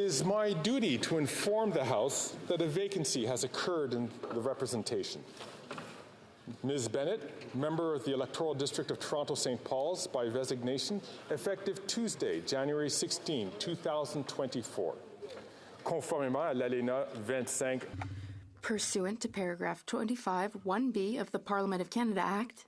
is my duty to inform the House that a vacancy has occurred in the representation. Ms. Bennett, member of the Electoral District of Toronto-St. Paul's by resignation, effective Tuesday, January 16, 2024. Conformément à l'alinéa 25. Pursuant to paragraph 25, 1B of the Parliament of Canada Act,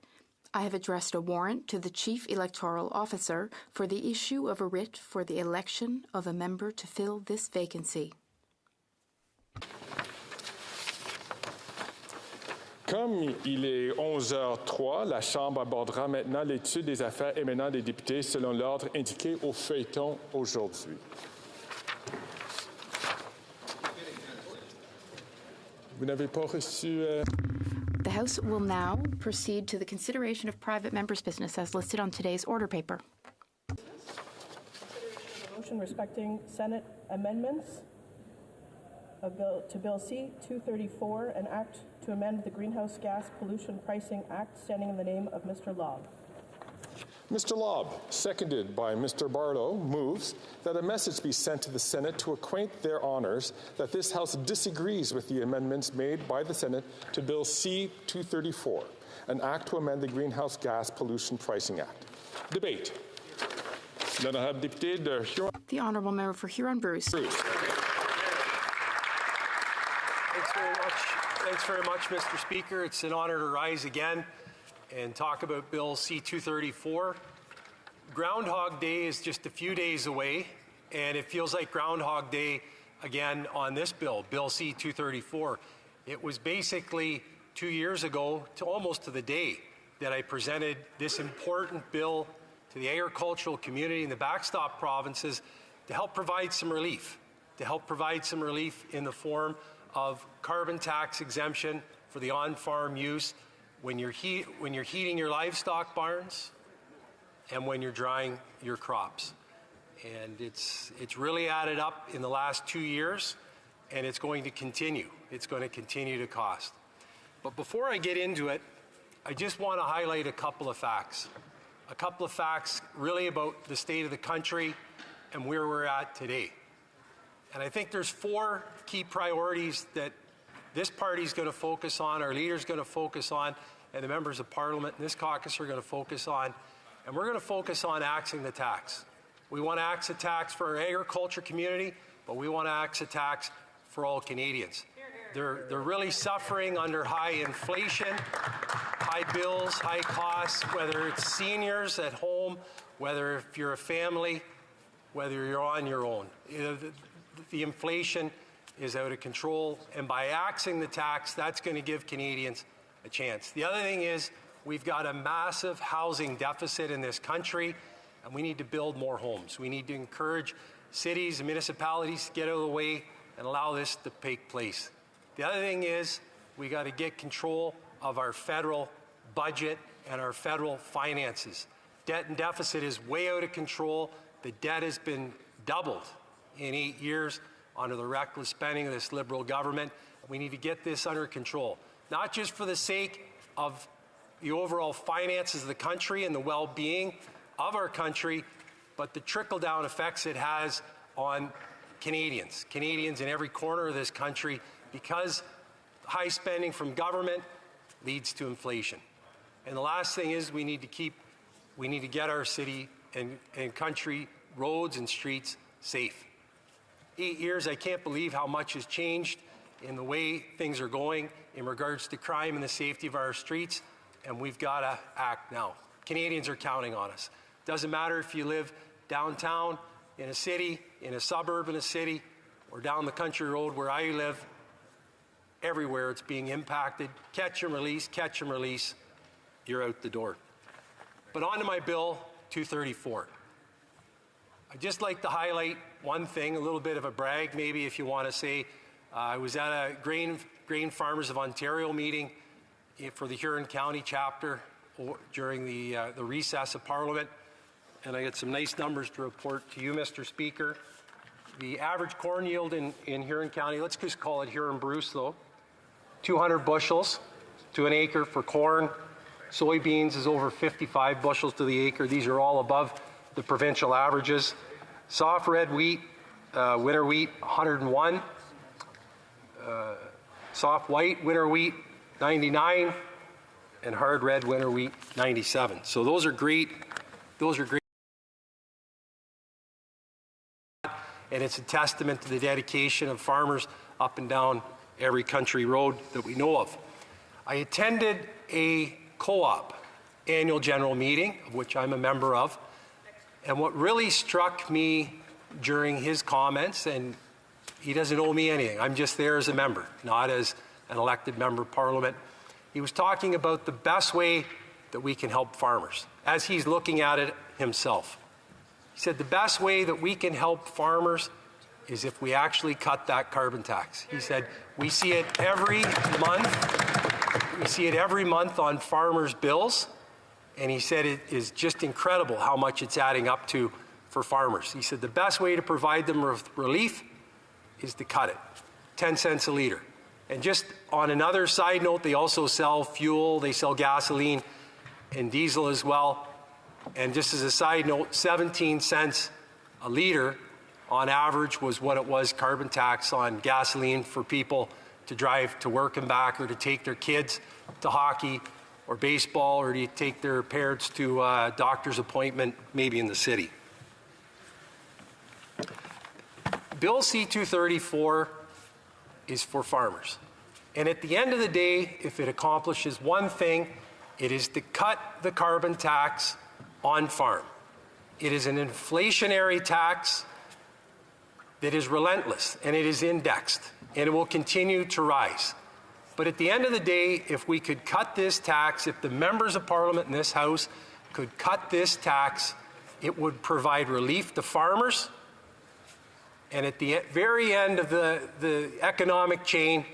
I have addressed a warrant to the Chief Electoral Officer for the issue of a writ for the election of a member to fill this vacancy. Comme il est 11h03, la Chambre abordera maintenant l'étude des affaires émanant des députés selon l'ordre indiqué au feuilleton aujourd'hui. Vous n'avez pas reçu... The House will now proceed to the consideration of private members' business as listed on today's order paper. A motion respecting Senate amendments to Bill C-234, an act to amend the Greenhouse Gas Pollution Pricing Act, standing in the name of Mr. Lobb. Mr. Lobb, seconded by Mr. Barlow, moves that a message be sent to the Senate to acquaint their honours that this House disagrees with the amendments made by the Senate to Bill C-234, an act to amend the Greenhouse Gas Pollution Pricing Act. Debate. L'honorable député de Huron. The Honourable Member for Huron-Bruce. Thanks very much, Mr. Speaker. It's an honour to rise again and talk about Bill C-234. Groundhog Day is just a few days away, and it feels like Groundhog Day again on this bill, Bill C-234. It was basically 2 years ago, almost to the day, that I presented this important bill to the agricultural community in the backstop provinces to help provide some relief, in the form of carbon tax exemption for the on-farm use when you're heating your livestock barns and when you're drying your crops. And it's really added up in the last 2 years, and it's going to continue. It's going to continue to cost. But before I get into it, I just want to highlight a couple of facts. A couple of facts really about the state of the country and where we're at today. And I think there's 4 key priorities that this party is going to focus on, our leader is going to focus on, and the members of Parliament in this caucus are going to focus on. And we're going to focus on axing the tax. We want to axe the tax for our agriculture community, but we want to axe the tax for all Canadians. They're really suffering under high inflation, high bills, high costs, whether it's seniors at home, whether if you're a family, whether you're on your own. The inflation is out of control, and by axing the tax, that's going to give Canadians a chance. The other thing is we've got a massive housing deficit in this country, and we need to build more homes. We need to encourage cities and municipalities to get out of the way and allow this to take place. The other thing is we got to get control of our federal budget and our federal finances. Debt and deficit is way out of control. The debt has been doubled in 8 years under the reckless spending of this Liberal government. We need to get this under control, not just for the sake of the overall finances of the country and the well-being of our country, but the trickle-down effects it has on Canadians in every corner of this country, because high spending from government leads to inflation. And the last thing is we need to get our city and country roads and streets safe. 8 years, I can't believe how much has changed in the way things are going in regards to crime and the safety of our streets, and we've got to act now. Canadians are counting on us. Doesn't matter if you live downtown in a city, in a suburb in a city, or down the country road where I live. Everywhere it's being impacted. Catch and release, you're out the door. But on to my bill 234. I'd just like to highlight one thing, a little bit of a brag maybe if you want to say. I was at a Grain Farmers of Ontario meeting for the Huron County chapter during the recess of Parliament, and I got some nice numbers to report to you, Mr. Speaker. The average corn yield in Huron County, let's just call it Huron-Bruce though, 200 bushels to an acre for corn. Soybeans is over 55 bushels to the acre. These are all above the provincial averages. Soft red wheat, winter wheat 101, soft white winter wheat 99, and hard red winter wheat 97. So those are great. Those are great. And it's a testament to the dedication of farmers up and down every country road that we know of. I attended a co-op annual general meeting, of which I'm a member of, and what really struck me during his comments, and he doesn't owe me anything, I'm just there as a member, not as an elected member of Parliament. He was talking about the best way that we can help farmers, as he's looking at it himself. He said the best way that we can help farmers is if we actually cut that carbon tax. He said we see it every month. We see it every month on farmers' bills, and he said it is just incredible how much it's adding up to for farmers. He said the best way to provide them with relief is to cut it, 10 cents a litre. And just on another side note, they also sell fuel, they sell gasoline and diesel as well. And just as a side note, 17 cents a litre on average was what it was carbon tax on gasoline for people to drive to work and back, or to take their kids to hockey or baseball, or to take their parents to a doctor's appointment, maybe in the city. Bill C-234 is for farmers. And at the end of the day, if it accomplishes one thing, it is to cut the carbon tax on farm. It is an inflationary tax that is relentless, and it is indexed, and it will continue to rise. But at the end of the day, if we could cut this tax, if the members of Parliament in this House could cut this tax, it would provide relief to farmers, and at the very end of the economic chain,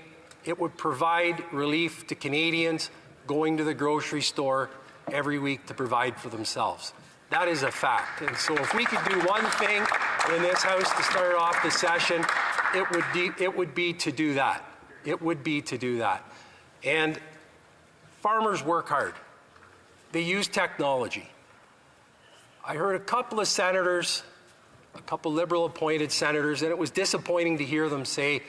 it would provide relief to Canadians going to the grocery store every week to provide for themselves. That is a fact. And so if we could do one thing in this House to start off the session, it would be to do that. It would be to do that. And farmers work hard. They use technology. I heard a couple of senators, a couple Liberal appointed senators, and it was disappointing to hear them say,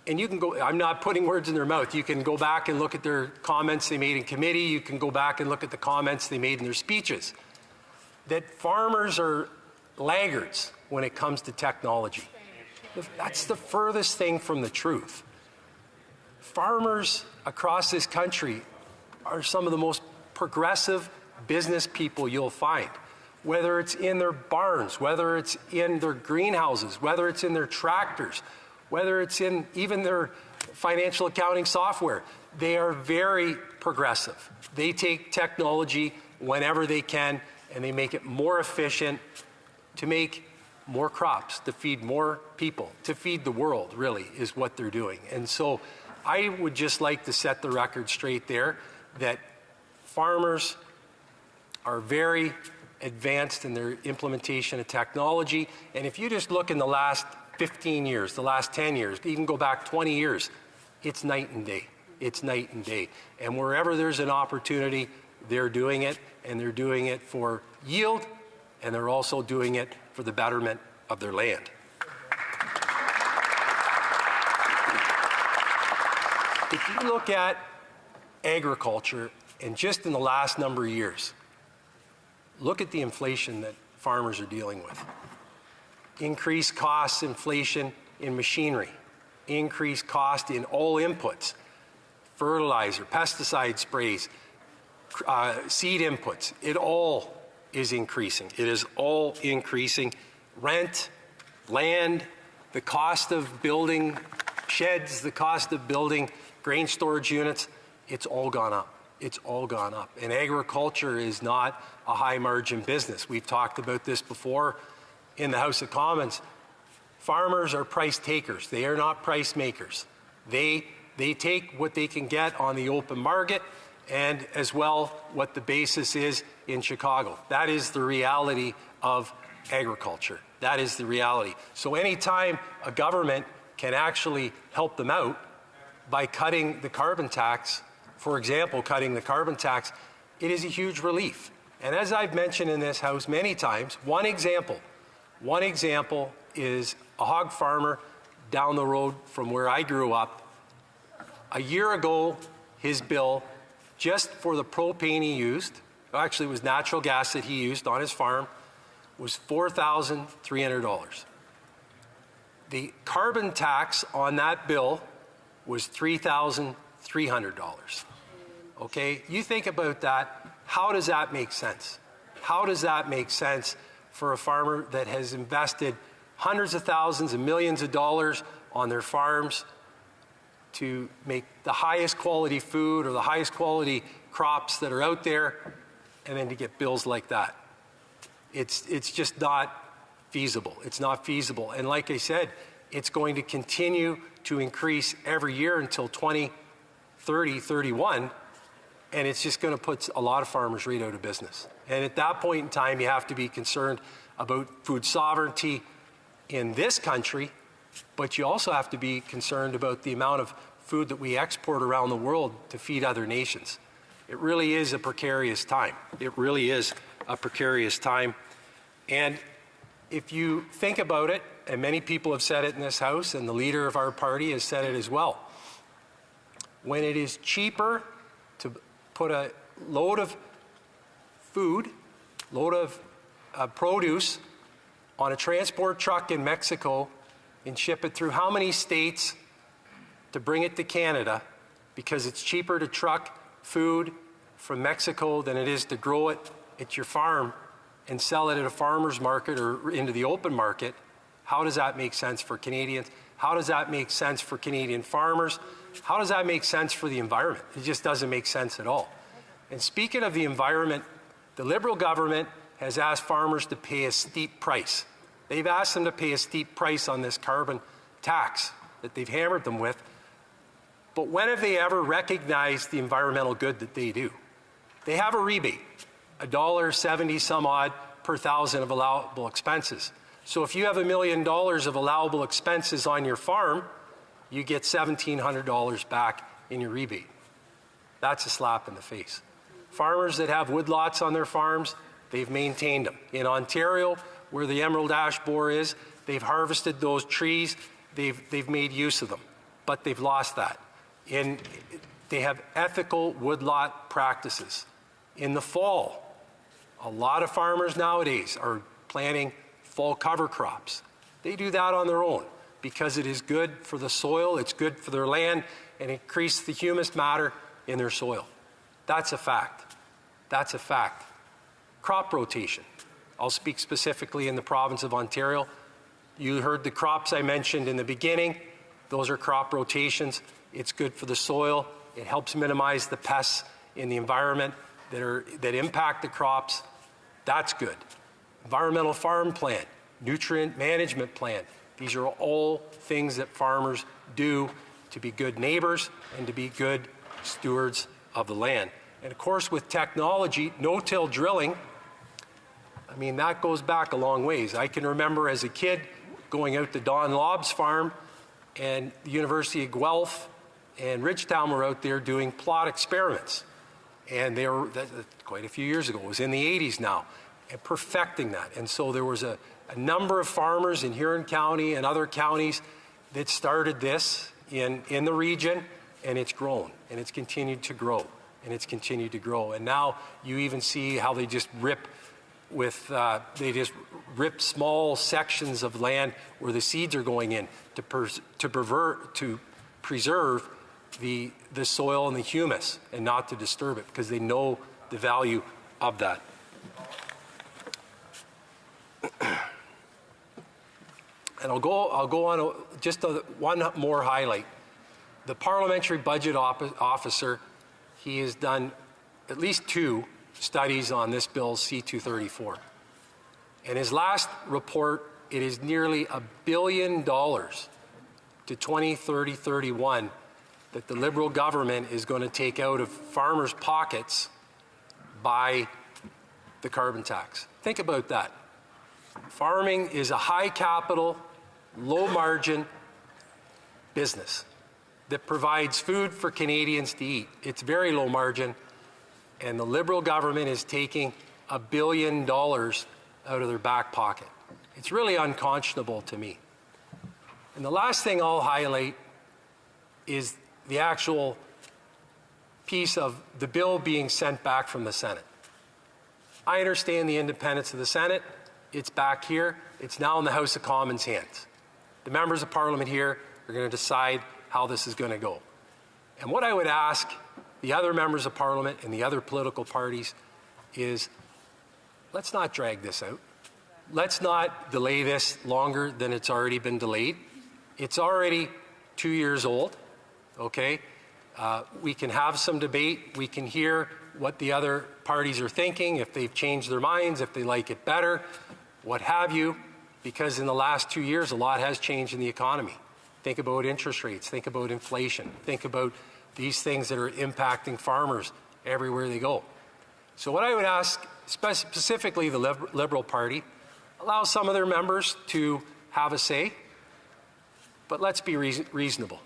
and you can go, I'm not putting words in their mouth, you can go back and look at their comments they made in committee, you can go back and look at the comments they made in their speeches, that farmers are laggards when it comes to technology. That's the furthest thing from the truth. Farmers across this country are some of the most progressive business people you'll find, whether it's in their barns, whether it's in their greenhouses, whether it's in their tractors, whether it's in even their financial accounting software. They are very progressive. They take technology whenever they can, and they make it more efficient to make more crops, to feed more people, to feed the world, really, is what they're doing. And so I would just like to set the record straight there that farmers are very advanced in their implementation of technology. And if you just look in the last 15 years, the last 10 years, even go back 20 years, it's night and day. It's night and day. And wherever there's an opportunity, they're doing it, and they're doing it for yield, and they're also doing it for the betterment of their land. If you look at agriculture, and just in the last number of years, look at the inflation that farmers are dealing with. Increased costs, inflation in machinery, increased cost in all inputs, fertilizer, pesticide sprays, seed inputs. It all is increasing. It is all increasing. Rent, land, the cost of building sheds, the cost of building grain storage units, it's all gone up. It's all gone up. And agriculture is not a high margin business. We've talked about this before in the House of Commons. Farmers are price takers. They are not price makers. They take what they can get on the open market, and as well what the basis is in Chicago. That is the reality of agriculture. That is the reality. So anytime a government can actually help them out by cutting the carbon tax, for example, cutting the carbon tax, it is a huge relief. And as I've mentioned in this House many times, one example is a hog farmer down the road from where I grew up. A year ago, his bill, just for the propane he used, actually it was natural gas that he used on his farm, was $4,300. The carbon tax on that bill was $3,300. Okay, you think about that, how does that make sense? How does that make sense for a farmer that has invested hundreds of thousands and millions of dollars on their farms to make the highest quality food or the highest quality crops that are out there, and then to get bills like that? It's just not feasible. It's not feasible. And like I said, it's going to continue to increase every year until 2030, 31, and it's just going to put a lot of farmers right out of business. And at that point in time, you have to be concerned about food sovereignty in this country, but you also have to be concerned about the amount of food that we export around the world to feed other nations. It really is a precarious time. It really is a precarious time. And if you think about it, and many people have said it in this House, and the leader of our party has said it as well, when it is cheaper to put a load of food, load of produce on a transport truck in Mexico and ship it through how many states to bring it to Canada, because it's cheaper to truck food from Mexico than it is to grow it at your farm and sell it at a farmer's market or into the open market. How does that make sense for Canadians? How does that make sense for Canadian farmers? How does that make sense for the environment? It just doesn't make sense at all. And speaking of the environment, the Liberal government has asked farmers to pay a steep price. They've asked them to pay a steep price on this carbon tax that they've hammered them with. But when have they ever recognized the environmental good that they do? They have a rebate, $1.70 some odd per thousand of allowable expenses. So if you have $1 million of allowable expenses on your farm, you get $1,700 back in your rebate. That's a slap in the face. Farmers that have woodlots on their farms, they've maintained them. In Ontario, where the emerald ash borer is, they've harvested those trees, they've made use of them, but they've lost that. They have ethical woodlot practices. In the fall, a lot of farmers nowadays are planting fall cover crops. They do that on their own because it is good for the soil, it's good for their land, and increase the humus matter in their soil. That's a fact. That's a fact. Crop rotation. I'll speak specifically in the province of Ontario. You heard the crops I mentioned in the beginning. Those are crop rotations. It's good for the soil. It helps minimize the pests in the environment that impact the crops. That's good. Environmental farm plan, nutrient management plan. These are all things that farmers do to be good neighbors and to be good stewards of the land. And of course, with technology, no-till drilling, I mean, that goes back a long ways. I can remember as a kid going out to Don Lobb's farm, and the University of Guelph and Ridgetown were out there doing plot experiments. And they were quite a few years ago. It was in the 80s now, and perfecting that. And so there was a number of farmers in Huron County and other counties that started this in the region, and it's grown, and it's continued to grow, and it's continued to grow. And now you even see how they just rip small sections of land where the seeds are going in to preserve the soil and the humus and not to disturb it, because they know the value of that. And I'll go on just one more highlight. The Parliamentary Budget Officer, he has done at least 2 studies on this bill, C-234. In his last report, it is nearly $1 billion to 2030-31 that the Liberal government is going to take out of farmers' pockets by the carbon tax. Think about that. Farming is a high capital, low margin business that provides food for Canadians to eat. It's very low margin, and the Liberal government is taking $1 billion out of their back pocket. It's really unconscionable to me. And the last thing I'll highlight is the actual piece of the bill being sent back from the Senate. I understand the independence of the Senate. It's back here. It's now in the House of Commons' hands. The members of Parliament here are going to decide how this is going to go. And what I would ask the other members of Parliament and the other political parties is, let's not drag this out. Let's not delay this longer than it's already been delayed. It's already 2 years old, okay? We can have some debate. We can hear what the other parties are thinking, if they've changed their minds, if they like it better, what have you, because in the last 2 years, a lot has changed in the economy. Think about interest rates, think about inflation, think about these things that are impacting farmers everywhere they go. So what I would ask, specifically the Liberal Party, allow some of their members to have a say, but let's be reasonable.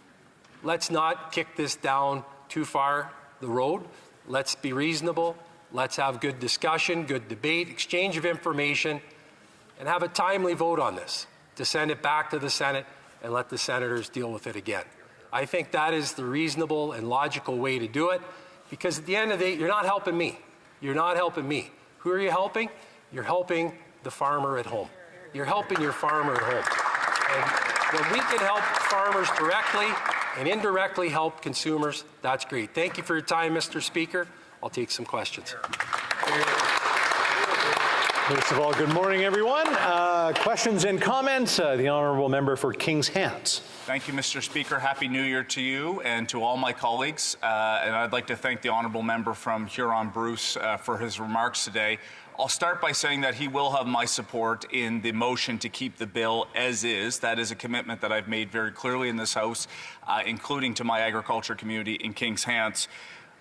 Let's not kick this down too far the road. Let's be reasonable. Let's have good discussion, good debate, exchange of information, and have a timely vote on this to send it back to the Senate and let the senators deal with it again. I think that is the reasonable and logical way to do it, because at the end of the day, you're not helping me. You're not helping me. Who are you helping? You're helping the farmer at home. You're helping your farmer at home. And when we can help farmers directly and indirectly help consumers, that's great. Thank you for your time, Mr. Speaker. I'll take some questions. First of all, good morning, everyone. Questions and comments? The honourable member for Kings Hants. Thank you, Mr. Speaker. Happy New Year to you and to all my colleagues. And I'd like to thank the honourable member from Huron-Bruce for his remarks today. I'll start by saying that he will have my support in the motion to keep the bill as is. That is a commitment that I've made very clearly in this House, including to my agriculture community in Kings Hants.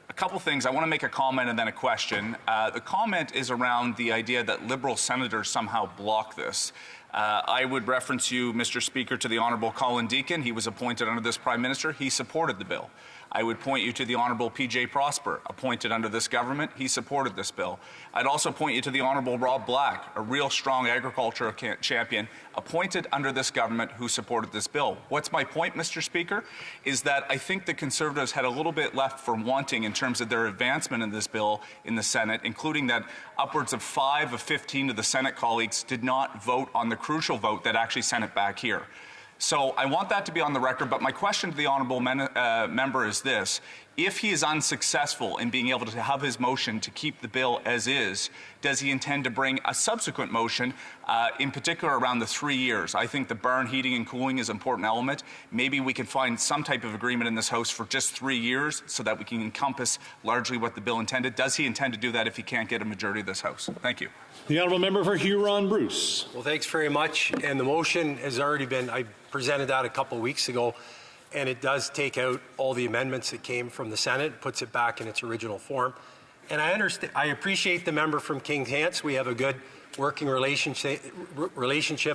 A couple things. I want to make a comment and then a question. The comment is around the idea that Liberal senators somehow block this. I would reference you, Mr. Speaker, to the Honourable Colin Deacon. He was appointed under this Prime Minister. He supported the bill. I would point you to the Honourable P.J. Prosper, appointed under this government. He supported this bill. I'd also point you to the Honourable Rob Black, a real strong agriculture champion, appointed under this government, who supported this bill. What's my point, Mr. Speaker, is that I think the Conservatives had a little bit left for wanting in terms of their advancement in this bill in the Senate, including that upwards of 5 of 15 of the Senate colleagues did not vote on the crucial vote that actually sent it back here. So I want that to be on the record, but my question to the honourable member is this. If he is unsuccessful in being able to have his motion to keep the bill as is, does he intend to bring a subsequent motion, in particular around the 3 years? I think the barn heating and cooling is an important element. Maybe we can find some type of agreement in this House for just 3 years so that we can encompass largely what the bill intended. Does he intend to do that if he can't get a majority of this House? Thank you. The honourable member for Huron-Bruce. Well, thanks very much. And the motion has already been, I presented that a couple of weeks ago, and it does take out all the amendments that came from the Senate, puts it back in its original form. And I appreciate the member from Kings Hants. We have a good working relationship,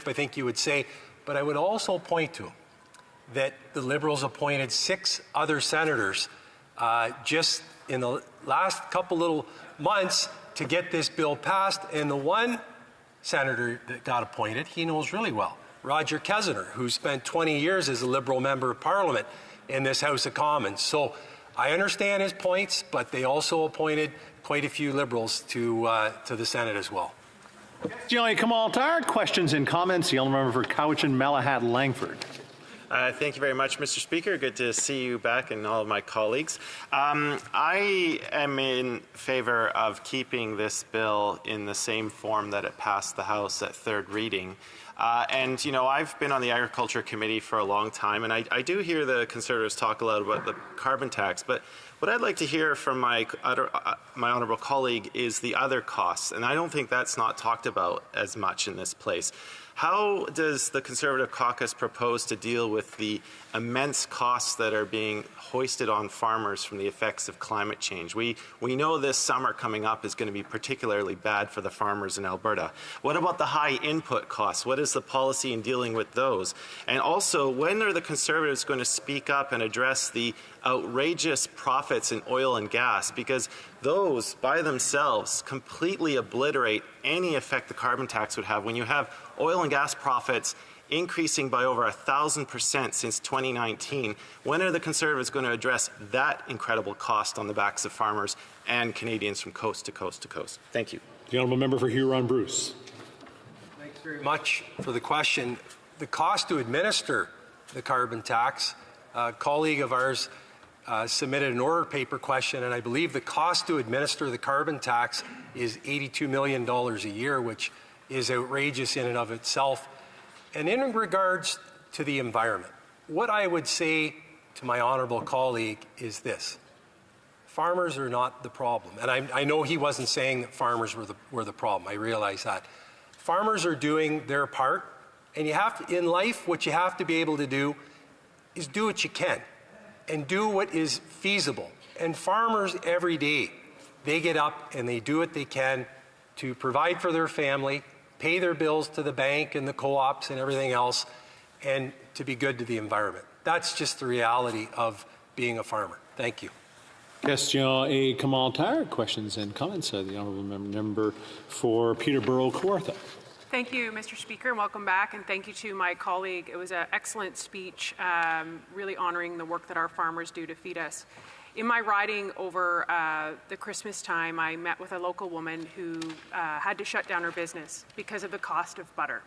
I think you would say. But I would also point to that the Liberals appointed 6 other senators just in the last couple little months to get this bill passed. And the one senator that got appointed, he knows really well, Roger Kesener, who spent 20 years as a Liberal member of Parliament in this House of Commons. So I understand his points, but they also appointed quite a few Liberals to the Senate as well. Joey Kamal-Tar, questions and comments. The honourable member for Cowichan, Malahat, Langford. Thank you very much, Mr. Speaker. Good to see you back and all of my colleagues. I am in favour of keeping this bill in the same form that it passed the House at third reading. And, you know, I've been on the Agriculture Committee for a long time, and I do hear the Conservatives talk a lot about the carbon tax, but what I'd like to hear from my honourable colleague is the other costs, and I don't think that's not talked about as much in this place. How does the Conservative caucus propose to deal with the immense costs that are being hoisted on farmers from the effects of climate change? We know this summer coming up is going to be particularly bad for the farmers in Alberta. What about the high input costs? What is the policy in dealing with those? And also, when are the Conservatives going to speak up and address the outrageous profits in oil and gas? Because those by themselves completely obliterate any effect the carbon tax would have. When you have oil and gas profits increasing by over 1,000% since 2019. When are the Conservatives going to address that incredible cost on the backs of farmers and Canadians from coast to coast to coast? Thank you. The honourable member for Huron-Bruce. Thanks very much for the question. The cost to administer the carbon tax, a colleague of ours submitted an order paper question, and I believe the cost to administer the carbon tax is $82 million a year, which is outrageous in and of itself. And in regards to the environment, what I would say to my honourable colleague is this. Farmers are not the problem. And I know he wasn't saying that farmers were the problem. I realize that. Farmers are doing their part. And you have to, in life, what you have to be able to do is do what you can and do what is feasible. And farmers every day, they get up and they do what they can to provide for their family, pay their bills to the bank and the co-ops and everything else, and to be good to the environment. That's just the reality of being a farmer. Thank you. Question et commentaire. Questions and comments. The honourable member for Peterborough-Kawartha. Thank you, Mr. Speaker, and welcome back. And thank you to my colleague. It was an excellent speech, really honouring the work that our farmers do to feed us. In my riding over the Christmas time, I met with a local woman who had to shut down her business because of the cost of butter.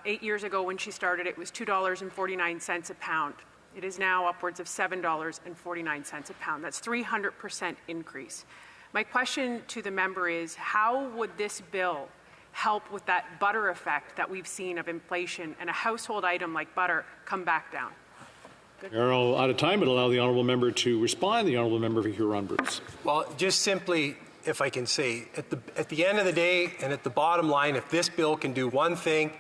8 years ago when she started, it was $2.49 a pound. It is now upwards of $7.49 a pound. That's 300% increase. My question to the member is, how would this bill help with that butter effect that we've seen of inflation and a household item like butter come back down? We're all out of time, but allow the honourable member to respond. The honourable member for Huron-Bruce. Well, just simply, if I can say, at the end of the day and at the bottom line, if this bill can do one thing,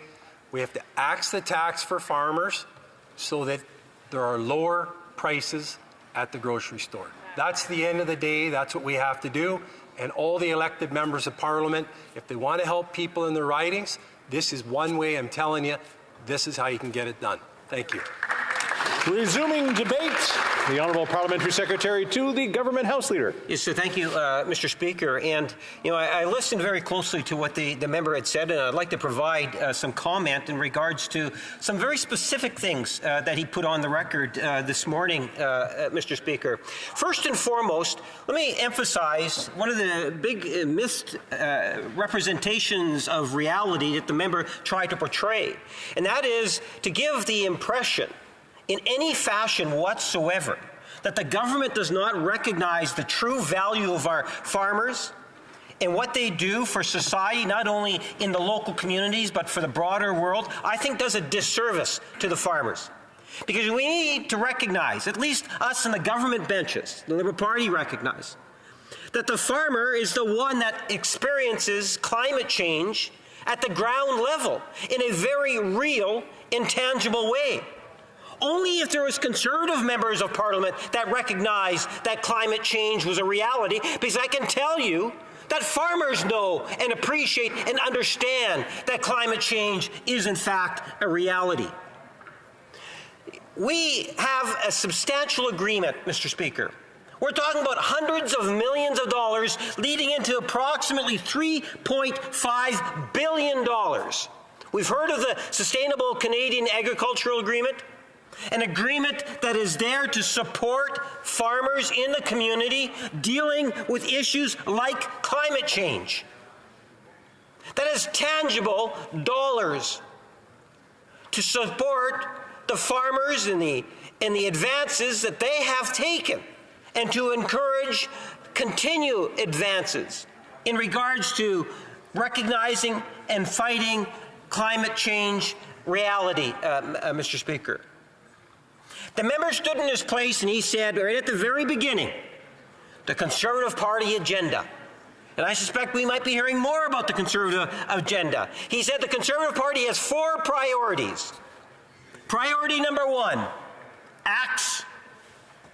we have to axe the tax for farmers so that there are lower prices at the grocery store. That's the end of the day. That's what we have to do. And all the elected members of Parliament, if they want to help people in their ridings, this is one way. I'm telling you, this is how you can get it done. Thank you. Resuming debate, the Honourable Parliamentary Secretary to the Government House Leader. Yes, so thank you, Mr. Speaker. And, I listened very closely to what the member had said, and I'd like to provide some comment in regards to some very specific things that he put on the record this morning, Mr. Speaker. First and foremost, let me emphasize one of the big missed representations of reality that the member tried to portray, and that is to give the impression in any fashion whatsoever that the government does not recognize the true value of our farmers and what they do for society, not only in the local communities, but for the broader world, I think does a disservice to the farmers. Because we need to recognize, at least us in the government benches, the Liberal Party recognize, that the farmer is the one that experiences climate change at the ground level in a very real, intangible way. Only if there was Conservative members of Parliament that recognized that climate change was a reality, because I can tell you that farmers know and appreciate and understand that climate change is in fact a reality. We have a substantial agreement, Mr. Speaker. We're talking about hundreds of millions of dollars leading into approximately $3.5 billion. We've heard of the Sustainable Canadian Agricultural Agreement, an agreement that is there to support farmers in the community dealing with issues like climate change. That is tangible dollars to support the farmers and the advances that they have taken, and to encourage continued advances in regards to recognizing and fighting climate change reality, Mr. Speaker. The member stood in his place and he said, right at the very beginning, the Conservative Party agenda. And I suspect we might be hearing more about the Conservative agenda. He said the Conservative Party has 4 priorities. Priority number 1,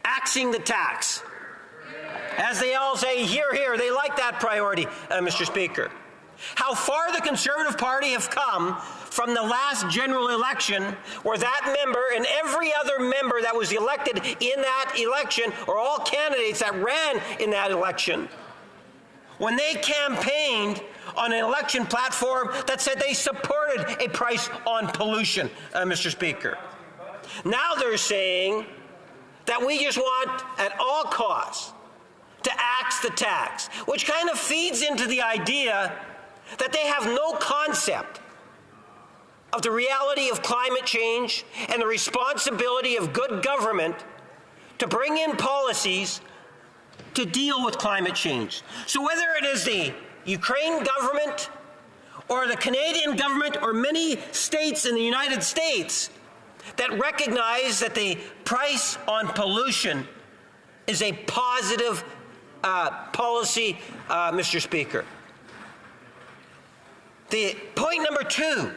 axing the tax. As they all say, hear, hear, they like that priority, Mr. Speaker. How far the Conservative Party have come from the last general election, where that member and every other member that was elected in that election, or all candidates that ran in that election, when they campaigned on an election platform that said they supported a price on pollution, Mr. Speaker. Now they're saying that we just want, at all costs, to axe the tax, which kind of feeds into the idea that they have no concept of the reality of climate change and the responsibility of good government to bring in policies to deal with climate change. So whether it is the Ukraine government or the Canadian government or many states in the United States that recognize that the price on pollution is a positive policy, Mr. Speaker. The point number 2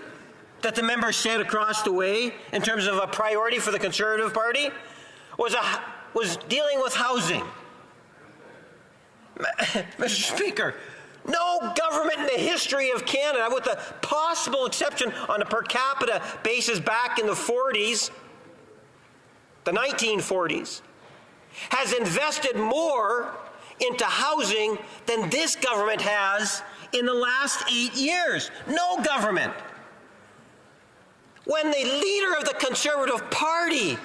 that the member said across the way in terms of a priority for the Conservative Party was dealing with housing. Mr. Speaker, no government in the history of Canada, with the possible exception on a per capita basis back in the 40s, the 1940s, has invested more into housing than this government has in the last 8 years. No government. When the leader of the Conservative Party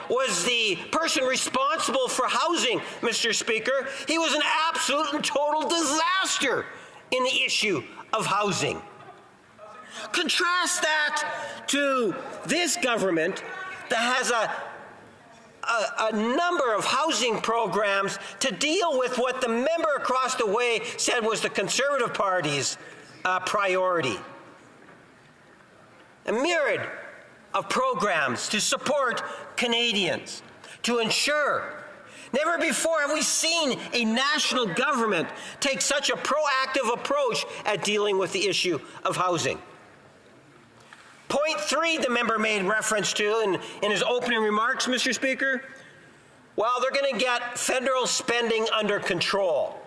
was the person responsible for housing, Mr. Speaker, he was an absolute and total disaster in the issue of housing. Contrast that to this government that has a number of housing programs to deal with what the member across the way said was the Conservative Party's priority. A myriad of programs to support Canadians, to ensure. Never before have we seen a national government take such a proactive approach at dealing with the issue of housing. Point 3 the member made reference to in his opening remarks, Mr. Speaker, well, they're going to get federal spending under control.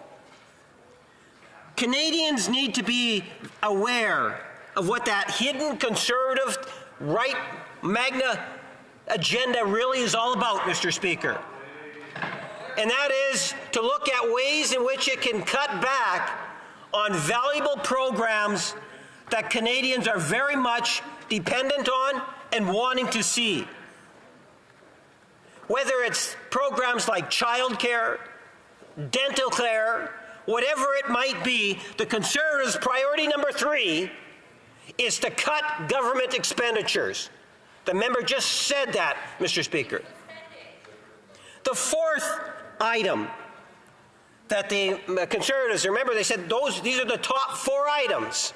Canadians need to be aware of what that hidden Conservative right MAGNA agenda really is all about, Mr. Speaker. And that is to look at ways in which it can cut back on valuable programs that Canadians are very much dependent on and wanting to see. Whether it's programs like childcare, dental care, whatever it might be, the Conservatives' priority number 3 is to cut government expenditures. The member just said that, Mr. Speaker. The fourth item that the Conservatives, remember they said these are the top 4 items.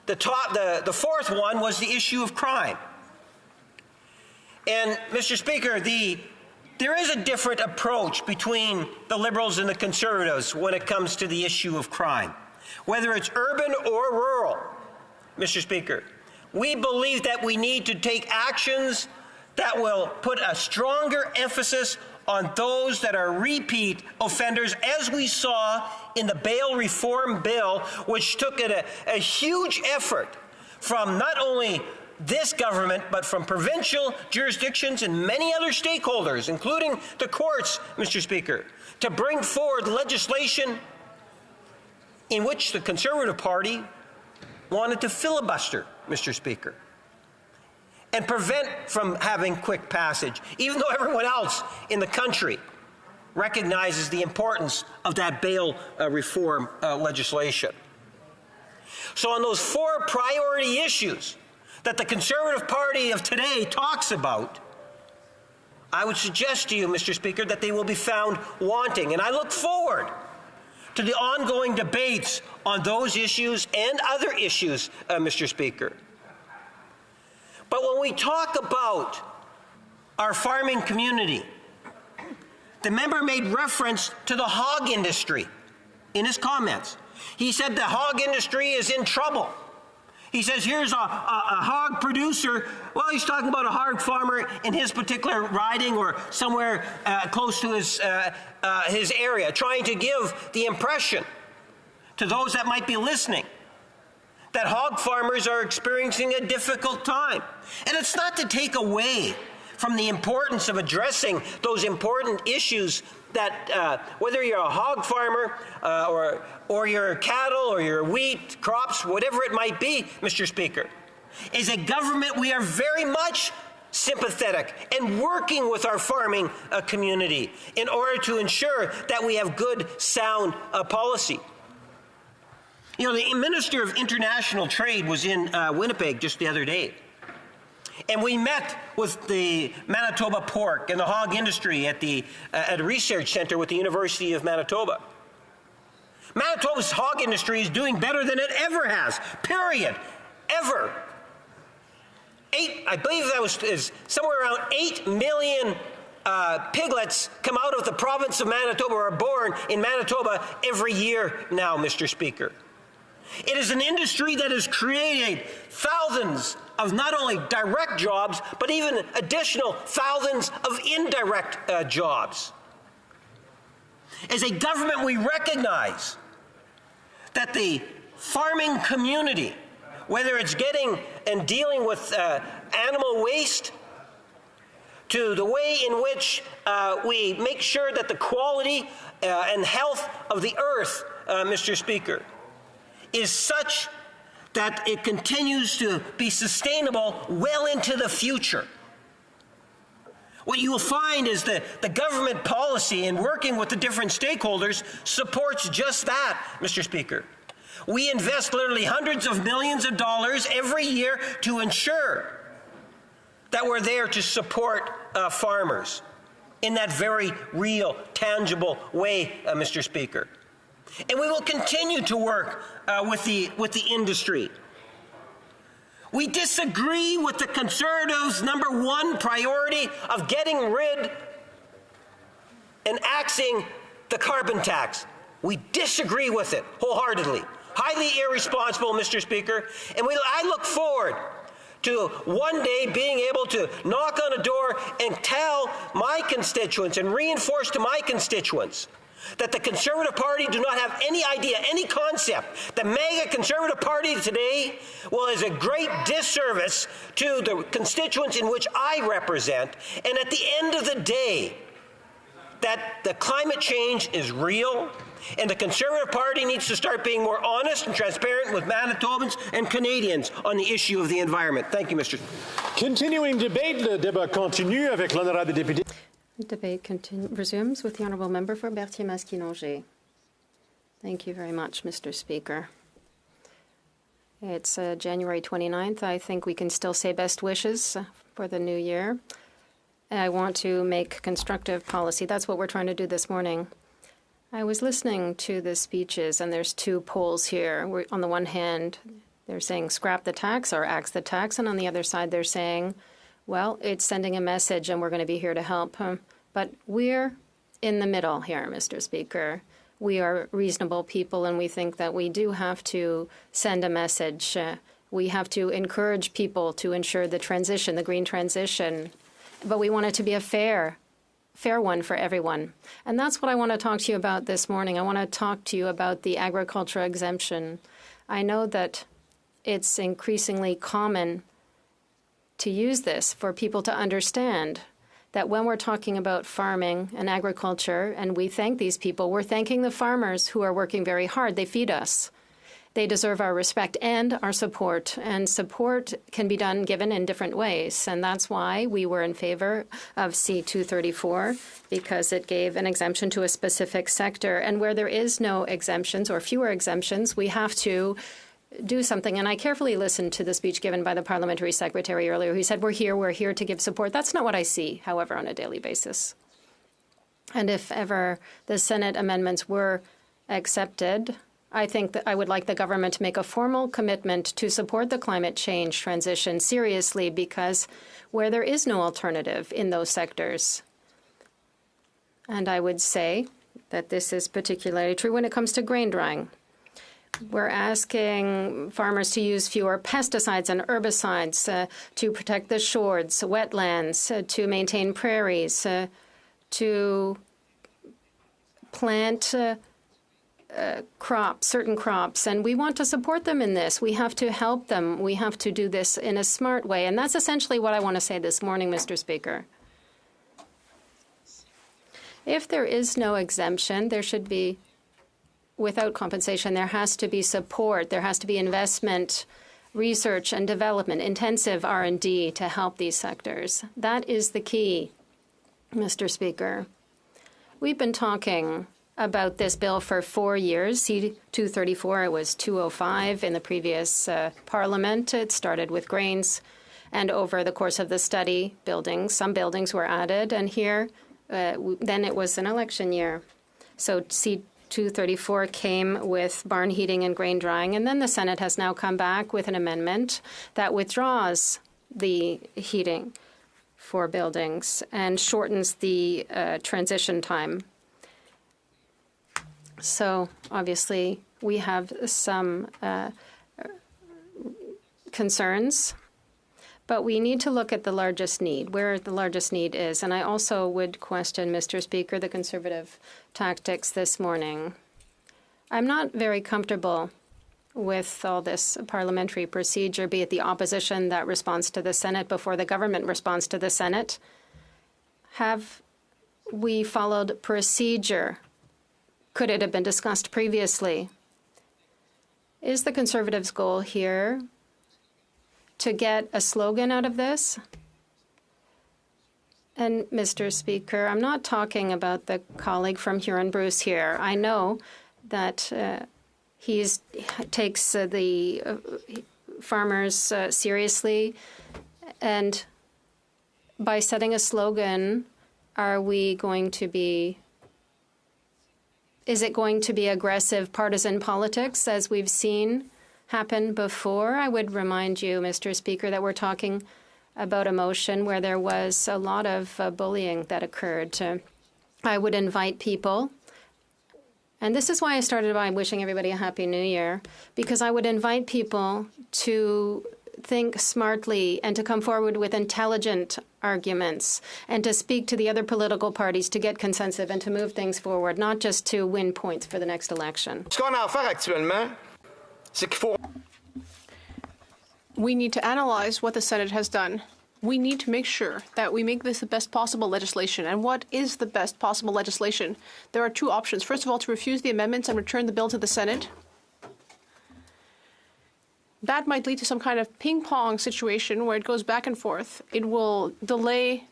The fourth one was the issue of crime. And Mr. Speaker, there is a different approach between the Liberals and the Conservatives when it comes to the issue of crime, whether it's urban or rural, Mr. Speaker. We believe that we need to take actions that will put a stronger emphasis on those that are repeat offenders, as we saw in the bail reform bill, which took a huge effort from not only this government, but from provincial jurisdictions and many other stakeholders, including the courts, Mr. Speaker, to bring forward legislation in which the Conservative Party wanted to filibuster, Mr. Speaker, and prevent from having quick passage, even though everyone else in the country recognizes the importance of that bail reform legislation. So on those 4 priority issues that the Conservative Party of today talks about, I would suggest to you, Mr. Speaker, that they will be found wanting. And I look forward to the ongoing debates on those issues and other issues, Mr. Speaker. But when we talk about our farming community, the member made reference to the hog industry in his comments. He said the hog industry is in trouble. He says here's a hog producer. Well, he's talking about a hog farmer in his particular riding or somewhere close to his area, trying to give the impression to those that might be listening that hog farmers are experiencing a difficult time. And it's not to take away from the importance of addressing those important issues that whether you're a hog farmer or your cattle or your wheat, crops, whatever it might be, Mr. Speaker, as a government, we are very much sympathetic and working with our farming community in order to ensure that we have good, sound policy. You know, the Minister of International Trade was in Winnipeg just the other day. And we met with the Manitoba pork and the hog industry at a research center with the University of Manitoba. Manitoba's hog industry is doing better than it ever has, period, ever. I believe that was somewhere around 8 million piglets come out of the province of Manitoba or are born in Manitoba every year now, Mr. Speaker. It is an industry that has created thousands of not only direct jobs, but even additional thousands of indirect jobs. As a government, we recognize that the farming community, whether it's getting and dealing with animal waste, to the way in which we make sure that the quality and health of the earth, Mr. Speaker, is such that it continues to be sustainable well into the future. What you will find is that the government policy in working with the different stakeholders supports just that, Mr. Speaker. We invest literally hundreds of millions of dollars every year to ensure that we're there to support farmers in that very real, tangible way, Mr. Speaker. And we will continue to work with the industry. We disagree with the Conservatives' number one priority of getting rid and axing the carbon tax. We disagree with it wholeheartedly. Highly irresponsible, Mr. Speaker. And I look forward to one day being able to knock on a door and tell my constituents and reinforce to my constituents that the Conservative Party do not have any idea, any concept. The mega Conservative Party today is a great disservice to the constituents in which I represent. And at the end of the day, that the climate change is real, and the Conservative Party needs to start being more honest and transparent with Manitobans and Canadians on the issue of the environment. Thank you, Mr. Continuing debate, le débat continue avec l'honorable député. Debate resumes with the Honourable Member for Berthier-Masquinongé. Thank you very much, Mr. Speaker. It's January 29th. I think we can still say best wishes for the new year. I want to make constructive policy. That's what we're trying to do this morning. I was listening to the speeches, and there's two poles here. On the one hand, they're saying scrap the tax or axe the tax, and on the other side, they're saying, well, it's sending a message and we're going to be here to help. But we're in the middle here, Mr. Speaker. We are reasonable people, and we think that we do have to send a message. We have to encourage people to ensure the transition, the green transition. But we want it to be a fair one for everyone. And that's what I want to talk to you about this morning. I want to talk to you about the agriculture exemption. I know that it's increasingly common to use this for people to understand that when we're talking about farming and agriculture, and we thank these people, we're thanking the farmers who are working very hard. They feed us. They deserve our respect and our support. And support can be given in different ways. And that's why we were in favor of C-234, because it gave an exemption to a specific sector. And where there is no exemptions or fewer exemptions, we have to do something. And I carefully listened to the speech given by the parliamentary secretary earlier. He said, we're here to give support. That's not what I see, however, on a daily basis. And if ever the Senate amendments were accepted, I think that I would like the government to make a formal commitment to support the climate change transition seriously, because where there is no alternative in those sectors, and I would say that this is particularly true when it comes to grain drying. We're asking farmers to use fewer pesticides and herbicides to protect the shores, wetlands, to maintain prairies, to plant certain crops, and we want to support them in this. We have to help them. We have to do this in a smart way, and that's essentially what I want to say this morning, Mr. Speaker. If there is no exemption, there should be, without compensation, there has to be support. There has to be investment, research and development, intensive R&D to help these sectors. That is the key, Mr. Speaker. We've been talking about this bill for 4 years. C-234, it was 205 in the previous Parliament. It started with grains, and over the course of the study, some buildings were added, and here, then it was an election year. So C-234 came with barn heating and grain drying, and then the Senate has now come back with an amendment that withdraws the heating for buildings and shortens the transition time. So obviously we have some concerns, but we need to look at the largest need, where the largest need is. And I also would question, Mr. Speaker, the Conservative tactics this morning. I'm not very comfortable with all this parliamentary procedure, be it the opposition that responds to the Senate before the government responds to the Senate. Have we followed procedure? Could it have been discussed previously? Is the Conservatives' goal here to get a slogan out of this? And, Mr. Speaker, I'm not talking about the colleague from Huron-Bruce here. I know that he takes the farmers seriously, and by setting a slogan, is it going to be aggressive partisan politics, as we've seen happen before? I would remind you, Mr. Speaker, that we're talking about a motion where there was a lot of bullying that occurred. I would invite people, and this is why I started by wishing everybody a Happy New Year, because I would invite people to think smartly and to come forward with intelligent arguments and to speak to the other political parties to get consensus and to move things forward, not just to win points for the next election. We need to analyze what the Senate has done. We need to make sure that we make this the best possible legislation. And what is the best possible legislation? There are two options. First of all, to refuse the amendments and return the bill to the Senate. That might lead to some kind of ping-pong situation where it goes back and forth. It will delay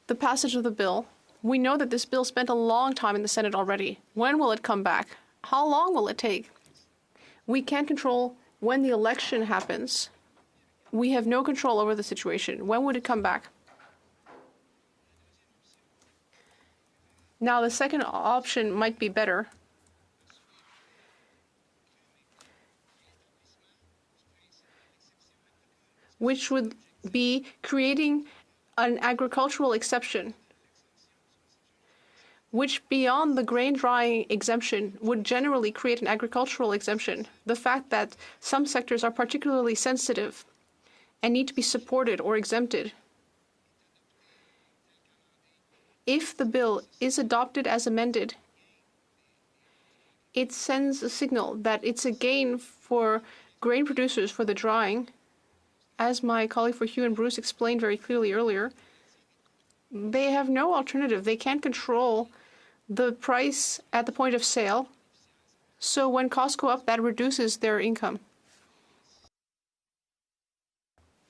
the passage of the bill. We know that this bill spent a long time in the Senate already. When will it come back? How long will it take? We can't control when the election happens. We have no control over the situation. When would it come back? Now, the second option might be better. Which would be creating an agricultural exception, which beyond the grain drying exemption would generally create an agricultural exemption. The fact that some sectors are particularly sensitive and need to be supported or exempted. If the bill is adopted as amended, it sends a signal that it's a gain for grain producers for the drying. As my colleague for Huron-Bruce explained very clearly earlier, they have no alternative. They can't control the price at the point of sale. So when costs go up, that reduces their income.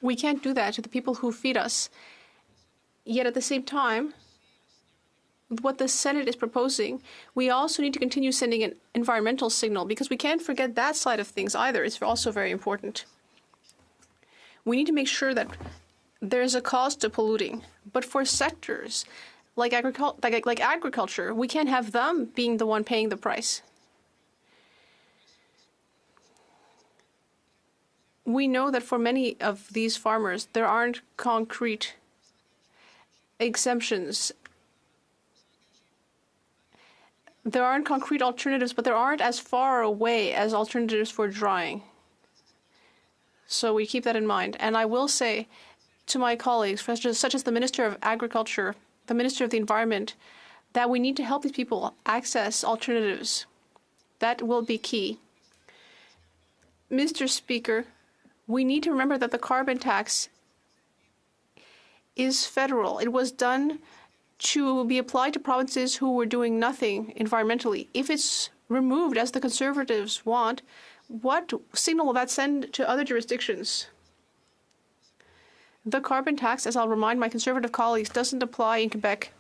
We can't do that to the people who feed us. Yet at the same time, what the Senate is proposing, we also need to continue sending an environmental signal, because we can't forget that side of things either. It's also very important. We need to make sure that there's a cost to polluting. But for sectors like agriculture, we can't have them being the one paying the price. We know that for many of these farmers, there aren't concrete exemptions. There aren't concrete alternatives, but there aren't as far away as alternatives for drying. So we keep that in mind. And I will say to my colleagues, such as the Minister of Agriculture, the Minister of the Environment, that we need to help these people access alternatives. That will be key. Mr. Speaker, we need to remember that the carbon tax is federal. It was done to be applied to provinces who were doing nothing environmentally. If it's removed, as the Conservatives want, what signal will that send to other jurisdictions? The carbon tax, as I'll remind my Conservative colleagues, doesn't apply in Quebec.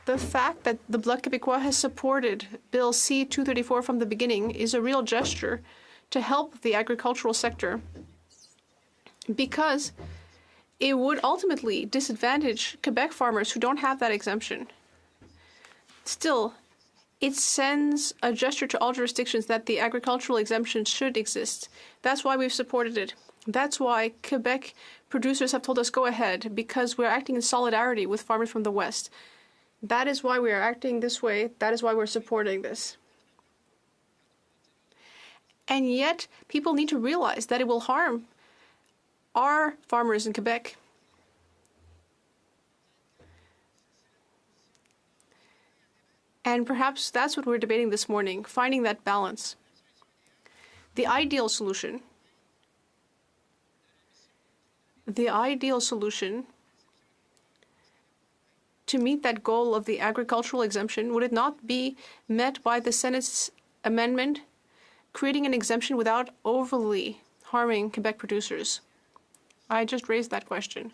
The fact that the Bloc Québécois has supported Bill C-234 from the beginning is a real gesture to help the agricultural sector, because it would ultimately disadvantage Quebec farmers who don't have that exemption. Still, it sends a gesture to all jurisdictions that the agricultural exemption should exist. That's why we've supported it. That's why Quebec producers have told us go ahead, because we're acting in solidarity with farmers from the West. That is why we are acting this way. That is why we're supporting this. And yet, people need to realize that it will harm our farmers in Quebec. And perhaps that's what we're debating this morning, finding that balance. The ideal solution to meet that goal of the agricultural exemption, would it not be met by the Senate's amendment, creating an exemption without overly harming Quebec producers? I just raised that question.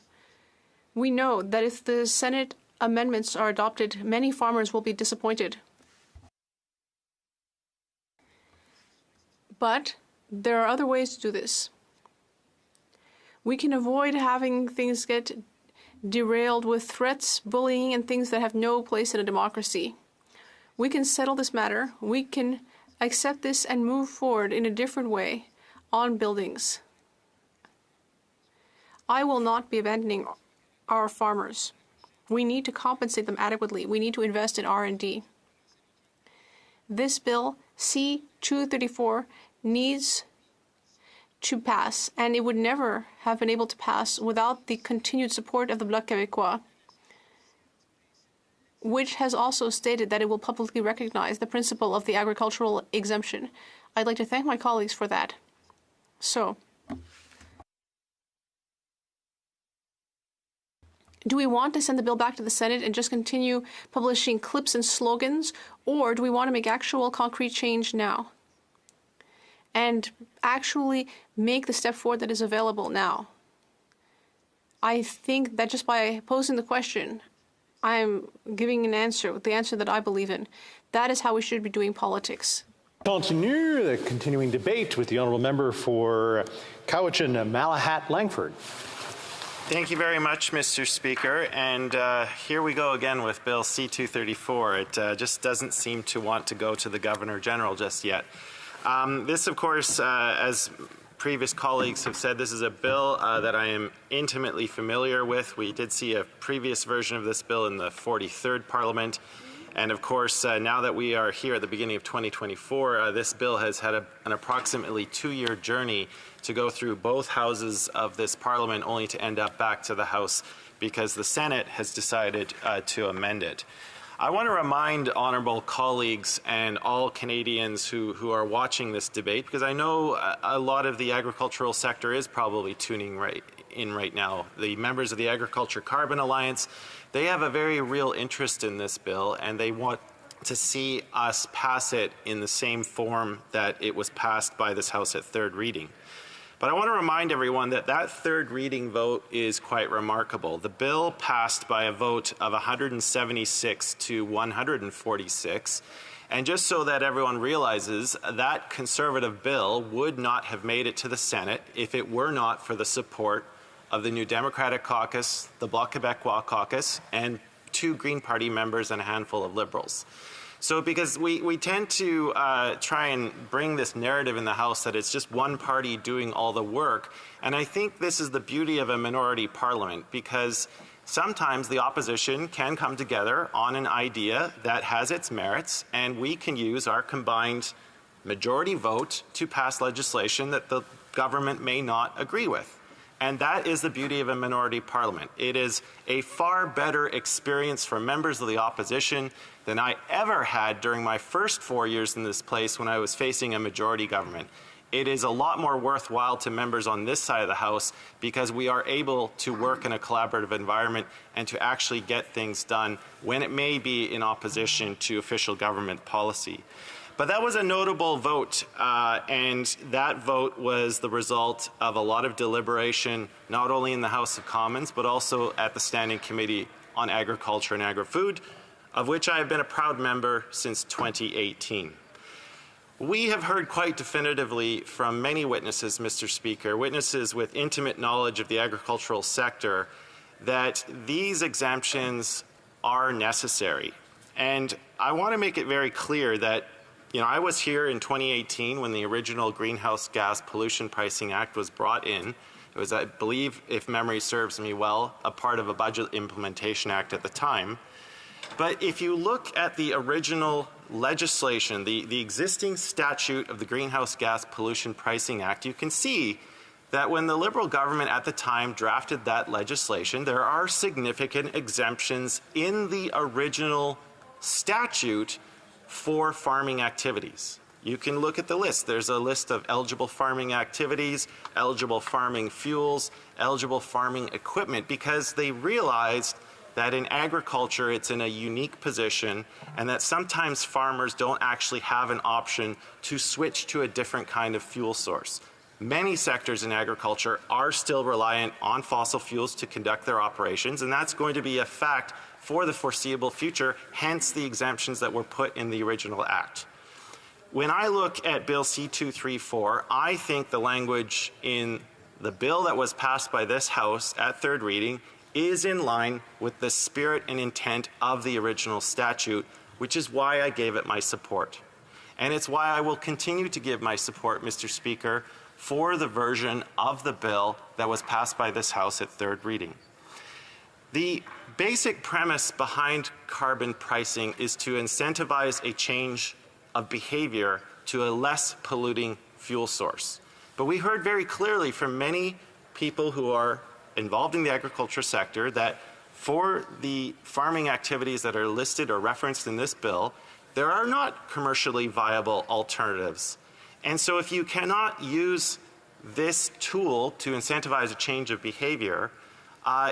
We know that if the Senate amendments are adopted, many farmers will be disappointed. But there are other ways to do this. We can avoid having things get derailed with threats, bullying, and things that have no place in a democracy. We can settle this matter. We can accept this and move forward in a different way on buildings. I will not be abandoning our farmers. We need to compensate them adequately. We need to invest in R&D. This bill, C-234, needs to pass, and it would never have been able to pass without the continued support of the Bloc Québécois, which has also stated that it will publicly recognize the principle of the agricultural exemption. I'd like to thank my colleagues for that. So, do we want to send the bill back to the Senate and just continue publishing clips and slogans, or do we want to make actual concrete change now and actually make the step forward that is available now? I think that just by posing the question, I'm giving an answer, the answer that I believe in. That is how we should be doing politics. Continue the continuing debate with the honourable member for Cowichan, Malahat, Langford. Thank you very much, Mr. Speaker. And here we go again with Bill C-234. It just doesn't seem to want to go to the Governor General just yet. This, of course, as previous colleagues have said, this is a bill that I am intimately familiar with. We did see a previous version of this bill in the 43rd Parliament. And of course, now that we are here at the beginning of 2024, this bill has had an approximately 2-year journey to go through both houses of this Parliament, only to end up back to the House because the Senate has decided to amend it. I want to remind honourable colleagues and all Canadians who are watching this debate, because I know a lot of the agricultural sector is probably tuning in right now. The members of the Agriculture Carbon Alliance, they have a very real interest in this bill, and they want to see us pass it in the same form that it was passed by this House at third reading. But I want to remind everyone that that third reading vote is quite remarkable. The bill passed by a vote of 176 to 146. And just so that everyone realizes, that Conservative bill would not have made it to the Senate if it were not for the support of the New Democratic Caucus, the Bloc Québécois Caucus, and 2 Green Party members and a handful of Liberals. So because we tend to try and bring this narrative in the House that it's just one party doing all the work, and I think this is the beauty of a minority parliament, because sometimes the opposition can come together on an idea that has its merits, and we can use our combined majority vote to pass legislation that the government may not agree with. And that is the beauty of a minority parliament. It is a far better experience for members of the opposition than I ever had during my first 4 years in this place when I was facing a majority government. It is a lot more worthwhile to members on this side of the House because we are able to work in a collaborative environment and to actually get things done when it may be in opposition to official government policy. But that was a notable vote, and that vote was the result of a lot of deliberation, not only in the House of Commons, but also at the Standing Committee on Agriculture and Agri-Food, of which I have been a proud member since 2018. We have heard quite definitively from many witnesses, Mr. Speaker, witnesses with intimate knowledge of the agricultural sector, that these exemptions are necessary. And I want to make it very clear that I was here in 2018 when the original Greenhouse Gas Pollution Pricing Act was brought in. It was, I believe, if memory serves me well, a part of a Budget Implementation Act at the time. But if you look at the original legislation, the existing statute of the Greenhouse Gas Pollution Pricing Act, you can see that when the Liberal government at the time drafted that legislation, there are significant exemptions in the original statute for farming activities. You can look at the list. There's a list of eligible farming activities, eligible farming fuels, eligible farming equipment, because they realized that in agriculture it's in a unique position and that sometimes farmers don't actually have an option to switch to a different kind of fuel source. Many sectors in agriculture are still reliant on fossil fuels to conduct their operations, and that's going to be a fact for the foreseeable future, hence the exemptions that were put in the original Act. When I look at Bill C-234, I think the language in the bill that was passed by this House at third reading is in line with the spirit and intent of the original statute, which is why I gave it my support. And it's why I will continue to give my support, Mr. Speaker, for the version of the bill that was passed by this House at third reading. The basic premise behind carbon pricing is to incentivize a change of behavior to a less polluting fuel source. But we heard very clearly from many people who are involved in the agriculture sector that for the farming activities that are listed or referenced in this bill, there are not commercially viable alternatives. And so if you cannot use this tool to incentivize a change of behavior,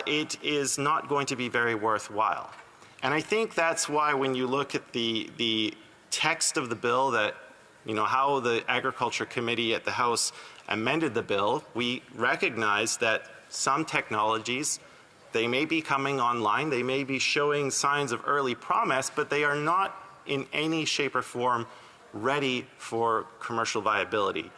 it is not going to be very worthwhile. And I think that's why when you look at the text of the bill, that how the Agriculture Committee at the House amended the bill, we recognize that some technologies, they may be coming online, they may be showing signs of early promise, but they are not in any shape or form ready for commercial viability.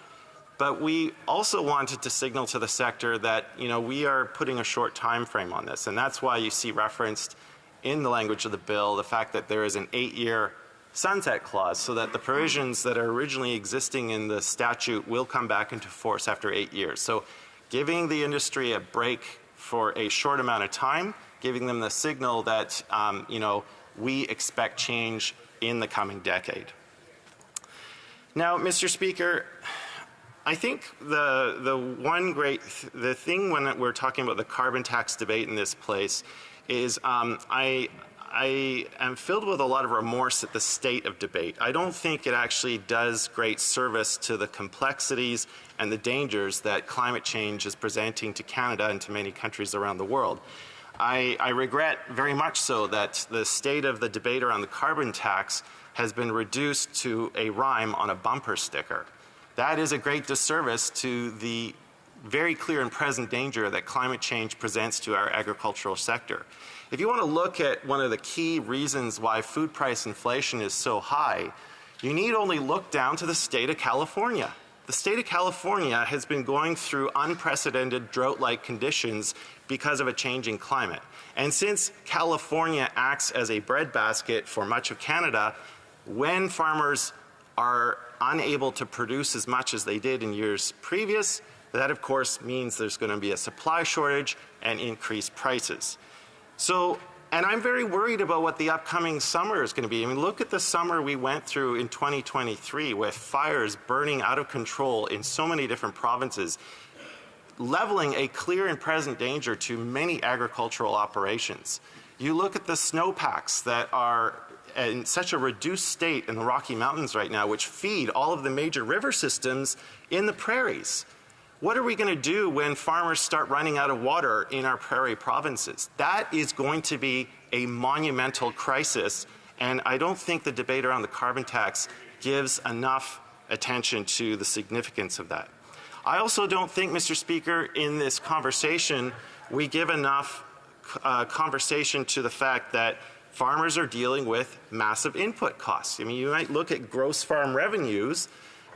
But we also wanted to signal to the sector that we are putting a short time frame on this, and that's why you see referenced in the language of the bill the fact that there is an 8-year sunset clause, so that the provisions that are originally existing in the statute will come back into force after 8 years. So giving the industry a break for a short amount of time, giving them the signal that we expect change in the coming decade. Now, Mr. Speaker, I think the thing when we're talking about the carbon tax debate in this place is I am filled with a lot of remorse at the state of debate. I don't think it actually does great service to the complexities and the dangers that climate change is presenting to Canada and to many countries around the world. I regret very much so that the state of the debate around the carbon tax has been reduced to a rhyme on a bumper sticker. That is a great disservice to the very clear and present danger that climate change presents to our agricultural sector. If you want to look at one of the key reasons why food price inflation is so high, you need only look down to the state of California. The state of California has been going through unprecedented drought-like conditions because of a changing climate. And since California acts as a breadbasket for much of Canada, when farmers are unable to produce as much as they did in years previous, that of course means there's going to be a supply shortage and increased prices. So, and I'm very worried about what the upcoming summer is going to be. I mean, look at the summer we went through in 2023 with fires burning out of control in so many different provinces. leveling a clear and present danger to many agricultural operations. You look at the snowpacks that are in such a reduced state in the Rocky Mountains right now, which feed all of the major river systems in the prairies. What are we going to do when farmers start running out of water in our prairie provinces? That is going to be a monumental crisis, and I don't think the debate around the carbon tax gives enough attention to the significance of that. I also don't think, Mr. Speaker, in this conversation, we give enough conversation to the fact that farmers are dealing with massive input costs. I mean, you might look at gross farm revenues,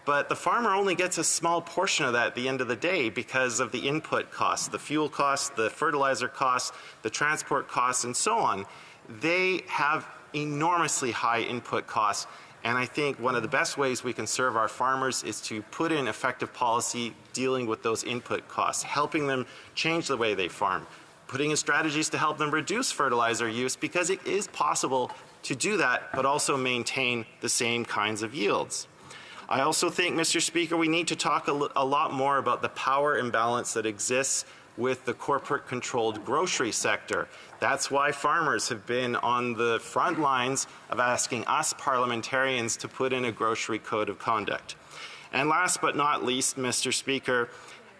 but the farmer only gets a small portion of that at the end of the day because of the input costs, the fuel costs, the fertilizer costs, the transport costs, and so on. They have enormously high input costs, and I think one of the best ways we can serve our farmers is to put in effective policy dealing with those input costs, helping them change the way they farm, putting in strategies to help them reduce fertilizer use, because it is possible to do that, but also maintain the same kinds of yields. I also think, Mr. Speaker, we need to talk a lot more about the power imbalance that exists with the corporate-controlled grocery sector. That's why farmers have been on the front lines of asking us parliamentarians to put in a grocery code of conduct. And last but not least, Mr. Speaker,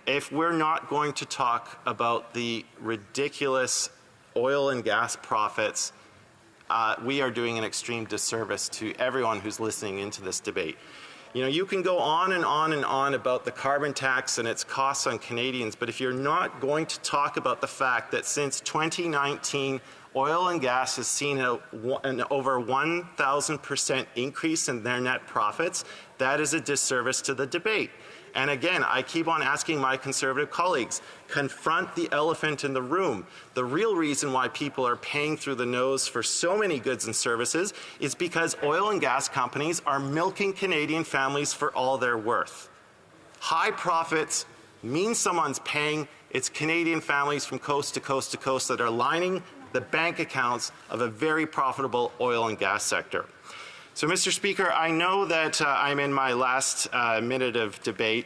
if we're not going to talk about the ridiculous oil and gas profits, we are doing an extreme disservice to everyone who's listening into this debate. You know, you can go on and on and on about the carbon tax and its costs on Canadians, but if you're not going to talk about the fact that since 2019, oil and gas has seen an over 1,000% increase in their net profits, that is a disservice to the debate. And again, I keep on asking my Conservative colleagues, confront the elephant in the room. The real reason why people are paying through the nose for so many goods and services is because oil and gas companies are milking Canadian families for all they're worth. High profits mean someone's paying. It's Canadian families from coast to coast to coast that are lining the bank accounts of a very profitable oil and gas sector. So, Mr. Speaker, I know that I'm in my last minute of debate.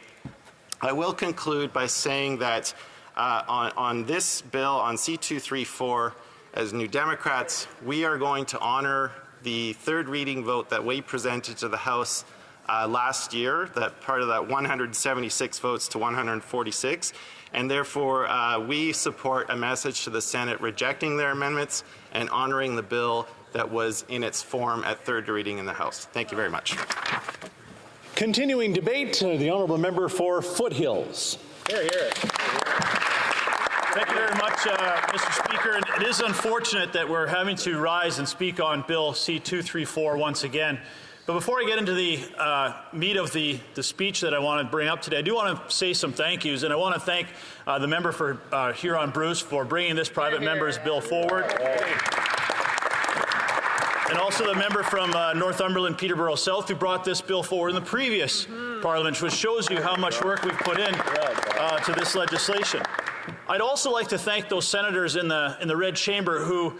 I will conclude by saying that on this bill, on C-234, as New Democrats, we are going to honor the third reading vote that we presented to the House last year, that part of that 176 votes to 146, and therefore we support a message to the Senate rejecting their amendments and honoring the bill that was in its form at third reading in the House. Thank you very much. Continuing debate, the honourable member for Foothills. Hear it. Thank you very much, Mr. Speaker. It is unfortunate that we're having to rise and speak on Bill C-234 once again. But before I get into the meat of the speech that I want to bring up today, I do want to say some thank yous, and I want to thank the member for Huron-Bruce for bringing this private member's bill forward. And also the member from Northumberland, Peterborough South, who brought this bill forward in the previous Parliament, which shows you how much work we've put in to this legislation. I'd also like to thank those senators in the Red Chamber who,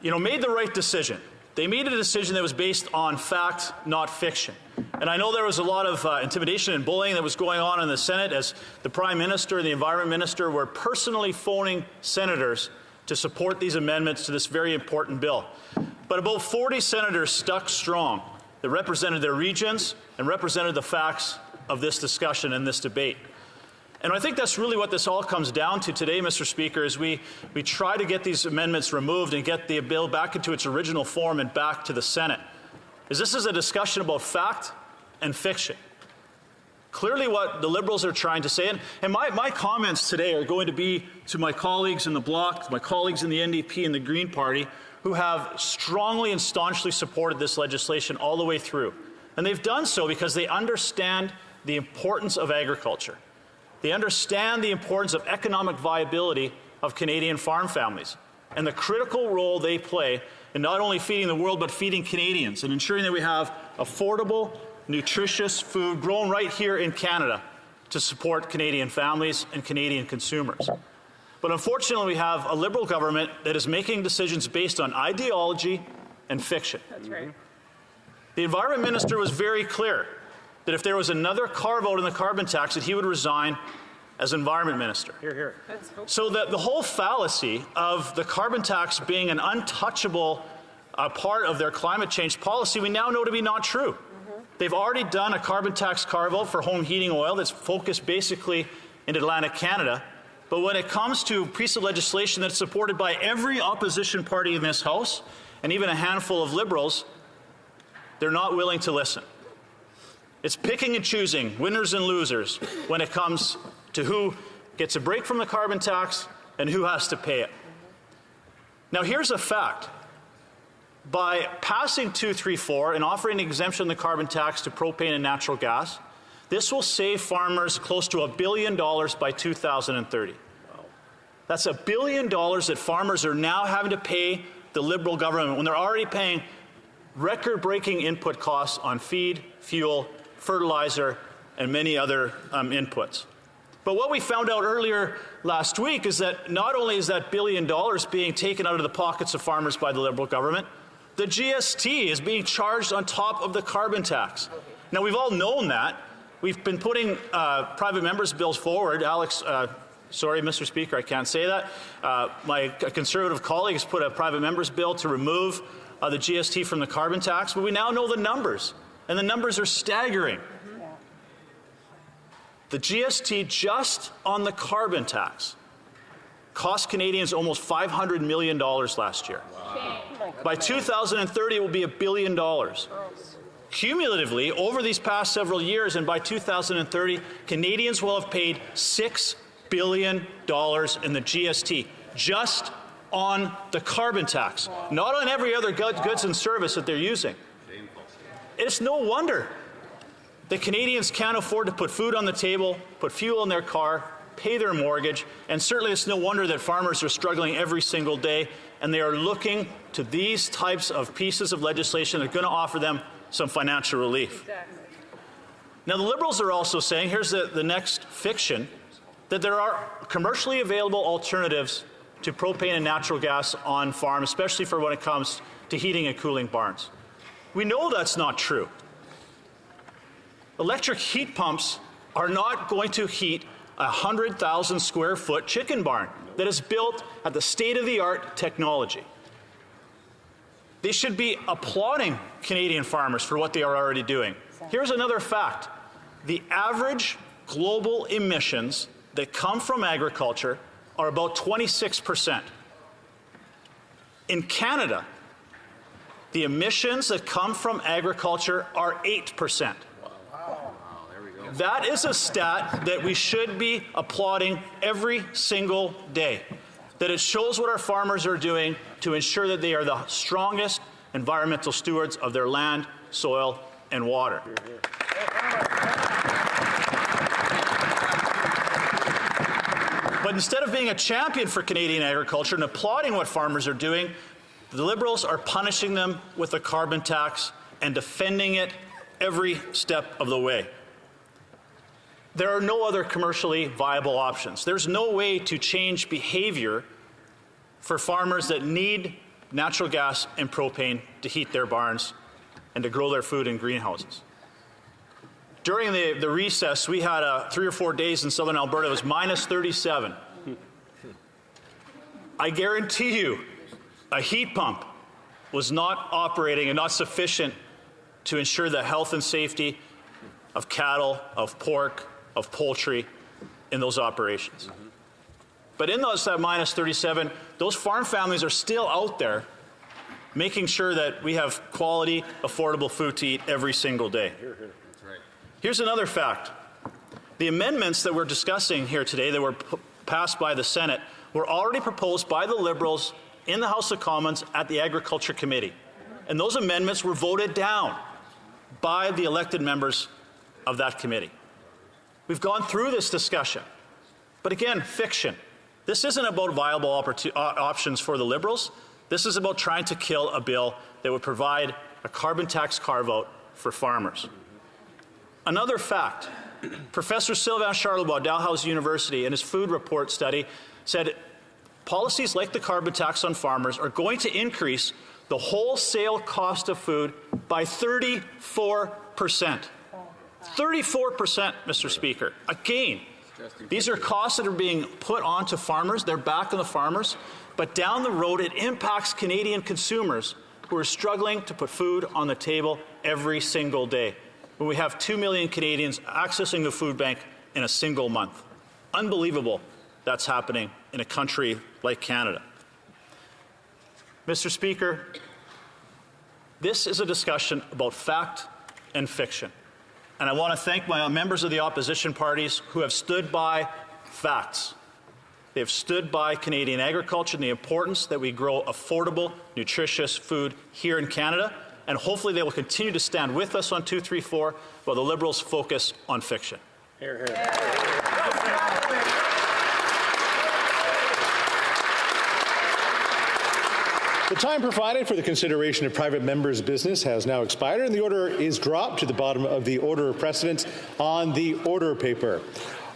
made the right decision. They made a decision that was based on fact, not fiction. And I know there was a lot of intimidation and bullying that was going on in the Senate as the Prime Minister and the Environment Minister were personally phoning senators to support these amendments to this very important bill. But about 40 senators stuck strong that represented their regions and represented the facts of this discussion and this debate. And I think that's really what this all comes down to today, Mr. Speaker, is we try to get these amendments removed and get the bill back into its original form and back to the Senate. This is a discussion about fact and fiction. Clearly what the Liberals are trying to say, and my comments today are going to be to my colleagues in the Bloc, my colleagues in the NDP and the Green Party, who have strongly and staunchly supported this legislation all the way through. And they've done so because they understand the importance of agriculture. They understand the importance of economic viability of Canadian farm families and the critical role they play in not only feeding the world but feeding Canadians and ensuring that we have affordable, nutritious food grown right here in Canada to support Canadian families and Canadian consumers. But unfortunately, we have a Liberal government that is making decisions based on ideology and fiction. That's right. The Environment Minister was very clear that if there was another carve-out in the carbon tax, that he would resign as Environment Minister. Here, here. So the whole fallacy of the carbon tax being an untouchable part of their climate change policy, we now know to be not true. They've already done a carbon tax carve-out for home heating oil that's focused basically in Atlantic Canada. But when it comes to a piece of legislation that's supported by every opposition party in this House, and even a handful of Liberals, they're not willing to listen. It's picking and choosing, winners and losers, when it comes to who gets a break from the carbon tax and who has to pay it. Now, here's a fact. By passing 234 and offering an exemption on the carbon tax to propane and natural gas, this will save farmers close to $1 billion by 2030. That's $1 billion that farmers are now having to pay the Liberal government when they're already paying record-breaking input costs on feed, fuel, fertilizer, and many other inputs. But what we found out earlier last week is that not only is that $1 billion being taken out of the pockets of farmers by the Liberal government, the GST is being charged on top of the carbon tax. Now, we've all known that. We've been putting private members' bills forward. Alex, sorry, Mr. Speaker, I can't say that. My Conservative colleague has put a private member's bill to remove the GST from the carbon tax, but we now know the numbers, and the numbers are staggering. The GST just on the carbon tax cost Canadians almost $500 million last year. Wow. By 2030, it will be $1 billion. Cumulatively, over these past several years, and by 2030, Canadians will have paid $6 billion in the GST, just on the carbon tax, not on every other goods and service that they're using. It's no wonder that Canadians can't afford to put food on the table, put fuel in their car, pay their mortgage, and certainly it's no wonder that farmers are struggling every single day, and they are looking to these types of pieces of legislation that are going to offer them some financial relief. Exactly. Now, the Liberals are also saying, here's the next fiction, that there are commercially available alternatives to propane and natural gas on farm, especially for when it comes to heating and cooling barns. We know that's not true. Electric heat pumps are not going to heat a 100,000 square foot chicken barn that is built at the state-of-the-art technology. They should be applauding Canadian farmers for what they are already doing. Here's another fact. The average global emissions that come from agriculture are about 26%. In Canada, the emissions that come from agriculture are 8%. That is a stat that we should be applauding every single day, that it shows what our farmers are doing to ensure that they are the strongest environmental stewards of their land, soil, and water. But instead of being a champion for Canadian agriculture and applauding what farmers are doing, the Liberals are punishing them with a carbon tax and defending it every step of the way. There are no other commercially viable options. There's no way to change behavior for farmers that need natural gas and propane to heat their barns and to grow their food in greenhouses. During the recess, we had 3 or 4 days in southern Alberta. It was minus 37. I guarantee you, a heat pump was not operating and not sufficient to ensure the health and safety of cattle, of pork, of poultry in those operations. But in that minus 37, those farm families are still out there making sure that we have quality, affordable food to eat every single day. Here's another fact. The amendments that we're discussing here today that were passed by the Senate were already proposed by the Liberals in the House of Commons at the Agriculture Committee. And those amendments were voted down by the elected members of that committee. We've gone through this discussion. But again, fiction. This isn't about viable options for the Liberals. This is about trying to kill a bill that would provide a carbon tax carve-out for farmers. Another fact, Professor Sylvain Charlebois, Dalhousie University, in his food report study, said policies like the carbon tax on farmers are going to increase the wholesale cost of food by 34%. 34%, Mr. Speaker. Again, These are costs that are being put onto farmers. They're back on the farmers. But down the road, it impacts Canadian consumers who are struggling to put food on the table every single day. When we have 2 million Canadians accessing the food bank in a single month. Unbelievable that's happening in a country like Canada. Mr. Speaker, this is a discussion about fact and fiction. And I want to thank my members of the opposition parties who have stood by facts. They have stood by Canadian agriculture and the importance that we grow affordable, nutritious food here in Canada. And hopefully they will continue to stand with us on 234 while the Liberals focus on fiction. Hear, hear. The time provided for the consideration of private members' business has now expired, and the order is dropped to the bottom of the order of precedence on the order paper.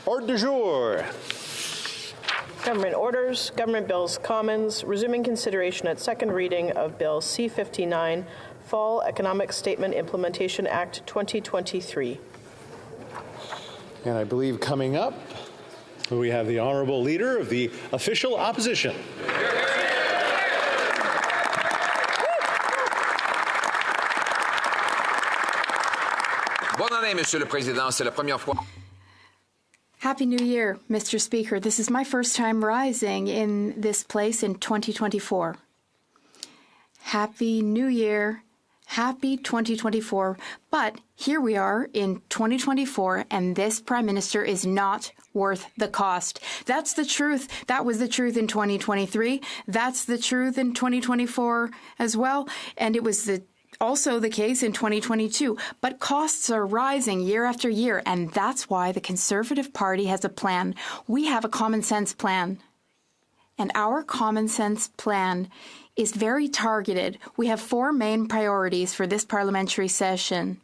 Ordre du jour. Government orders, government bills, commons, resuming consideration at second reading of Bill C-59, Fall Economic Statement Implementation Act 2023. And I believe coming up, we have the Honourable Leader of the Official Opposition. Bonne année, Monsieur le Président. C'est la première fois. Happy New Year, Mr. Speaker. This is my first time rising in this place in 2024. Happy New Year. Happy 2024. But here we are in 2024, and this Prime Minister is not worth the cost. That's the truth. That was the truth in 2023. That's the truth in 2024 as well. And it was also the case in 2022. But costs are rising year after year, and that's why the Conservative Party has a plan. We have a common sense plan. And our common sense plan is very targeted. We have 4 main priorities for this parliamentary session.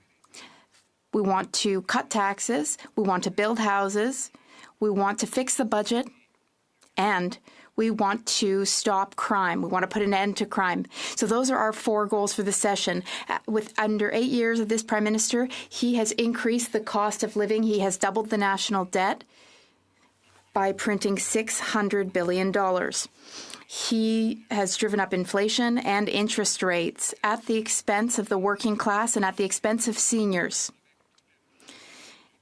We want to cut taxes, we want to build houses, we want to fix the budget, and we want to stop crime. We want to put an end to crime. So those are our 4 goals for the session. With under 8 years of this Prime Minister, he has increased the cost of living. He has doubled the national debt by printing $600 billion. He has driven up inflation and interest rates at the expense of the working class and at the expense of seniors.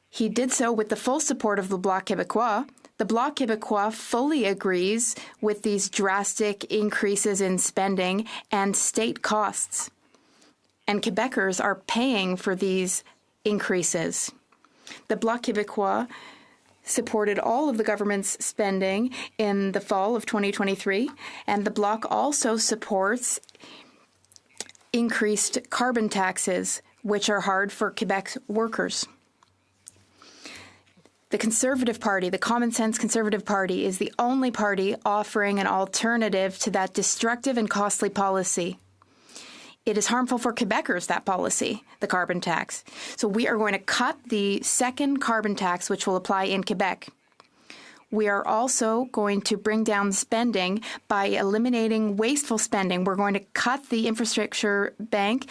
He did so with the full support of the Bloc Québécois. The Bloc Québécois fully agrees with these drastic increases in spending and state costs. And Quebecers are paying for these increases. The Bloc Québécois supported all of the government's spending in the fall of 2023, and the Bloc also supports increased carbon taxes, which are hard for Quebec's workers. The Conservative Party, the Common Sense Conservative Party, is the only party offering an alternative to that destructive and costly policy. It is harmful for Quebecers, that policy, the carbon tax. So we are going to cut the second carbon tax, which will apply in Quebec. We are also going to bring down spending by eliminating wasteful spending. We're going to cut the infrastructure bank.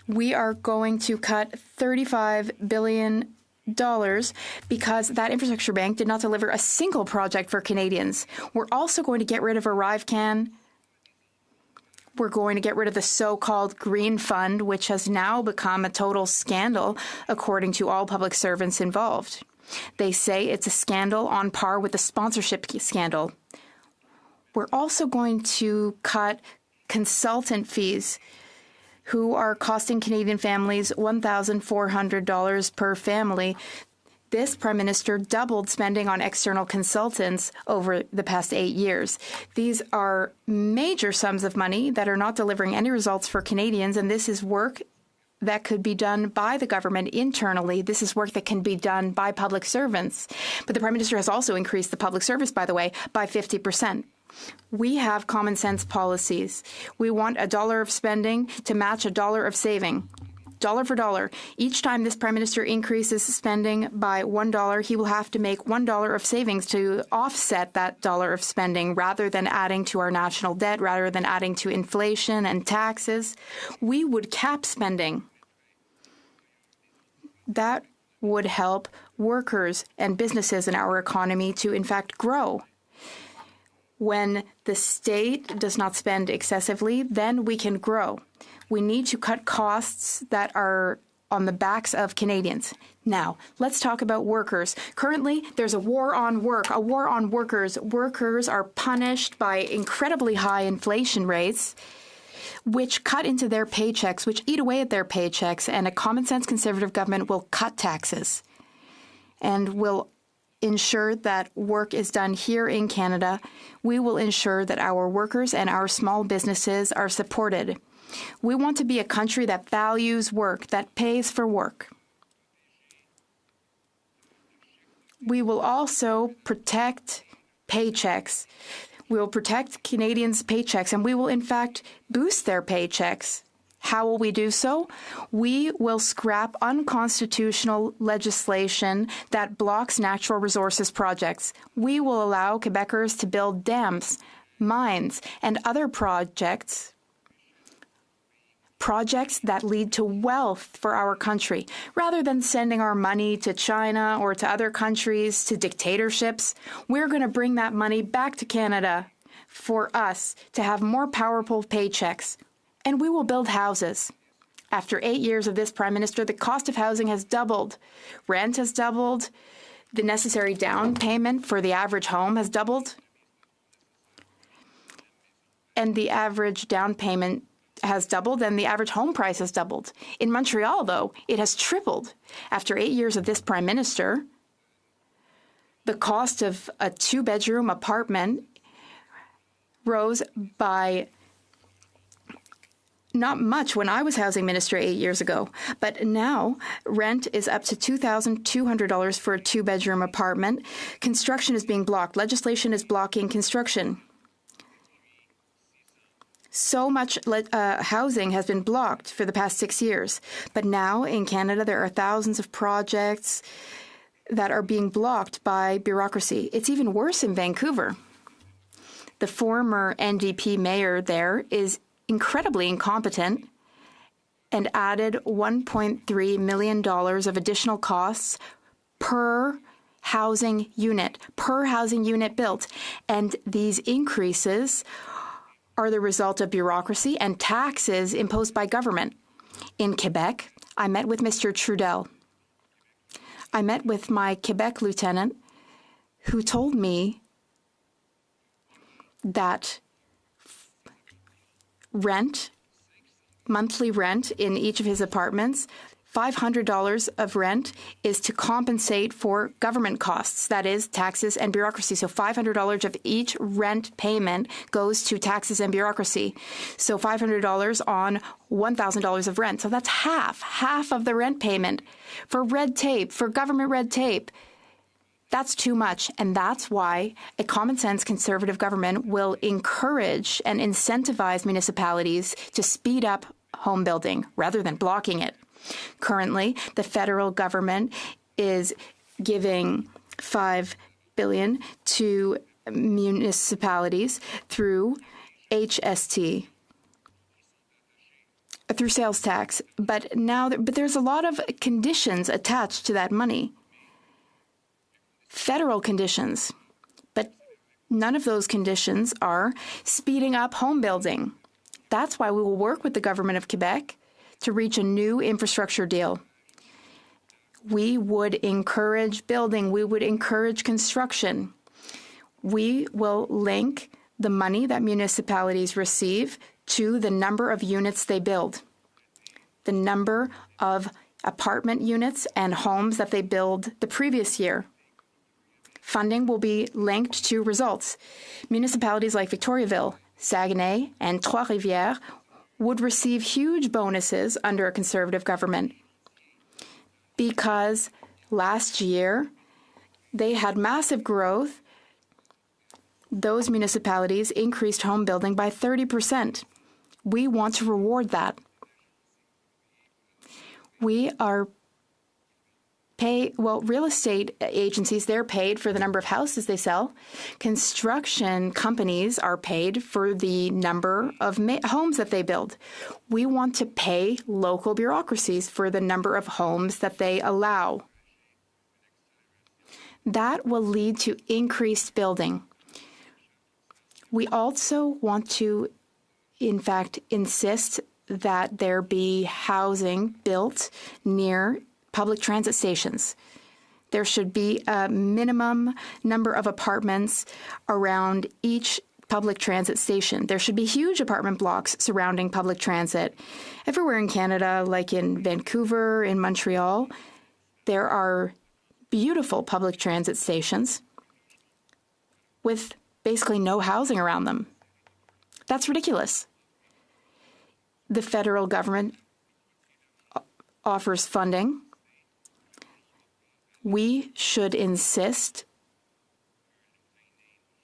We are going to cut $35 billion because that infrastructure bank did not deliver a single project for Canadians. We're also going to get rid of ArriveCan. We're going to get rid of the so-called Green Fund, which has now become a total scandal, according to all public servants involved. They say it's a scandal on par with the sponsorship scandal. We're also going to cut consultant fees, who are costing Canadian families $1,400 per family. This Prime Minister doubled spending on external consultants over the past 8 years. These are major sums of money that are not delivering any results for Canadians, and this is work that could be done by the government internally. This is work that can be done by public servants. But the Prime Minister has also increased the public service, by the way, by 50%. We have common sense policies. We want $1 of spending to match $1 of saving. Dollar for dollar. Each time this Prime Minister increases spending by $1, he will have to make $1 of savings to offset that $1 of spending, rather than adding to our national debt, rather than adding to inflation and taxes. We would cap spending. That would help workers and businesses in our economy to, in fact, grow. When the state does not spend excessively, then we can grow. We need to cut costs that are on the backs of Canadians. Now, let's talk about workers. Currently, there's a war on work, a war on workers. Workers are punished by incredibly high inflation rates, which cut into their paychecks, which eat away at their paychecks, and a common-sense Conservative government will cut taxes and will ensure that work is done here in Canada. We will ensure that our workers and our small businesses are supported. We want to be a country that values work, that pays for work. We will also protect paychecks. We will protect Canadians' paychecks, and we will, in fact, boost their paychecks. How will we do so? We will scrap unconstitutional legislation that blocks natural resources projects. We will allow Quebecers to build dams, mines, and other projects that lead to wealth for our country. Rather than sending our money to China or to other countries, to dictatorships, we're going to bring that money back to Canada for us to have more powerful paychecks. And we will build houses. After 8 years of this Prime Minister, the cost of housing has doubled. Rent has doubled. The necessary down payment for the average home has doubled. And the average down payment has doubled, and the average home price has doubled. In Montreal, though, it has tripled. After 8 years of this Prime Minister, the cost of a 2-bedroom apartment rose by not much when I was housing minister 8 years ago, but now rent is up to $2,200 for a 2-bedroom apartment. Construction is being blocked. Legislation is blocking construction. So much housing has been blocked for the past 6 years. But now in Canada, there are thousands of projects that are being blocked by bureaucracy. It's even worse in Vancouver. The former NDP mayor there is incredibly incompetent and added $1.3 million of additional costs per housing unit built. And these increases are the result of bureaucracy and taxes imposed by government. In Quebec, I met with Mr. Trudel. I met with my Quebec lieutenant, who told me that monthly rent in each of his apartments, $500 of rent is to compensate for government costs, that is, taxes and bureaucracy. So $500 of each rent payment goes to taxes and bureaucracy. So $500 on $1,000 of rent. So that's half of the rent payment for red tape, for government red tape. That's too much, and that's why a common-sense Conservative government will encourage and incentivize municipalities to speed up home building rather than blocking it. Currently, the federal government is giving $5 billion to municipalities through HST, through sales tax. But there's a lot of conditions attached to that money. Federal conditions, but none of those conditions are speeding up home building. That's why we will work with the government of Quebec to reach a new infrastructure deal. We would encourage building. We would encourage construction. We will link the money that municipalities receive to the number of units they build, the number of apartment units and homes that they build the previous year. Funding will be linked to results. Municipalities like Victoriaville, Saguenay, and Trois-Rivières would receive huge bonuses under a Conservative government because last year they had massive growth. Those municipalities increased home building by 30%. We want to reward that. We are real estate agencies, they're paid for the number of houses they sell. Construction companies are paid for the number of homes that they build. We want to pay local bureaucracies for the number of homes that they allow. That will lead to increased building. We also want to, in fact, insist that there be housing built near public transit stations. There should be a minimum number of apartments around each public transit station. There should be huge apartment blocks surrounding public transit. Everywhere in Canada, like in Vancouver, in Montreal, there are beautiful public transit stations with basically no housing around them. That's ridiculous. The federal government offers funding. We should insist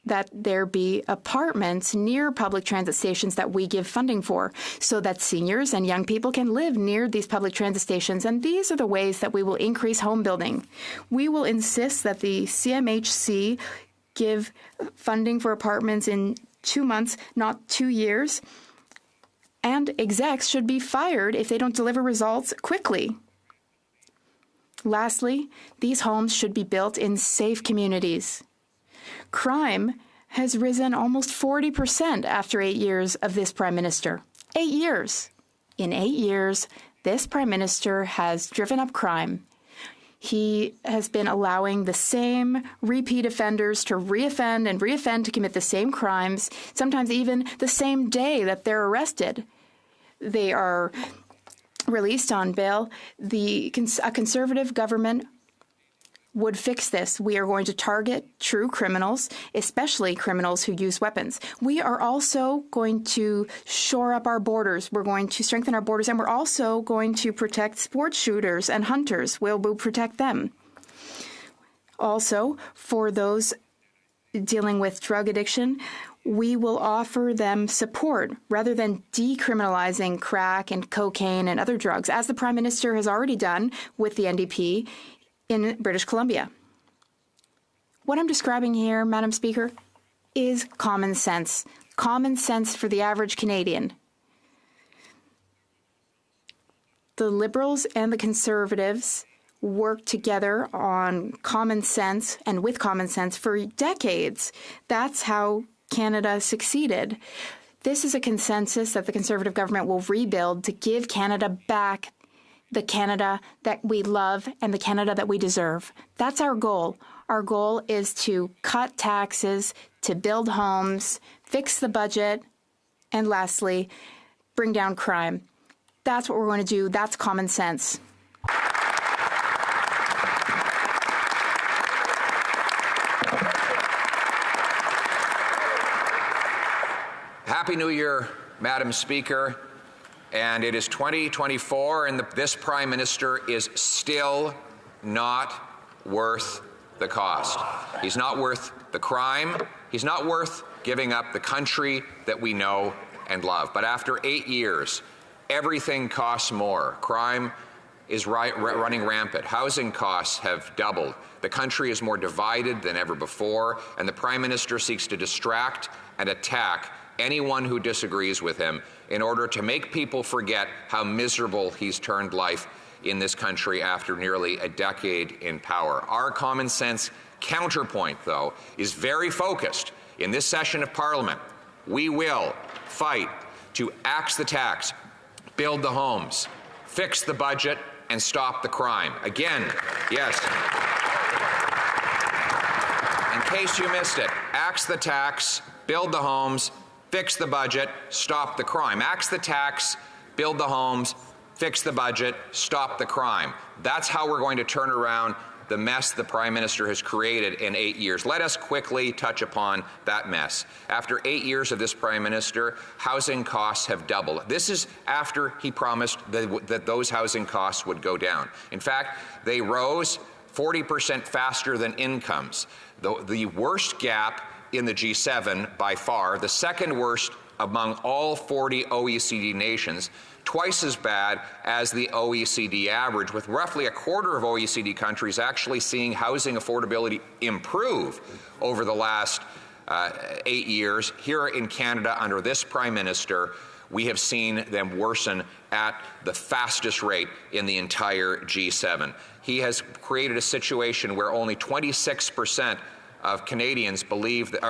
that there be apartments near public transit stations that we give funding for so that seniors and young people can live near these public transit stations. And these are the ways that we will increase home building. We will insist that the CMHC give funding for apartments in 2 months, not 2 years. And execs should be fired if they don't deliver results quickly. Lastly, these homes should be built in safe communities. Crime has risen almost 40% after 8 years of this Prime Minister. 8 years. In 8 years, this Prime Minister has driven up crime. He has been allowing the same repeat offenders to reoffend and reoffend to commit the same crimes, sometimes even the same day that they're arrested. They are released on bail. A Conservative government would fix this. We are going to target true criminals, especially criminals who use weapons. We are also going to shore up our borders. We're going to strengthen our borders, and we're also going to protect sports shooters and hunters. We'll protect them. Also, for those dealing with drug addiction, we will offer them support rather than decriminalizing crack and cocaine and other drugs, as the Prime Minister has already done with the NDP in British Columbia. What I'm describing here, Madam Speaker, is common sense. Common sense for the average Canadian. The Liberals and the Conservatives worked together on common sense and with common sense for decades. That's how Canada succeeded. This is a consensus that the Conservative government will rebuild to give Canada back the Canada that we love and the Canada that we deserve. That's our goal. Our goal is to cut taxes, to build homes, fix the budget, and lastly, bring down crime. That's what we're going to do. That's common sense. Happy New Year, Madam Speaker. And it is 2024, and this Prime Minister is still not worth the cost. He's not worth the crime. He's not worth giving up the country that we know and love. But after 8 years, everything costs more. Crime is running rampant. Housing costs have doubled. The country is more divided than ever before, and the Prime Minister seeks to distract and attack anyone who disagrees with him in order to make people forget how miserable he's turned life in this country after nearly a decade in power. Our common sense counterpoint, though, is very focused. In this session of Parliament, we will fight to axe the tax, build the homes, fix the budget, and stop the crime. Again, yes. In case you missed it, axe the tax, build the homes, fix the budget, stop the crime. Axe the tax, build the homes, fix the budget, stop the crime. That's how we're going to turn around the mess the Prime Minister has created in 8 years. Let us quickly touch upon that mess. After 8 years of this Prime Minister, housing costs have doubled. This is after he promised that those housing costs would go down. In fact, they rose 40% faster than incomes. The worst gap in the G7 by far, the second worst among all 40 OECD nations, twice as bad as the OECD average, with roughly a quarter of OECD countries actually seeing housing affordability improve over the last 8 years. Here in Canada, under this Prime Minister, we have seen them worsen at the fastest rate in the entire G7. He has created a situation where only 26% of Canadians believe that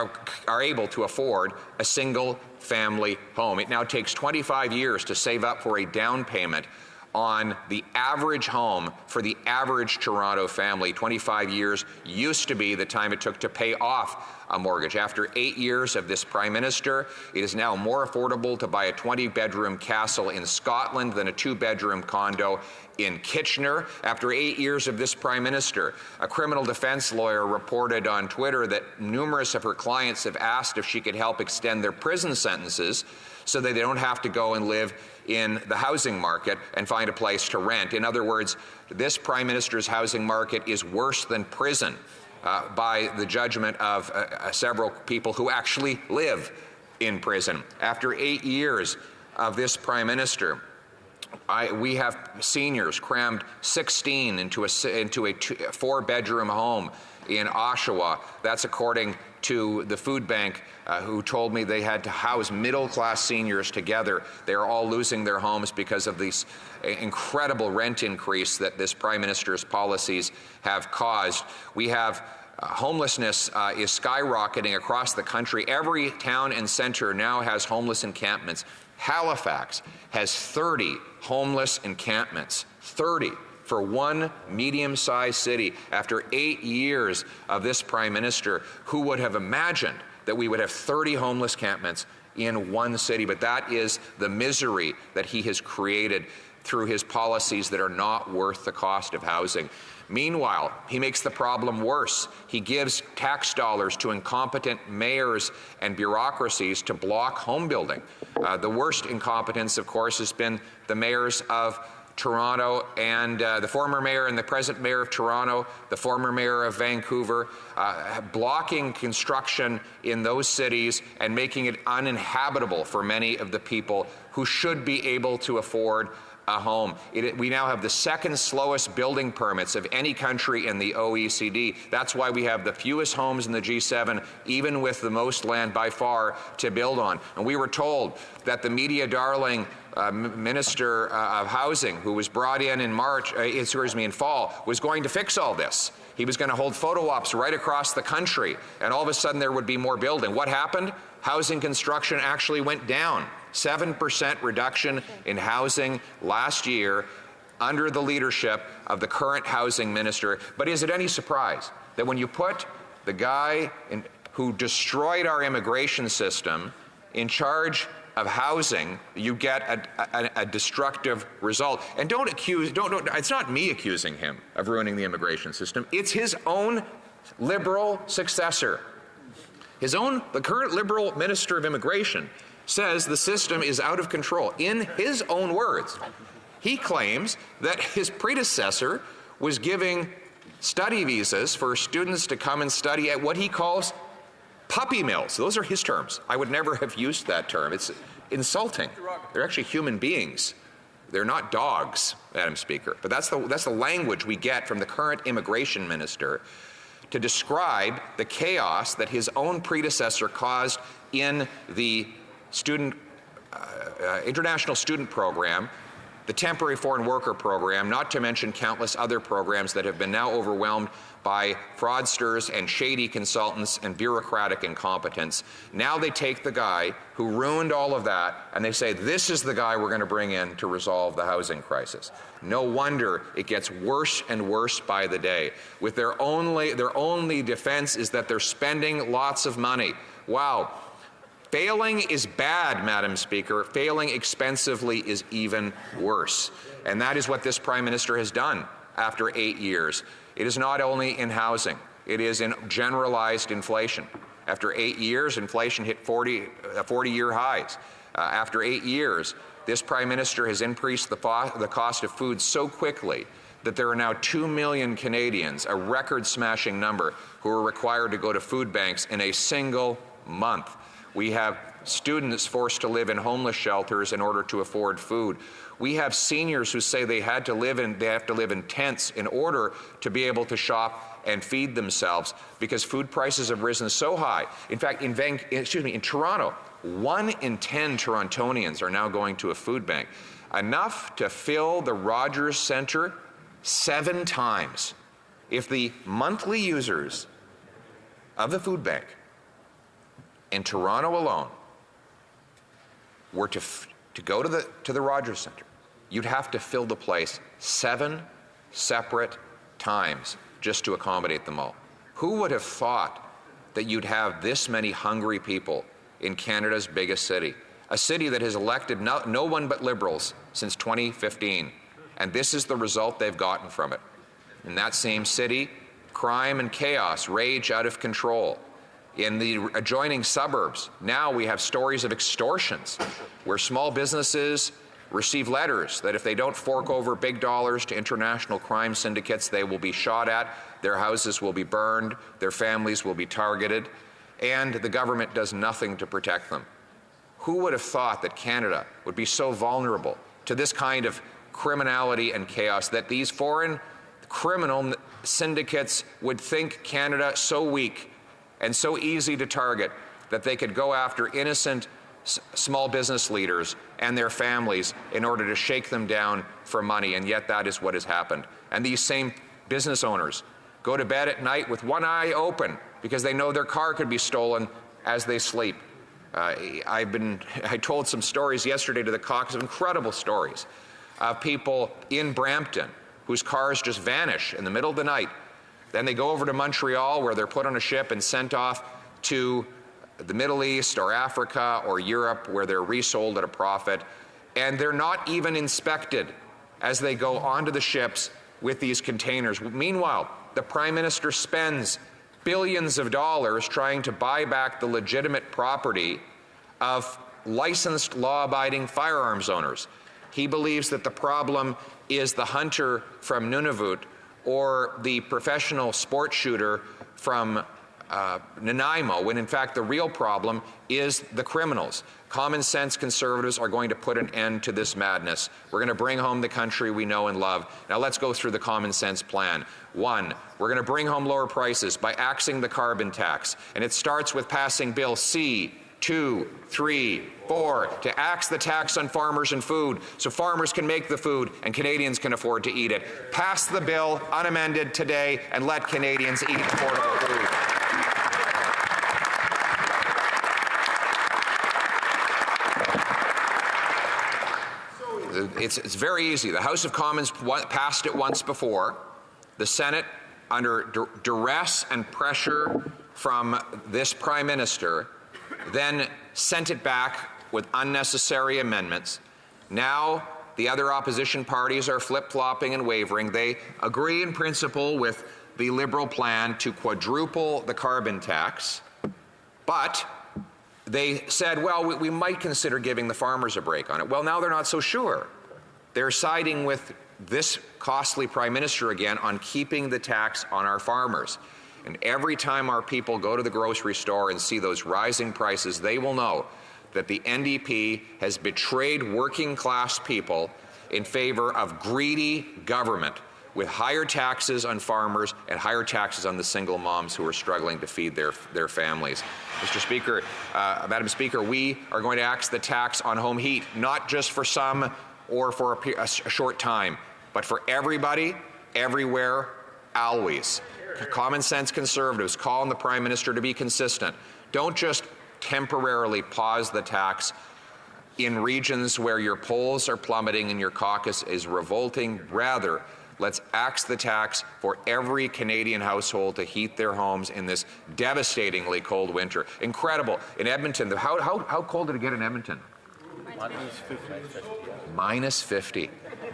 are able to afford a single family home. It now takes 25 years to save up for a down payment on the average home for the average Toronto family. 25 years used to be the time it took to pay off a mortgage. After 8 years of this Prime Minister, it is now more affordable to buy a 20-bedroom castle in Scotland than a 2-bedroom condo in Kitchener. After 8 years of this Prime Minister, a criminal defense lawyer reported on Twitter that numerous of her clients have asked if she could help extend their prison sentences so that they don't have to go and live in the housing market and find a place to rent. In other words, this Prime Minister's housing market is worse than prison by the judgment of several people who actually live in prison. After 8 years of this Prime Minister, we have seniors crammed 16 into a 4-bedroom home in Oshawa. That's according to the food bank, who told me they had to house middle-class seniors together. They're all losing their homes because of this incredible rent increase that this Prime Minister's policies have caused. We have homelessness is skyrocketing across the country. Every town and centre now has homeless encampments. Halifax has 30 homeless encampments. 30 for one medium-sized city. After 8 years of this Prime Minister, who would have imagined that we would have 30 homeless encampments in one city? But that is the misery that he has created through his policies that are not worth the cost of housing. Meanwhile, he makes the problem worse. He gives tax dollars to incompetent mayors and bureaucracies to block home building. The worst incompetence, of course, has been the mayors of Toronto and the former mayor and the present mayor of Toronto, the former mayor of Vancouver, blocking construction in those cities and making it uninhabitable for many of the people who should be able to afford a home. We now have the second slowest building permits of any country in the OECD. That's why we have the fewest homes in the G7, even with the most land by far to build on. And we were told that the media darling Minister of Housing, who was brought in fall, was going to fix all this. He was going to hold photo ops right across the country, and all of a sudden there would be more building. What happened? Housing construction actually went down. 7% reduction in housing last year under the leadership of the current housing minister. But is it any surprise that when you put the guy who destroyed our immigration system in charge of housing, you get a destructive result? And it's not me accusing him of ruining the immigration system. It's his own Liberal successor. The current Liberal Minister of Immigration says the system is out of control. In his own words, he claims that his predecessor was giving study visas for students to come and study at what he calls puppy mills. Those are his terms. I would never have used that term. It's insulting. They're actually human beings. They're not dogs, Madam Speaker. But that's the language we get from the current immigration minister to describe the chaos that his own predecessor caused in the international student program, the temporary foreign worker program, not to mention countless other programs that have been now overwhelmed by fraudsters and shady consultants and bureaucratic incompetence. Now they take the guy who ruined all of that and they say, this is the guy we're going to bring in to resolve the housing crisis. No wonder it gets worse and worse by the day. With their only defense is that they're spending lots of money. Wow. Failing is bad, Madam Speaker. Failing expensively is even worse. And that is what this Prime Minister has done after 8 years. It is not only in housing. It is in generalized inflation. After 8 years, inflation hit 40-year highs. After 8 years, this Prime Minister has increased the cost of food so quickly that there are now 2 million Canadians, a record-smashing number, who are required to go to food banks in a single month. We have students forced to live in homeless shelters in order to afford food. We have seniors who say they have to live in tents in order to be able to shop and feed themselves because food prices have risen so high. In fact, in Toronto, 1 in 10 Torontonians are now going to a food bank. Enough to fill the Rogers Centre 7 times. If the monthly users of the food bank in Toronto alone were to go to the Rogers Centre, you'd have to fill the place 7 separate times just to accommodate them all. Who would have thought that you'd have this many hungry people in Canada's biggest city, a city that has elected no one but Liberals since 2015, and this is the result they've gotten from it. In that same city, crime and chaos rage out of control. In the adjoining suburbs, now we have stories of extortions where small businesses receive letters that if they don't fork over big dollars to international crime syndicates, they will be shot at, their houses will be burned, their families will be targeted, and the government does nothing to protect them. Who would have thought that Canada would be so vulnerable to this kind of criminality and chaos, that these foreign criminal syndicates would think Canada so weak and so easy to target that they could go after innocent small business leaders and their families in order to shake them down for money, and yet that is what has happened. And these same business owners go to bed at night with one eye open because they know their car could be stolen as they sleep. I told some stories yesterday to the caucus, incredible stories of people in Brampton whose cars just vanish in the middle of the night. Then they go over to Montreal, where they're put on a ship and sent off to the Middle East or Africa or Europe, where they're resold at a profit, and they're not even inspected as they go onto the ships with these containers. Meanwhile, the Prime Minister spends billions of dollars trying to buy back the legitimate property of licensed, law-abiding firearms owners. He believes that the problem is the hunter from Nunavut or the professional sports shooter from Nanaimo, when in fact the real problem is the criminals. Common sense Conservatives are going to put an end to this madness. We're going to bring home the country we know and love. Now let's go through the common sense plan. 1, we're going to bring home lower prices by axing the carbon tax. And it starts with passing Bill C-2, 3, 4 to axe the tax on farmers and food so farmers can make the food and Canadians can afford to eat it. Pass the bill unamended today and let Canadians eat affordable food. It's very easy. The House of Commons passed it once before. The Senate, under duress and pressure from this Prime Minister, then sent it back with unnecessary amendments. Now the other opposition parties are flip-flopping and wavering. They agree in principle with the Liberal plan to quadruple the carbon tax, but they said, well, we might consider giving the farmers a break on it. Well, now they're not so sure. They're siding with this costly Prime Minister again on keeping the tax on our farmers. And every time our people go to the grocery store and see those rising prices, they will know that the NDP has betrayed working class people in favor of greedy government with higher taxes on farmers and higher taxes on the single moms who are struggling to feed their families. Mr. Speaker, Madam Speaker, we are going to axe the tax on home heat, not just for some or for a short time, but for everybody, everywhere, always. Common sense Conservatives call on the Prime Minister to be consistent. Don't just temporarily pause the tax in regions where your polls are plummeting and your caucus is revolting. Rather, let's axe the tax for every Canadian household to heat their homes in this devastatingly cold winter. Incredible. In Edmonton, how cold did it get in Edmonton? Minus 50.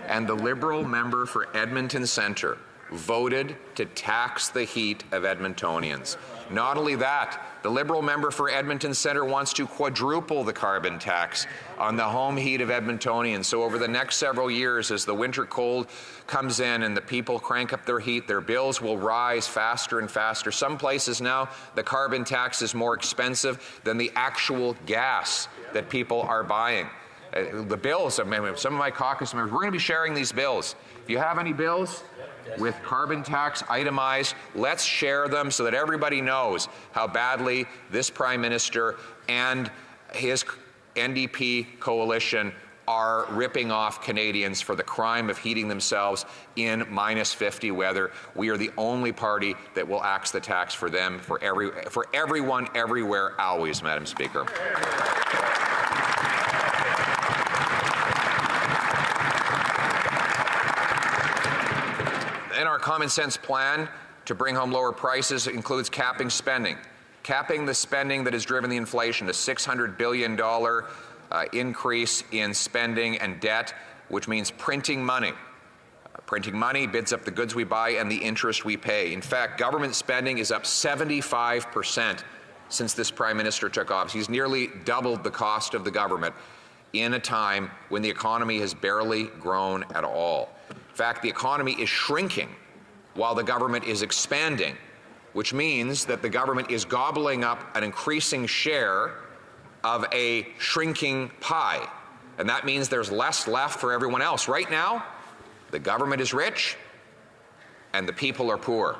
And the Liberal member for Edmonton Centre voted to tax the heat of Edmontonians. Not only that, the Liberal member for Edmonton Centre wants to quadruple the carbon tax on the home heat of Edmontonians. So over the next several years, as the winter cold comes in and the people crank up their heat, their bills will rise faster and faster. Some places now, the carbon tax is more expensive than the actual gas that people are buying. The bills, some of my caucus members, we're going to be sharing these bills. If you have any bills with carbon tax itemized, let's share them so that everybody knows how badly this Prime Minister and his NDP coalition are ripping off Canadians for the crime of heating themselves in -50 weather. We are the only party that will axe the tax for them, for everyone, everywhere, always, Madam Speaker. And our common sense plan to bring home lower prices includes capping spending. Capping the spending that has driven the inflation, a $600 billion increase in spending and debt, which means printing money. Printing money bids up the goods we buy and the interest we pay. In fact, government spending is up 75% since this Prime Minister took office. He's nearly doubled the cost of the government in a time when the economy has barely grown at all. In fact, the economy is shrinking while the government is expanding, which means that the government is gobbling up an increasing share of a shrinking pie. And that means there's less left for everyone else. Right now, the government is rich and the people are poor.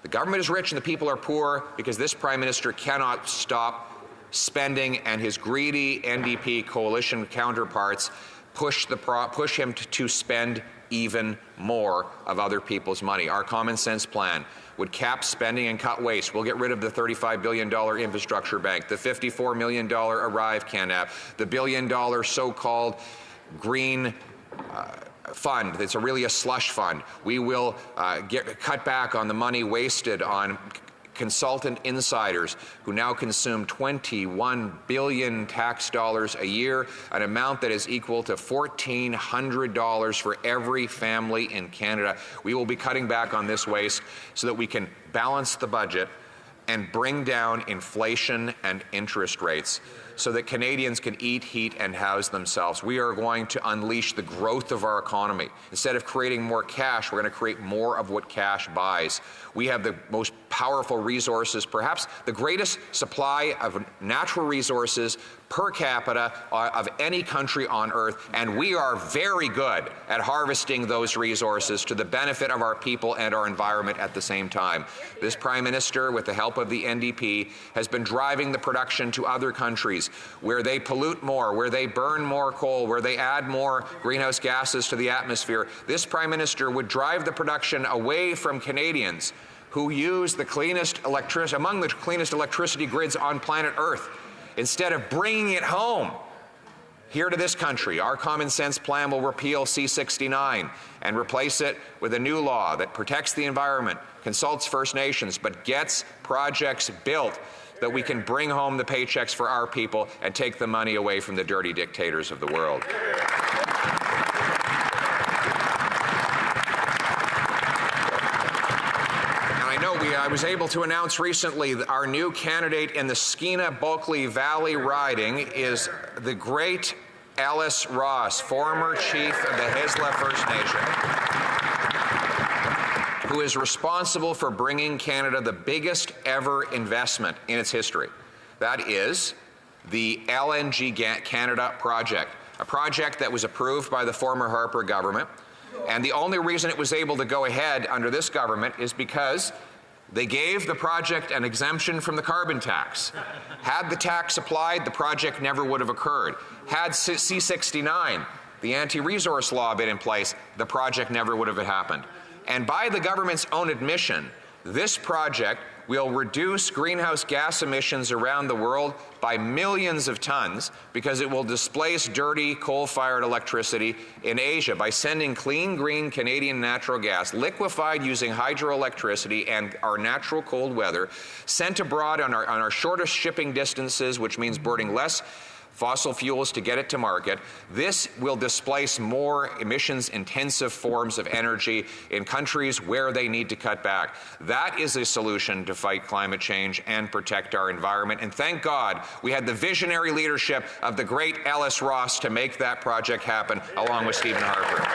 The government is rich and the people are poor because this Prime Minister cannot stop spending, and his greedy NDP coalition counterparts push him to spend even more of other people's money. Our common sense plan would cap spending and cut waste. We'll get rid of the $35 billion infrastructure bank, the $54 million Arrive Canada, the $1 billion so-called green fund that's really a slush fund. We will cut back on the money wasted on consultant insiders who now consume $21 billion tax dollars a year, an amount that is equal to $1,400 for every family in Canada. We will be cutting back on this waste so that we can balance the budget and bring down inflation and interest rates so that Canadians can eat, heat, and house themselves. We are going to unleash the growth of our economy. Instead of creating more cash, we're going to create more of what cash buys. We have the most powerful resources, perhaps the greatest supply of natural resources per capita of any country on earth, and we are very good at harvesting those resources to the benefit of our people and our environment at the same time. This Prime Minister, with the help of the NDP, has been driving the production to other countries where they pollute more, where they burn more coal, where they add more greenhouse gases to the atmosphere. This Prime Minister would drive the production away from Canadians who use the cleanest electricity, among the cleanest electricity grids on planet Earth, instead of bringing it home here to this country. Our common sense plan will repeal C-69 and replace it with a new law that protects the environment, consults First Nations, but gets projects built that we can bring home the paychecks for our people and take the money away from the dirty dictators of the world. I was able to announce recently that our new candidate in the Skeena-Bulkley Valley riding is the great Ellis Ross, former chief of the Haisla First Nation, who is responsible for bringing Canada the biggest ever investment in its history. That is the LNG Canada project, a project that was approved by the former Harper government. And the only reason it was able to go ahead under this government is because they gave the project an exemption from the carbon tax. Had the tax applied, the project never would have occurred. Had C-69, the anti-resource law, been in place, the project never would have happened. And by the government's own admission, this project will reduce greenhouse gas emissions around the world by millions of tons because it will displace dirty coal-fired electricity in Asia by sending clean, green Canadian natural gas, liquefied using hydroelectricity and our natural cold weather, sent abroad on our shortest shipping distances, which means burning less fossil fuels to get it to market. This will displace more emissions-intensive forms of energy in countries where they need to cut back. That is a solution to fight climate change and protect our environment. And thank God we had the visionary leadership of the great Ellis Ross to make that project happen, along with Stephen Harper.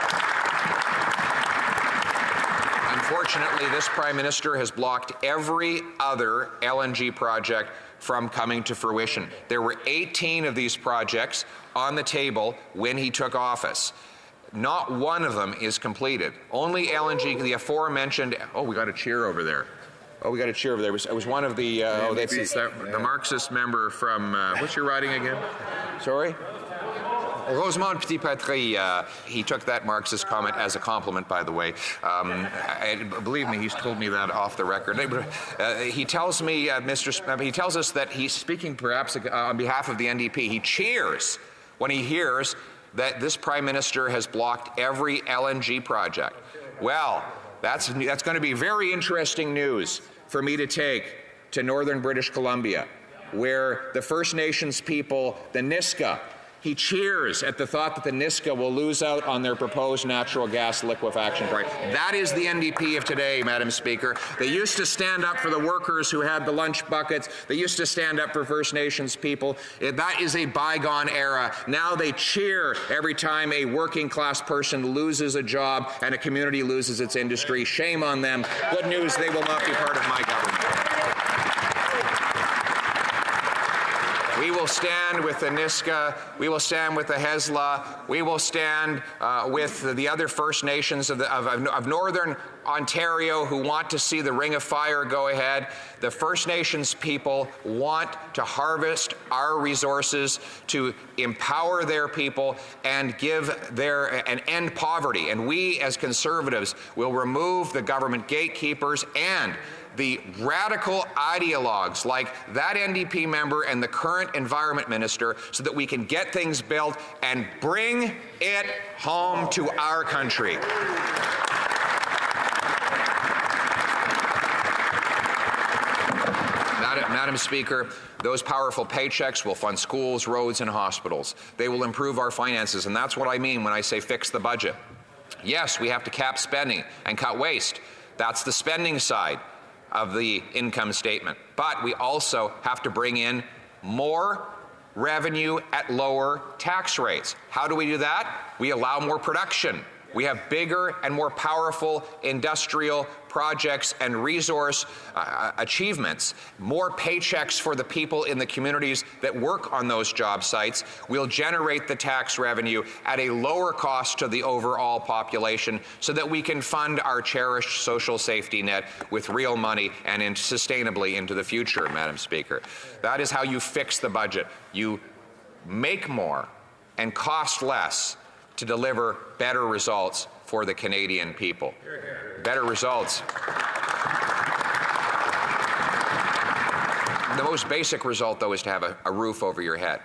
Unfortunately, this Prime Minister has blocked every other LNG project from coming to fruition. There were 18 of these projects on the table when he took office. Not one of them is completed. Only LNG, the aforementioned, oh, we got a cheer over there. Oh, we got a cheer over there. It was one of the, the Marxist member from, what's your riding again? Sorry? Rosemont Petit-Patry, he took that Marxist comment as a compliment, by the way. Believe me, he's told me that off the record. He tells me, he tells us that he's speaking perhaps on behalf of the NDP. He cheers when he hears that this Prime Minister has blocked every LNG project. Well, that's going to be very interesting news for me to take to northern British Columbia, where the First Nations people, the Niska, he cheers at the thought that the Niska will lose out on their proposed natural gas liquefaction project. That is the NDP of today, Madam Speaker. They used to stand up for the workers who had the lunch buckets. They used to stand up for First Nations people. That is a bygone era. Now they cheer every time a working class person loses a job and a community loses its industry. Shame on them. Good news, they will not be part of my government. We will stand with the Niska, we will stand with the Hezla, we will stand with the other First Nations of Northern Ontario who want to see the Ring of Fire go ahead. The First Nations people want to harvest our resources to empower their people and and end poverty. And we as Conservatives will remove the government gatekeepers and the radical ideologues like that NDP member and the current Environment Minister so that we can get things built and bring it home to our country. Madam Speaker, those powerful paychecks will fund schools, roads, and hospitals. They will improve our finances, and that's what I mean when I say fix the budget. Yes, we have to cap spending and cut waste. That's the spending side of the income statement. But we also have to bring in more revenue at lower tax rates. How do we do that? We allow more production. We have bigger and more powerful industrial projects and resource achievements, more paychecks for the people in the communities that work on those job sites. We'll generate the tax revenue at a lower cost to the overall population so that we can fund our cherished social safety net with real money and sustainably into the future, Madam Speaker. That is how you fix the budget. You make more and cost less to deliver better results for the Canadian people. Better results. The most basic result, though, is to have a roof over your head.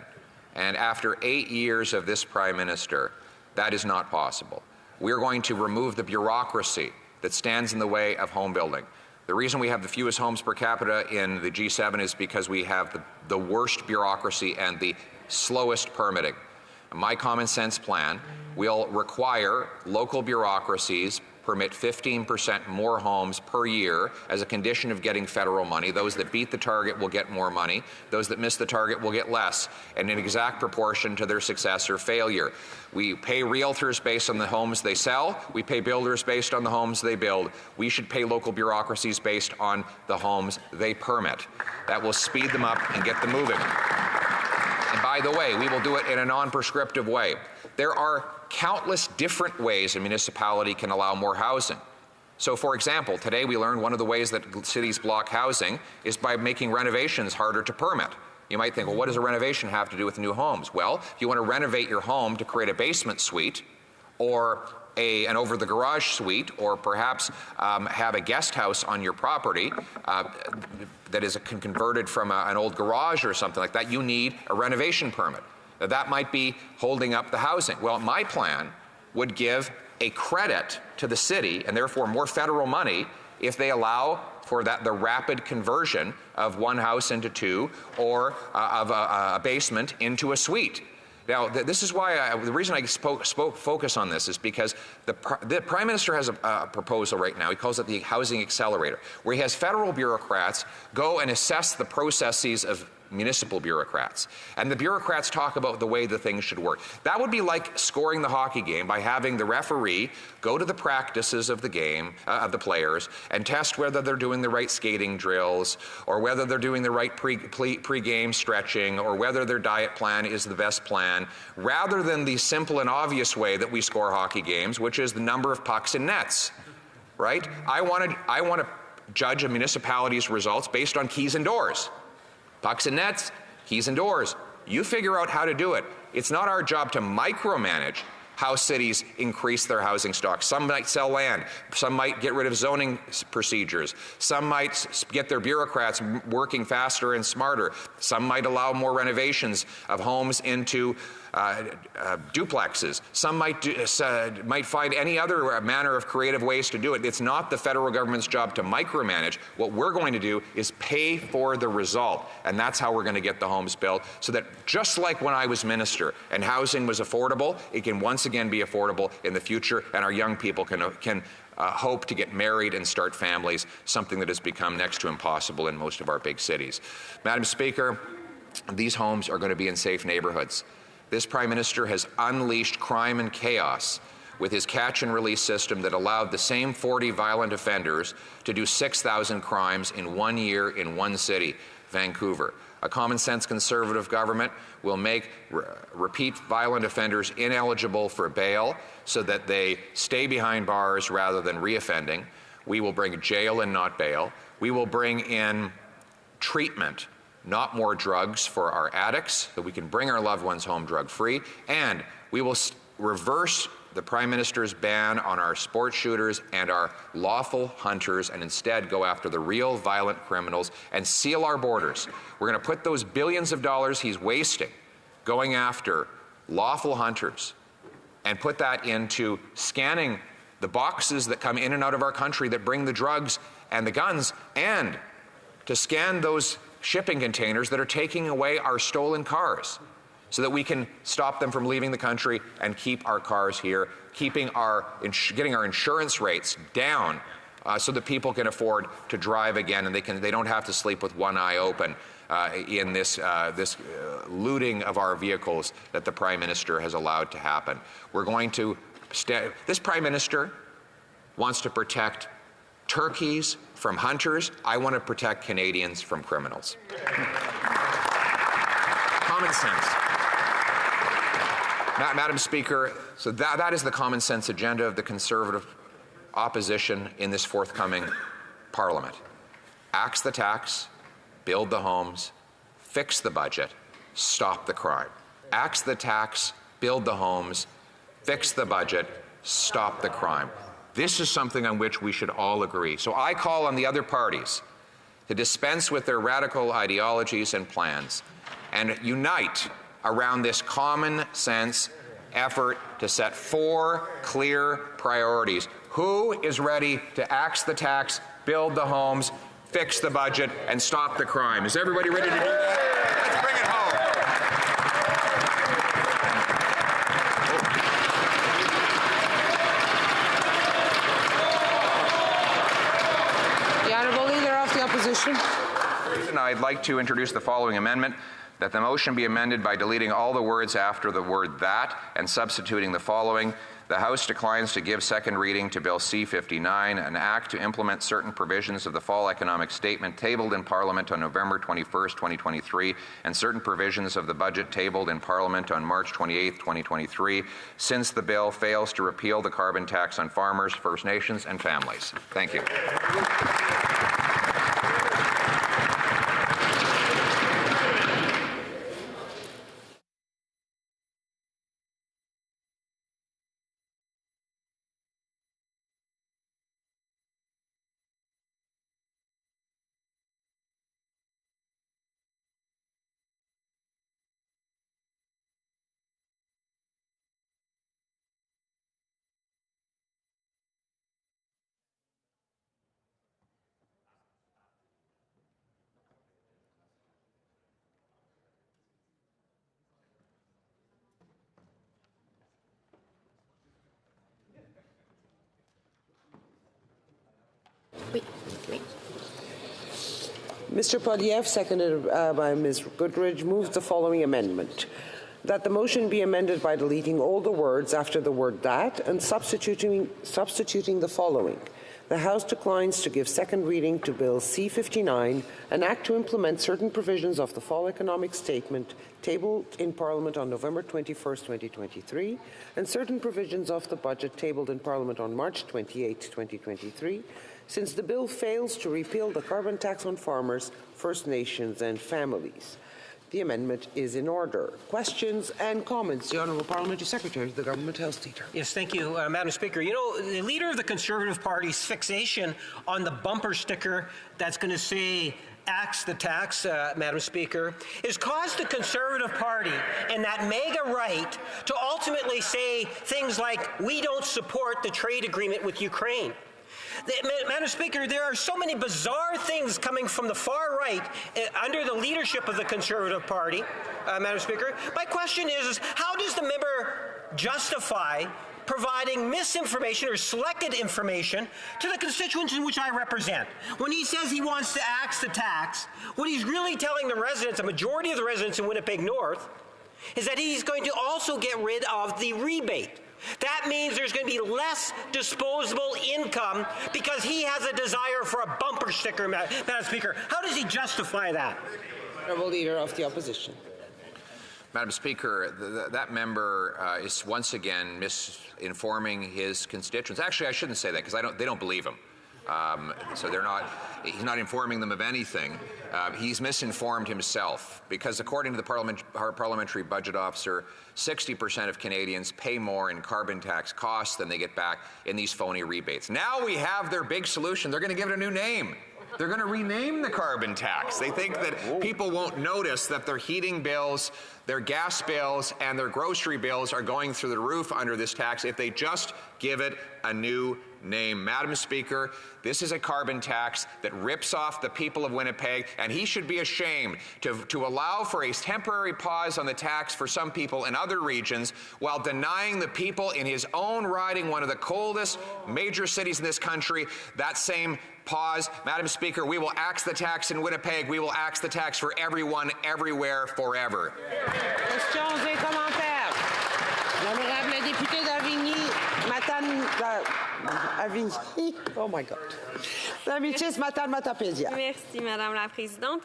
And after 8 years of this Prime Minister, that is not possible. We're going to remove the bureaucracy that stands in the way of home building. The reason we have the fewest homes per capita in the G7 is because we have the worst bureaucracy and the slowest permitting. My common sense plan will require local bureaucracies permit 15% more homes per year as a condition of getting federal money. Those that beat the target will get more money. Those that miss the target will get less, and in exact proportion to their success or failure. We pay realtors based on the homes they sell. We pay builders based on the homes they build. We should pay local bureaucracies based on the homes they permit. That will speed them up and get them moving. And by the way, we will do it in a non-prescriptive way. There are countless different ways a municipality can allow more housing. So, for example, today we learned one of the ways that cities block housing is by making renovations harder to permit. You might think, well, what does a renovation have to do with new homes? Well, if you want to renovate your home to create a basement suite or an over-the-garage suite, or perhaps have a guest house on your property that is converted from an old garage or something like that, you need a renovation permit. That might be holding up the housing. Well, my plan would give a credit to the city, and therefore more federal money, if they allow for the rapid conversion of one house into two, or of a basement into a suite. Now, this is why the reason I focus on this is because the Prime Minister has a proposal right now. He calls it the Housing Accelerator, where he has federal bureaucrats go and assess the processes of municipal bureaucrats. And the bureaucrats talk about the way the things should work. That would be like scoring the hockey game by having the referee go to the practices of the game, of the players, and test whether they're doing the right skating drills, or whether they're doing the right pre-game stretching, or whether their diet plan is the best plan, rather than the simple and obvious way that we score hockey games, which is the number of pucks in nets, right? I want to judge a municipality's results based on keys and doors. Pucks and nets, keys and doors. You figure out how to do it. It's not our job to micromanage how cities increase their housing stock. Some might sell land. Some might get rid of zoning procedures. Some might get their bureaucrats working faster and smarter. Some might allow more renovations of homes into duplexes. Some might find any other manner of creative ways to do it. It's not the federal government's job to micromanage. What we're going to do is pay for the result, and that's how we're going to get the homes built, so that just like when I was minister and housing was affordable, it can once again be affordable in the future, and our young people can hope to get married and start families, something that has become next to impossible in most of our big cities. Madam Speaker, these homes are going to be in safe neighborhoods. This Prime Minister has unleashed crime and chaos with his catch and release system that allowed the same 40 violent offenders to do 6,000 crimes in 1 year in one city, Vancouver. A common sense Conservative government will make repeat violent offenders ineligible for bail so that they stay behind bars rather than reoffending. We will bring jail and not bail. We will bring in treatment, not more drugs, for our addicts, so we can bring our loved ones home drug-free, and we will reverse the Prime Minister's ban on our sport shooters and our lawful hunters and instead go after the real violent criminals and seal our borders. We're going to put those billions of dollars he's wasting going after lawful hunters and put that into scanning the boxes that come in and out of our country that bring the drugs and the guns, and to scan those shipping containers that are taking away our stolen cars, so that we can stop them from leaving the country and keep our cars here, getting our insurance rates down so that people can afford to drive again and they don't have to sleep with one eye open in this looting of our vehicles that the Prime Minister has allowed to happen. We're going to this Prime Minister wants to protect turkeys from hunters. I want to protect Canadians from criminals. Common sense. Madam Speaker, so that is the common sense agenda of the Conservative opposition in this forthcoming Parliament. Axe the tax, build the homes, fix the budget, stop the crime. Axe the tax, build the homes, fix the budget, stop the crime. This is something on which we should all agree. So I call on the other parties to dispense with their radical ideologies and plans and unite around this common sense effort to set 4 clear priorities. Who is ready to axe the tax, build the homes, fix the budget, and stop the crime? Is everybody ready to do that? Let's bring it home. The Honourable Leader of the Opposition. I'd like to introduce the following amendment: that the motion be amended by deleting all the words after the word "that" and substituting the following: the House declines to give second reading to Bill C-59, an act to implement certain provisions of the Fall Economic Statement tabled in Parliament on November 21st, 2023, and certain provisions of the budget tabled in Parliament on March 28th, 2023, since the bill fails to repeal the carbon tax on farmers, First Nations, and families. Thank you. Mr. Podiev, seconded by Ms. Goodridge, moves the following amendment. that the motion be amended by deleting all the words after the word that and substituting the following. The House declines to give second reading to Bill C-59, an act to implement certain provisions of the Fall Economic Statement tabled in Parliament on November 21st, 2023, and certain provisions of the budget tabled in Parliament on March 28, 2023, since the bill fails to repeal the carbon tax on farmers, First Nations and families. The amendment is in order. Questions and comments? The Honourable Parliamentary Secretary, the Government House Leader. Yes, thank you, Madam Speaker. You know, the Leader of the Conservative Party's fixation on the bumper sticker that's going to say axe the tax, Madam Speaker, has caused the Conservative Party and that mega right to ultimately say things like, we don't support the trade agreement with Ukraine. Madam Speaker, there are so many bizarre things coming from the far right under the leadership of the Conservative Party, Madam Speaker. My question is how does the member justify providing misinformation or selected information to the constituents in which I represent? When he says he wants to axe the tax, what he's really telling the residents, a majority of the residents in Winnipeg North, is that he's going to also get rid of the rebate. That means there's going to be less disposable income because he has a desire for a bumper sticker, Madam Speaker. How does he justify that? Honourable Leader of the Opposition. Madam Speaker, that member is once again misinforming his constituents. Actually, I shouldn't say that because they don't believe him. So he's not informing them of anything. He's misinformed himself because according to the parliamentary budget officer, 60% of Canadians pay more in carbon tax costs than they get back in these phony rebates. Now we have their big solution. They're going to give it a new name. They're going to rename the carbon tax. They think that people won't notice that their heating bills, their gas bills, and their grocery bills are going through the roof under this tax if they just give it a new name. Madam Speaker, this is a carbon tax that rips off the people of Winnipeg, and he should be ashamed to allow for a temporary pause on the tax for some people in other regions while denying the people in his own riding, one of the coldest major cities in this country, that same pause. Madam Speaker, we will axe the tax in Winnipeg. We will axe the tax for everyone, everywhere, forever. Questions et commentaires. L'honorable député d'Avigny, Matane Avigny. Oh my God. La ministre Matane Matapédia. Merci, Madame la Présidente.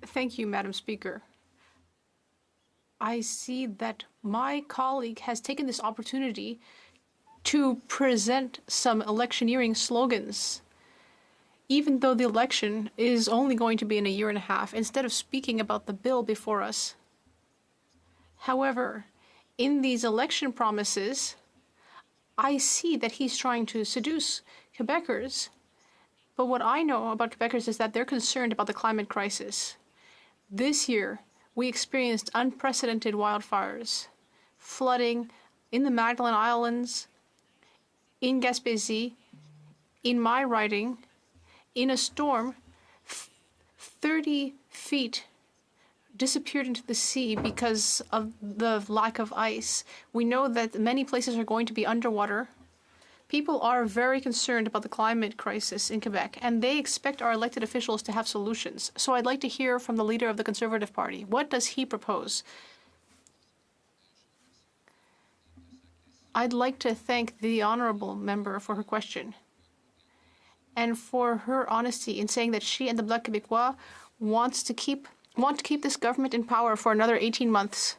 Thank you, Madam Speaker. I see that my colleague has taken this opportunity to present some electioneering slogans, even though the election is only going to be in a year and a half, instead of speaking about the bill before us. However, in these election promises, I see that he's trying to seduce Quebecers. But what I know about Quebecers is that they're concerned about the climate crisis. This year, we experienced unprecedented wildfires, flooding in the Magdalen Islands, in Gaspésie, in my riding, in a storm, 30 feet disappeared into the sea because of the lack of ice. We know that many places are going to be underwater. People are very concerned about the climate crisis in Quebec, and they expect our elected officials to have solutions. So I'd like to hear from the leader of the Conservative Party. What does he propose? I'd like to thank the honourable member for her question and for her honesty in saying that she and the Bloc Québécois want to keep this government in power for another 18 months.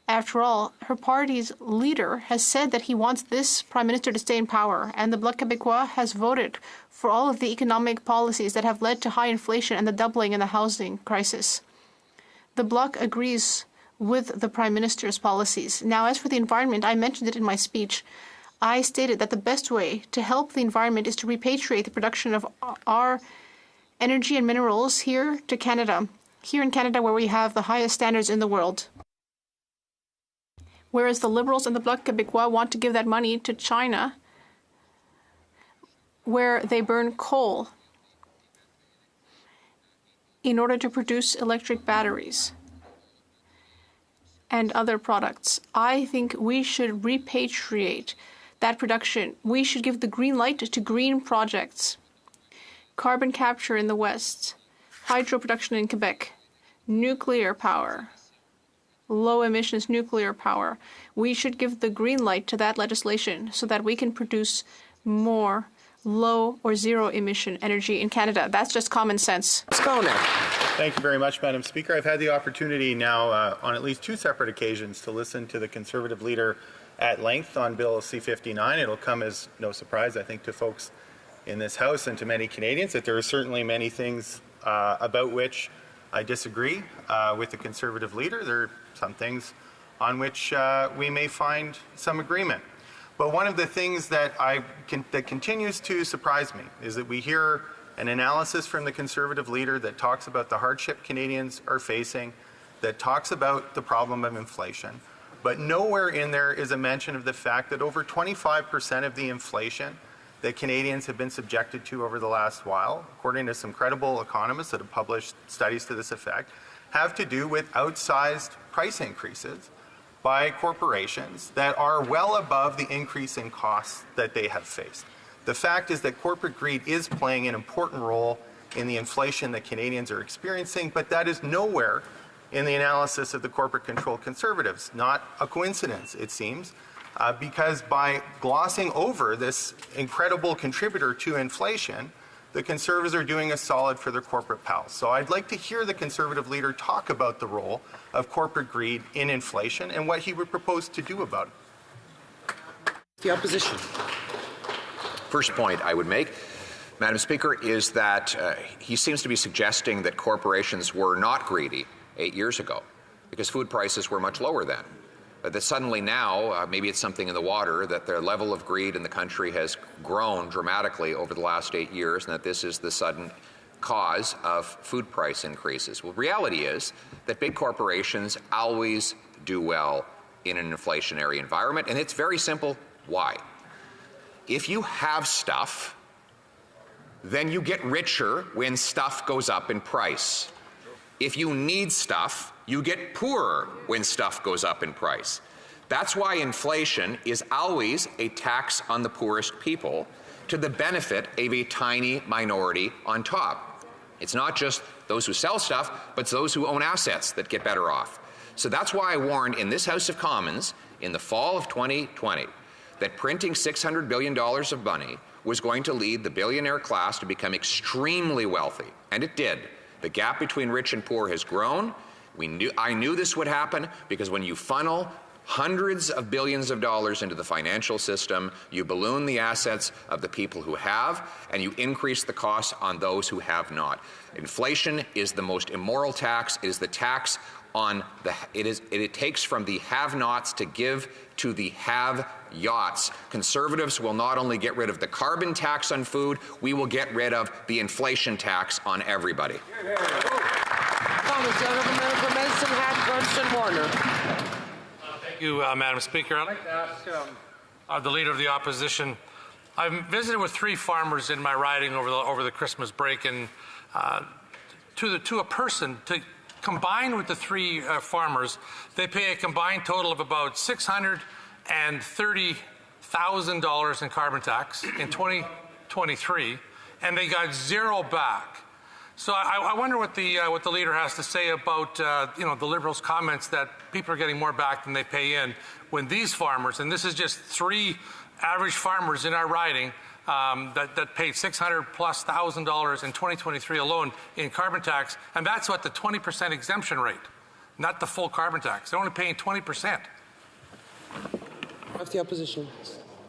After all, her party's leader has said that he wants this Prime Minister to stay in power, and the Bloc Québécois has voted for all of the economic policies that have led to high inflation and the doubling in the housing crisis. The Bloc agrees with the Prime Minister's policies. Now, as for the environment, I mentioned it in my speech. I stated that the best way to help the environment is to repatriate the production of our energy and minerals here to Canada, here in Canada where we have the highest standards in the world. Whereas the Liberals and the Bloc Québécois want to give that money to China, where they burn coal in order to produce electric batteries and other products. I think we should repatriate that production. We should give the green light to green projects, carbon capture in the West, hydro production in Quebec, nuclear power, low emissions nuclear power. We should give the green light to that legislation so that we can produce more low or zero emission energy in Canada. That's just common sense. Let's go now. Thank you very much, Madam Speaker. I've had the opportunity now on at least 2 separate occasions to listen to the Conservative leader at length on Bill C-59. It'll come as no surprise, I think, to folks in this House and to many Canadians that there are certainly many things about which I disagree with the Conservative leader. There are some things on which we may find some agreement. But one of the things that that continues to surprise me is that we hear an analysis from the Conservative leader that talks about the hardship Canadians are facing, that talks about the problem of inflation, but nowhere in there is a mention of the fact that over 25% of the inflation that Canadians have been subjected to over the last while, according to some credible economists that have published studies to this effect, have to do with outsized price increases by corporations that are well above the increase in costs that they have faced. The fact is that corporate greed is playing an important role in the inflation that Canadians are experiencing, but that is nowhere in the analysis of the corporate-controlled Conservatives. Not a coincidence, it seems, because by glossing over this incredible contributor to inflation, the Conservatives are doing a solid for their corporate pals. So I'd like to hear the Conservative leader talk about the role of corporate greed in inflation and what he would propose to do about it. The opposition. First point I would make, Madam Speaker, is that he seems to be suggesting that corporations were not greedy 8 years ago because food prices were much lower then. That suddenly now, maybe it's something in the water, that the level of greed in the country has grown dramatically over the last 8 years, and that this is the sudden cause of food price increases. Well, reality is that big corporations always do well in an inflationary environment, and it's very simple. Why? If you have stuff, then you get richer when stuff goes up in price. If you need stuff, you get poorer when stuff goes up in price. That's why inflation is always a tax on the poorest people to the benefit of a tiny minority on top. It's not just those who sell stuff, but it's those who own assets that get better off. So that's why I warned in this House of Commons in the fall of 2020 that printing $600 billion of money was going to lead the billionaire class to become extremely wealthy. And it did. The gap between rich and poor has grown. I knew this would happen because when you funnel hundreds of billions of dollars into the financial system, you balloon the assets of the people who have, and you increase the costs on those who have not. Inflation is the most immoral tax. It is the tax on it takes from the have-nots to give to the have-yachts. Conservatives will not only get rid of the carbon tax on food, we will get rid of the inflation tax on everybody. Thank you, Madam Speaker. I'd like to ask the Leader of the Opposition. I've visited with 3 farmers in my riding over the Christmas break, and to a person, to combine with the 3 farmers, they pay a combined total of about $630,000 in carbon tax in 2023, and they got 0 back. So I wonder what the leader has to say about the Liberals' comments that people are getting more back than they pay in, when these farmers, and this is just 3 average farmers in our riding, that paid $600,000+ in 2023 alone in carbon tax, and that's what the 20% exemption rate, not the full carbon tax. They're only paying 20%. Of the opposition.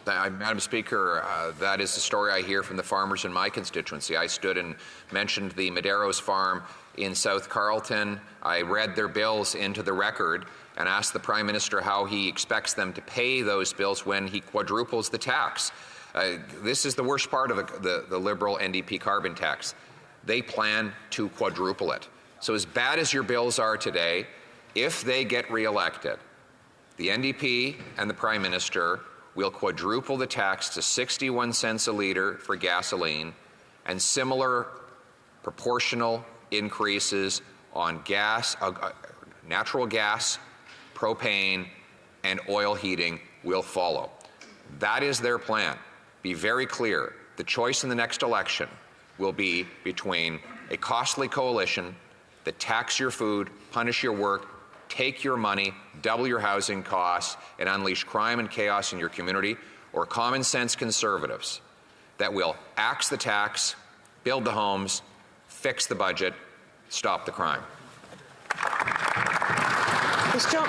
Madam Speaker, that is the story I hear from the farmers in my constituency. I stood and mentioned the Madero's farm in South Carleton. I read their bills into the record and asked the Prime Minister how he expects them to pay those bills when he quadruples the tax. This is the worst part of the Liberal NDP carbon tax. They plan to quadruple it. So as bad as your bills are today, if they get re-elected, the NDP and the Prime Minister will quadruple the tax to 61 cents a litre for gasoline and similar proportional increases on gas, natural gas, propane, and oil heating will follow. That is their plan. Be very clear. The choice in the next election will be between a costly coalition that tax your food, punish your work, take your money, double your housing costs, and unleash crime and chaos in your community, or common sense Conservatives that will axe the tax, build the homes, fix the budget, stop the crime? Question.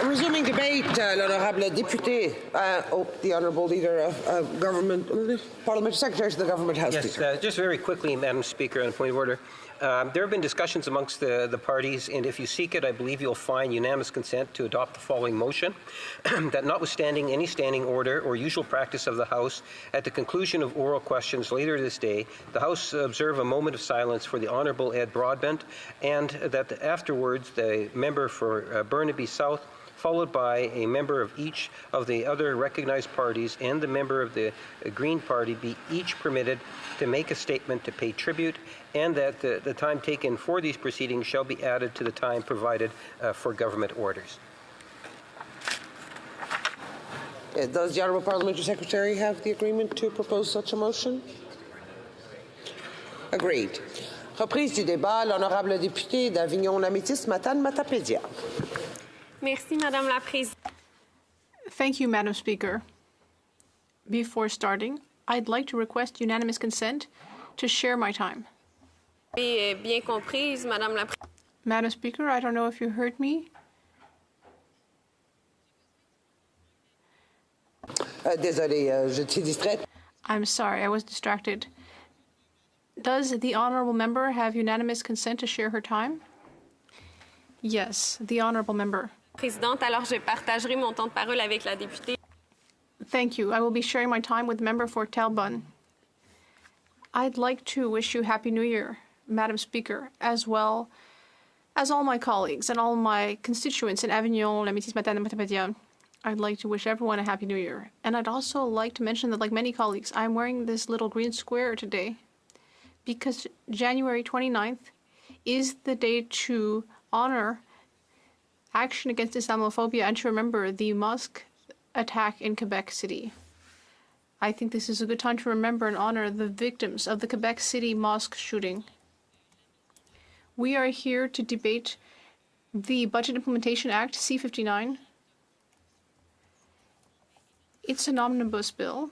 Resuming debate, l'honorable député, the honourable leader of government, parliamentary secretary to the government house. Yes, just very quickly, Madam Speaker, on a point of order. There have been discussions amongst the parties, and if you seek it, I believe you'll find unanimous consent to adopt the following motion, that notwithstanding any standing order or usual practice of the House, at the conclusion of oral questions later this day, the House observe a moment of silence for the Honourable Ed Broadbent, and that afterwards the member for Burnaby South, followed by a member of each of the other recognized parties and the member of the Green Party be each permitted to make a statement to pay tribute, and that the time taken for these proceedings shall be added to the time provided for government orders. Does the honourable parliamentary secretary have the agreement to propose such a motion? Agreed. Reprise du débat, l'honorable député d'Avignon-la-Métis, Matane-Matapédia. Merci, Madame la Présidente. Thank you, Madam Speaker. Before starting, I'd like to request unanimous consent to share my time. Bien comprise, Madame la Présidente. Madam Speaker, I don't know if you heard me. Désolé, j'étais distraite. I'm sorry, I was distracted. Does the honourable member have unanimous consent to share her time? Yes, the honourable member. Présidente, alors je partagerai mon temps de parole avec la députée. Thank you. I will be sharing my time with the member for Talbot. I'd like to wish you Happy New Year, Madam Speaker, as well as all my colleagues and all my constituents in Avignon, La Métis, Matane, Matapédia. I'd like to wish everyone a Happy New Year. And I'd also like to mention that, like many colleagues, I'm wearing this little green square today because January 29th is the day to honor action against Islamophobia and to remember the mosque attack in Quebec City. I think this is a good time to remember and honor the victims of the Quebec City mosque shooting. We are here to debate the Budget Implementation Act, C-59. It's an omnibus bill.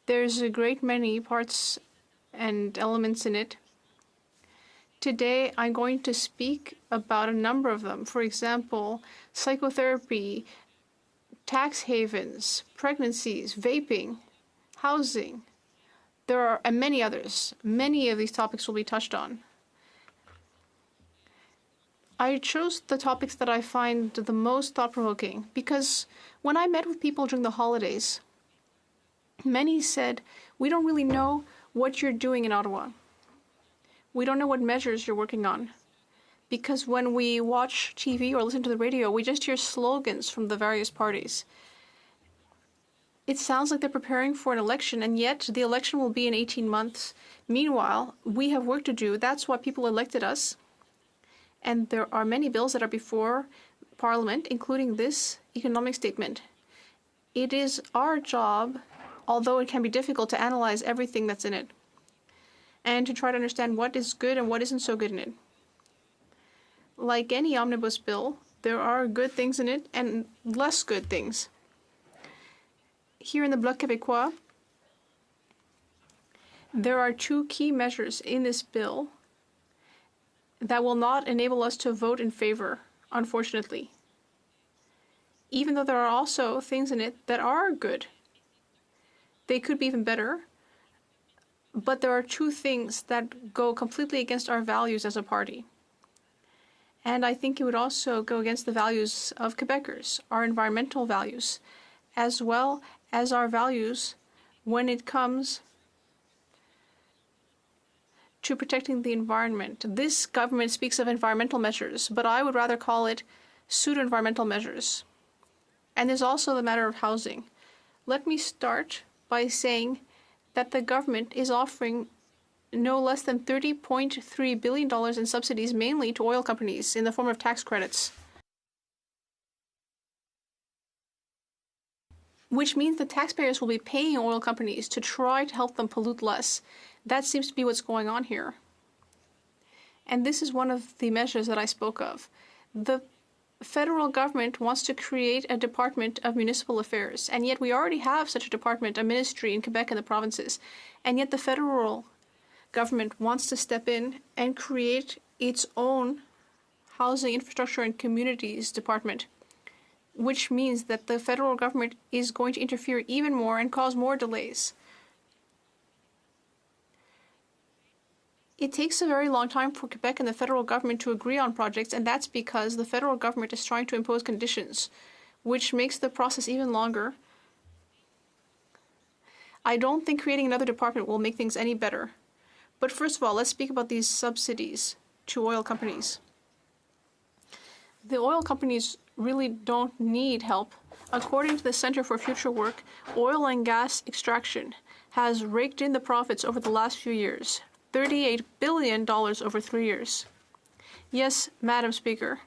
There's a great many parts and elements in it. Today, I'm going to speak about a number of them. For example, psychotherapy, tax havens, pregnancies, vaping, housing. There are and many others. Many of these topics will be touched on. I chose the topics that I find the most thought-provoking because when I met with people during the holidays, many said, we don't really know what you're doing in Ottawa. We don't know what measures you're working on. Because when we watch TV or listen to the radio, we just hear slogans from the various parties. It sounds like they're preparing for an election, and yet the election will be in 18 months. Meanwhile, we have work to do. That's why people elected us. And there are many bills that are before Parliament, including this economic statement. It is our job, although it can be difficult, to analyze everything that's in it and to try to understand what is good and what isn't so good in it. Like any omnibus bill, there are good things in it and less good things. Here in the Bloc Québécois, there are two key measures in this bill that will not enable us to vote in favor, unfortunately. Even though there are also things in it that are good. They could be even better, but there are two things that go completely against our values as a party. And I think it would also go against the values of Quebecers, our environmental values, as well as our values when it comes to protecting the environment. This government speaks of environmental measures, but I would rather call it pseudo-environmental measures. And there's also the matter of housing. Let me start by saying that the government is offering no less than $30.3 billion in subsidies, mainly to oil companies, in the form of tax credits. Which means the taxpayers will be paying oil companies to try to help them pollute less. That seems to be what's going on here. And this is one of the measures that I spoke of. The federal government wants to create a Department of Municipal Affairs, and yet we already have such a department, a ministry in Quebec and the provinces, and yet the federal government wants to step in and create its own Housing, Infrastructure and Communities Department, which means that the federal government is going to interfere even more and cause more delays. It takes a very long time for Quebec and the federal government to agree on projects, and that's because the federal government is trying to impose conditions, which makes the process even longer. I don't think creating another department will make things any better. But first of all, let's speak about these subsidies to oil companies. The oil companies really don't need help. According to the Center for Future Work, oil and gas extraction has raked in the profits over the last few years. $38 billion over 3 years. Yes, Madam Speaker,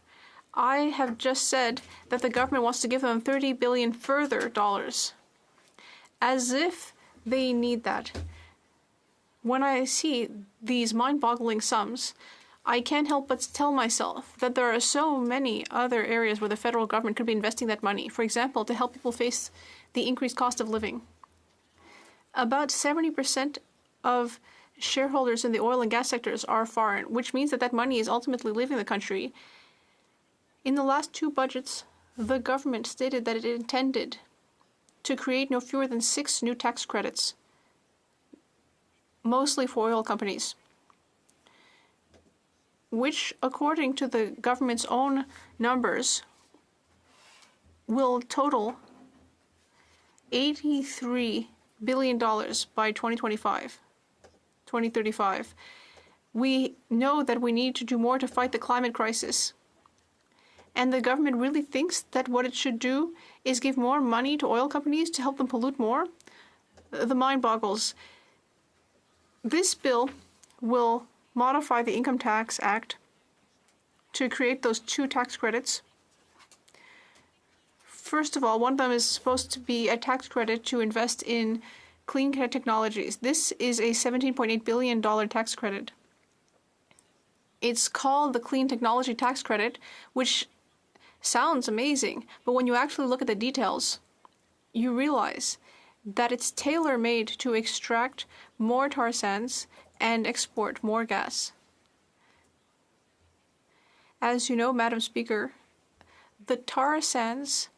I have just said that the government wants to give them $30 billion further dollars. As if they need that. When I see these mind-boggling sums, I can't help but tell myself that there are so many other areas where the federal government could be investing that money. For example, to help people face the increased cost of living. About 70% of shareholders in the oil and gas sectors are foreign, which means that that money is ultimately leaving the country. In the last 2 budgets, the government stated that it intended to create no fewer than 6 new tax credits, mostly for oil companies, which, according to the government's own numbers, will total $83 billion by 2035. We know that we need to do more to fight the climate crisis. And the government really thinks that what it should do is give more money to oil companies to help them pollute more? The mind boggles. This bill will modify the Income Tax Act to create those 2 tax credits. First of all, one of them is supposed to be a tax credit to invest in clean technologies. This is a $17.8 billion tax credit. It's called the Clean Technology Tax Credit, which sounds amazing, but when you actually look at the details, you realize that it's tailor-made to extract more tar sands and export more gas. As you know, Madam Speaker, the tar sands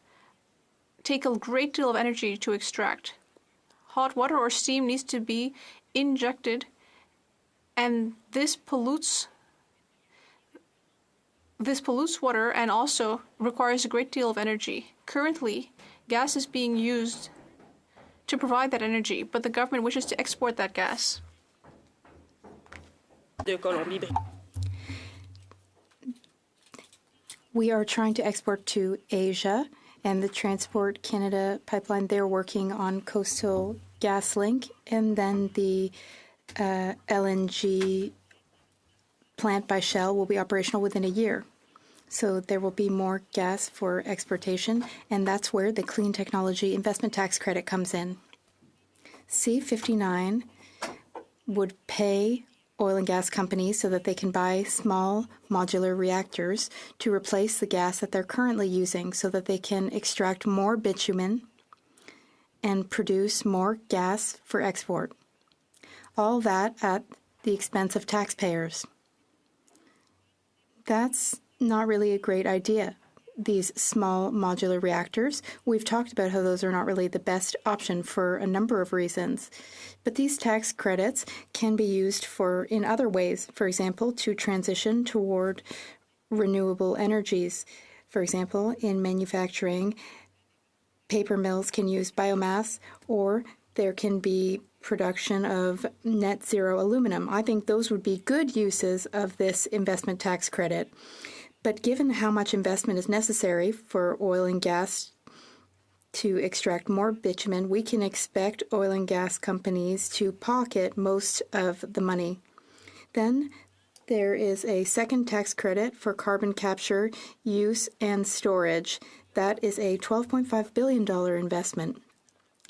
take a great deal of energy to extract. Hot water or steam needs to be injected, and this pollutes water and also requires a great deal of energy. Currently, gas is being used to provide that energy, but the government wishes to export that gas. We are trying to export to Asia, and the Transport Canada pipeline, they're working on Coastal GasLink, and then the LNG plant by Shell will be operational within a year. So there will be more gas for exportation, and that's where the Clean Technology Investment Tax Credit comes in. C-59 would pay oil and gas companies so that they can buy small modular reactors to replace the gas that they're currently using so that they can extract more bitumen and produce more gas for export. All that at the expense of taxpayers. That's not really a great idea. These small modular reactors, we've talked about how those are not really the best option for a number of reasons. But these tax credits can be used in other ways, for example, to transition toward renewable energies. For example, in manufacturing, paper mills can use biomass, or there can be production of net zero aluminum. I think those would be good uses of this investment tax credit. But given how much investment is necessary for oil and gas to extract more bitumen, we can expect oil and gas companies to pocket most of the money. Then there is a second tax credit for carbon capture, use, and storage. That is a $12.5 billion investment.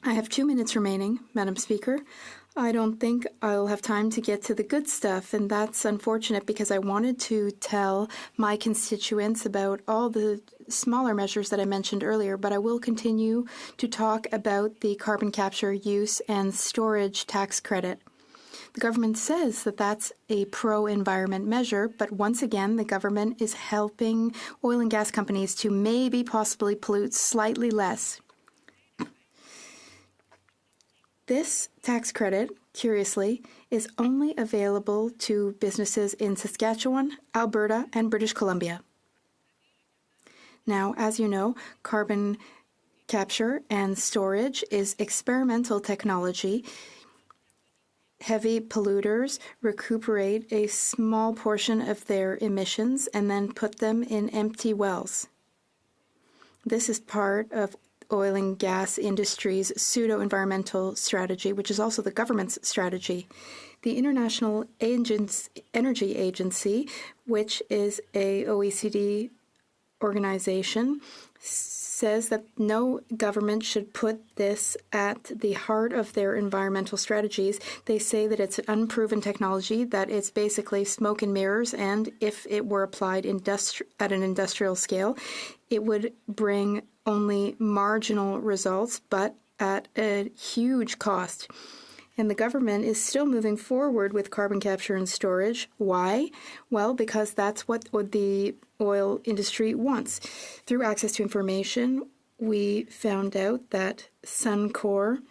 I have 2 minutes remaining, Madam Speaker. I don't think I'll have time to get to the good stuff, and that's unfortunate because I wanted to tell my constituents about all the smaller measures that I mentioned earlier, but I will continue to talk about the carbon capture, use, and storage tax credit. The government says that that's a pro-environment measure, but once again, the government is helping oil and gas companies to maybe possibly pollute slightly less. This tax credit, curiously, is only available to businesses in Saskatchewan, Alberta, and British Columbia. Now, as you know, carbon capture and storage is experimental technology. Heavy polluters recuperate a small portion of their emissions and then put them in empty wells. This is part of oil and gas industry's pseudo-environmental strategy, which is also the government's strategy. The International Energy Agency, which is a OECD organization, says that no government should put this at the heart of their environmental strategies. They say that it's an unproven technology, that it's basically smoke and mirrors, and if it were applied at an industrial scale, it would bring only marginal results, but at a huge cost. And the government is still moving forward with carbon capture and storage. Why? Well, because that's what the oil industry wants. Through access to information, we found out that Suncor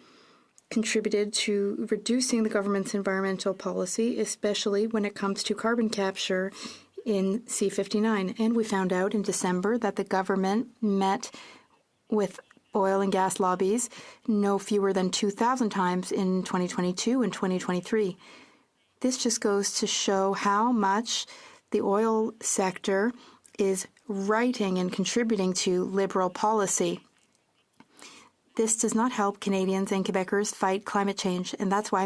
contributed to reducing the government's environmental policy, especially when it comes to carbon capture in C59. And we found out in December that the government met with oil and gas lobbies no fewer than 2,000 times in 2022 and 2023. This just goes to show how much the oil sector is writing and contributing to Liberal policy. This does not help Canadians and Quebecers fight climate change, and that's why,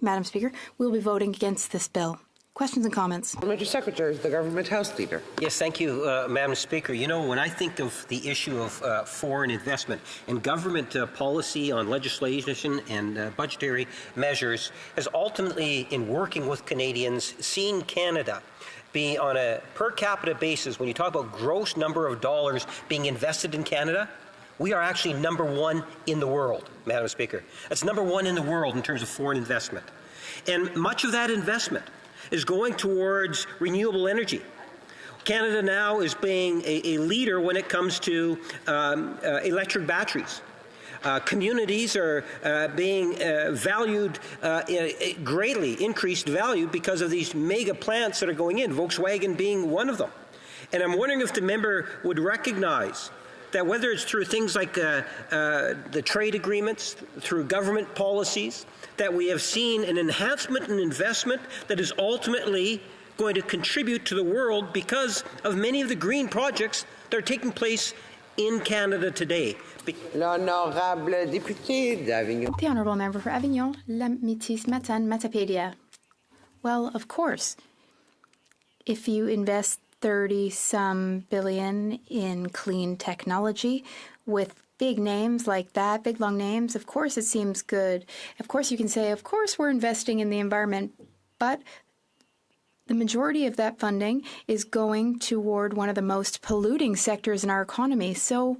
Madam Speaker, we'll be voting against this bill. Questions and comments? Parliamentary Secretary, the Government House Leader. Yes, thank you, Madam Speaker. You know, when I think of the issue of foreign investment and government policy on legislation and budgetary measures has ultimately, in working with Canadians, seen Canada be on a per capita basis, when you talk about gross number of dollars being invested in Canada, we are actually number one in the world, Madam Speaker. That's number one in the world in terms of foreign investment. And much of that investment is going towards renewable energy. Canada now is being a leader when it comes to electric batteries. Communities are being valued, greatly increased value because of these mega plants that are going in, Volkswagen being one of them. And I'm wondering if the member would recognize that whether it's through things like the trade agreements, through government policies, that we have seen an enhancement in investment that is ultimately going to contribute to the world because of many of the green projects that are taking place in Canada today. L'honorable député d'Avignon. The Honourable Member for Avignon, La Métis Matane Matapédia. Well, of course, if you invest 30-some billion in clean technology with big names like that, big long names, of course it seems good. Of course you can say, of course we're investing in the environment, but the majority of that funding is going toward one of the most polluting sectors in our economy. So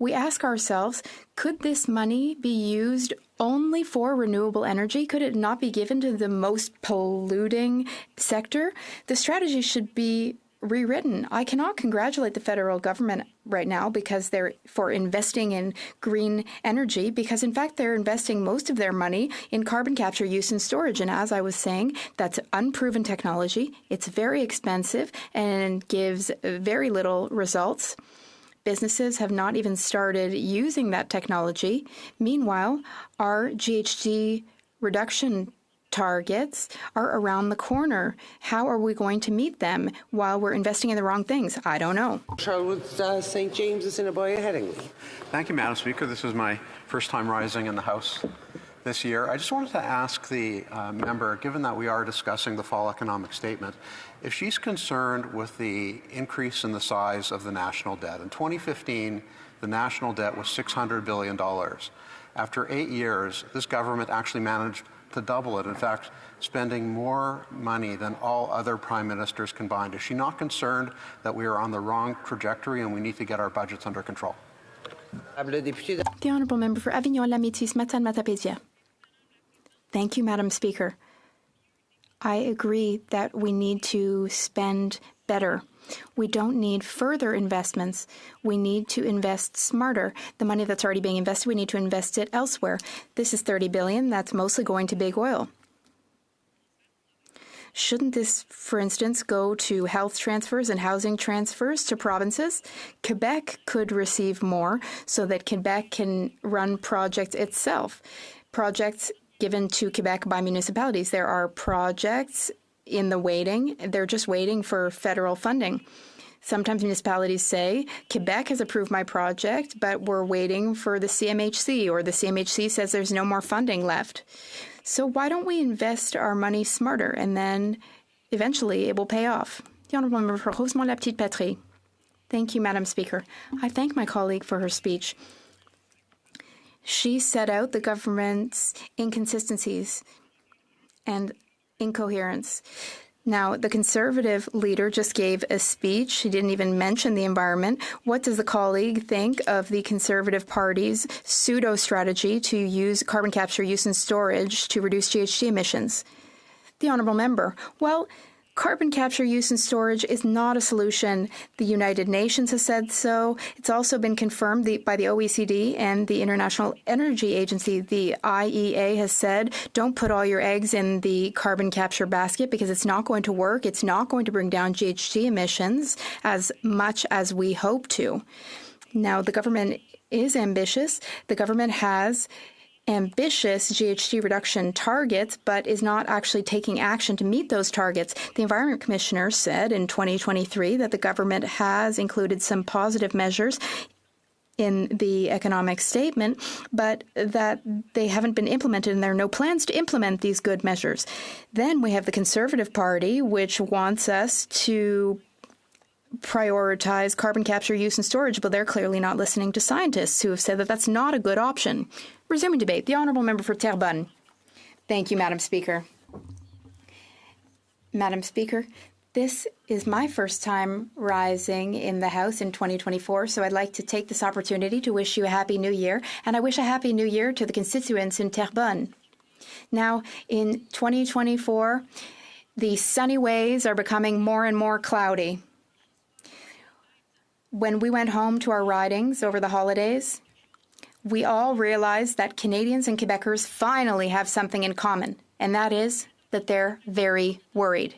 we ask ourselves, could this money be used only for renewable energy? Could it not be given to the most polluting sector? The strategy should be rewritten. I cannot congratulate the federal government right now because they're for investing in green energy, because in fact they're investing most of their money in carbon capture, use, and storage. And as I was saying, that's unproven technology. It's very expensive and gives very little results. Businesses have not even started using that technology. Meanwhile, our GHG reduction targets are around the corner. How are we going to meet them while we're investing in the wrong things? I don't know. Charlotte St. James, Assiniboia, Headingley. Thank you, Madam Speaker. This is my first time rising in the House this year. I just wanted to ask the member, given that we are discussing the fall economic statement, if she's concerned with the increase in the size of the national debt. In 2015, the national debt was $600 billion. After 8 years, this government actually managed to double it. In fact, spending more money than all other prime ministers combined. Is she not concerned that we are on the wrong trajectory and we need to get our budgets under control? The Honourable Member for Avignon-La-Métis, Matane-Matapédia. Thank you, Madam Speaker. I agree that we need to spend better. We don't need further investments. We need to invest smarter. The money that's already being invested, we need to invest it elsewhere. This is $30 billion. That's mostly going to big oil. Shouldn't this, for instance, go to health transfers and housing transfers to provinces? Quebec could receive more so that Quebec can run projects itself. Projects given to Quebec by municipalities. There are projects in the waiting. They're just waiting for federal funding. Sometimes municipalities say, Quebec has approved my project, but we're waiting for the CMHC, or the CMHC says there's no more funding left. So why don't we invest our money smarter, and then eventually it will pay off? The Honourable Member for Rosemont-la-Petite-Patrie. Thank you, Madam Speaker. I thank my colleague for her speech. She set out the government's inconsistencies and incoherence. Now, the Conservative leader just gave a speech. She didn't even mention the environment. What does the colleague think of the Conservative Party's pseudo-strategy to use carbon capture, use and storage to reduce GHG emissions? The Honourable Member, well, carbon capture, use and storage is not a solution. The United Nations has said so. It's also been confirmed by the OECD and the International Energy Agency. The IEA has said, don't put all your eggs in the carbon capture basket because it's not going to work. It's not going to bring down GHG emissions as much as we hope to. Now, the government is ambitious. The government has ambitious GHG reduction targets, but is not actually taking action to meet those targets. The Environment Commissioner said in 2023 that the government has included some positive measures in the economic statement, but that they haven't been implemented and there are no plans to implement these good measures. Then we have the Conservative Party, which wants us to prioritize carbon capture, use and storage, but they're clearly not listening to scientists who have said that that's not a good option. Resuming debate, the Honourable Member for Terrebonne. Thank you, Madam Speaker. Madam Speaker, this is my first time rising in the House in 2024, so I'd like to take this opportunity to wish you a Happy New Year, and I wish a Happy New Year to the constituents in Terrebonne. Now, in 2024, the sunny ways are becoming more and more cloudy. When we went home to our ridings over the holidays, we all realized that Canadians and Quebecers finally have something in common, and that is that they're very worried.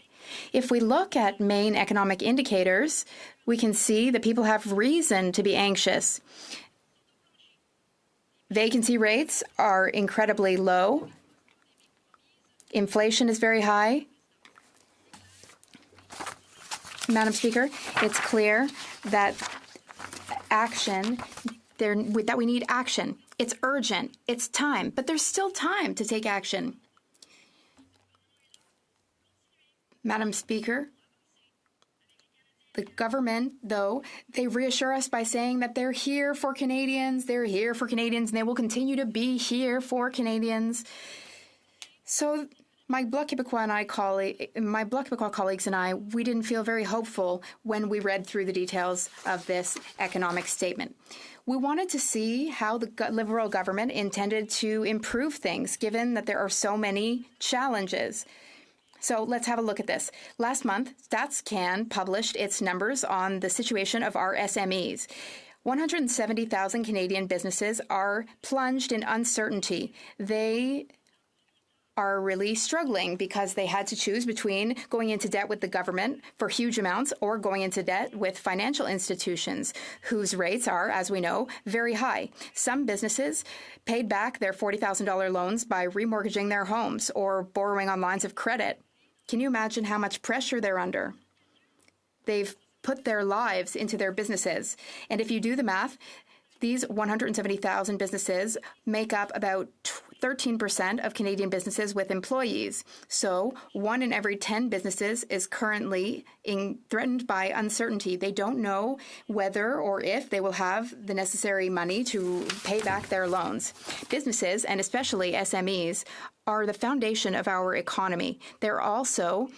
If we look at main economic indicators, we can see that people have reason to be anxious. Vacancy rates are incredibly low. Inflation is very high. Madam Speaker, it's clear that that we need action. It's urgent. It's time. But there's still time to take action. Madam Speaker, the government, though, they reassure us by saying that they're here for Canadians, and they will continue to be here for Canadians. So my Bloc Québécois colleagues and I, we didn't feel very hopeful when we read through the details of this economic statement. We wanted to see how the Liberal government intended to improve things, given that there are so many challenges. So let's have a look at this. Last month, StatsCan published its numbers on the situation of our SMEs. 170,000 Canadian businesses are plunged in uncertainty. They are really struggling because they had to choose between going into debt with the government for huge amounts or going into debt with financial institutions whose rates are, as we know, very high. Some businesses paid back their $40,000 loans by remortgaging their homes or borrowing on lines of credit. Can you imagine how much pressure they're under? They've put their lives into their businesses. And if you do the math, these 170,000 businesses make up about 13% of Canadian businesses with employees. So 1 in every 10 businesses is currently threatened by uncertainty. They don't know whether or if they will have the necessary money to pay back their loans. Businesses, and especially SMEs, are the foundation of our economy. They're also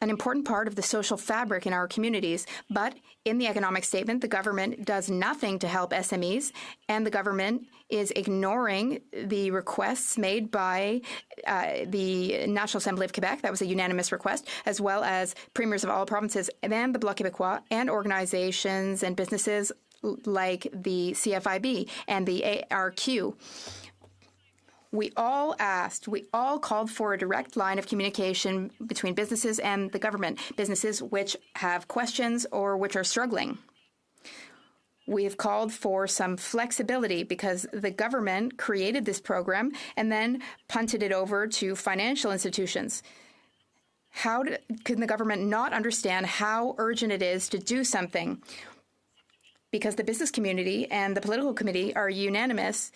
an important part of the social fabric in our communities. But in the economic statement, the government does nothing to help SMEs, and the government is ignoring the requests made by the National Assembly of Quebec. That was a unanimous request, as well as premiers of all provinces and the Bloc Québécois and organizations and businesses like the CFIB and the ARQ. We all called for a direct line of communication between businesses and the government, businesses which have questions or which are struggling. We have called for some flexibility because the government created this program and then punted it over to financial institutions. Can the government not understand how urgent it is to do something? Because the business community and the political committee are unanimous.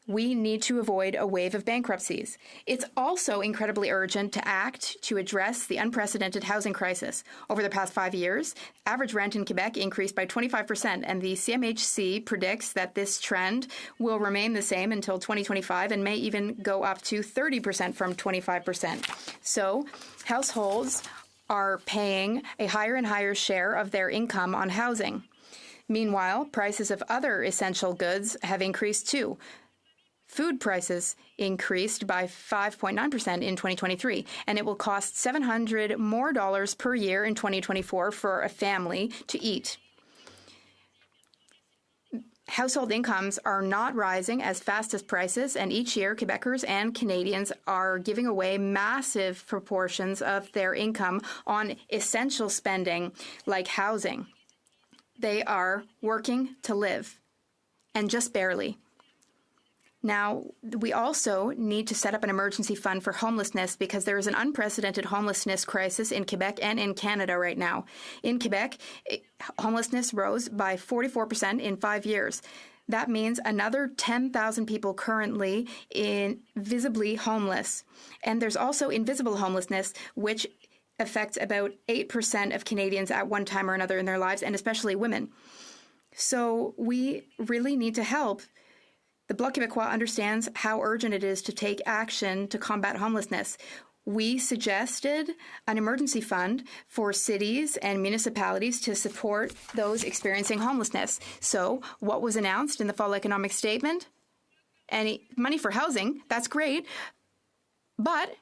We need to avoid a wave of bankruptcies. It's also incredibly urgent to act to address the unprecedented housing crisis. Over the past 5 years, average rent in Quebec increased by 25%, and the CMHC predicts that this trend will remain the same until 2025 and may even go up to 30% from 25%. So, households are paying a higher and higher share of their income on housing. Meanwhile, prices of other essential goods have increased too. Food prices increased by 5.9% in 2023, and it will cost $700 more per year in 2024 for a family to eat. Household incomes are not rising as fast as prices, and each year Quebecers and Canadians are giving away massive proportions of their income on essential spending like housing. They are working to live, and just barely. Now, we also need to set up an emergency fund for homelessness because there is an unprecedented homelessness crisis in Quebec and in Canada right now. In Quebec, homelessness rose by 44% in 5 years. That means another 10,000 people currently visibly homeless. And there's also invisible homelessness, which affects about 8% of Canadians at one time or another in their lives, and especially women. So we really need to help. The Bloc Québécois understands how urgent it is to take action to combat homelessness. We suggested an emergency fund for cities and municipalities to support those experiencing homelessness. So what was announced in the fall economic statement? Any money for housing, that's great, but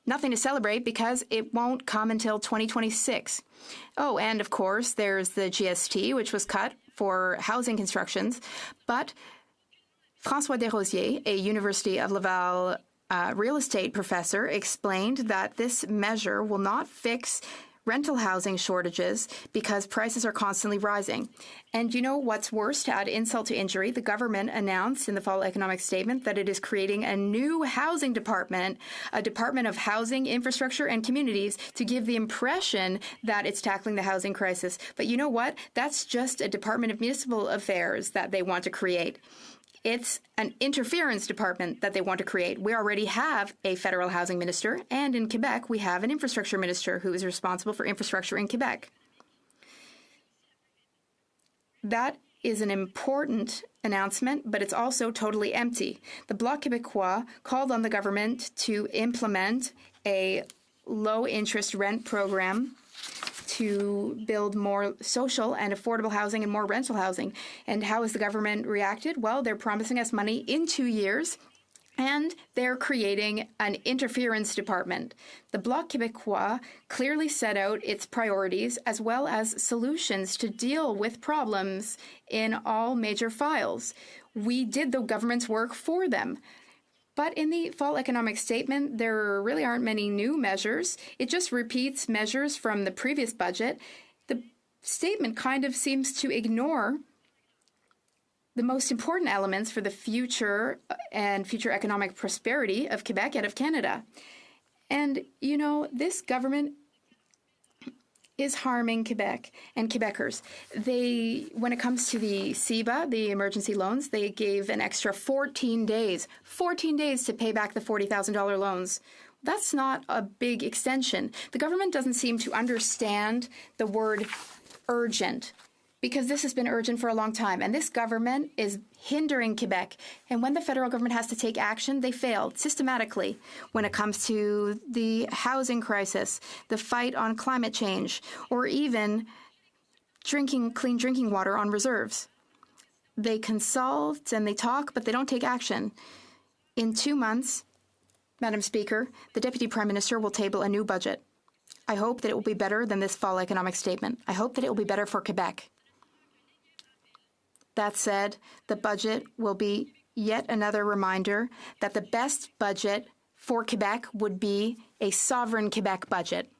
nothing to celebrate because it won't come until 2026. Oh, and of course, there's the GST, which was cut for housing constructions, but François Desrosiers, a University of Laval real estate professor, explained that this measure will not fix rental housing shortages because prices are constantly rising. And you know what's worse, to add insult to injury, the government announced in the fall economic statement that it is creating a new housing department, a department of housing, infrastructure, and communities, to give the impression that it's tackling the housing crisis. But you know what? That's just a Department of Municipal Affairs that they want to create. It's an interference department that they want to create. We already have a federal housing minister, and in Quebec, we have an infrastructure minister who is responsible for infrastructure in Quebec. That is an important announcement, but it's also totally empty. The Bloc Québécois called on the government to implement a low-interest rent program to build more social and affordable housing and more rental housing. And how has the government reacted? Well, they're promising us money in 2 years, and they're creating an interference department. The Bloc Québécois clearly set out its priorities as well as solutions to deal with problems in all major files. We did the government's work for them. But in the fall economic statement, there really aren't many new measures. It just repeats measures from the previous budget. The statement kind of seems to ignore the most important elements for the future and future economic prosperity of Quebec and of Canada. And, you know, this government is harming Quebec and Quebecers. When it comes to the CEBA, the emergency loans, they gave an extra 14 days to pay back the $40,000 loans. That's not a big extension. The government doesn't seem to understand the word urgent. because this has been urgent for a long time, and this government is hindering Quebec. And when the federal government has to take action, they failed systematically when it comes to the housing crisis, the fight on climate change, or even clean drinking water on reserves. They consult and they talk, but they don't take action. In 2 months, Madam Speaker, the Deputy Prime Minister will table a new budget. I hope that it will be better than this fall economic statement. I hope that it will be better for Quebec. That said, the budget will be yet another reminder that the best budget for Quebec would be a sovereign Quebec budget,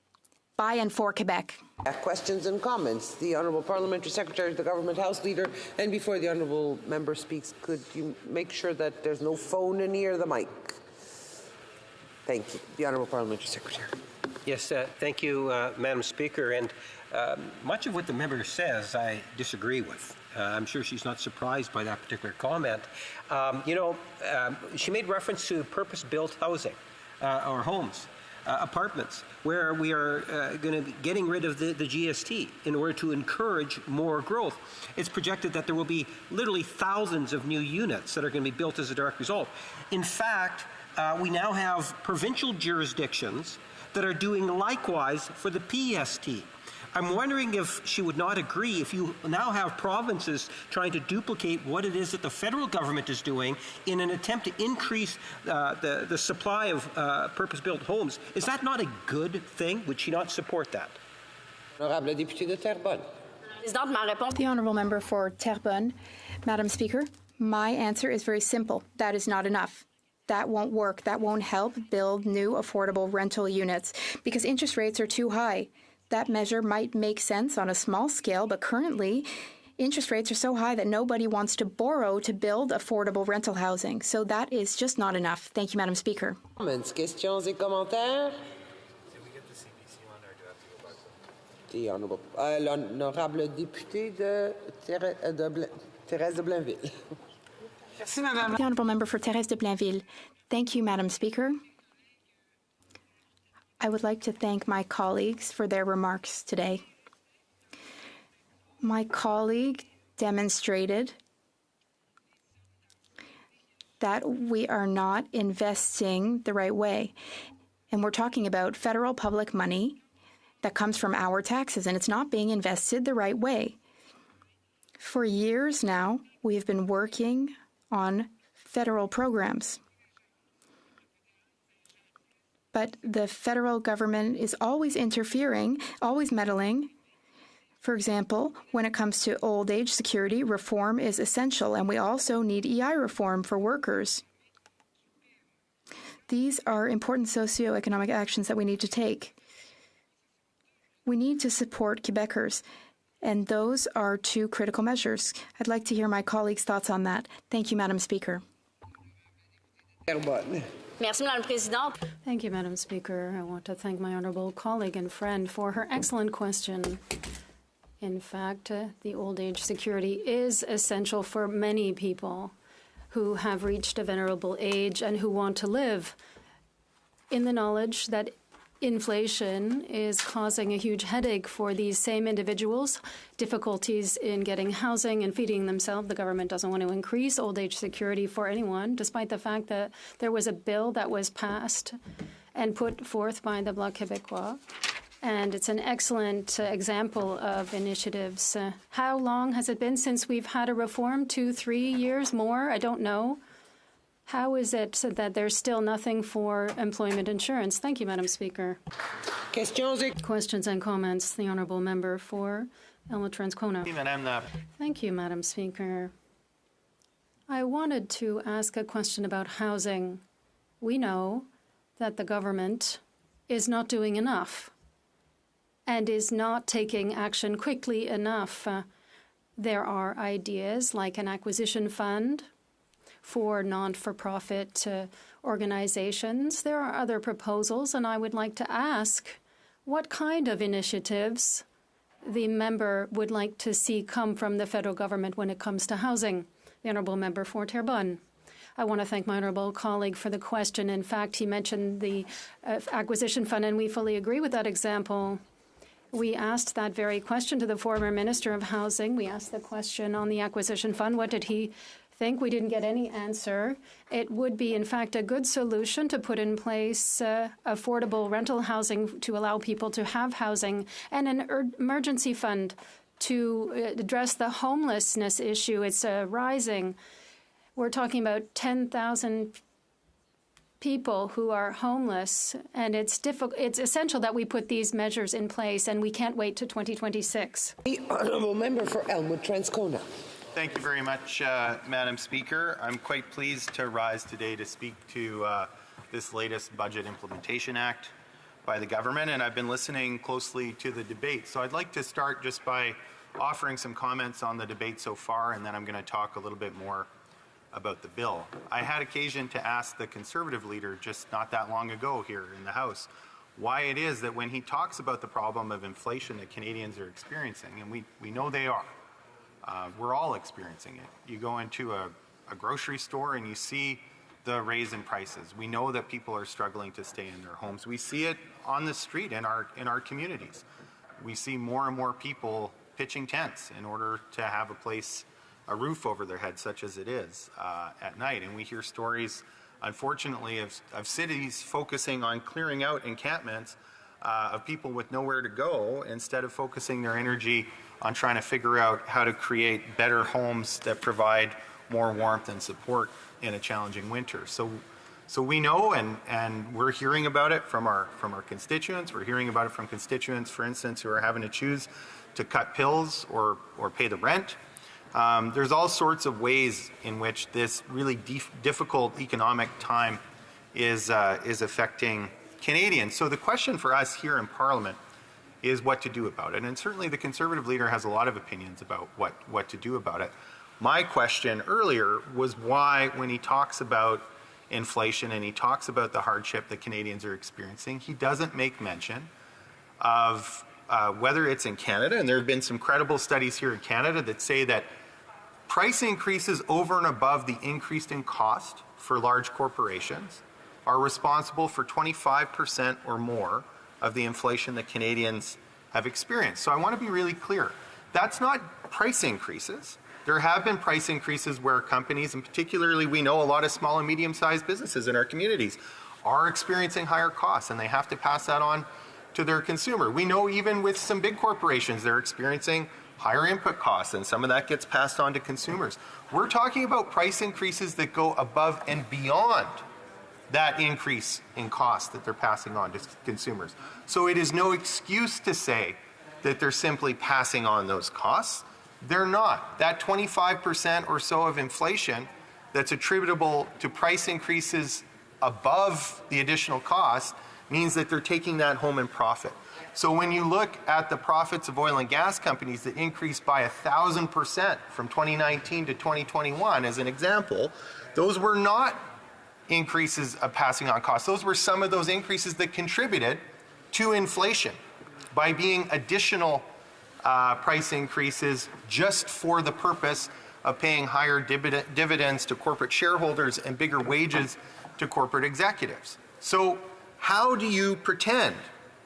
by and for Quebec. Questions and comments. The Honourable Parliamentary Secretary, the Government House Leader, and before the Honourable Member speaks, could you make sure that there's no phone near the mic? Thank you. The Honourable Parliamentary Secretary. Yes, thank you, Madam Speaker. And much of what the member says, I disagree with. I'm sure she's not surprised by that particular comment. She made reference to purpose-built housing or homes, apartments, where we are going to be getting rid of the GST in order to encourage more growth. It's projected that there will be literally thousands of new units that are going to be built as a direct result. In fact, we now have provincial jurisdictions that are doing likewise for the PST. I'm wondering if she would not agree if you now have provinces trying to duplicate what it is that the federal government is doing in an attempt to increase the supply of purpose-built homes. Is that not a good thing? Would she not support that? Honorable député de Terrebonne. The Honourable Member for Terrebonne. Madam Speaker, my answer is very simple. That is not enough. That won't work. That won't help build new affordable rental units because interest rates are too high. That measure might make sense on a small scale, but currently, interest rates are so high that nobody wants to borrow to build affordable rental housing. So that is just not enough. Thank you, Madam Speaker. Comments, questions et commentaires? The Honourable, l'Honorable député de Thérèse de Blainville. The Honourable Member for Thérèse de Blainville. Thank you, Madam Speaker. I would like to thank my colleagues for their remarks today. My colleague demonstrated that we are not investing the right way. And we're talking about federal public money that comes from our taxes, and it's not being invested the right way. For years now, we have been working on federal programs. But the federal government is always interfering, always meddling. For example, when it comes to old age security, reform is essential, and we also need EI reform for workers. These are important socioeconomic actions that we need to take. We need to support Quebecers, and those are two critical measures. I'd like to hear my colleagues' thoughts on that. Thank you, Madam Speaker. Merci, Madame Présidente. Thank you, Madam Speaker. I want to thank my honourable colleague and friend for her excellent question. In fact, the old age security is essential for many people who have reached a venerable age and who want to live in the knowledge that inflation is causing a huge headache for these same individuals, difficulties in getting housing and feeding themselves. The government doesn't want to increase old age security for anyone, despite the fact that there was a bill that was passed and put forth by the Bloc Québécois. And it's an excellent example of initiatives. How long has it been since we've had a reform? 2, 3 years more? I don't know. How is it that there's still nothing for employment insurance? Thank you, Madam Speaker. Questions and comments. The Honourable Member for Elma-Transcona. Thank you, Madam Speaker. I wanted to ask a question about housing. We know that the government is not doing enough and is not taking action quickly enough. There are ideas like an acquisition fund for non-for-profit organizations. There are other proposals, and I would like to ask what kind of initiatives the member would like to see come from the federal government when it comes to housing. The Honourable Member for Terrebonne. I want to thank my honourable colleague for the question. In fact, he mentioned the acquisition fund, and we fully agree with that example. We asked that very question to the former Minister of Housing. We asked the question on the acquisition fund. What did he think? We didn't get any answer. It would be, in fact, a good solution to put in place affordable rental housing to allow people to have housing, and an emergency fund to address the homelessness issue. It's rising. We're talking about 10,000 people who are homeless, and it's essential that we put these measures in place, and we can't wait to 2026. The honourable member for Elmwood Transcona. Thank you very much, Madam Speaker. I'm quite pleased to rise today to speak to this latest Budget Implementation Act by the government, and I've been listening closely to the debate. So I'd like to start just by offering some comments on the debate so far, and then I'm going to talk a little bit more about the bill. I had occasion to ask the Conservative leader just not that long ago here in the House why it is that when he talks about the problem of inflation that Canadians are experiencing, and we know they are, we're all experiencing it. You go into a grocery store and you see the raise in prices. We know that people are struggling to stay in their homes. We see it on the street in our communities. We see more and more people pitching tents in order to have a roof over their head, such as it is at night. And we hear stories, unfortunately, of cities focusing on clearing out encampments of people with nowhere to go instead of focusing their energy on trying to figure out how to create better homes that provide more warmth and support in a challenging winter. So we know, and we're hearing about it from our constituents. We're hearing about it from constituents, for instance, who are having to choose to cut pills or pay the rent. There's all sorts of ways in which this really difficult economic time is affecting Canadians. So the question for us here in Parliament is what to do about it. And certainly the Conservative leader has a lot of opinions about what to do about it. My question earlier was why, when he talks about inflation and he talks about the hardship that Canadians are experiencing, he doesn't make mention of whether it's in Canada, and there have been some credible studies here in Canada that say that price increases over and above the increase in cost for large corporations are responsible for 25% or more of the inflation that Canadians have experienced. So I want to be really clear. That's not price increases. There have been price increases where companies, and particularly we know a lot of small and medium-sized businesses in our communities, are experiencing higher costs, and they have to pass that on to their consumer. We know even with some big corporations, they're experiencing higher input costs, and some of that gets passed on to consumers. We're talking about price increases that go above and beyond that increase in cost that they're passing on to consumers. So it is no excuse to say that they're simply passing on those costs. They're not. That 25% or so of inflation that's attributable to price increases above the additional cost means that they're taking that home in profit. So when you look at the profits of oil and gas companies that increased by 1,000% from 2019 to 2021, as an example, those were not increases of passing on costs. Those were some of those increases that contributed to inflation by being additional price increases just for the purpose of paying higher dividends to corporate shareholders and bigger wages to corporate executives. So how do you pretend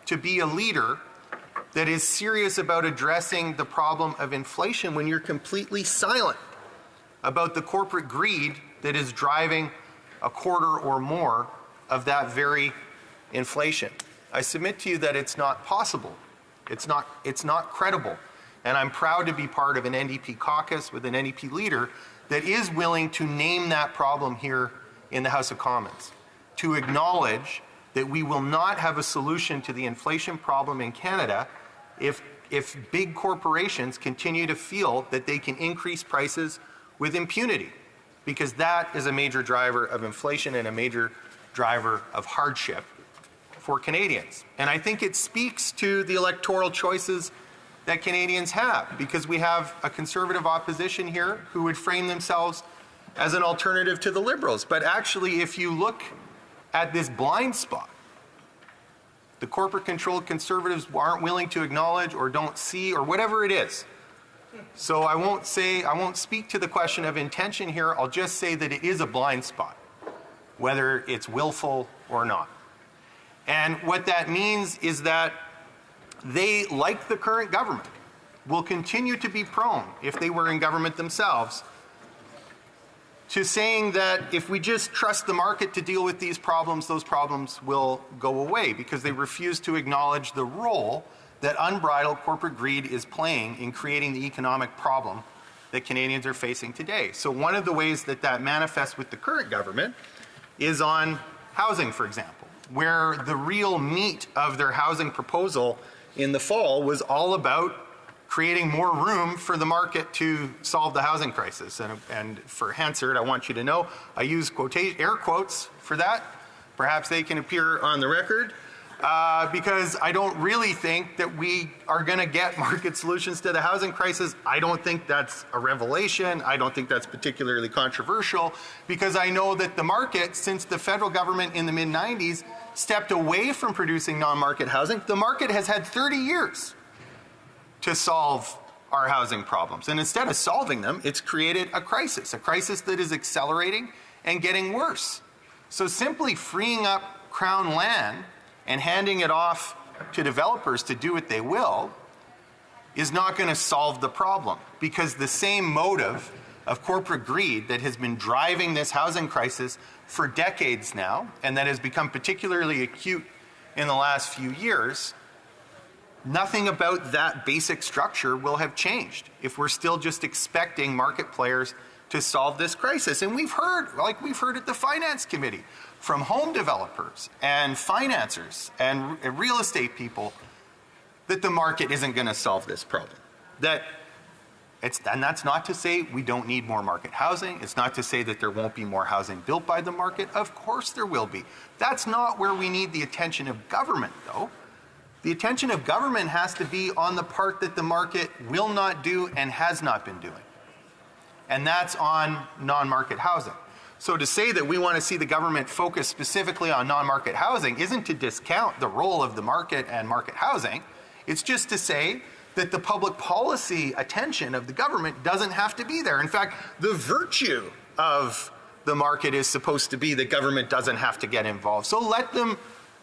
to be a leader that is serious about addressing the problem of inflation when you're completely silent about the corporate greed that is driving a quarter or more of that very inflation? I submit to you that it's not possible. It's not credible. And I'm proud to be part of an NDP caucus with an NDP leader that is willing to name that problem here in the House of Commons, to acknowledge that we will not have a solution to the inflation problem in Canada if big corporations continue to feel that they can increase prices with impunity, because that is a major driver of inflation and a major driver of hardship for Canadians. And I think it speaks to the electoral choices that Canadians have, because we have a Conservative opposition here who would frame themselves as an alternative to the Liberals. But actually, if you look at this blind spot, the corporate-controlled Conservatives aren't willing to acknowledge or don't see or whatever it is. So I won't speak to the question of intention here. I'll just say that it is a blind spot, whether it's willful or not. And what that means is that they, like the current government, will continue to be prone, if they were in government themselves, to saying that if we just trust the market to deal with these problems, those problems will go away, because they refuse to acknowledge the role that unbridled corporate greed is playing in creating the economic problem that Canadians are facing today. So one of the ways that that manifests with the current government is on housing, for example, where the real meat of their housing proposal in the fall was all about creating more room for the market to solve the housing crisis. And for Hansard, I want you to know, I use air quotes for that. Perhaps they can appear on the record. Because I don't really think that we are going to get market solutions to the housing crisis. I don't think that's a revelation. I don't think that's particularly controversial, because I know that the market, since the federal government in the mid-90s stepped away from producing non-market housing, the market has had 30 years to solve our housing problems. And instead of solving them, it's created a crisis that is accelerating and getting worse. So simply freeing up Crown land and handing it off to developers to do what they will is not going to solve the problem, because the same motive of corporate greed that has been driving this housing crisis for decades now, and that has become particularly acute in the last few years, nothing about that basic structure will have changed if we're still just expecting market players to solve this crisis. And we've heard, like we've heard at the Finance Committee, from home developers and financiers and real estate people, that the market isn't going to solve this problem. And that's not to say we don't need more market housing. It's not to say that there won't be more housing built by the market. Of course there will be. That's not where we need the attention of government, though. The attention of government has to be on the part that the market will not do and has not been doing. And that's on non-market housing. So to say that we want to see the government focus specifically on non-market housing isn't to discount the role of the market and market housing. It's just to say that the public policy attention of the government doesn't have to be there. In fact, the virtue of the market is supposed to be that government doesn't have to get involved. So let them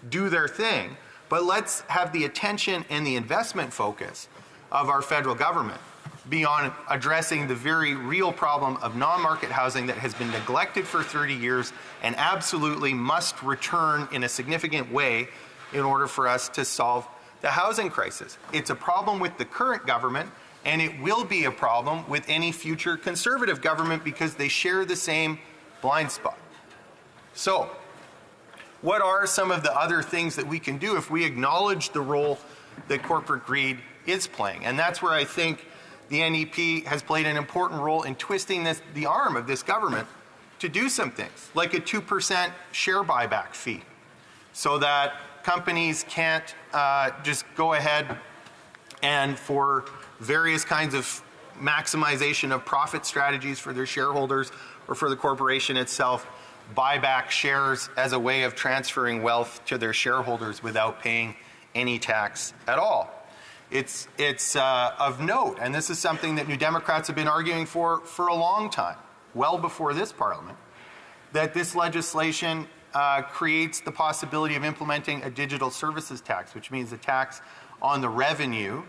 do their thing, but let's have the attention and the investment focus of our federal government beyond addressing the very real problem of non-market housing that has been neglected for 30 years and absolutely must return in a significant way in order for us to solve the housing crisis. It's a problem with the current government, and it will be a problem with any future Conservative government, because they share the same blind spot. So, what are some of the other things that we can do if we acknowledge the role that corporate greed is playing? And that's where I think the NEP has played an important role in twisting the arm of this government to do some things, like a 2% share buyback fee, so that companies can't just go ahead and, for various kinds of maximization of profit strategies for their shareholders or for the corporation itself, buy back shares as a way of transferring wealth to their shareholders without paying any tax at all. It's of note, and this is something that New Democrats have been arguing for a long time, well before this Parliament, that this legislation creates the possibility of implementing a digital services tax, which means a tax on the revenue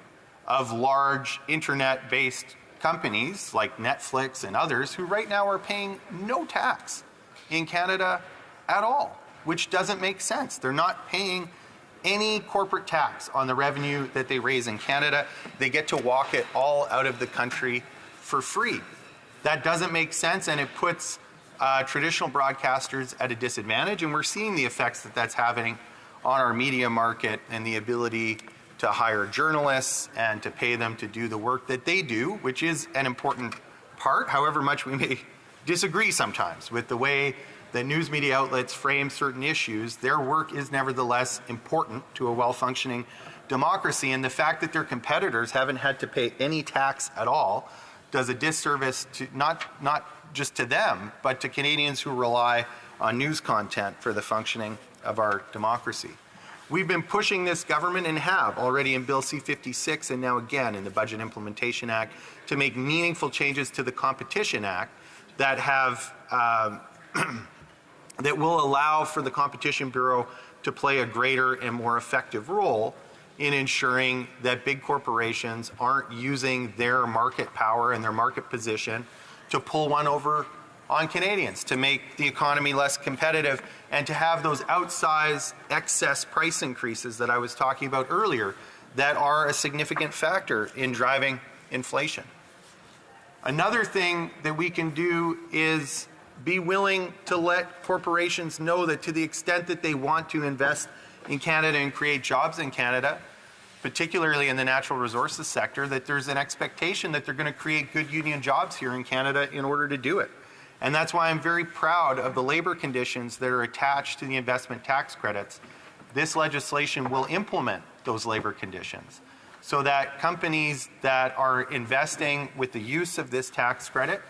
of large internet-based companies like Netflix and others, who right now are paying no tax in Canada at all, which doesn't make sense. They're not paying any corporate tax on the revenue that they raise in Canada. They get to walk it all out of the country for free. That doesn't make sense, and it puts traditional broadcasters at a disadvantage, and we're seeing the effects that that's having on our media market and the ability to hire journalists and to pay them to do the work that they do, which is an important part, however much we may disagree sometimes with the way that news media outlets frame certain issues. Their work is nevertheless important to a well-functioning democracy, and the fact that their competitors haven't had to pay any tax at all does a disservice to not just to them, but to Canadians who rely on news content for the functioning of our democracy. We've been pushing this government, and have already in Bill C-56 and now again in the Budget Implementation Act, to make meaningful changes to the Competition Act that have that will allow for the Competition Bureau to play a greater and more effective role in ensuring that big corporations aren't using their market power and their market position to pull one over on Canadians, to make the economy less competitive, and to have those outsized excess price increases that I was talking about earlier that are a significant factor in driving inflation. Another thing that we can do is be willing to let corporations know that to the extent that they want to invest in Canada and create jobs in Canada, particularly in the natural resources sector, that there's an expectation that they're going to create good union jobs here in Canada in order to do it. And that's why I'm very proud of the labor conditions that are attached to the investment tax credits. This legislation will implement those labor conditions so that companies that are investing with the use of this tax credit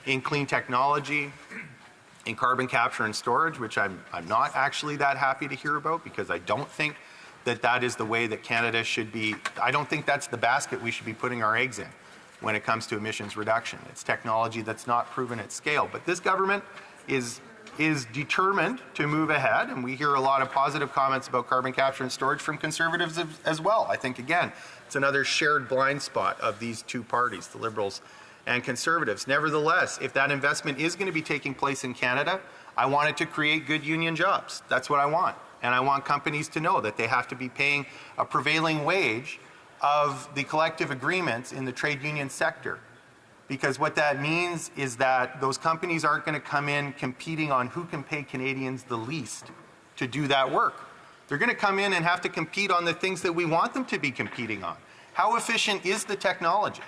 in clean technology, in carbon capture and storage, which I'm not actually that happy to hear about, because I don't think that that is the way that Canada should be. I don't think that's the basket we should be putting our eggs in when it comes to emissions reduction. It's technology that's not proven at scale. But this government is determined to move ahead, and we hear a lot of positive comments about carbon capture and storage from Conservatives as well. I think, again, it's another shared blind spot of these two parties, the Liberals and Conservatives. Nevertheless, if that investment is going to be taking place in Canada, I want it to create good union jobs. That's what I want. And I want companies to know that they have to be paying a prevailing wage of the collective agreements in the trade union sector. Because what that means is that those companies aren't going to come in competing on who can pay Canadians the least to do that work. They're going to come in and have to compete on the things that we want them to be competing on. How efficient is the technology?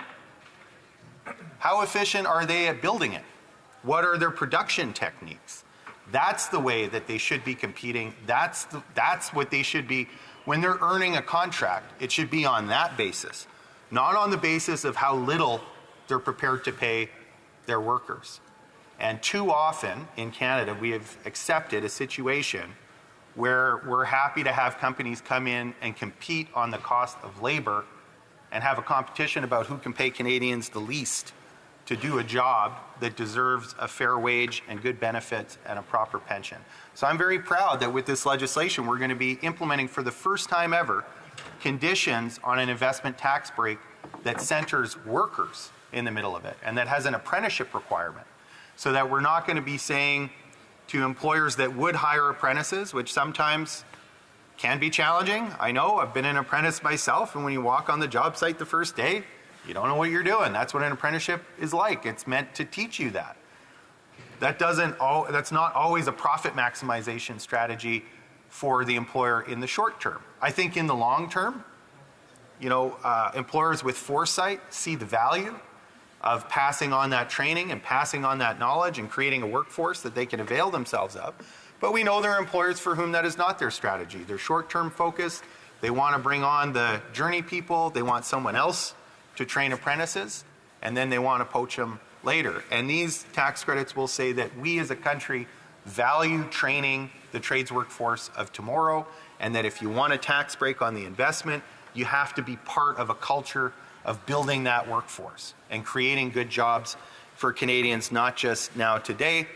How efficient are they at building it? What are their production techniques? That's the way that they should be competing. That's what they should be. When they're earning a contract, it should be on that basis, not on the basis of how little they're prepared to pay their workers. And too often in Canada, we have accepted a situation where we're happy to have companies come in and compete on the cost of labor and have a competition about who can pay Canadians the least to do a job that deserves a fair wage and good benefits and a proper pension. So I'm very proud that with this legislation, we're going to be implementing for the first time ever conditions on an investment tax break that centers workers in the middle of it and that has an apprenticeship requirement, so that we're not going to be saying to employers that would hire apprentices, which sometimes can be challenging. I know, I've been an apprentice myself, and when you walk on the job site the first day, you don't know what you're doing. That's what an apprenticeship is like. It's meant to teach you that. That's not always a profit maximization strategy for the employer in the short term. I think in the long term, employers with foresight see the value of passing on that training and passing on that knowledge and creating a workforce that they can avail themselves of. But we know there are employers for whom that is not their strategy. They're short-term focused. They want to bring on the journey people. They want someone else to train apprentices, and then they want to poach them later. And these tax credits will say that we as a country value training the trades workforce of tomorrow, and that if you want a tax break on the investment, you have to be part of a culture of building that workforce and creating good jobs for Canadians, not just now today,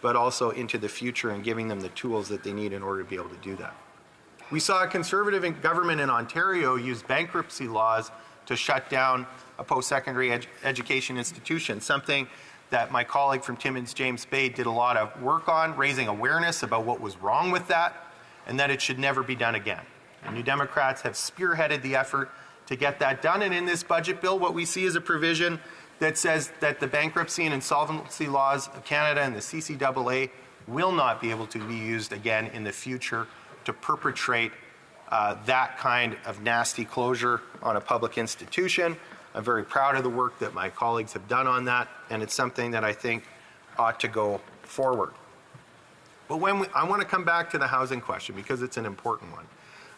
but also into the future, and giving them the tools that they need in order to be able to do that. We saw a Conservative government in Ontario use bankruptcy laws to shut down a post-secondary education institution, something that my colleague from Timmins, James Spade, did a lot of work on, raising awareness about what was wrong with that and that it should never be done again. And New Democrats have spearheaded the effort to get that done. And in this budget bill, what we see is a provision that says that the bankruptcy and insolvency laws of Canada and the CCAA will not be able to be used again in the future to perpetrate that kind of nasty closure on a public institution. I'm very proud of the work that my colleagues have done on that, and it's something that I think ought to go forward. But I want to come back to the housing question because it's an important one.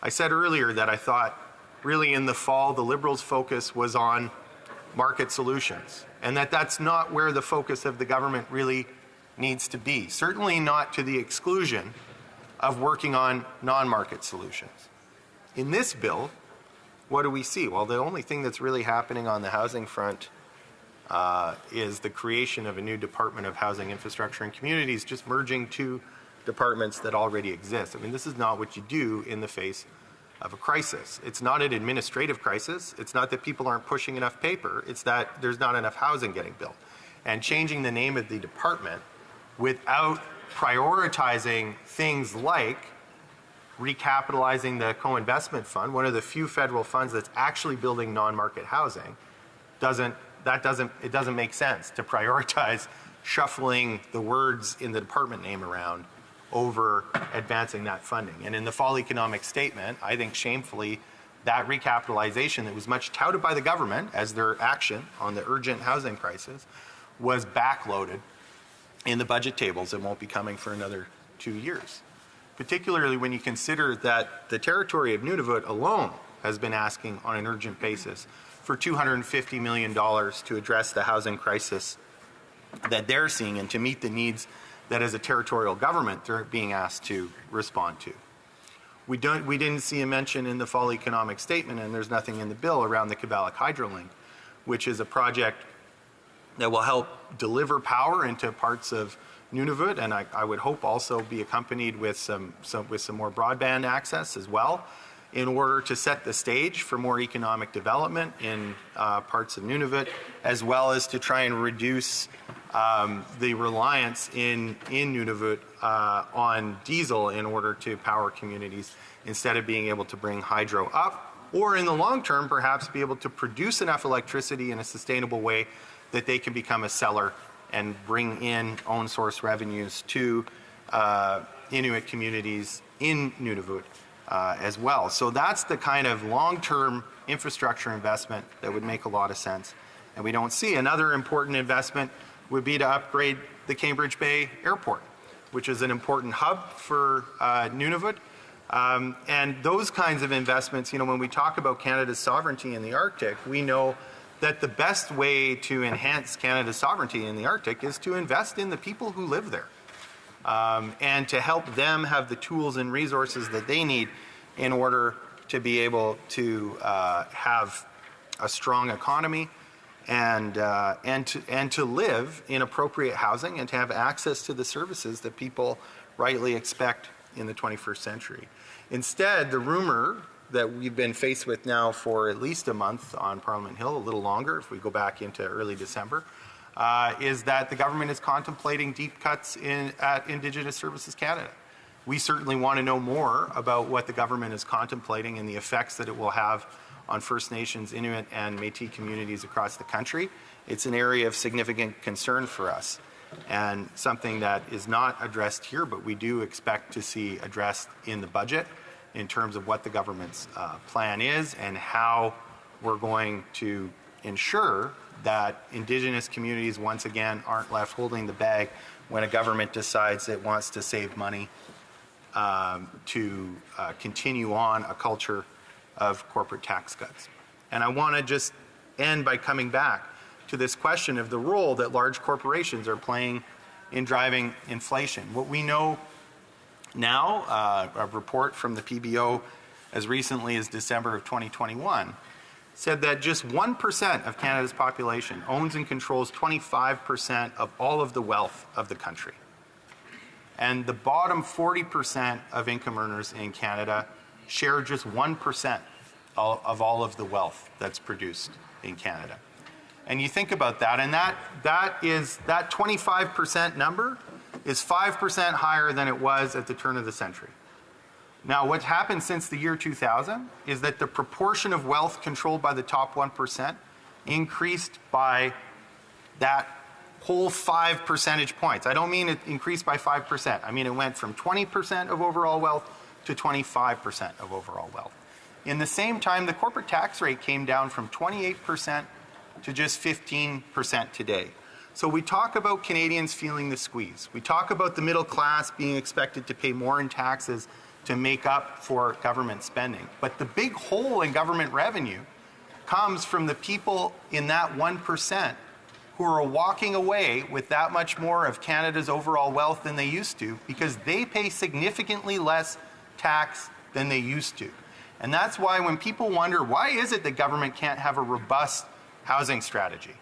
I said earlier that I thought really in the fall the Liberals' focus was on market solutions, and that's not where the focus of the government really needs to be, certainly not to the exclusion of working on non-market solutions. In this bill, what do we see? Well, the only thing that's really happening on the housing front is the creation of a new Department of Housing, Infrastructure and Communities, just merging two departments that already exist. I mean, this is not what you do in the face of a crisis. It's not an administrative crisis. It's not that people aren't pushing enough paper. It's that there's not enough housing getting built. And changing the name of the department without prioritizing things like recapitalizing the co-investment fund, one of the few federal funds that's actually building non-market housing, it doesn't make sense to prioritize shuffling the words in the department name around over advancing that funding. And in the fall economic statement, I think shamefully that recapitalization that was much touted by the government as their action on the urgent housing crisis was backloaded in the budget tables and won't be coming for another 2 years. Particularly when you consider that the territory of Nunavut alone has been asking on an urgent basis for $250 million to address the housing crisis that they're seeing and to meet the needs that as a territorial government they're being asked to respond to. We didn't see a mention in the fall economic statement, and there's nothing in the bill around the Quebec Hydrolink, which is a project that will help deliver power into parts of Nunavut, and I would hope also be accompanied with some more broadband access as well, in order to set the stage for more economic development in parts of Nunavut, as well as to try and reduce the reliance in Nunavut on diesel in order to power communities, instead of being able to bring hydro up, or in the long term perhaps be able to produce enough electricity in a sustainable way that they can become a seller and bring in own source revenues to Inuit communities in Nunavut as well. So that's the kind of long-term infrastructure investment that would make a lot of sense, and we don't see. Another important investment would be to upgrade the Cambridge Bay Airport, which is an important hub for Nunavut. And those kinds of investments, when we talk about Canada's sovereignty in the Arctic, we know that the best way to enhance Canada's sovereignty in the Arctic is to invest in the people who live there, and to help them have the tools and resources that they need in order to be able to have a strong economy and to live in appropriate housing and to have access to the services that people rightly expect in the 21st century. Instead, the rumor that we've been faced with now for at least a month on Parliament Hill, a little longer if we go back into early December, is that the government is contemplating deep cuts at Indigenous Services Canada. We certainly want to know more about what the government is contemplating and the effects that it will have on First Nations, Inuit, and Métis communities across the country. It's an area of significant concern for us, and something that is not addressed here, but we do expect to see addressed in the budget in terms of what the government's plan is and how we're going to ensure that Indigenous communities once again aren't left holding the bag when a government decides it wants to save money to continue on a culture of corporate tax cuts. And I want to just end by coming back to this question of the role that large corporations are playing in driving inflation. What we know now, a report from the PBO as recently as December of 2021, said that just 1% of Canada's population owns and controls 25% of all of the wealth of the country. And the bottom 40% of income earners in Canada share just 1% of all of the wealth that's produced in Canada. And you think about that, and that 25% number is 5% higher than it was at the turn of the century. Now, what's happened since the year 2000 is that the proportion of wealth controlled by the top 1% increased by that whole 5 percentage points. I don't mean it increased by 5%. I mean it went from 20% of overall wealth to 25% of overall wealth. In the same time, the corporate tax rate came down from 28% to just 15% today. So we talk about Canadians feeling the squeeze. We talk about the middle class being expected to pay more in taxes to make up for government spending. But the big hole in government revenue comes from the people in that 1% who are walking away with that much more of Canada's overall wealth than they used to, because they pay significantly less tax than they used to. And that's why when people wonder, why is it that government can't have a robust housing strategy?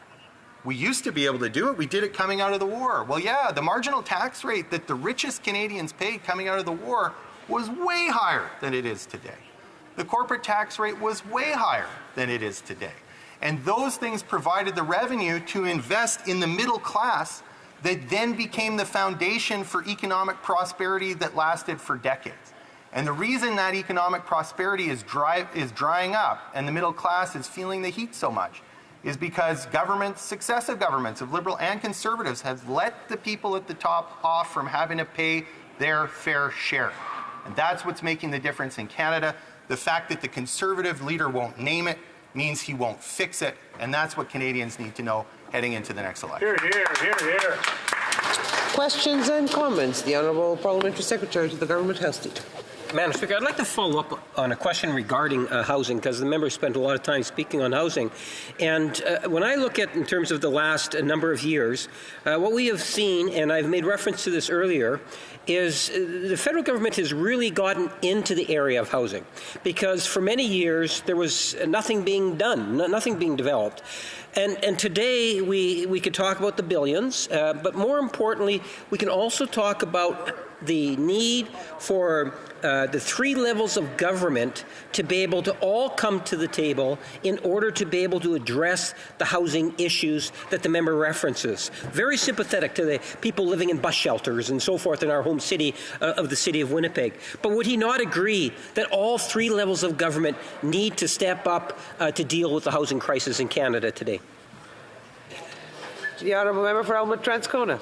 We used to be able to do it. We did it coming out of the war. Well, yeah, the marginal tax rate that the richest Canadians paid coming out of the war was way higher than it is today. the corporate tax rate was way higher than it is today. And those things provided the revenue to invest in the middle class that then became the foundation for economic prosperity that lasted for decades. And the reason that economic prosperity is drying up and the middle class is feeling the heat so much is because governments, successive governments of Liberal and Conservatives, have let the people at the top off from having to pay their fair share. And that's what's making the difference in Canada. The fact that the Conservative leader won't name it means he won't fix it, and that's what Canadians need to know heading into the next election. Hear, hear, hear, hear. Questions and comments. The Honourable Parliamentary Secretary to the Government House Leader. Madam Speaker, I'd like to follow up on a question regarding housing, because the member spent a lot of time speaking on housing. And when I look at, in terms of the last number of years, what we have seen, and I've made reference to this earlier, is the federal government has really gotten into the area of housing, because for many years there was nothing being done, nothing being developed. And today we could talk about the billions, but more importantly, we can also talk about the need for the three levels of government to be able to all come to the table in order to be able to address the housing issues that the member references. Very sympathetic to the people living in bus shelters and so forth in our home city of the city of Winnipeg. But would he not agree that all three levels of government need to step up to deal with the housing crisis in Canada today? The Honourable Member for Elmwood-Transcona.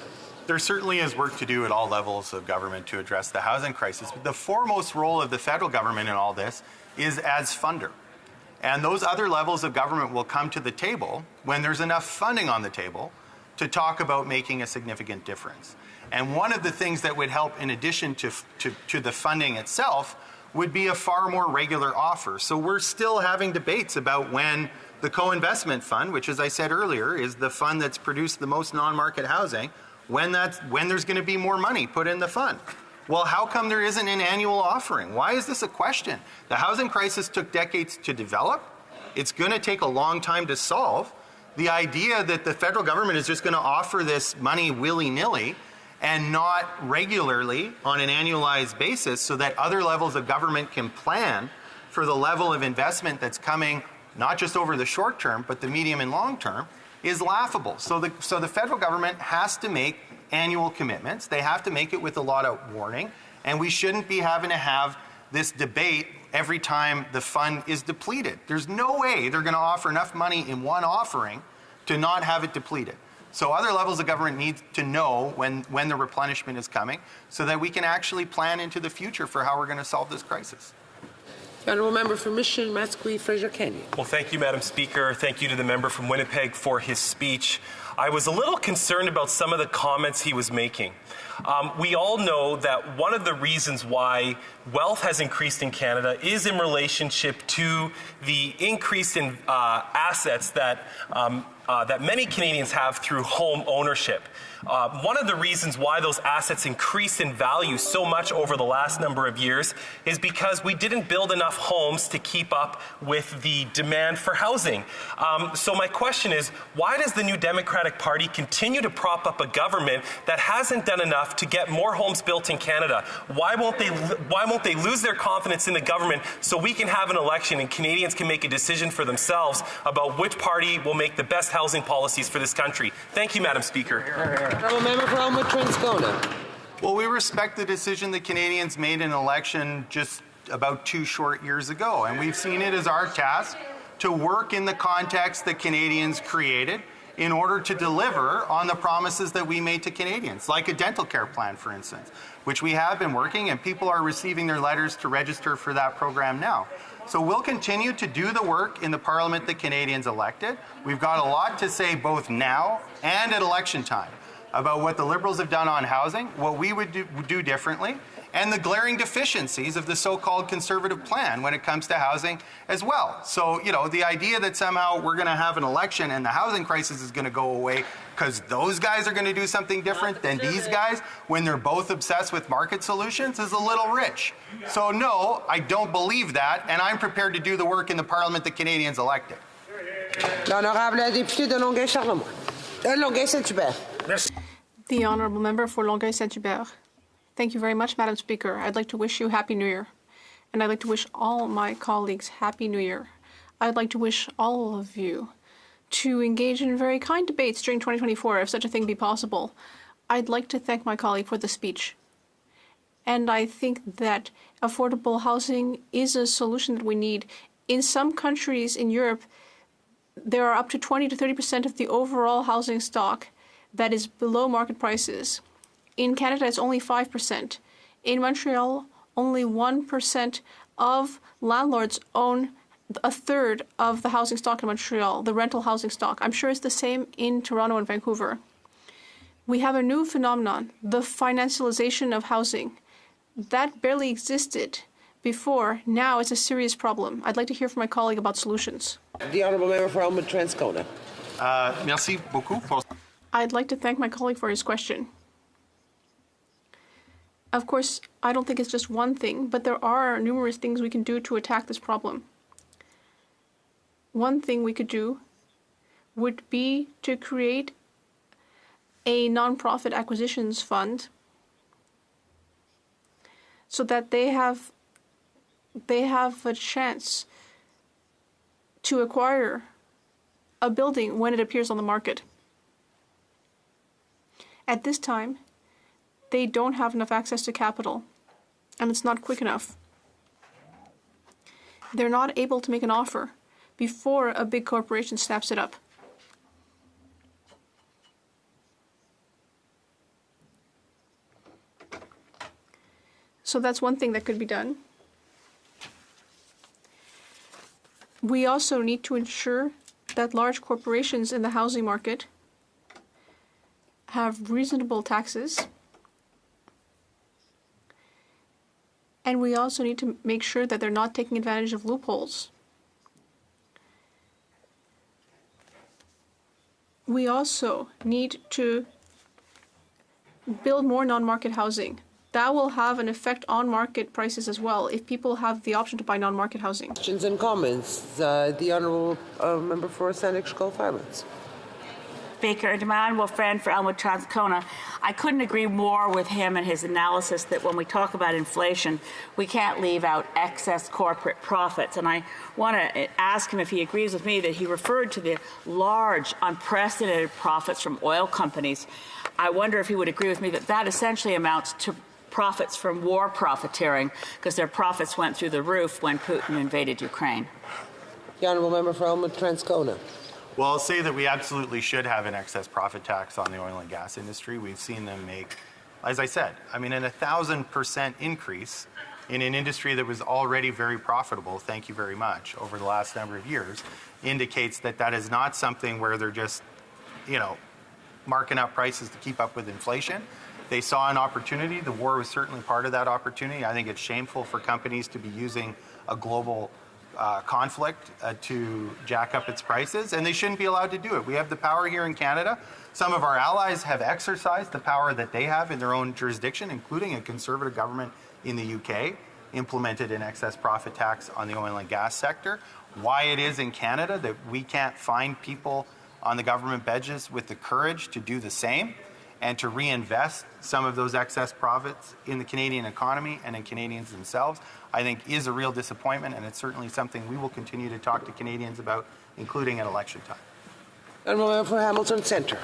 There certainly is work to do at all levels of government to address the housing crisis. But the foremost role of the federal government in all this is as funder. And those other levels of government will come to the table when there's enough funding on the table to talk about making a significant difference. And one of the things that would help, in addition to the funding itself, would be a far more regular offer. So we're still having debates about when the co-investment fund, which, as I said earlier, is the fund that's produced the most non-market housing, when there's going to be more money put in the fund. Well, how come there isn't an annual offering? Why is this a question? The housing crisis took decades to develop. It's going to take a long time to solve. The idea that the federal government is just going to offer this money willy-nilly and not regularly on an annualized basis so that other levels of government can plan for the level of investment that's coming not just over the short term, but the medium and long term, is laughable. So the federal government has to make annual commitments. They have to make it with a lot of warning, and we shouldn't be having to have this debate every time the fund is depleted. There's no way they're going to offer enough money in one offering to not have it depleted. So other levels of government need to know when the replenishment is coming so that we can actually plan into the future for how we're going to solve this crisis. Honourable Member for Mission, Mascouy, Fraser Canyon. Well, thank you, Madam Speaker. Thank you to the member from Winnipeg for his speech. I was a little concerned about some of the comments he was making. We all know that one of the reasons why wealth has increased in Canada is in relationship to the increase in assets that many Canadians have through home ownership. One of the reasons why those assets increased in value so much over the last number of years is because we didn't build enough homes to keep up with the demand for housing. So my question is, why does the New Democratic Party continue to prop up a government that hasn't done enough to get more homes built in Canada? Why won't they lose their confidence in the government so we can have an election and Canadians can make a decision for themselves about which party will make the best housing policies for this country? Thank you, Madam Speaker. Honourable Member for Elmwood-Transcona. Well, we respect the decision that Canadians made in an election just about 2 short years ago, and we've seen it as our task to work in the context that Canadians created in order to deliver on the promises that we made to Canadians, like a dental care plan, for instance, which we have been working, and people are receiving their letters to register for that program now. So we'll continue to do the work in the Parliament that Canadians elected. We've got a lot to say both now and at election time about what the Liberals have done on housing, what we would do differently, and the glaring deficiencies of the so-called Conservative plan when it comes to housing as well. So, the idea that somehow we're going to have an election and the housing crisis is going to go away because those guys are going to do something different than these guys when they're both obsessed with market solutions is a little rich. So no, I don't believe that, and I'm prepared to do the work in the Parliament that Canadians elected. L'honorable député de Longueuil-Charlemagne. Longueuil-Saint-Hubert. The Honourable Member for Longueuil-Saint-Hubert. Thank you very much, Madam Speaker. I'd like to wish you Happy New Year. and I'd like to wish all my colleagues Happy New Year. I'd like to wish all of you to engage in very kind debates during 2024, if such a thing be possible. I'd like to thank my colleague for the speech. And I think that affordable housing is a solution that we need. In some countries in Europe, there are up to 20 to 30% of the overall housing stock that is below market prices. In Canada, it's only 5%. In Montreal, only 1% of landlords own a third of the housing stock in Montreal, the rental housing stock. I'm sure it's the same in Toronto and Vancouver. We have a new phenomenon, the financialization of housing. That barely existed before. Now it's a serious problem. I'd like to hear from my colleague about solutions. The Honourable Member for Elmwood-Transcona. Merci beaucoup. I'd like to thank my colleague for his question. Of course, I don't think it's just one thing, but there are numerous things we can do to attack this problem. One thing we could do would be to create a nonprofit acquisitions fund so that they have a chance to acquire a building when it appears on the market. At this time, they don't have enough access to capital, and it's not quick enough. They're not able to make an offer before a big corporation snaps it up. So that's one thing that could be done. We also need to ensure that large corporations in the housing market have reasonable taxes. And we also need to make sure that they're not taking advantage of loopholes. We also need to build more non-market housing. That will have an effect on market prices as well if people have the option to buy non-market housing. Questions and comments. The Honourable Member for Sandwich Gulf Islands. Speaker, and to my honourable friend for Elmwood-Transcona, I couldn't agree more with him and his analysis that when we talk about inflation, we can't leave out excess corporate profits. And I want to ask him if he agrees with me that he referred to the large, unprecedented profits from oil companies. I wonder if he would agree with me that that essentially amounts to profits from war profiteering, because their profits went through the roof when Putin invaded Ukraine. The Honourable Member for Elmwood-Transcona. Well, I'll say that we absolutely should have an excess profit tax on the oil and gas industry. We've seen them make, as I said, an 1,000% increase in an industry that was already very profitable, thank you very much, over the last number of years, indicates that that is not something where they're just, marking up prices to keep up with inflation. They saw an opportunity. The war was certainly part of that opportunity. I think it's shameful for companies to be using a global conflict to jack up its prices, and they shouldn't be allowed to do it. We have the power here in Canada. Some of our allies have exercised the power that they have in their own jurisdiction, including a Conservative government in the UK, implemented an excess profit tax on the oil and gas sector. Why it is in Canada that we can't find people on the government benches with the courage to do the same and to reinvest some of those excess profits in the Canadian economy and in Canadians themselves, I think is a real disappointment, and it's certainly something we will continue to talk to Canadians about, including at election time. Honourable for Hamilton Centre.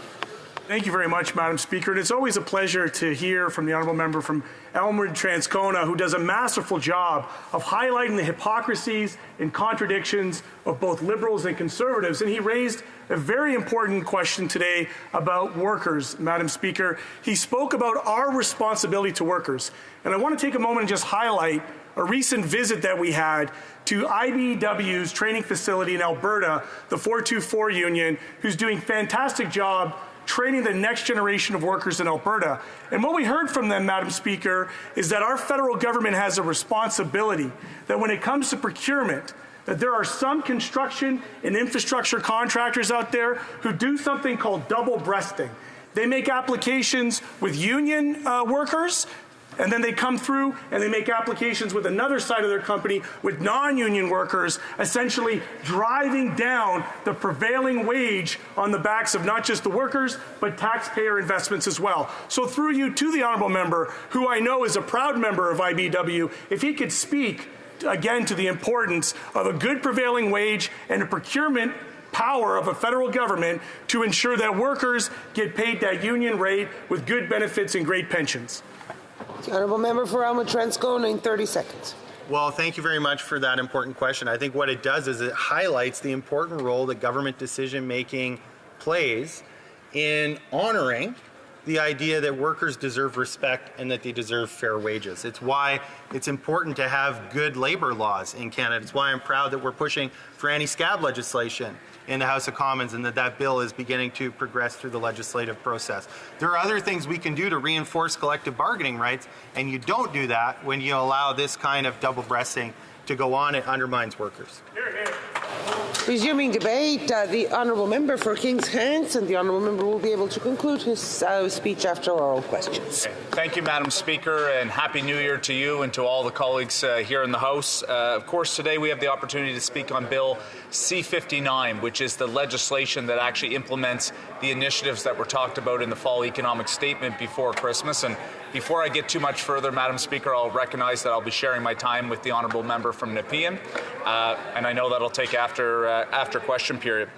Thank you very much, Madam Speaker. And it's always a pleasure to hear from the Honourable Member from Elmwood-Transcona, who does a masterful job of highlighting the hypocrisies and contradictions of both Liberals and Conservatives. And he raised a very important question today about workers, Madam Speaker. He spoke about our responsibility to workers. And I want to take a moment and just highlight a recent visit that we had to IBEW's training facility in Alberta, the 424 union, who's doing a fantastic job training the next generation of workers in Alberta. And what we heard from them, Madam Speaker, is that our federal government has a responsibility, that when it comes to procurement, that there are some construction and infrastructure contractors out there who do something called double-breasting. They make applications with union workers, and then they come through and they make applications with another side of their company with non-union workers, essentially driving down the prevailing wage on the backs of not just the workers, but taxpayer investments as well. So through you to the Honourable Member, who I know is a proud member of IBEW, if he could speak again to the importance of a good prevailing wage and a procurement power of a federal government to ensure that workers get paid that union rate with good benefits and great pensions. The honourable member for Elmwood-Transcona in 30 seconds. Well, thank you very much for that important question. I think what it does is it highlights the important role that government decision-making plays in honoring the idea that workers deserve respect and that they deserve fair wages. It's why it's important to have good labor laws in Canada. It's why I'm proud that we're pushing for anti-scab legislation in the House of Commons and that bill is beginning to progress through the legislative process. There are other things we can do to reinforce collective bargaining rights, and you don't do that when you allow this kind of double-breasting to go on. It undermines workers. Resuming debate, the honourable member for Kings Hants, and the honourable member will be able to conclude his speech after oral questions. Thank you, Madam Speaker, and Happy New Year to you and to all the colleagues here in the House. Of course, today we have the opportunity to speak on Bill C-59, which is the legislation that actually implements the initiatives that were talked about in the Fall Economic Statement before Christmas. And before I get too much further, Madam Speaker, I'll recognize that I'll be sharing my time with the honourable member from Nepean, and I know that'll take after question period.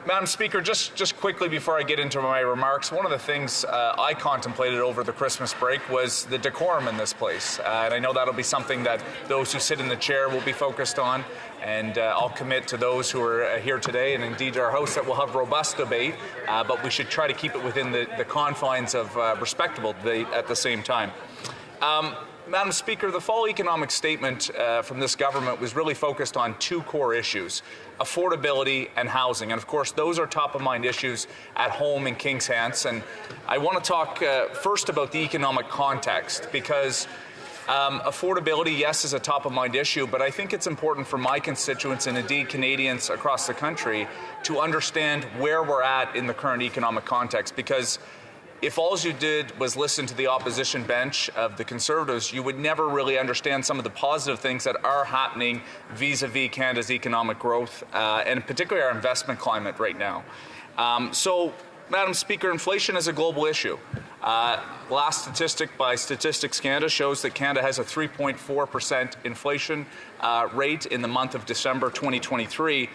Madam Speaker, just quickly before I get into my remarks, one of the things I contemplated over the Christmas break was the decorum in this place. And I know that'll be something that those who sit in the chair will be focused on. And I'll commit to those who are here today, and indeed our House, that we'll have robust debate, but we should try to keep it within the confines of respectable debate at the same time. Madam Speaker, the Fall Economic Statement from this government was really focused on two core issues: affordability and housing. And of course, those are top of mind issues at home in Kings Hants. And I want to talk first about the economic context, because affordability, yes, is a top of mind issue, but I think it's important for my constituents and indeed Canadians across the country to understand where we're at in the current economic context, because if all you did was listen to the opposition bench of the Conservatives, you would never really understand some of the positive things that are happening vis-a-vis Canada's economic growth, and particularly our investment climate right now. So, Madam Speaker, inflation is a global issue. Last statistic by Statistics Canada shows that Canada has a 3.4% inflation rate in the month of December 2023,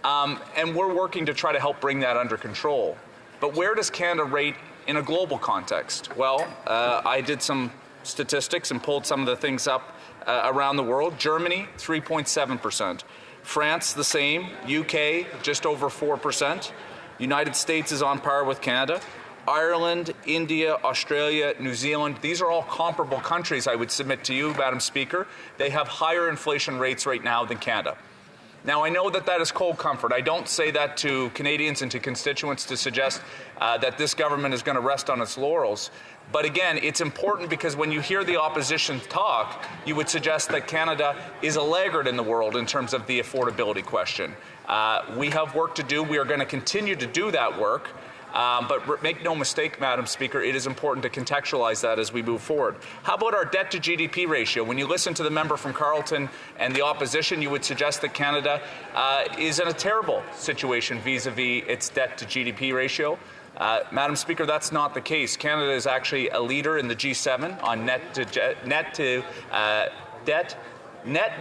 and we're working to try to help bring that under control. But where does Canada rate in a global context? Well, I did some statistics and pulled some of the things up around the world. Germany, 3.7%. France, the same. UK, just over 4%. United States is on par with Canada. Ireland, India, Australia, New Zealand, these are all comparable countries, I would submit to you, Madam Speaker. They have higher inflation rates right now than Canada. Now, I know that that is cold comfort. I don't say that to Canadians and to constituents to suggest that this government is going to rest on its laurels. But again, it's important because when you hear the opposition talk, you would suggest that Canada is a laggard in the world in terms of the affordability question. We have work to do. We are going to continue to do that work. But make no mistake, Madam Speaker, it is important to contextualize that as we move forward. How about our debt to GDP ratio? When you listen to the member from Carleton and the opposition, you would suggest that Canada is in a terrible situation vis-a-vis its debt to GDP ratio. Madam Speaker, that's not the case. Canada is actually a leader in the G7 on net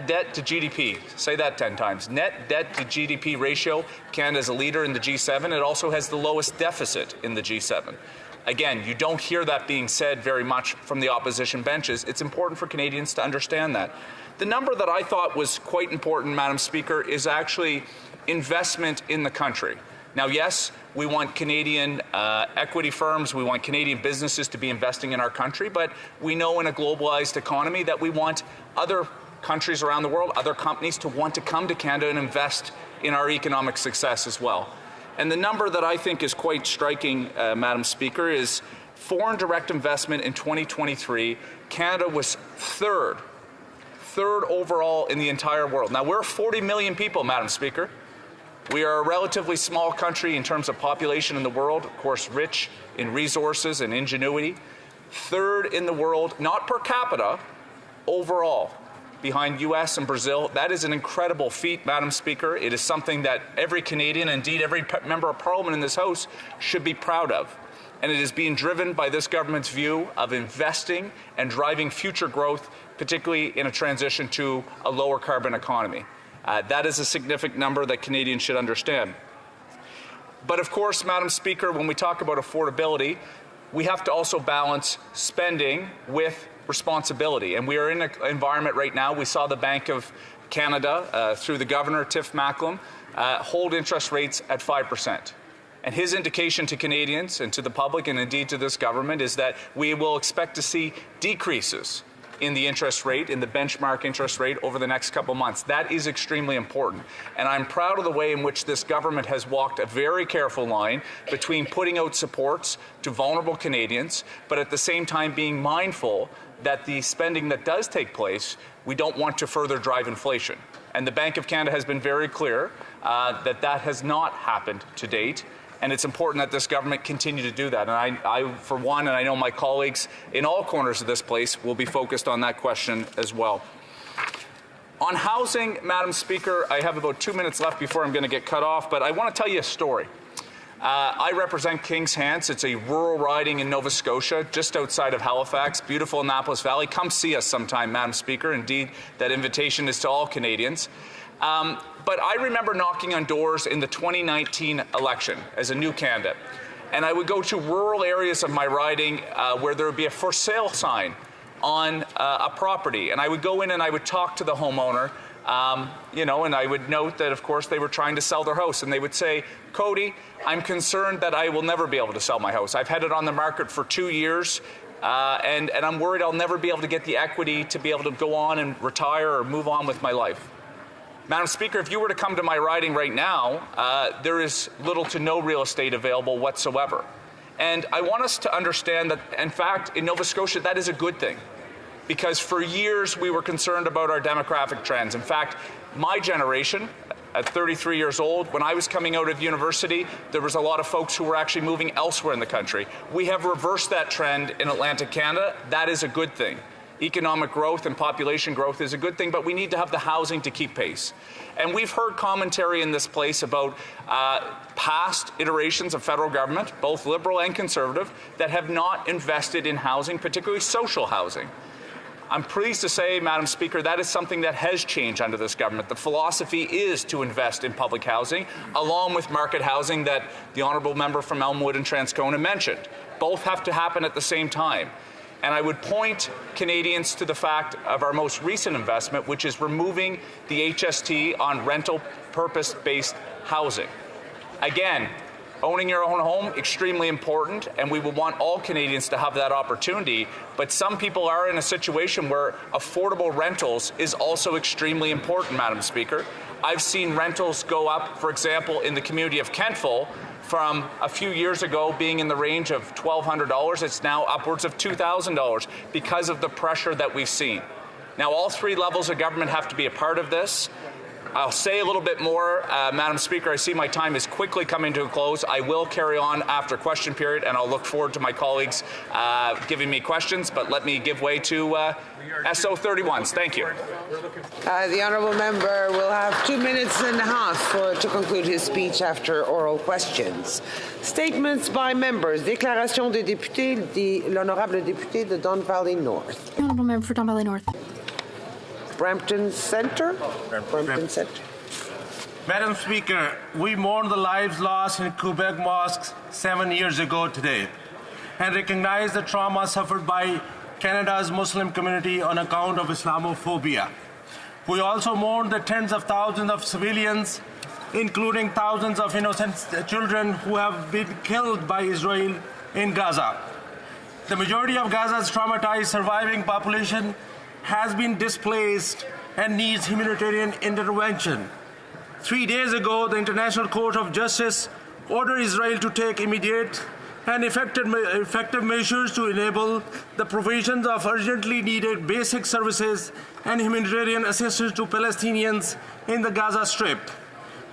debt to GDP. Say that 10 times. Net debt to GDP ratio. Canada is a leader in the G7. It also has the lowest deficit in the G7. Again, you don't hear that being said very much from the opposition benches. It's important for Canadians to understand that. The number that I thought was quite important, Madam Speaker, is actually investment in the country. Now, yes, we want Canadian equity firms, we want Canadian businesses to be investing in our country, but we know in a globalized economy that we want other countries around the world, other companies to want to come to Canada and invest in our economic success as well. And the number that I think is quite striking, Madam Speaker, is foreign direct investment in 2023. Canada was third overall in the entire world. Now, we're 40 million people, Madam Speaker. We are a relatively small country in terms of population in the world, of course, rich in resources and ingenuity. Third in the world, not per capita, overall, behind U.S. and Brazil. That is an incredible feat, Madam Speaker. It is something that every Canadian, indeed every member of Parliament in this House, should be proud of. and it is being driven by this government's view of investing and driving future growth, particularly in a transition to a lower carbon economy. That is a significant number that Canadians should understand. But of course, Madam Speaker, when we talk about affordability, we have to also balance spending with responsibility. And we are in an environment right now, we saw the Bank of Canada, through the Governor, Tiff Macklem, hold interest rates at 5%. And his indication to Canadians and to the public, and indeed to this government, is that we will expect to see decreases in the interest rate, in the benchmark interest rate over the next couple months. That is extremely important. And I'm proud of the way in which this government has walked a very careful line between putting out supports to vulnerable Canadians, but at the same time being mindful that the spending that does take place, we don't want to further drive inflation. And the Bank of Canada has been very clear that that has not happened to date. And it's important that this government continue to do that. And I, for one, and I know my colleagues in all corners of this place will be focused on that question as well. On housing, Madam Speaker, I have about 2 minutes left before I'm going to get cut off, but I want to tell you a story. I represent Kings Hants. It's a rural riding in Nova Scotia, just outside of Halifax, beautiful Annapolis Valley. Come see us sometime, Madam Speaker. Indeed, that invitation is to all Canadians. But I remember knocking on doors in the 2019 election as a new candidate. And I would go to rural areas of my riding where there would be a for sale sign on a property. And I would go in and I would talk to the homeowner, and I would note that, of course, they were trying to sell their house. And they would say, Cody, I'm concerned that I will never be able to sell my house. I've had it on the market for 2 years. And I'm worried I'll never be able to get the equity to be able to go on and retire or move on with my life. Madam Speaker, if you were to come to my riding right now, there is little to no real estate available whatsoever. And I want us to understand that, in fact, in Nova Scotia, that is a good thing. Because for years, we were concerned about our demographic trends. In fact, my generation, at 33 years old, when I was coming out of university, there was a lot of folks who were actually moving elsewhere in the country. We have reversed that trend in Atlantic Canada. That is a good thing. Economic growth and population growth is a good thing, but we need to have the housing to keep pace. And we've heard commentary in this place about past iterations of federal government, both Liberal and Conservative, that have not invested in housing, particularly social housing. I'm pleased to say, Madam Speaker, that is something that has changed under this government. The philosophy is to invest in public housing, along with market housing that the honourable member from Elmwood and Transcona mentioned. Both have to happen at the same time. And I would point Canadians to the fact of our most recent investment, which is removing the HST on rental purpose-based housing. Again, owning your own home, extremely important, and we would want all Canadians to have that opportunity. But some people are in a situation where affordable rentals is also extremely important, Madam Speaker. I've seen rentals go up, for example, in the community of Kentville, from a few years ago being in the range of $1,200, it's now upwards of $2,000 because of the pressure that we've seen. Now, all three levels of government have to be a part of this. I'll say a little bit more. Madam Speaker, I see my time is quickly coming to a close. I will carry on after question period, and I'll look forward to my colleagues giving me questions, but let me give way to SO 31s. Thank you. The honourable member will have 2 minutes and a half to conclude his speech after oral questions. Statements by members. Déclaration des députés, l'honorable député de Don Valley North. Honourable member for Don Valley North. Brampton Centre. Brampton Centre. Madam Speaker, we mourn the lives lost in Quebec mosques 7 years ago today and recognize the trauma suffered by Canada's Muslim community on account of Islamophobia. We also mourn the tens of thousands of civilians, including thousands of innocent children who have been killed by Israel in Gaza. The majority of Gaza's traumatized surviving population has been displaced and needs humanitarian intervention. 3 days ago, the International Court of Justice ordered Israel to take immediate and effective measures to enable the provisions of urgently needed basic services and humanitarian assistance to Palestinians in the Gaza Strip.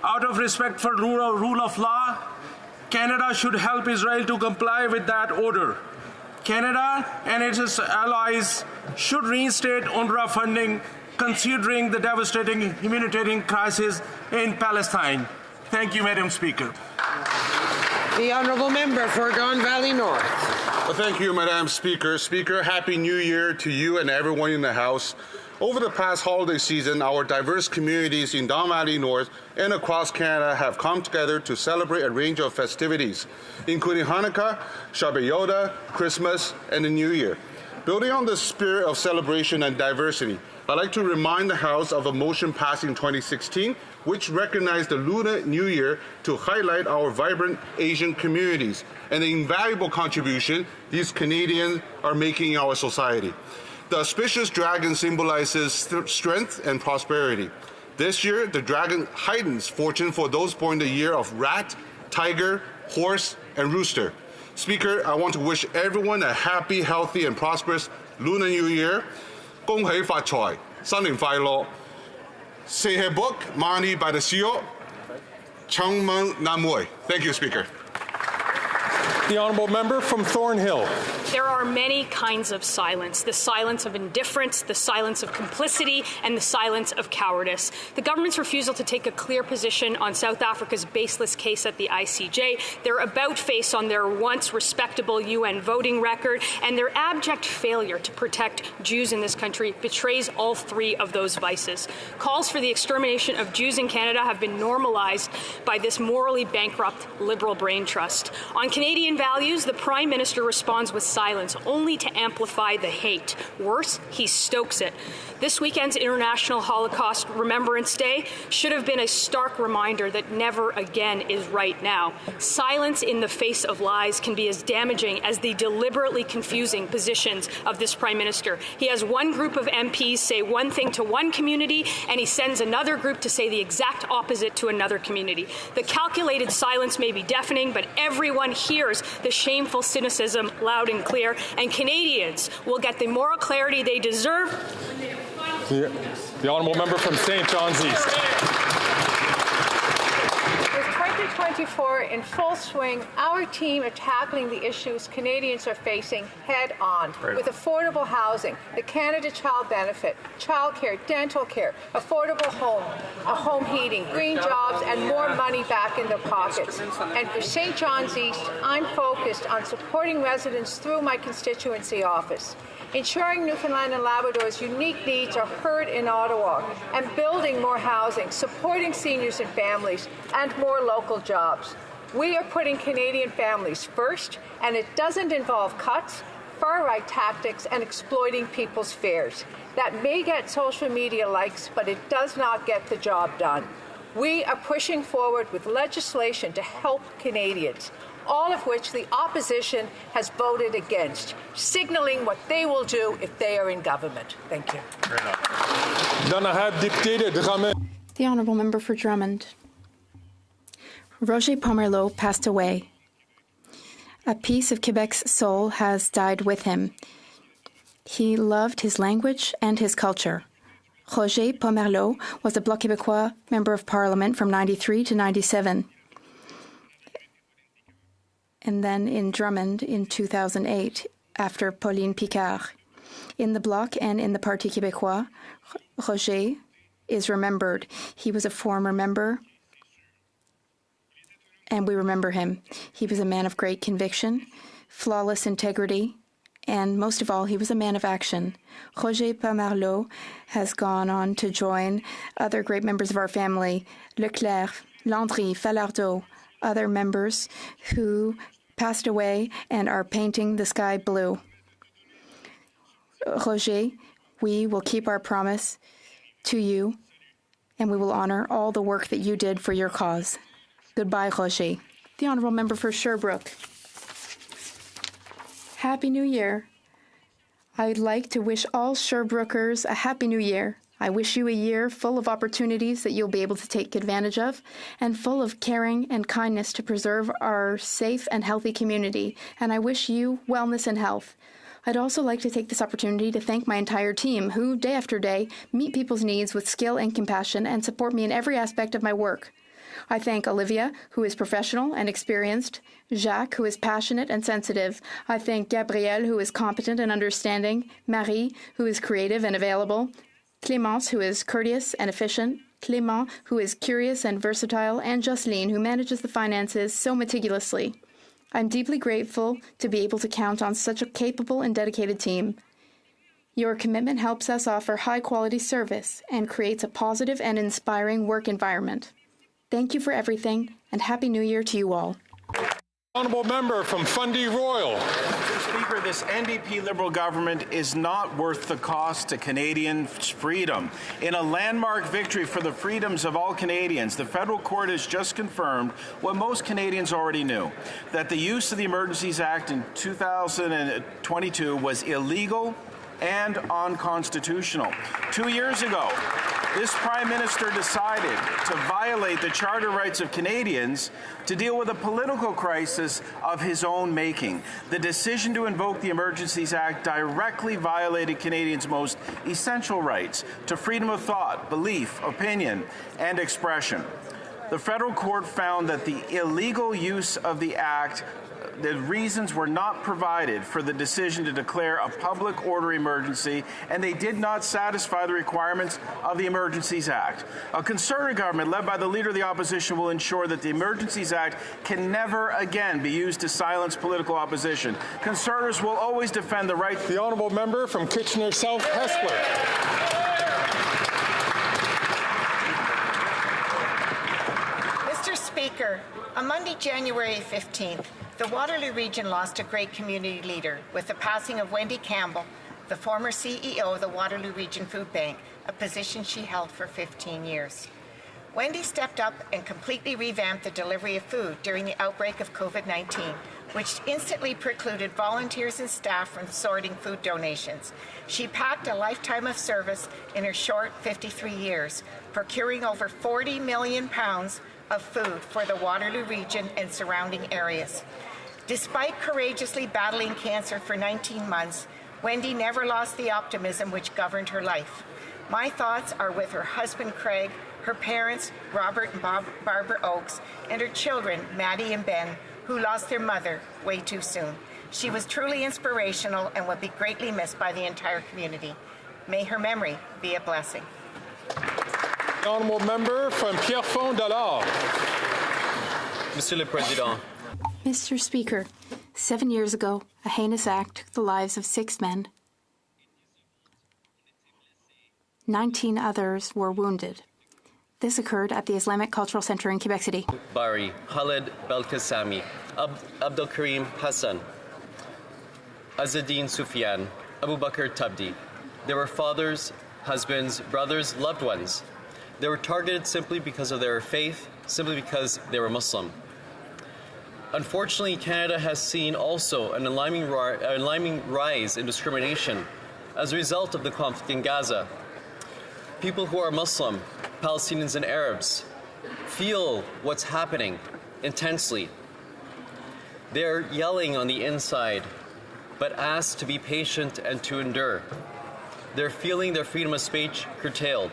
Out of respect for rule of law, Canada should help Israel to comply with that order. Canada and its allies should reinstate UNRWA funding, considering the devastating humanitarian crisis in Palestine. Thank you, Madam Speaker. The Honourable Member for Don Valley North. Well, thank you, Madam Speaker. Speaker, Happy New Year to you and everyone in the House. Over the past holiday season, our diverse communities in Don Valley North and across Canada have come together to celebrate a range of festivities, including Hanukkah, Shabbat Yoda, Christmas, and the New Year. Building on the spirit of celebration and diversity, I'd like to remind the House of a motion passed in 2016 which recognized the Lunar New Year to highlight our vibrant Asian communities and the invaluable contribution these Canadians are making in our society. The auspicious dragon symbolizes strength and prosperity. This year, the dragon heightens fortune for those born in the year of rat, tiger, horse, and rooster. Speaker, I want to wish everyone a happy, healthy, and prosperous Lunar New Year. 恭喜發財，新年快樂！새해 복 많이 받으시오. 청문 남무이. Thank you, Speaker. The Honourable Member from Thornhill. There are many kinds of silence. The silence of indifference, the silence of complicity, and the silence of cowardice. The government's refusal to take a clear position on South Africa's baseless case at the ICJ, their about-face on their once respectable UN voting record, and their abject failure to protect Jews in this country betrays all three of those vices. Calls for the extermination of Jews in Canada have been normalized by this morally bankrupt Liberal brain trust. On Canadian values, the Prime Minister responds with silence, only to amplify the hate. Worse, he stokes it. This weekend's International Holocaust Remembrance Day should have been a stark reminder that never again is right now. Silence in the face of lies can be as damaging as the deliberately confusing positions of this Prime Minister. He has one group of MPs say one thing to one community, and he sends another group to say the exact opposite to another community. The calculated silence may be deafening, but everyone hears the shameful cynicism loud and clear, and Canadians will get the moral clarity they deserve. The Honourable Member from St. John's East. With 2024 in full swing, our team are tackling the issues Canadians are facing head on with affordable housing, the Canada Child Benefit, childcare, dental care, affordable home heating, green jobs, and more money back in their pockets. And for St. John's East, I'm focused on supporting residents through my constituency office, ensuring Newfoundland and Labrador's unique needs are heard in Ottawa, and building more housing, supporting seniors and families, and more local jobs. We are putting Canadian families first, and it doesn't involve cuts, far-right tactics, and exploiting people's fares. That may get social media likes, but it does not get the job done. We are pushing forward with legislation to help Canadians, all of which the opposition has voted against, signaling what they will do if they are in government. Thank you. The Honourable Member for Drummond. Roger Pomerleau passed away. A piece of Quebec's soul has died with him. He loved his language and his culture. Roger Pomerleau was a Bloc Québécois Member of Parliament from 93 to 97. And then in Drummond in 2008, after Pauline Picard. In the Bloc and in the Parti Québécois, Roger is remembered. He was a former member, and we remember him. He was a man of great conviction, flawless integrity, and most of all, he was a man of action. Roger Pomerleau has gone on to join other great members of our family, Leclerc, Landry, Falardeau, other members who passed away and are painting the sky blue. Roger, we will keep our promise to you, and we will honor all the work that you did for your cause. Goodbye, Roger. The Honourable Member for Sherbrooke. Happy New Year. I'd like to wish all Sherbrookeers a Happy New Year. I wish you a year full of opportunities that you'll be able to take advantage of, and full of caring and kindness to preserve our safe and healthy community. And I wish you wellness and health. I'd also like to take this opportunity to thank my entire team, who, day after day, meet people's needs with skill and compassion and support me in every aspect of my work. I thank Olivia, who is professional and experienced, Jacques, who is passionate and sensitive. I thank Gabrielle, who is competent and understanding, Marie, who is creative and available, Clémence, who is courteous and efficient, Clément, who is curious and versatile, and Jocelyne, who manages the finances so meticulously. I'm deeply grateful to be able to count on such a capable and dedicated team. Your commitment helps us offer high-quality service and creates a positive and inspiring work environment. Thank you for everything, and Happy New Year to you all. Honourable member from Fundy Royal. Mr. Speaker, this NDP Liberal government is not worth the cost to Canadian freedom. In a landmark victory for the freedoms of all Canadians, the federal court has just confirmed what most Canadians already knew, that the use of the Emergencies Act in 2022 was illegal and unconstitutional. 2 years ago, this Prime Minister decided to violate the charter rights of Canadians to deal with a political crisis of his own making. The decision to invoke the Emergencies Act directly violated Canadians' most essential rights to freedom of thought, belief, opinion, and expression. The federal court found that the illegal use of the Act, the reasons were not provided for the decision to declare a public order emergency, and they did not satisfy the requirements of the Emergencies Act. A Conservative government led by the Leader of the Opposition will ensure that the Emergencies Act can never again be used to silence political opposition. Conservatives will always defend the right. The honourable member from Kitchener South Hespeler. Mr. Speaker, on Monday, January 15th, the Waterloo region lost a great community leader with the passing of Wendy Campbell, the former CEO of the Waterloo Region Food Bank, a position she held for 15 years. Wendy stepped up and completely revamped the delivery of food during the outbreak of COVID-19, which instantly precluded volunteers and staff from sorting food donations. She packed a lifetime of service in her short 53 years, procuring over 40 million pounds of food for the Waterloo region and surrounding areas. Despite courageously battling cancer for 19 months, Wendy never lost the optimism which governed her life. My thoughts are with her husband, Craig, her parents, Robert and Barbara Oakes, and her children, Maddie and Ben, who lost their mother way too soon. She was truly inspirational and will be greatly missed by the entire community. May her memory be a blessing. The honourable member from Pierrefonds-Dollard. Monsieur le Président. Mr. Speaker, 7 years ago, a heinous act took the lives of 6 men. 19 others were wounded. This occurred at the Islamic Cultural Center in Quebec City. Bari, Khaled Belkacemi, Abdul Karim Hassan, Azadine Sufyan, Abu Bakr Tabdi. They were fathers, husbands, brothers, loved ones. They were targeted simply because of their faith, simply because they were Muslim. Unfortunately, Canada has seen also an alarming rise in discrimination as a result of the conflict in Gaza. People who are Muslim, Palestinians and Arabs, feel what's happening intensely. They're yelling on the inside, but asked to be patient and to endure. They're feeling their freedom of speech curtailed.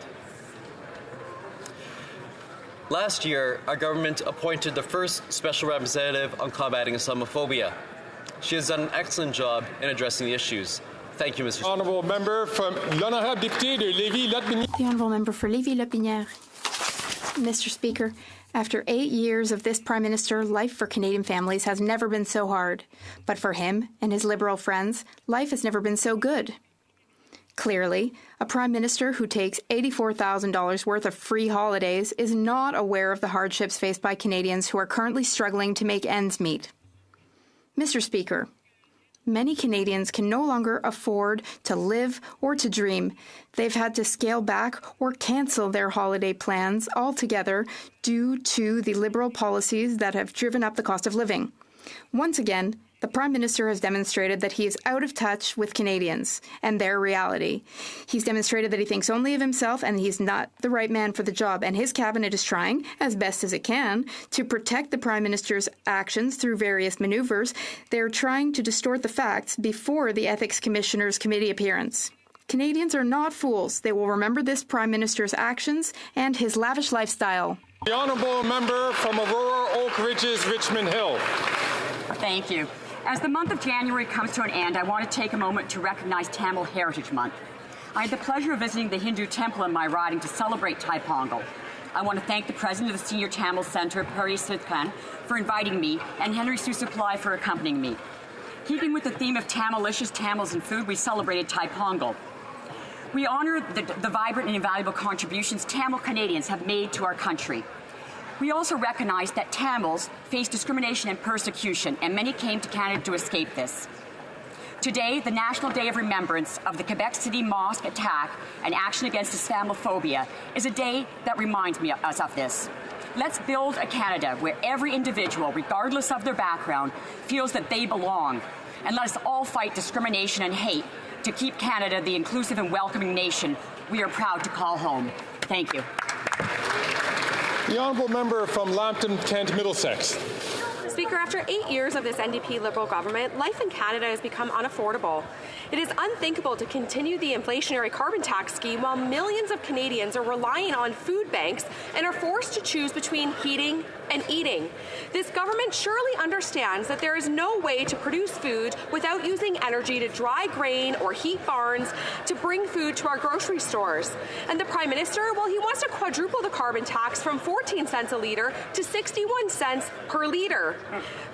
Last year, our government appointed the first special representative on combating Islamophobia. She has done an excellent job in addressing the issues. Thank you, Mr. Honourable member from l'honorable député de Lévis-Lotbinière. The honourable member for Lévis-Lotbinière. Mr. Speaker, after 8 years of this Prime Minister, life for Canadian families has never been so hard. But for him and his Liberal friends, life has never been so good. Clearly, a Prime Minister who takes $84,000 worth of free holidays is not aware of the hardships faced by Canadians who are currently struggling to make ends meet. Mr. Speaker, many Canadians can no longer afford to live or to dream. They've had to scale back or cancel their holiday plans altogether due to the Liberal policies that have driven up the cost of living. Once again, the Prime Minister has demonstrated that he is out of touch with Canadians and their reality. He's demonstrated that he thinks only of himself and he's not the right man for the job. And his cabinet is trying, as best as it can, to protect the Prime Minister's actions through various maneuvers. They're trying to distort the facts before the Ethics Commissioner's committee appearance. Canadians are not fools. They will remember this Prime Minister's actions and his lavish lifestyle. The honourable member from Aurora Oak Ridges, Richmond Hill. Thank you. As the month of January comes to an end, I want to take a moment to recognize Tamil Heritage Month. I had the pleasure of visiting the Hindu temple in my riding to celebrate Thai Pongal. I want to thank the president of the Senior Tamil Center, Pari Sitkan, for inviting me, and Henry Sue Supply for accompanying me. Keeping with the theme of Tamilicious Tamils and food, we celebrated Thai Pongal. We honor the vibrant and invaluable contributions Tamil Canadians have made to our country. We also recognize that Tamils face discrimination and persecution, and many came to Canada to escape this. Today, the National Day of Remembrance of the Quebec City mosque attack and action against Islamophobia is a day that reminds us of this. Let's build a Canada where every individual, regardless of their background, feels that they belong. And let us all fight discrimination and hate to keep Canada the inclusive and welcoming nation we are proud to call home. Thank you. The honourable member from Lambton, Kent, Middlesex. Speaker, after 8 years of this NDP Liberal government, life in Canada has become unaffordable. It is unthinkable to continue the inflationary carbon tax scheme while millions of Canadians are relying on food banks and are forced to choose between heating and eating. This government surely understands that there is no way to produce food without using energy to dry grain or heat barns to bring food to our grocery stores. And the Prime Minister, well, he wants to quadruple the carbon tax from 14 cents a litre to 61 cents per litre.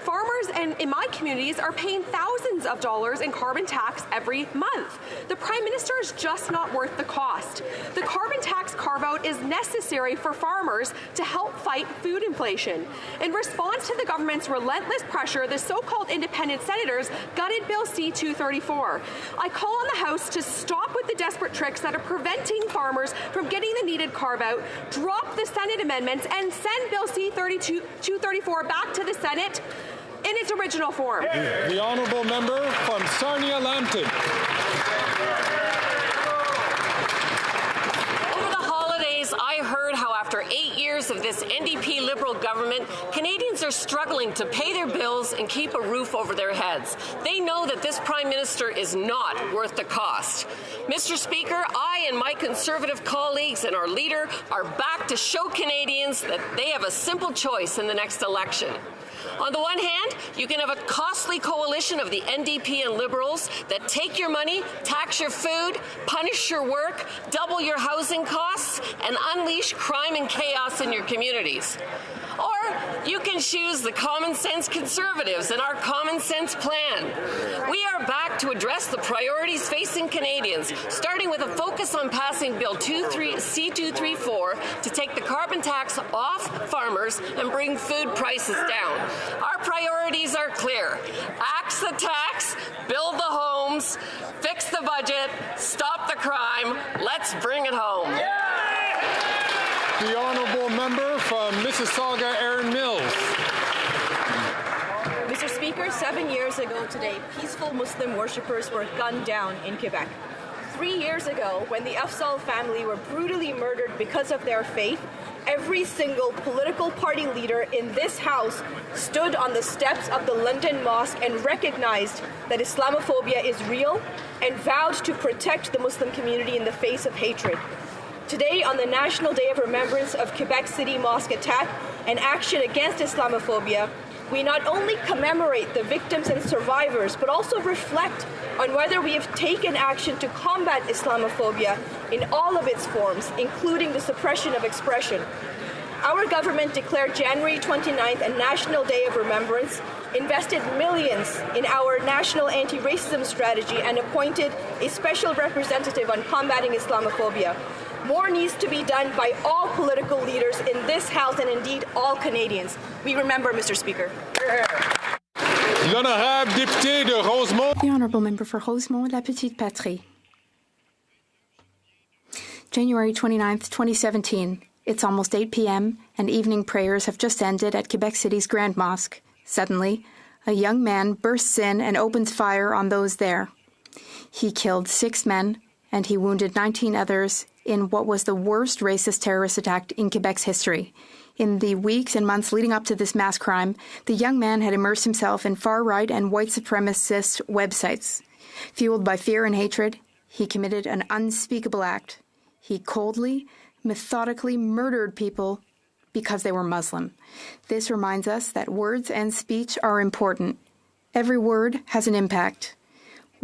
Farmers in my communities are paying thousands of dollars in carbon tax every month. The Prime Minister is just not worth the cost. The carbon tax carve-out is necessary for farmers to help fight food inflation. In response to the government's relentless pressure, the so-called independent senators gutted Bill C-234. I call on the House to stop with the desperate tricks that are preventing farmers from getting the needed carve-out, drop the Senate amendments, and send Bill C-234 back to the Senate in its original form. The honourable member from Sarnia-Lambton. I heard how after 8 years of this NDP Liberal government, Canadians are struggling to pay their bills and keep a roof over their heads. They know that this Prime Minister is not worth the cost. Mr. Speaker, I and my Conservative colleagues and our leader are back to show Canadians that they have a simple choice in the next election. On the one hand, you can have a costly coalition of the NDP and Liberals that take your money, tax your food, punish your work, double your housing costs, and unleash crime and chaos in your communities. Or you can choose the common sense Conservatives and our common sense plan. We are back to address the priorities facing Canadians, starting with a focus on passing Bill C-234 to take the carbon tax off farmers and bring food prices down. Our priorities are clear. Axe the tax, build the homes, fix the budget, stop the crime. Let's bring it home. The honourable member from Mississauga, Erin Mills. Mr. Speaker, 7 years ago today, peaceful Muslim worshippers were gunned down in Quebec. 3 years ago, when the Afzal family were brutally murdered because of their faith, every single political party leader in this House stood on the steps of the London Mosque and recognized that Islamophobia is real and vowed to protect the Muslim community in the face of hatred. Today, on the National Day of Remembrance of Quebec City mosque attack and action against Islamophobia, we not only commemorate the victims and survivors, but also reflect on whether we have taken action to combat Islamophobia in all of its forms, including the suppression of expression. Our government declared January 29th a National Day of Remembrance, invested millions in our national anti-racism strategy, and appointed a special representative on combating Islamophobia. More needs to be done by all political leaders in this House and indeed all Canadians. We remember, Mr. Speaker. L'honorable député de Rosemont. The honourable member for Rosemont, La Petite Patrie. January 29th, 2017. It's almost 8 p.m. and evening prayers have just ended at Quebec City's Grand Mosque. Suddenly, a young man bursts in and opens fire on those there. He killed 6 men and he wounded 19 others in what was the worst racist terrorist attack in Quebec's history. In the weeks and months leading up to this mass crime, the young man had immersed himself in far-right and white supremacist websites. Fueled by fear and hatred, he committed an unspeakable act. He coldly, methodically murdered people because they were Muslim. This reminds us that words and speech are important. Every word has an impact.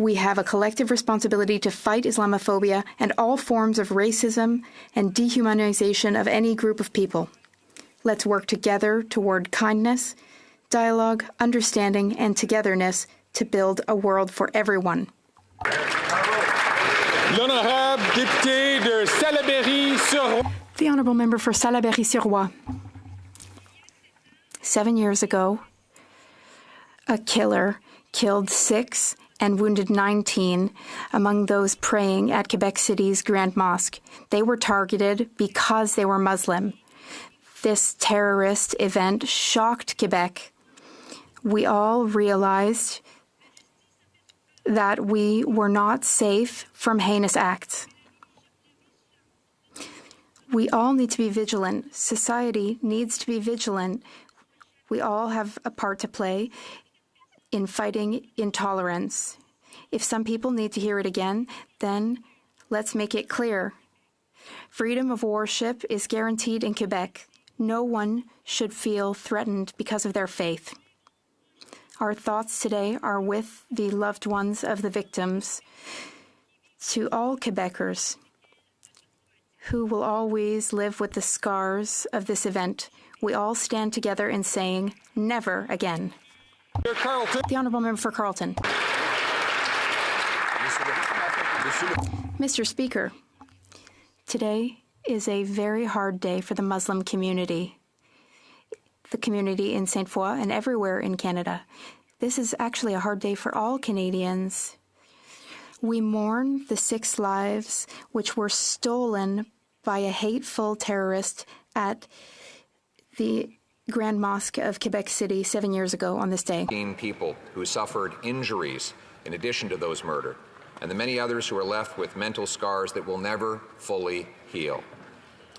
We have a collective responsibility to fight Islamophobia and all forms of racism and dehumanization of any group of people. Let's work together toward kindness, dialogue, understanding, and togetherness to build a world for everyone. L'honorable député de Salaberry-sur-Roi. The Honourable Member for Salaberry-sur-Roi. 7 years ago, a killer killed 6 and wounded 19 among those praying at Quebec City's Grand Mosque. They were targeted because they were Muslim. This terrorist event shocked Quebec. We all realized that we were not safe from heinous acts. We all need to be vigilant. Society needs to be vigilant. We all have a part to play in fighting intolerance. If some people need to hear it again, then let's make it clear. Freedom of worship is guaranteed in Quebec. No one should feel threatened because of their faith. Our thoughts today are with the loved ones of the victims. To all Quebecers who will always live with the scars of this event, we all stand together in saying, never again. The Honourable Member for Carleton. Mr. Speaker, today is a very hard day for the Muslim community, the community in Sainte Foy and everywhere in Canada. This is actually a hard day for all Canadians. We mourn the 6 lives which were stolen by a hateful terrorist at the Grand Mosque of Quebec City 7 years ago on this day. People who suffered injuries in addition to those murdered, and the many others who are left with mental scars that will never fully heal.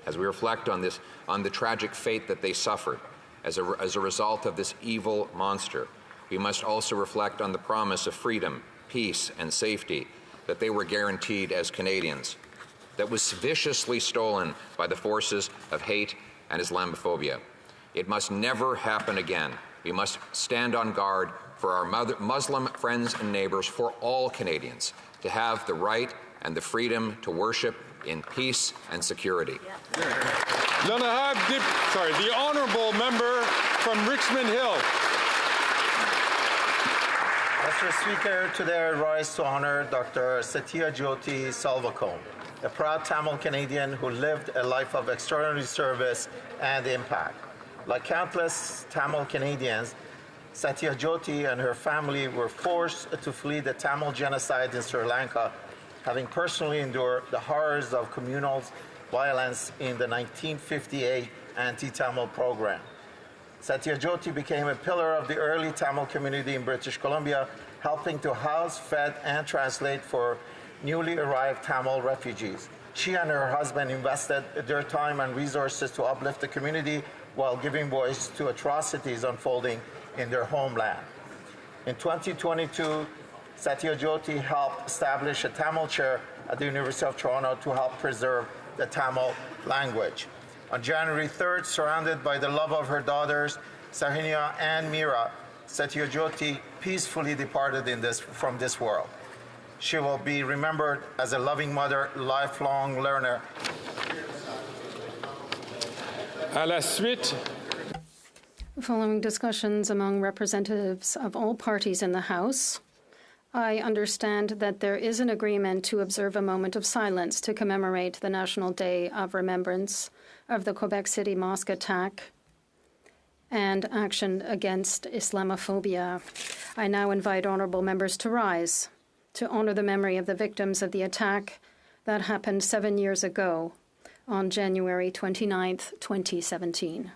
As we reflect on the tragic fate that they suffered as a result of this evil monster, we must also reflect on the promise of freedom, peace, and safety that they were guaranteed as Canadians, that was viciously stolen by the forces of hate and Islamophobia. It must never happen again. We must stand on guard for our Muslim friends and neighbors, for all Canadians, to have the right and the freedom to worship in peace and security. The Honourable Member from Richmond Hill. Mr. Speaker, today I rise to honor Dr. Satya Jyoti Salvakon, a proud Tamil Canadian who lived a life of extraordinary service and impact. Like countless Tamil Canadians, Satya Jyoti and her family were forced to flee the Tamil genocide in Sri Lanka, having personally endured the horrors of communal violence in the 1958 anti-Tamil program. Satya Jyoti became a pillar of the early Tamil community in British Columbia, helping to house, fed, and translate for newly arrived Tamil refugees. She and her husband invested their time and resources to uplift the community while giving voice to atrocities unfolding in their homeland. In 2022, Satya Jyoti helped establish a Tamil chair at the University of Toronto to help preserve the Tamil language. On January 3rd, surrounded by the love of her daughters, Sahinia and Meera, Satya Jyoti peacefully departed from this world. She will be remembered as a loving mother, lifelong learner. À la suite. Following discussions among representatives of all parties in the House, I understand that there is an agreement to observe a moment of silence to commemorate the National Day of Remembrance of the Quebec City Mosque attack and action against Islamophobia. I now invite honourable members to rise to honour the memory of the victims of the attack that happened 7 years ago on January 29th, 2017.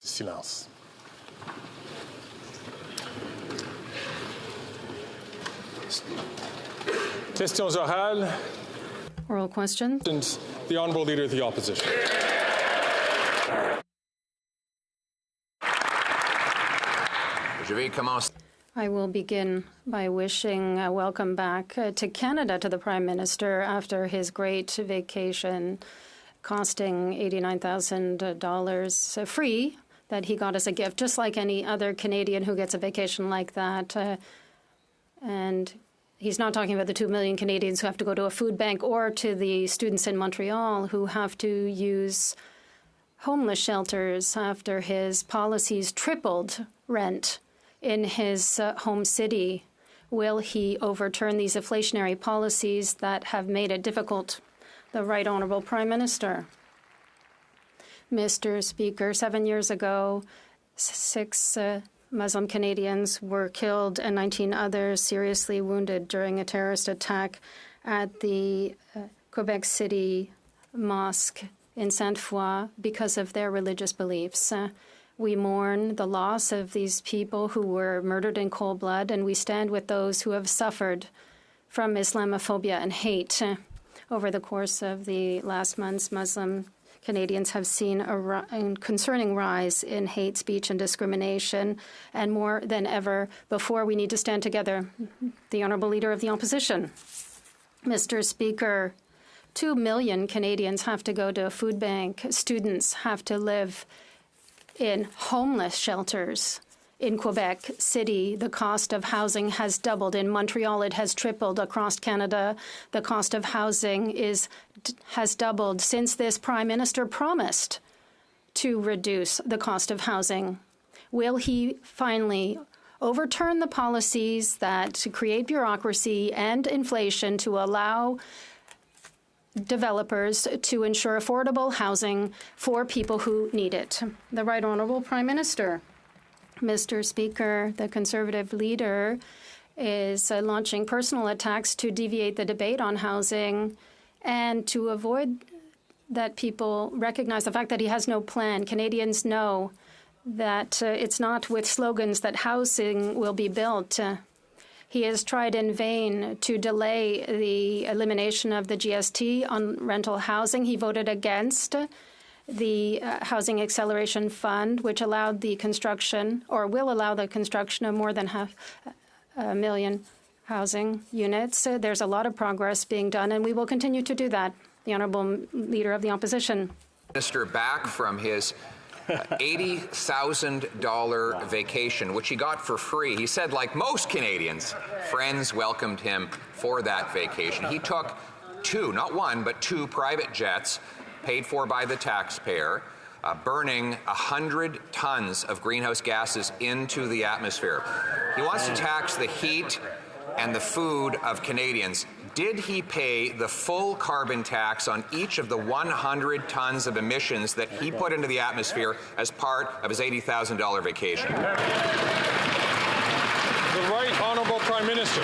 Silence. Questions orales. Oral questions. The Honourable Leader of the Opposition. I will begin by wishing a welcome back to Canada to the Prime Minister after his great vacation costing $89,000 free that he got as a gift, just like any other Canadian who gets a vacation like that. And he's not talking about the 2 million Canadians who have to go to a food bank or to the students in Montreal who have to use homeless shelters after his policies tripled rent in his home city. Will he overturn these inflationary policies that have made it difficult? The Right Honourable Prime Minister. Mr. Speaker, 7 years ago, 6 Muslim Canadians were killed and 19 others seriously wounded during a terrorist attack at the Quebec City Mosque in Sainte-Foy because of their religious beliefs. We mourn the loss of these people who were murdered in cold blood, and we stand with those who have suffered from Islamophobia and hate. Over the course of the last months, Muslim Canadians have seen a concerning rise in hate speech and discrimination, and more than ever before, we need to stand together. The Honourable Leader of the Opposition. Mr. Speaker, 2 million Canadians have to go to a food bank. Students have to live in homeless shelters. In Quebec City, the cost of housing has doubled. In Montreal, it has tripled. Across Canada, the cost of housing has doubled since this Prime Minister promised to reduce the cost of housing. Will he finally overturn the policies that create bureaucracy and inflation to allow developers to ensure affordable housing for people who need it? The Right Honourable Prime Minister. Mr. Speaker, the Conservative leader is launching personal attacks to deviate the debate on housing and to avoid that people recognize the fact that he has no plan. Canadians know that it's not with slogans that housing will be built. He has tried in vain to delay the elimination of the GST on rental housing. He voted against the Housing Acceleration Fund, which allowed the construction, or will allow the construction of more than 500,000 housing units. There's a lot of progress being done, and we will continue to do that. The Honourable Leader of the Opposition. Minister back from his $80,000 vacation, which he got for free. He said, like most Canadians, friends welcomed him for that vacation. He took 2, not 1, but 2 private jets paid for by the taxpayer, burning 100 tons of greenhouse gases into the atmosphere. He wants to tax the heat and the food of Canadians. Did he pay the full carbon tax on each of the 100 tons of emissions that he put into the atmosphere as part of his $80,000 vacation? The Right Honourable Prime Minister.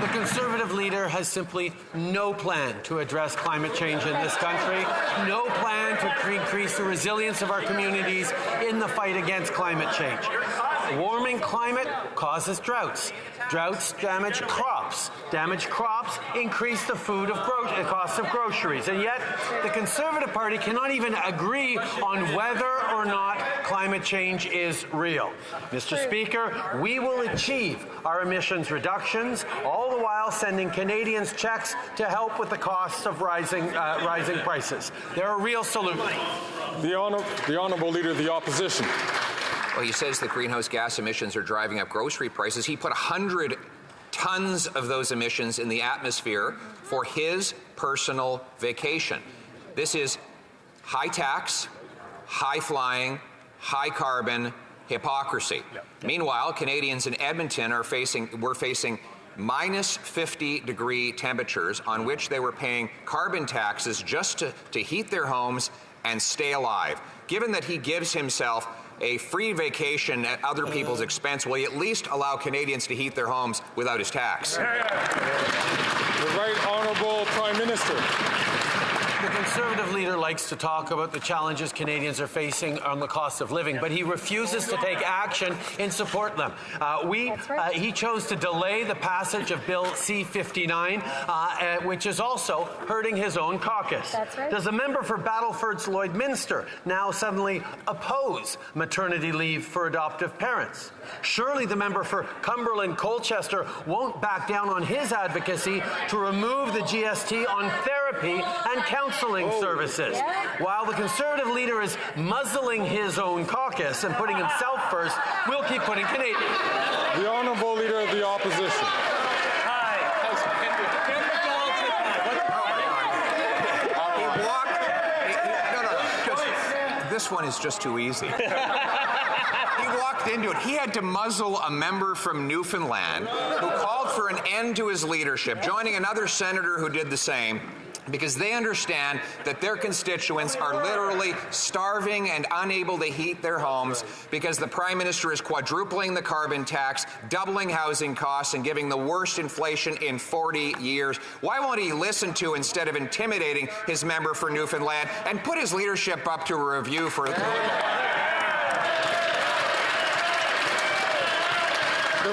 The Conservative leader has simply no plan to address climate change in this country, no plan to increase the resilience of our communities in the fight against climate change. Warming climate causes droughts. Droughts damage crops. Damaged crops increase the cost of groceries. And yet, the Conservative Party cannot even agree on whether or not climate change is real. Mr. Speaker, we will achieve our emissions reductions, all the while sending Canadians checks to help with the cost of rising prices. They're a real solution. The Honourable Leader of the Opposition. Well, he says that greenhouse gas emissions are driving up grocery prices. He put 100 tons of those emissions in the atmosphere for his personal vacation. This is high tax, high flying, high carbon hypocrisy. Yep. Meanwhile, Canadians in Edmonton were facing minus 50-degree temperatures on which they were paying carbon taxes just to heat their homes and stay alive. Given that he gives himself a free vacation at other people's expense, will he at least allow Canadians to heat their homes without his tax? The Right Honourable Prime Minister. The Conservative leader likes to talk about the challenges Canadians are facing on the cost of living, but he refuses to take action in support of them. He chose to delay the passage of Bill C-59, which is also hurting his own caucus. That's right. Does the member for Battleford's Lloydminster now suddenly oppose maternity leave for adoptive parents? Surely the member for Cumberland Colchester won't back down on his advocacy to remove the GST on therapy and counselling services. While the Conservative leader is muzzling his own caucus and putting himself first, we'll keep putting Canadians. The Honourable Leader of the Opposition. This one is just too easy. He walked into it. He had to muzzle a member from Newfoundland who called for an end to his leadership, joining another senator who did the same, because they understand that their constituents are literally starving and unable to heat their homes because the Prime Minister is quadrupling the carbon tax, doubling housing costs, and giving the worst inflation in 40 years. Why won't he listen to, instead of intimidating, his member for Newfoundland and put his leadership up to a review for... The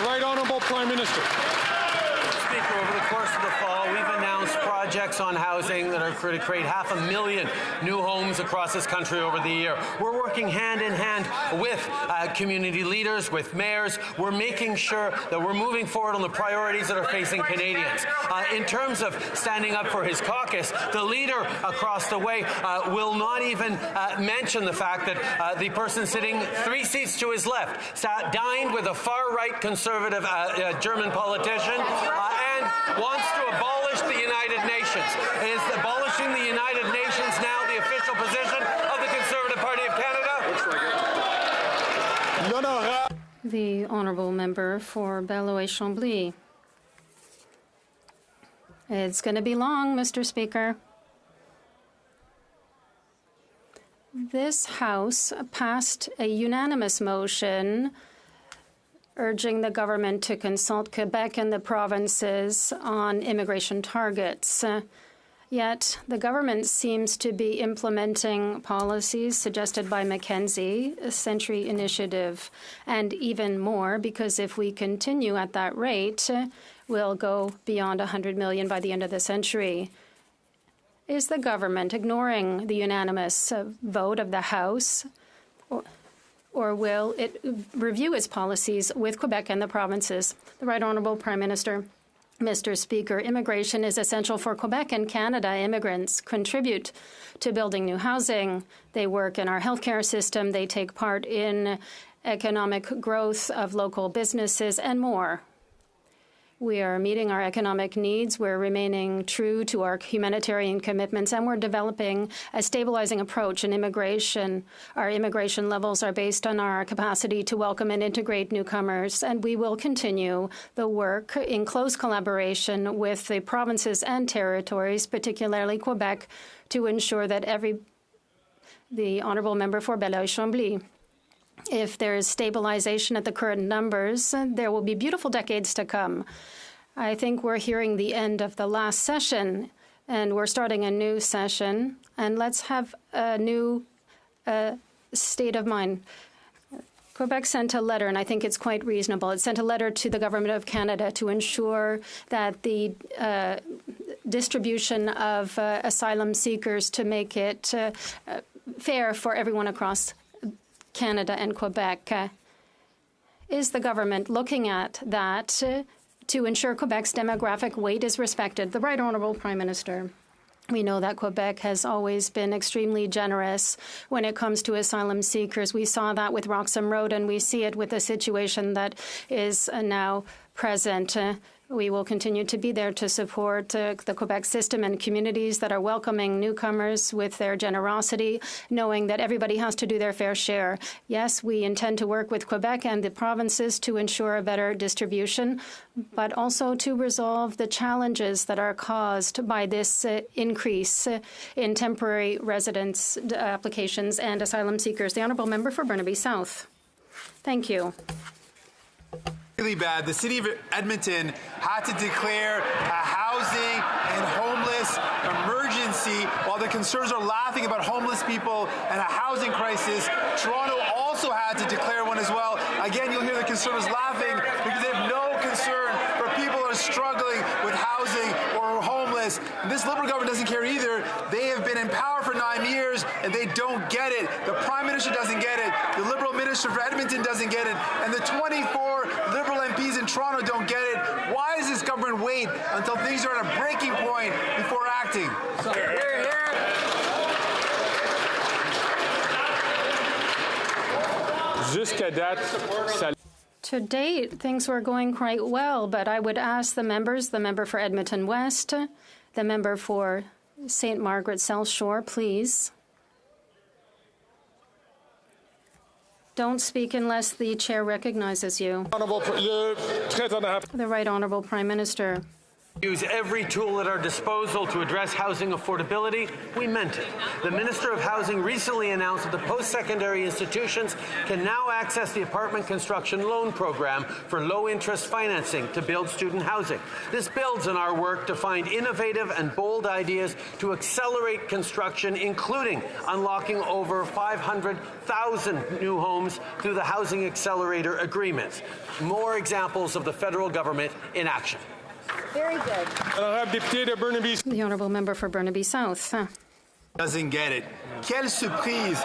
Right Honourable Prime Minister. Speaker, over the course of the fall, we've announced projects on housing that are going to create 500,000 new homes across this country over the year. We're working hand in hand with community leaders, with mayors. We're making sure that we're moving forward on the priorities that are facing Canadians. In terms of standing up for his caucus, the leader across the way will not even mention the fact that the person sitting 3 seats to his left dined with a far-right conservative German politician and wants to abolish the United Nations. Is abolishing the United Nations now the official position of the Conservative Party of Canada? The Honourable Member for Belleuil-Chambly. It's going to be long, Mr. Speaker. This House passed a unanimous motion urging the government to consult Quebec and the provinces on immigration targets. Yet the government seems to be implementing policies suggested by Mackenzie, a Century Initiative, and even more, because if we continue at that rate, we'll go beyond 100 million by the end of the century. Is the government ignoring the unanimous vote of the House, or will it review its policies with Quebec and the provinces? The Right Honourable Prime Minister. Mr. Speaker, immigration is essential for Quebec and Canada. Immigrants contribute to building new housing. They work in our healthcare system. They take part in economic growth of local businesses and more. We are meeting our economic needs, we're remaining true to our humanitarian commitments, and we're developing a stabilizing approach in immigration. Our immigration levels are based on our capacity to welcome and integrate newcomers, and we will continue the work in close collaboration with the provinces and territories, particularly Quebec, to ensure that the Honourable Member for Belleuil-Chambly. If there is stabilization at the current numbers, there will be beautiful decades to come. I think we're hearing the end of the last session, and we're starting a new session. And let's have a new state of mind. Quebec sent a letter, and I think it's quite reasonable. It sent a letter to the Government of Canada to ensure that the distribution of asylum seekers, to make it fair for everyone across Canada and Quebec. Is the government looking at that to ensure Quebec's demographic weight is respected? The Right Honourable Prime Minister. We know that Quebec has always been extremely generous when it comes to asylum seekers. We saw that with Roxham Road, and we see it with the situation that is now present. We will continue to be there to support the Quebec system and communities that are welcoming newcomers with their generosity, knowing that everybody has to do their fair share. Yes, we intend to work with Quebec and the provinces to ensure a better distribution, but also to resolve the challenges that are caused by this increase in temporary residence applications and asylum seekers. The Honourable Member for Burnaby South. Thank you. Really bad. The city of Edmonton had to declare a housing and homeless emergency while the the Conservatives are laughing about homeless people and a housing crisis, Toronto also had to declare one as well. Again, you'll hear the Conservatives laughing because they have no concern for people that are struggling with housing or homeless. This Liberal government doesn't care either. They have been in power for 9 years and they don't get it. The Prime Minister doesn't get it. The Liberal Minister for Edmonton doesn't get it. And the 24 Liberal MPs in Toronto don't get it. Why does this government wait until things are at a breaking point before acting? To date, things were going quite well, but I would ask the member for Edmonton West, the member for St. Margaret South Shore, please. Don't speak unless the chair recognizes you. The Right Honourable Prime Minister. Use every tool at our disposal to address housing affordability. We meant it. The Minister of Housing recently announced that the post-secondary institutions can now access the apartment construction loan program for low-interest financing to build student housing. This builds on our work to find innovative and bold ideas to accelerate construction, including unlocking over 500,000 new homes through the Housing Accelerator Agreements. More examples of the federal government in action. Very good. The Honourable Member for Burnaby South. Doesn't get it. Quelle surprise.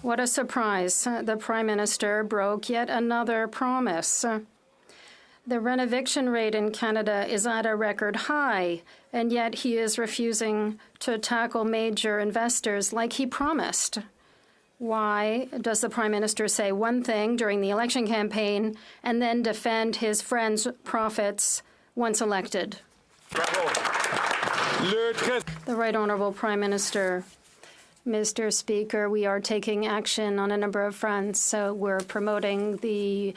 What a surprise. The Prime Minister broke yet another promise. The renoviction rate in Canada is at a record high, and yet he is refusing to tackle major investors like he promised. Why does the Prime Minister say one thing during the election campaign and then defend his friends' profits once elected? The Right Honourable Prime Minister. Mr. Speaker, we are taking action on a number of fronts. So we're promoting the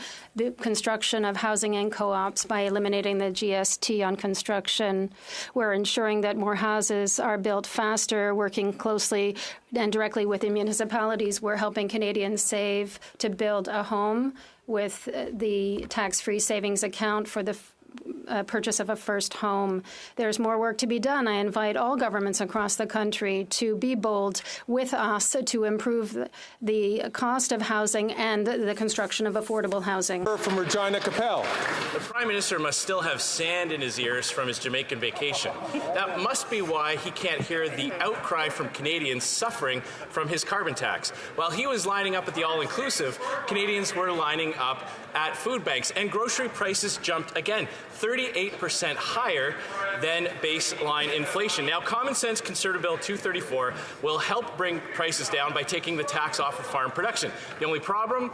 construction of housing and co-ops by eliminating the GST on construction. We're ensuring that more houses are built faster, working closely and directly with the municipalities. We're helping Canadians save to build a home with the tax-free savings account for the purchase of a first home. There's more work to be done. I invite all governments across the country to be bold with us to improve the cost of housing and the construction of affordable housing. From Regina Capel. The Prime Minister must still have sand in his ears from his Jamaican vacation. That must be why he can't hear the outcry from Canadians suffering from his carbon tax. While he was lining up at the all-inclusive, Canadians were lining up at food banks, and grocery prices jumped again, 38% higher than baseline inflation. Now, Common Sense Conservative Bill 234 will help bring prices down by taking the tax off of farm production. The only problem,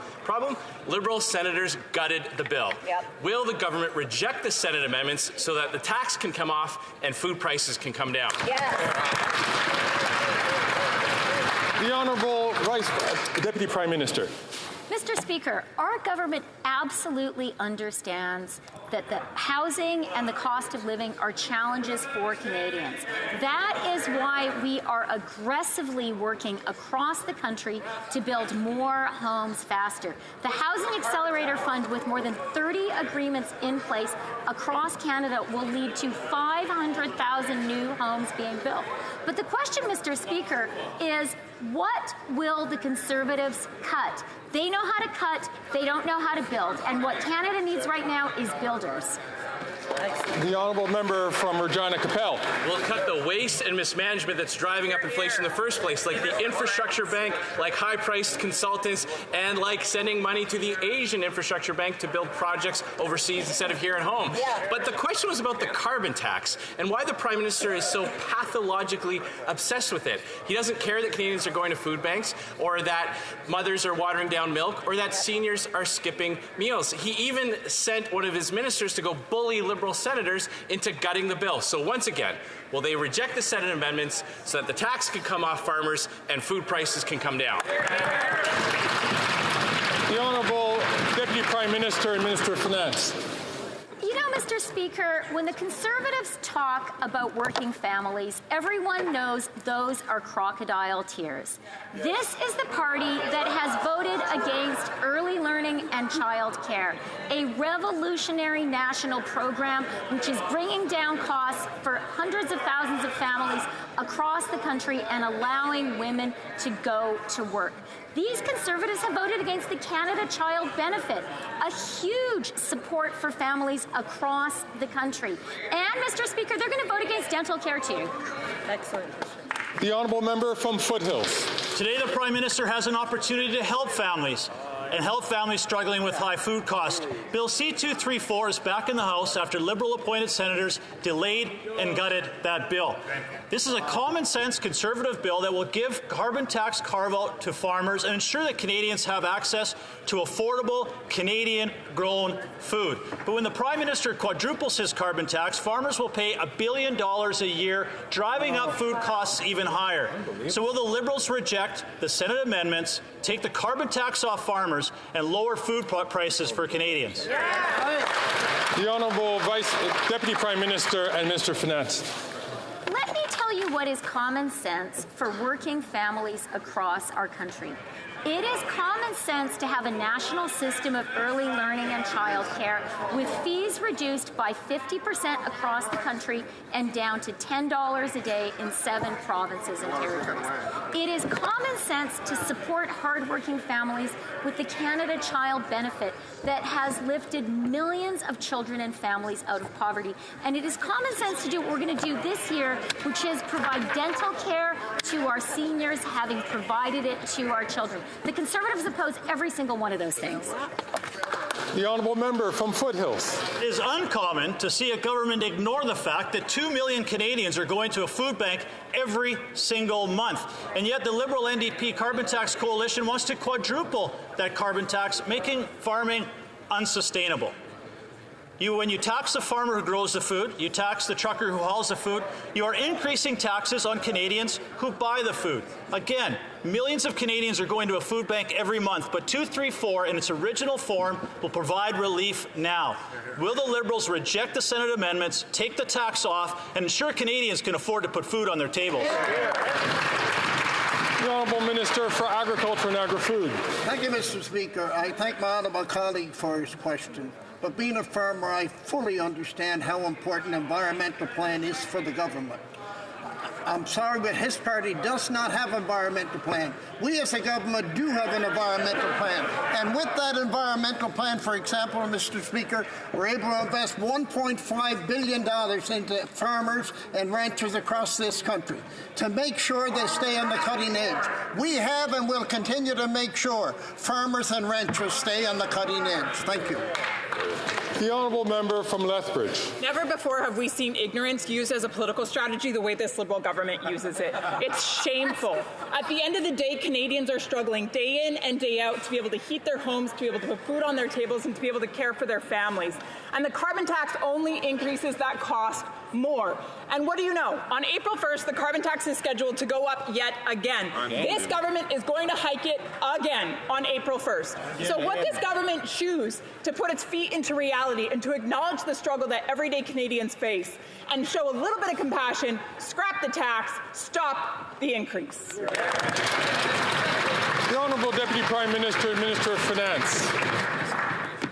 Liberal senators gutted the bill. Yep. Will the government reject the Senate amendments so that the tax can come off and food prices can come down? Yes. The Honourable Deputy Prime Minister. Mr. Speaker, our government absolutely understands that the housing and the cost of living are challenges for Canadians. That is why we are aggressively working across the country to build more homes faster. The Housing Accelerator Fund, with more than 30 agreements in place across Canada, will lead to 500,000 new homes being built. But the question, Mr. Speaker, is what will the Conservatives cut? They know how to cut, they don't know how to build. And what Canada needs right now is builders. The Honourable Member from Regina Capel. We'll cut the waste and mismanagement that's driving up inflation in the first place, like the infrastructure bank, like high-priced consultants, and like sending money to the Asian infrastructure bank to build projects overseas instead of here at home. Yeah. But the question was about the carbon tax and why the Prime Minister is so pathologically obsessed with it. He doesn't care that Canadians are going to food banks, or that mothers are watering down milk, or that seniors are skipping meals. He even sent one of his ministers to go bully Liberal senators into gutting the bill. So once again, will they reject the Senate amendments so that the tax can come off farmers and food prices can come down? The Honourable Deputy Prime Minister and Minister of Finance. You know, Mr. Speaker, when the Conservatives talk about working families, everyone knows those are crocodile tears. This is the party that has voted against early learning and child care, a revolutionary national program which is bringing down costs for hundreds of thousands of families across the country and allowing women to go to work. These Conservatives have voted against the Canada Child Benefit, a huge support for families across the country. And, Mr. Speaker, they're going to vote against dental care too. Excellent. The honourable member from Foothills. Today, the Prime Minister has an opportunity to help families struggling with high food costs. Bill C-234 is back in the House after Liberal-appointed senators delayed and gutted that bill. This is a common-sense Conservative bill that will give carbon tax carve-out to farmers and ensure that Canadians have access to affordable Canadian-grown food. But when the Prime Minister quadruples his carbon tax, farmers will pay $1 billion a year, driving up food costs even higher. So will the Liberals reject the Senate amendments, take the carbon tax off farmers, and lower food prices for Canadians? The Honourable Deputy Prime Minister and Minister of Finance. Let me tell you what is common sense for working families across our country. It is common sense to have a national system of early learning and childcare with fees reduced by 50% across the country and down to $10 a day in 7 provinces and territories. It is common sense to support hardworking families with the Canada Child Benefit that has lifted millions of children and families out of poverty. And it is common sense to do what we're going to do this year, which is provide dental care to our seniors, having provided it to our children. The Conservatives oppose every single one of those things. The honourable member from Foothills. It is uncommon to see a government ignore the fact that 2 million Canadians are going to a food bank every single month. And yet the Liberal NDP Carbon Tax Coalition wants to quadruple that carbon tax, making farming unsustainable. When you tax the farmer who grows the food, you tax the trucker who hauls the food, you are increasing taxes on Canadians who buy the food. Again, millions of Canadians are going to a food bank every month, but 234 in its original form will provide relief now. Will the Liberals reject the Senate amendments, take the tax off, and ensure Canadians can afford to put food on their tables? The Honourable Minister for Agriculture and Agri-Food. Thank you, Mr. Speaker. I thank my honourable colleague for his question. But being a farmer, I fully understand how important an environmental plan is for the government. I'm sorry, but his party does not have an environmental plan. We as a government do have an environmental plan. And with that environmental plan, for example, Mr. Speaker, we're able to invest $1.5 billion into farmers and ranchers across this country to make sure they stay on the cutting edge. We have and will continue to make sure farmers and ranchers stay on the cutting edge. Thank you. The honourable member from Lethbridge. Never before have we seen ignorance used as a political strategy the way this Liberal government uses it. It's shameful. At the end of the day, Canadians are struggling day in and day out to be able to heat their homes, to be able to put food on their tables, and to be able to care for their families. And the carbon tax only increases that cost more. And what do you know? On April 1st, the carbon tax is scheduled to go up yet again. This government is going to hike it again on April 1st. So would this government choose to put its feet into reality and to acknowledge the struggle that everyday Canadians face and show a little bit of compassion, scrap the tax, stop the increase? The Honourable Deputy Prime Minister and Minister of Finance.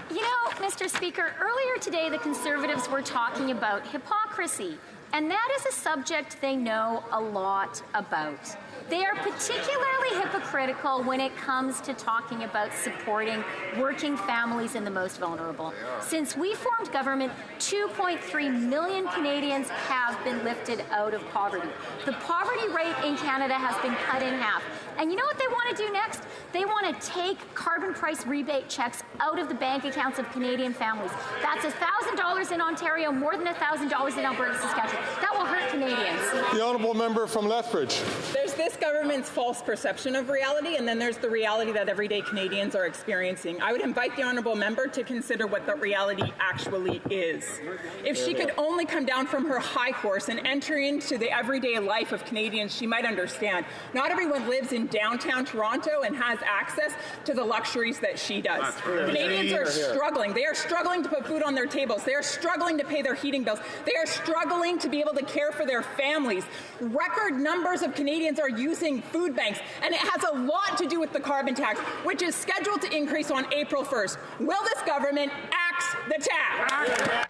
You know, Mr. Speaker, earlier today the Conservatives were talking about hypocrisy, and that is a subject they know a lot about. They are particularly hypocritical when it comes to talking about supporting working families and the most vulnerable. Since we formed government, 2.3 million Canadians have been lifted out of poverty. The poverty rate in Canada has been cut in half. And you know what they want to do next? They want to take carbon price rebate checks out of the bank accounts of Canadian families. That's $1,000 in Ontario, more than $1,000 in Alberta, Saskatchewan. That will hurt Canadians. The honourable member from Lethbridge. There's this government's false perception of reality, and then there's the reality that everyday Canadians are experiencing. I would invite the honourable member to consider what that reality actually is. If she could only come down from her high horse and enter into the everyday life of Canadians, she might understand. Not everyone lives in downtown Toronto and has access to the luxuries that she does. Canadians are struggling. They are struggling to put food on their tables. They are struggling to pay their heating bills. They are struggling to be able to care for their families. Record numbers of Canadians are using food banks, and it has a lot to do with the carbon tax, which is scheduled to increase on April 1st. Will this government axe the tax?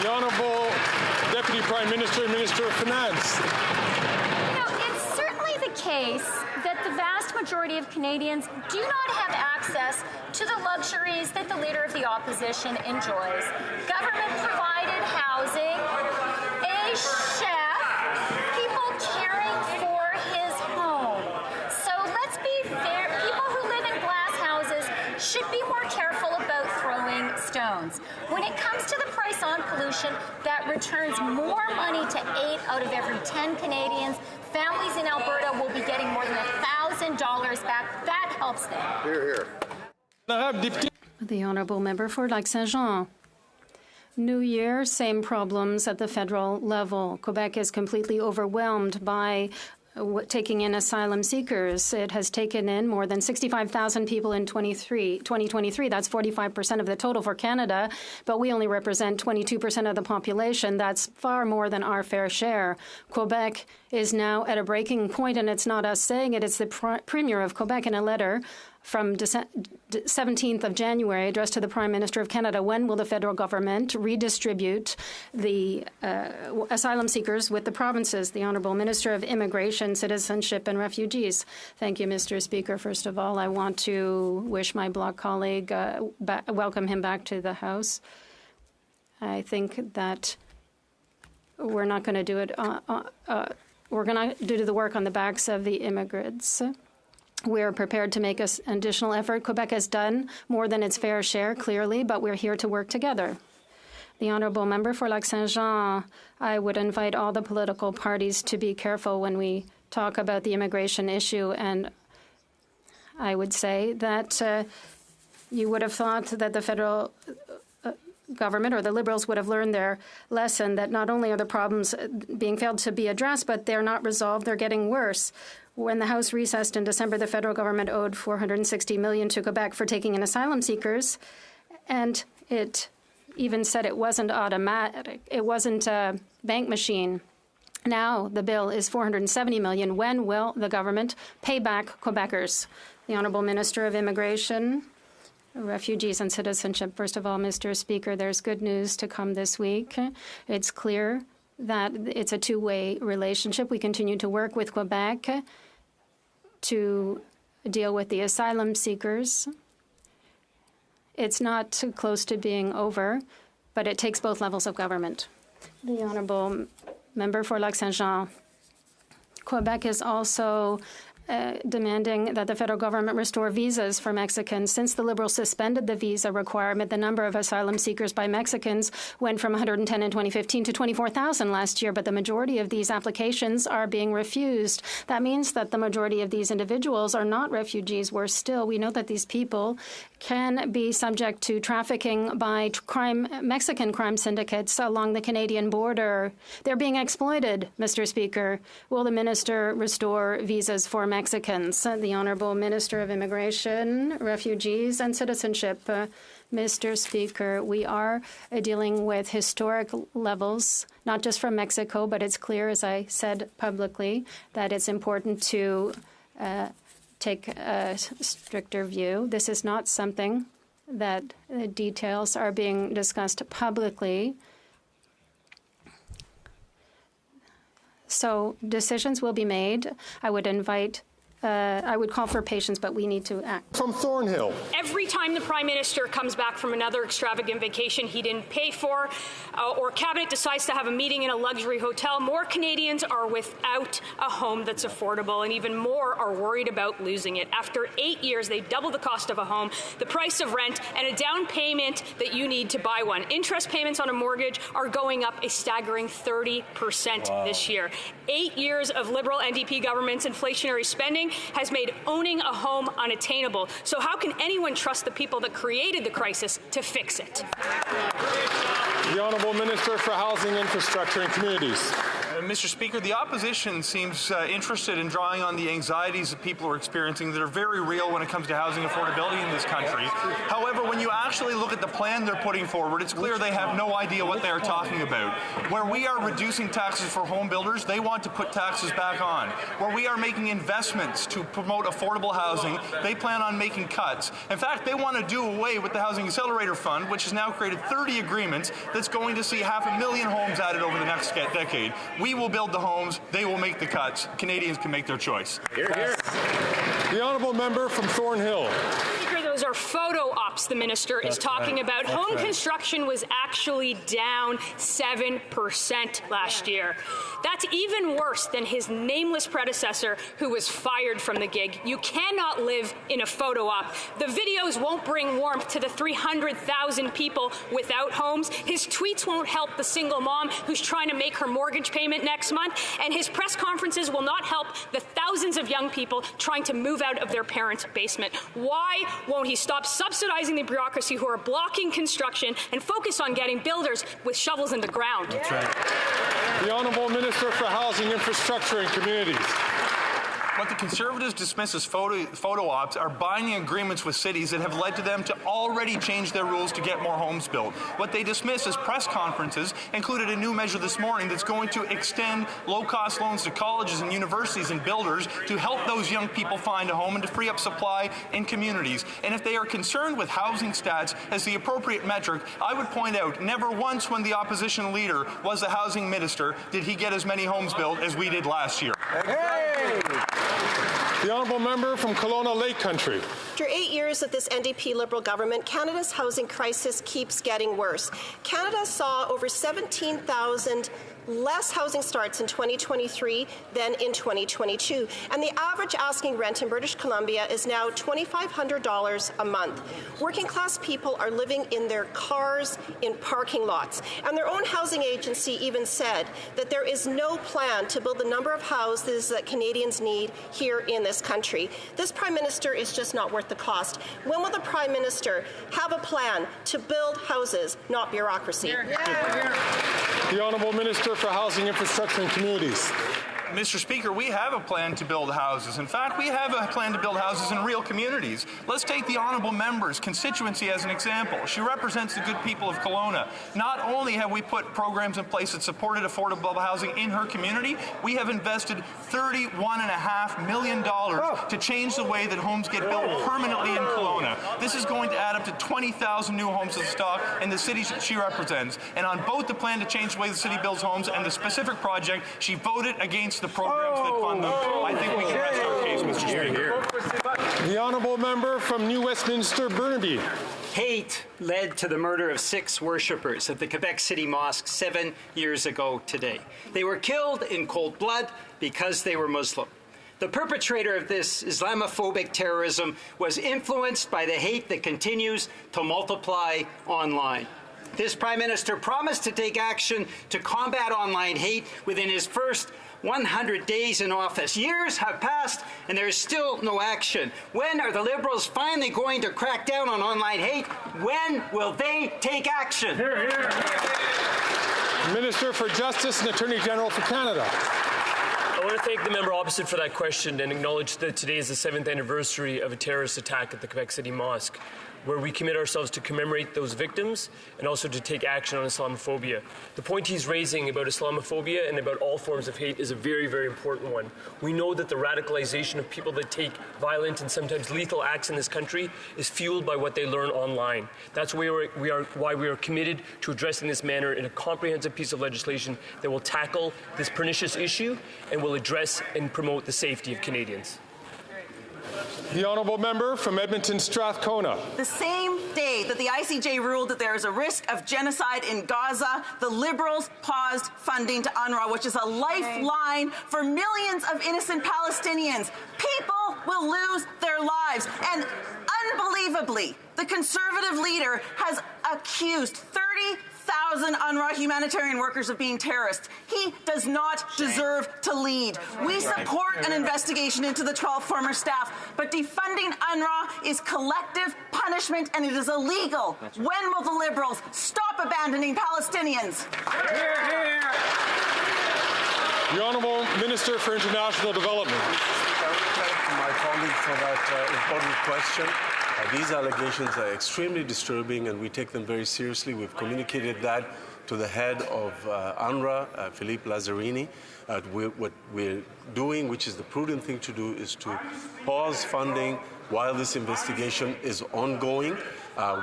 The Honourable Deputy Prime Minister and Minister of Finance. It's certainly the case that the vast majority of Canadians do not have access to the luxuries that the Leader of the Opposition enjoys. Government-provided housing, a chef, people caring for his home. So let's be fair, people who live in glass houses should be more careful about throwing stones. When it comes to the price on pollution, that returns more money to 8 out of every 10 Canadians. Families in Alberta will be getting more than $1,000 back. That helps them. Hear, hear. The Honourable Member for Lac-Saint-Jean. New Year, same problems at the federal level. Quebec is completely overwhelmed by taking in asylum seekers. It has taken in more than 65,000 people in 2023. That's 45% of the total for Canada, but we only represent 22% of the population. That's far more than our fair share. Quebec is now at a breaking point, and it's not us saying it. It's the Premier of Quebec in a letter from 17th of January addressed to the Prime Minister of Canada. When will the federal government redistribute the asylum seekers with the provinces? The Honourable Minister of Immigration, Citizenship and Refugees. Thank you, Mr. Speaker. First of all, I want to wish my Bloc colleague, welcome him back to the House. I think that we're not going to do it. We're going to do the work on the backs of the immigrants. We're prepared to make an additional effort. Quebec has done more than its fair share, clearly, but we're here to work together. The Honourable Member for Lac-Saint-Jean, I would invite all the political parties to be careful when we talk about the immigration issue, and I would say that you would have thought that the federal government or the Liberals would have learned their lesson, that not only are the problems being failed to be addressed, but they're not resolved, they're getting worse. When the House recessed in December, the federal government owed $460 million to Quebec for taking in asylum seekers, and it even said it wasn't automatic. It wasn't a bank machine. Now the bill is $470 million. When will the government pay back Quebecers? The Honourable Minister of Immigration, Refugees and Citizenship. First of all, Mr. Speaker, there's good news to come this week. It's clear that it's a two-way relationship. We continue to work with Quebec to deal with the asylum seekers. It's not too close to being over, but it takes both levels of government. The Honourable Member for Lac-Saint-Jean. Quebec is also demanding that the federal government restore visas for Mexicans. Since the Liberals suspended the visa requirement, the number of asylum seekers by Mexicans went from 110 in 2015 to 24,000 last year, but the majority of these applications are being refused. That means that the majority of these individuals are not refugees. Worse still, we know that these people can be subject to trafficking by Mexican crime syndicates along the Canadian border. They're being exploited, Mr. Speaker. Will the minister restore visas for Mexicans? The Honourable Minister of Immigration, Refugees and Citizenship. Mr. Speaker, we are dealing with historic levels, not just from Mexico, but it's clear, as I said publicly, that it's important to take a stricter view. This is not something that details are being discussed publicly. So decisions will be made. I would call for patience, but we need to act. From Thornhill. Every time the Prime Minister comes back from another extravagant vacation he didn't pay for, or Cabinet decides to have a meeting in a luxury hotel, more Canadians are without a home that's affordable, and even more are worried about losing it. After 8 years, they double the cost of a home, the price of rent, and a down payment that you need to buy one. Interest payments on a mortgage are going up a staggering 30% this year. 8 years of Liberal NDP government's inflationary spending has made owning a home unattainable. So how can anyone trust the people that created the crisis to fix it? The Honourable Minister for Housing, Infrastructure and Communities. Mr. Speaker, the opposition seems interested in drawing on the anxieties that people are experiencing that are very real when it comes to housing affordability in this country. However, when you actually look at the plan they're putting forward, it's clear they have no idea what they're talking about. Where we are reducing taxes for home builders, they want to put taxes back on. Where we are making investments to promote affordable housing, they plan on making cuts. In fact, they want to do away with the Housing Accelerator Fund, which has now created 30 agreements that's going to see 500,000 homes added over the next decade. We will build the homes, they will make the cuts. Canadians can make their choice. Hear, hear. The honourable member from Thornhill. Speaker, those are photo ops the minister is talking about. Home construction was actually down 7% last year. That's even worse than his nameless predecessor who was fired from the gig. You cannot live in a photo op. The videos won't bring warmth to the 300,000 people without homes. His tweets won't help the single mom who's trying to make her mortgage payment next month. And his press conferences will not help the thousands of young people trying to move out of their parents' basement. Why won't he stop subsidizing the bureaucracy who are blocking construction and focus on getting builders with shovels in the ground? That's right. The Honourable Minister for Housing, Infrastructure and Communities. What the Conservatives dismiss as photo ops are binding agreements with cities that have led to them to already change their rules to get more homes built. What they dismiss as press conferences included a new measure this morning that's going to extend low-cost loans to colleges and universities and builders to help those young people find a home and to free up supply in communities. And if they are concerned with housing stats as the appropriate metric, I would point out never once when the opposition leader was the housing minister did he get as many homes built as we did last year. Hey! The honourable member from Kelowna Lake Country. After 8 years of this NDP Liberal government, Canada's housing crisis keeps getting worse. Canada saw over 17,000 less housing starts in 2023 than in 2022, and the average asking rent in British Columbia is now $2,500 a month. Working class people are living in their cars in parking lots, and their own housing agency even said that there is no plan to build the number of houses that Canadians need here in this country. This Prime Minister is just not worth the cost. When will the Prime Minister have a plan to build houses, not bureaucracy? The Honourable Minister for Housing, Infrastructure and Communities. Mr. Speaker, we have a plan to build houses. In fact, we have a plan to build houses in real communities. Let's take the honourable member's constituency as an example. She represents the good people of Kelowna. Not only have we put programs in place that supported affordable housing in her community, we have invested $31.5 million to change the way that homes get built permanently in Kelowna. This is going to add up to 20,000 new homes to stock in the cities that she represents. And on both the plan to change the way the city builds homes and the specific project, she voted against the programs that fund them. I think we can rest our case, Mr. Speaker. The honourable member from New Westminster, Burnaby. Hate led to the murder of 6 worshippers at the Quebec City Mosque 7 years ago today. They were killed in cold blood because they were Muslim. The perpetrator of this Islamophobic terrorism was influenced by the hate that continues to multiply online. This Prime Minister promised to take action to combat online hate within his first 100 days in office. Years have passed and there is still no action. When are the Liberals finally going to crack down on online hate? When will they take action? Hear, hear. Minister for Justice and Attorney General for Canada. I want to thank the member opposite for that question and acknowledge that today is the 7th anniversary of a terrorist attack at the Quebec City Mosque, where we commit ourselves to commemorate those victims and also to take action on Islamophobia. The point he's raising about Islamophobia and about all forms of hate is a very, very important one. We know that the radicalization of people that take violent and sometimes lethal acts in this country is fueled by what they learn online. That's why we are committed to addressing this matter in a comprehensive piece of legislation that will tackle this pernicious issue and will address and promote the safety of Canadians. The honourable member from Edmonton Strathcona. The same day that the ICJ ruled that there is a risk of genocide in Gaza, the Liberals paused funding to UNRWA, which is a lifeline for millions of innocent Palestinians. People will lose their lives. And unbelievably, the Conservative leader has accused 30,000 UNRWA humanitarian workers of being terrorists. He does not deserve to lead. We support an investigation into the 12 former staff, but defunding UNRWA is collective punishment and it is illegal. When will the Liberals stop abandoning Palestinians? The Honourable Minister for International Development. I would thank my colleague for that important question. These allegations are extremely disturbing and we take them very seriously. We've communicated that to the head of UNRWA, Philippe Lazzarini. What we're doing, which is the prudent thing to do, is to pause funding while this investigation is ongoing.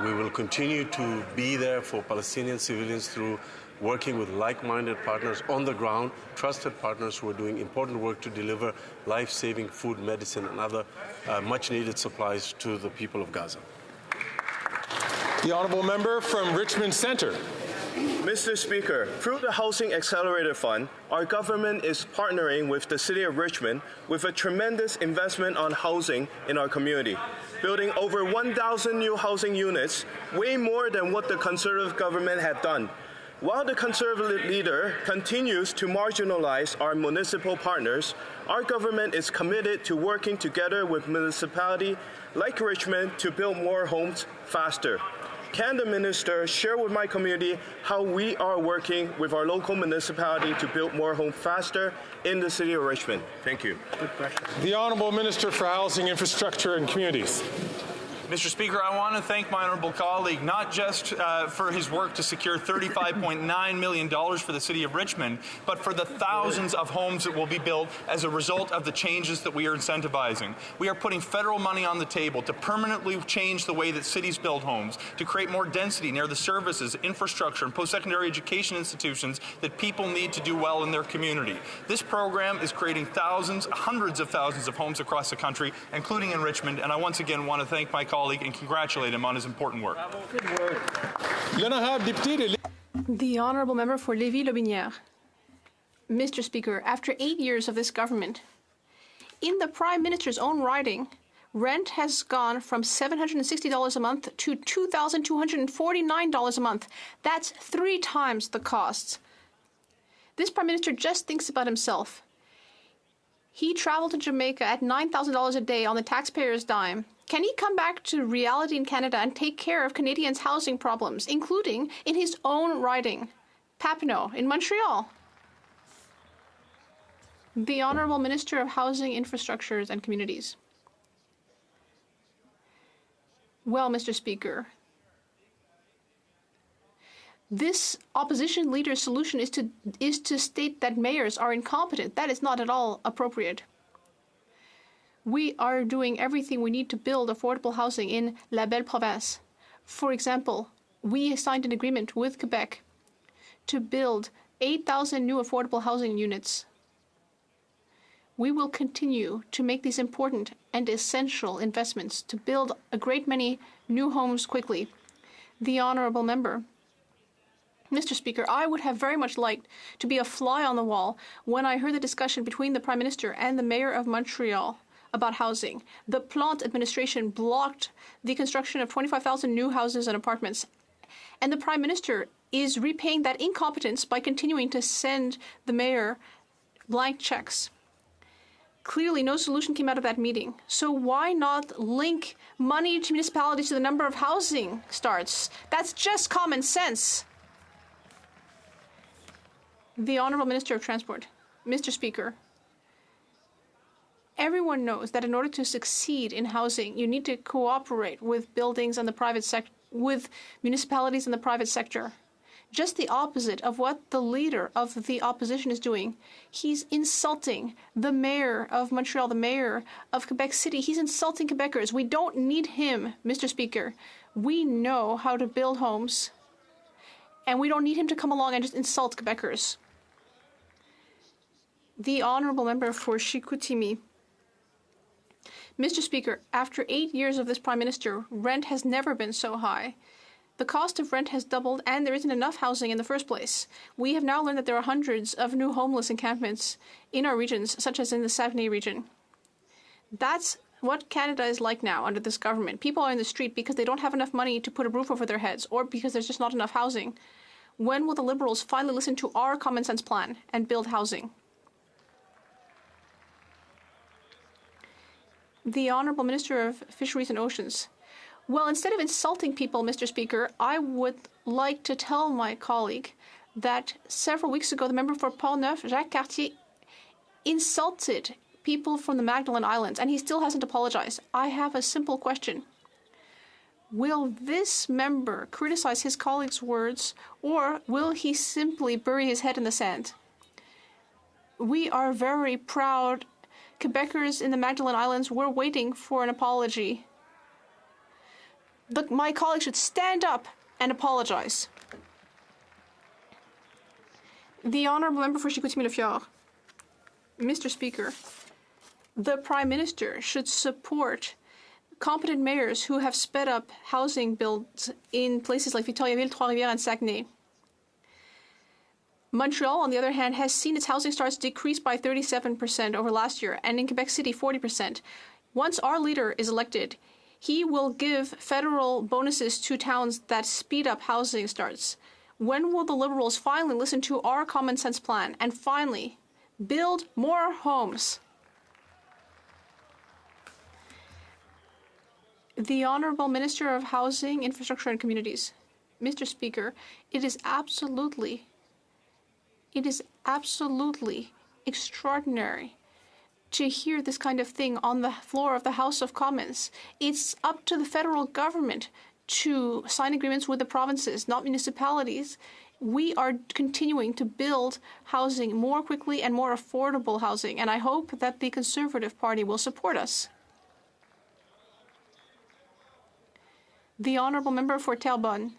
We will continue to be there for Palestinian civilians through working with like-minded partners on the ground, trusted partners who are doing important work to deliver life-saving food, medicine, and other much-needed supplies to the people of Gaza. The Honourable Member from Richmond Centre. Mr. Speaker, through the Housing Accelerator Fund, our government is partnering with the City of Richmond with a tremendous investment on housing in our community, building over 1,000 new housing units, way more than what the Conservative government had done. While the Conservative leader continues to marginalize our municipal partners, our government is committed to working together with municipalities like Richmond to build more homes faster. Can the Minister share with my community how we are working with our local municipality to build more homes faster in the City of Richmond? Thank you. Good question. The Honourable Minister for Housing, Infrastructure and Communities. Mr. Speaker, I want to thank my honourable colleague not just for his work to secure $35.9 million for the City of Richmond, but for the thousands of homes that will be built as a result of the changes that we are incentivizing. We are putting federal money on the table to permanently change the way that cities build homes, to create more density near the services, infrastructure, and post-secondary education institutions that people need to do well in their community. This program is creating thousands, hundreds of thousands of homes across the country, including in Richmond, and I once again want to thank my colleague and congratulate him on his important work. The Honourable Member for Lévis-Lobinière. Mr. Speaker, after 8 years of this government, in the Prime Minister's own writing, rent has gone from $760 a month to $2,249 a month. That's 3 times the costs. This Prime Minister just thinks about himself. He traveled to Jamaica at $9,000 a day on the taxpayer's dime. Can he come back to reality in Canada and take care of Canadians' housing problems, including in his own riding, Papineau, in Montreal? The Honourable Minister of Housing, Infrastructures and Communities. Well, Mr. Speaker, this opposition leader's solution is to state that mayors are incompetent. That is not at all appropriate. We are doing everything we need to build affordable housing in La Belle Province. For example, we signed an agreement with Quebec to build 8,000 new affordable housing units. We will continue to make these important and essential investments to build a great many new homes quickly. The Honourable Member. Mr. Speaker, I would have very much liked to be a fly on the wall when I heard the discussion between the Prime Minister and the Mayor of Montreal about housing. The Plante administration blocked the construction of 25,000 new houses and apartments. And the Prime Minister is repaying that incompetence by continuing to send the mayor blank checks. Clearly, no solution came out of that meeting. So why not link money to municipalities to the number of housing starts? That's just common sense. The Honourable Minister of Transport. Mr. Speaker, everyone knows that in order to succeed in housing, you need to cooperate with buildings and the private sector, with municipalities and the private sector. Just the opposite of what the leader of the opposition is doing. He's insulting the mayor of Montreal, the mayor of Quebec City. He's insulting Quebecers. We don't need him, Mr. Speaker. We know how to build homes, and we don't need him to come along and just insult Quebecers. The Honourable Member for Chicoutimi. Mr. Speaker, after 8 years of this Prime Minister, rent has never been so high. The cost of rent has doubled, and there isn't enough housing in the first place. We have now learned that there are hundreds of new homeless encampments in our regions, such as in the Saguenay region. That's what Canada is like now under this government. People are in the street because they don't have enough money to put a roof over their heads, or because there's just not enough housing. When will the Liberals finally listen to our common sense plan and build housing? The Honourable Minister of Fisheries and Oceans. Well, instead of insulting people, Mr. Speaker, I would like to tell my colleague that several weeks ago, the member for Port-Neuf, Jacques Cartier, insulted people from the Magdalene Islands, and he still hasn't apologized. I have a simple question. Will this member criticize his colleagues' words, or will he simply bury his head in the sand? We are very proud Quebecers in the Magdalene Islands. We're waiting for an apology. My colleagues should stand up and apologize. The Honourable Member for Chicoutimi-Le-Fjord. Mr. Speaker, the Prime Minister should support competent mayors who have sped up housing builds in places like Victoriaville, Trois-Rivières, and Saguenay. Montreal, on the other hand, has seen its housing starts decrease by 37% over last year, and in Quebec City, 40%. Once our leader is elected, he will give federal bonuses to towns that speed up housing starts. When will the Liberals finally listen to our common sense plan and finally build more homes? The Honourable Minister of Housing, Infrastructure and Communities. Mr. Speaker, it is absolutely extraordinary to hear this kind of thing on the floor of the House of Commons. It's up to the federal government to sign agreements with the provinces, not municipalities. We are continuing to build housing more quickly and more affordable housing, and I hope that the Conservative Party will support us. The Honourable Member for Terrebonne.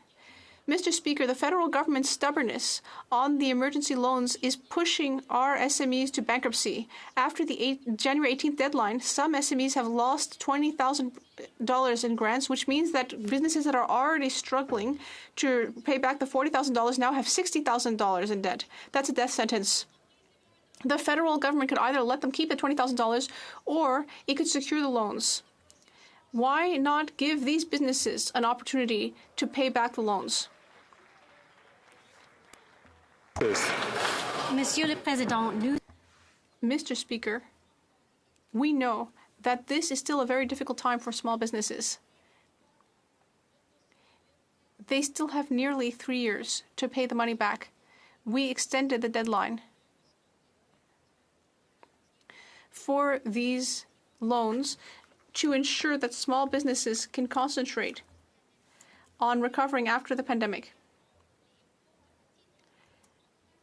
Mr. Speaker, the federal government's stubbornness on the emergency loans is pushing our SMEs to bankruptcy. After the January 18th deadline, some SMEs have lost $20,000 in grants, which means that businesses that are already struggling to pay back the $40,000 now have $60,000 in debt. That's a death sentence. The federal government could either let them keep the $20,000 or it could secure the loans. Why not give these businesses an opportunity to pay back the loans? Monsieur le Président, Mr. Speaker, we know that this is still a very difficult time for small businesses. They still have nearly 3 years to pay the money back. We extended the deadline for these loans to ensure that small businesses can concentrate on recovering after the pandemic.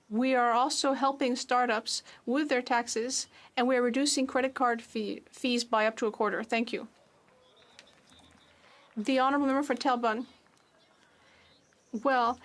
We are also helping startups with their taxes, and we are reducing credit card fees by up to a quarter. Thank you. The Honourable Member for Terrebonne. Well,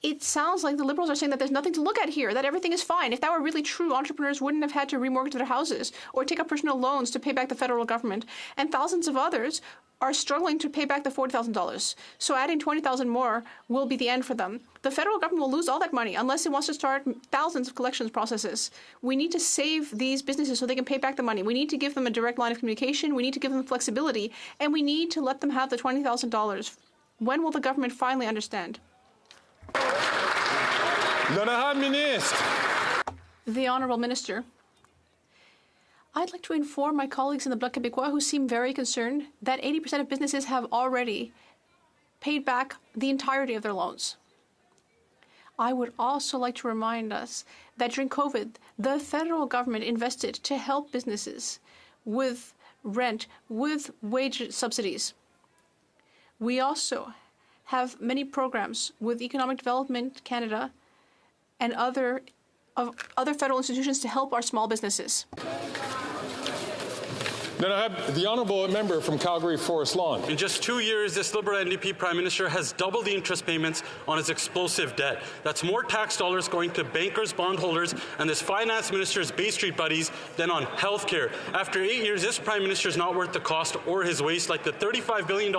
it sounds like the Liberals are saying that there's nothing to look at here, that everything is fine. If that were really true, entrepreneurs wouldn't have had to remortgage their houses or take up personal loans to pay back the federal government. And thousands of others are struggling to pay back the $40,000. So adding $20,000 more will be the end for them. The federal government will lose all that money unless it wants to start thousands of collections processes. We need to save these businesses so they can pay back the money. We need to give them a direct line of communication. We need to give them flexibility. And we need to let them have the $20,000. When will the government finally understand? L'honorable ministre. The Honourable Minister. I'd like to inform my colleagues in the Bloc Québécois who seem very concerned that 80% of businesses have already paid back the entirety of their loans. I would also like to remind us that during COVID, the federal government invested to help businesses with rent, with wage subsidies. We also have many programs with Economic Development Canada and other federal institutions to help our small businesses. Then I have the Honourable Member from Calgary Forest Lawn. In just 2 years, this Liberal NDP Prime Minister has doubled the interest payments on his explosive debt. That's more tax dollars going to bankers, bondholders, and this Finance Minister's Bay Street buddies than on health care. After 8 years, this Prime Minister is not worth the cost or his waste, like the $35 billion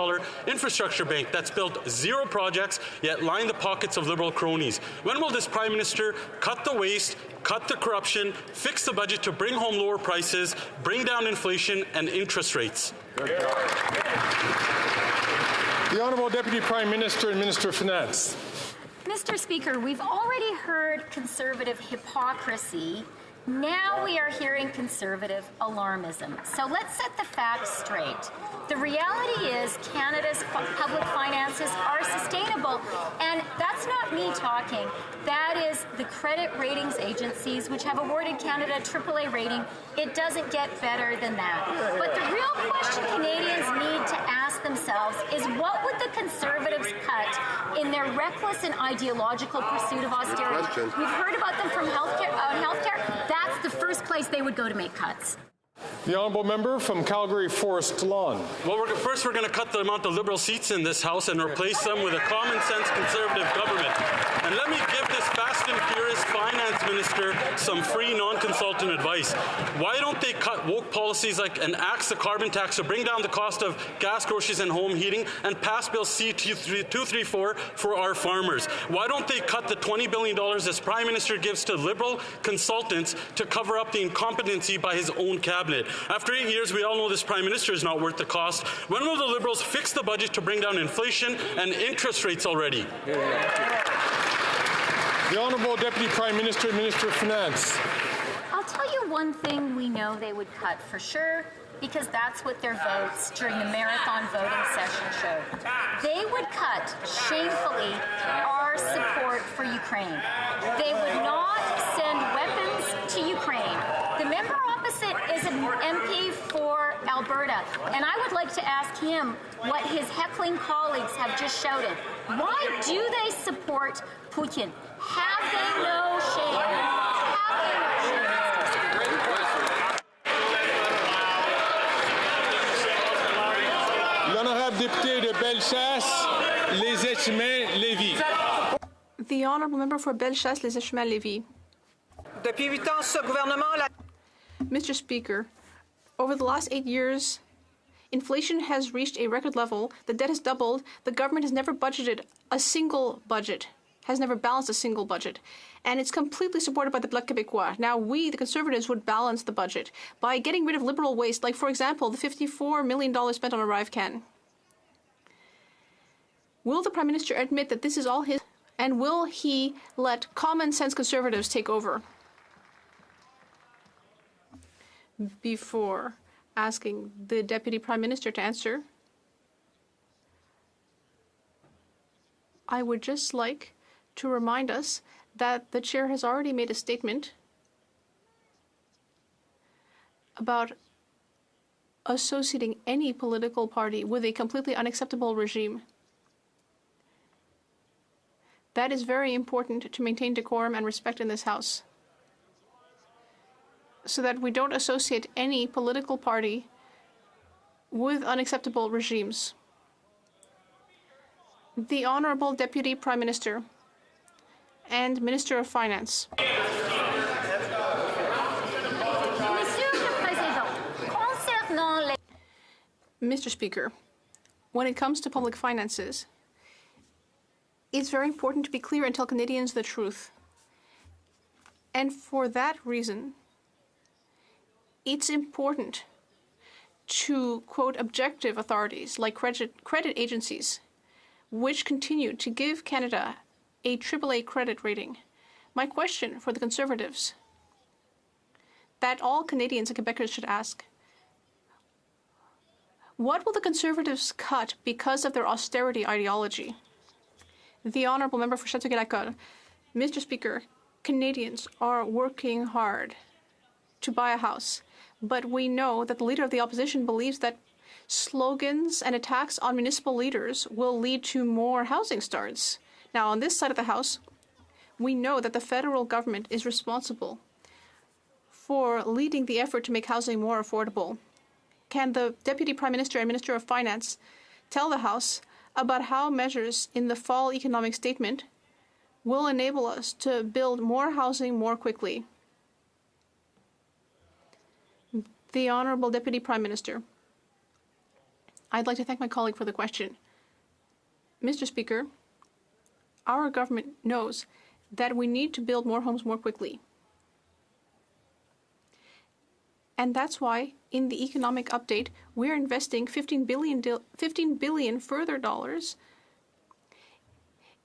infrastructure bank that's built 0 projects, yet line the pockets of Liberal cronies. When will this Prime Minister cut the waste, cut the corruption, fix the budget to bring home lower prices, bring down inflation and interest rates? The Honourable Deputy Prime Minister and Minister of Finance. Mr. Speaker, we've already heard Conservative hypocrisy. Now we are hearing Conservative alarmism. So let's set the facts straight. The reality is Canada's public finances are sustainable, and that's not me talking. That is the credit ratings agencies, which have awarded Canada a AAA rating. It doesn't get better than that. But the real question Canadians need to ask themselves is, what would the Conservatives cut in their reckless and ideological pursuit of austerity? We've heard about them from healthcare. That's the first place they would go to make cuts. The honourable member from Calgary Forest Lawn. Well, first we're going to cut the amount of Liberal seats in this House and replace them with a common-sense Conservative government. And let me give this fast and furious finance minister some free non-consultant advice. Why don't they cut woke policies like an axe the carbon tax to bring down the cost of gas, groceries and home heating and pass Bill C-234 for our farmers? Why don't they cut the $20 billion this Prime Minister gives to Liberal consultants to cover up the incompetency by his own cabinet? After 8 years, we all know this Prime Minister is not worth the cost. When will the Liberals fix the budget to bring down inflation and interest rates already? The Honourable Deputy Prime Minister, Minister of Finance. I'll tell you one thing we know they would cut for sure, because that's what their votes during the marathon voting session showed. They would cut, shamefully, our support for Ukraine. They would not send weapons to Ukraine. The member opposite is an MP for Alberta, and I would like to ask him what his heckling colleagues have just shouted. Why do they support Putin? Have they no shame? Have they no shame? L'honorable député de Bellechasse, Les Échemins, Lévis. The honourable member for Bellechasse, Les Échemins, Lévis. Depuis 8 ans, ce gouvernement... Mr. Speaker, over the last 8 years, inflation has reached a record level, the debt has doubled, the government has never budgeted a single budget, has never balanced a single budget, and it's completely supported by the Bloc Québécois. Now, we, the Conservatives, would balance the budget by getting rid of liberal waste, like, for example, the $54 million spent on ArriveCan. Will the Prime Minister admit that this is all his, and will he let common-sense Conservatives take over? Before asking the Deputy Prime Minister to answer, I would just like to remind us that the Chair has already made a statement about associating any political party with a completely unacceptable regime. That is very important to maintain decorum and respect in this House, so that we don't associate any political party with unacceptable regimes. The Honourable Deputy Prime Minister and Minister of Finance. Mr. Speaker, when it comes to public finances, it's very important to be clear and tell Canadians the truth. And for that reason, it's important to quote objective authorities like credit agencies, which continue to give Canada a AAA credit rating. My question for the Conservatives, that all Canadians and Quebecers should ask: what will the Conservatives cut because of their austerity ideology? The Honourable Member for Châteauguay-Lacolle. Mr. Speaker, Canadians are working hard to buy a house, but we know that the Leader of the Opposition believes that slogans and attacks on municipal leaders will lead to more housing starts. Now, on this side of the House, we know that the federal government is responsible for leading the effort to make housing more affordable. Can the Deputy Prime Minister and Minister of Finance tell the House about how measures in the fall economic statement will enable us to build more housing more quickly? The Honourable Deputy Prime Minister. I'd like to thank my colleague for the question. Mr. Speaker, our government knows that we need to build more homes more quickly. And that's why, in the economic update, we're investing $15 billion further dollars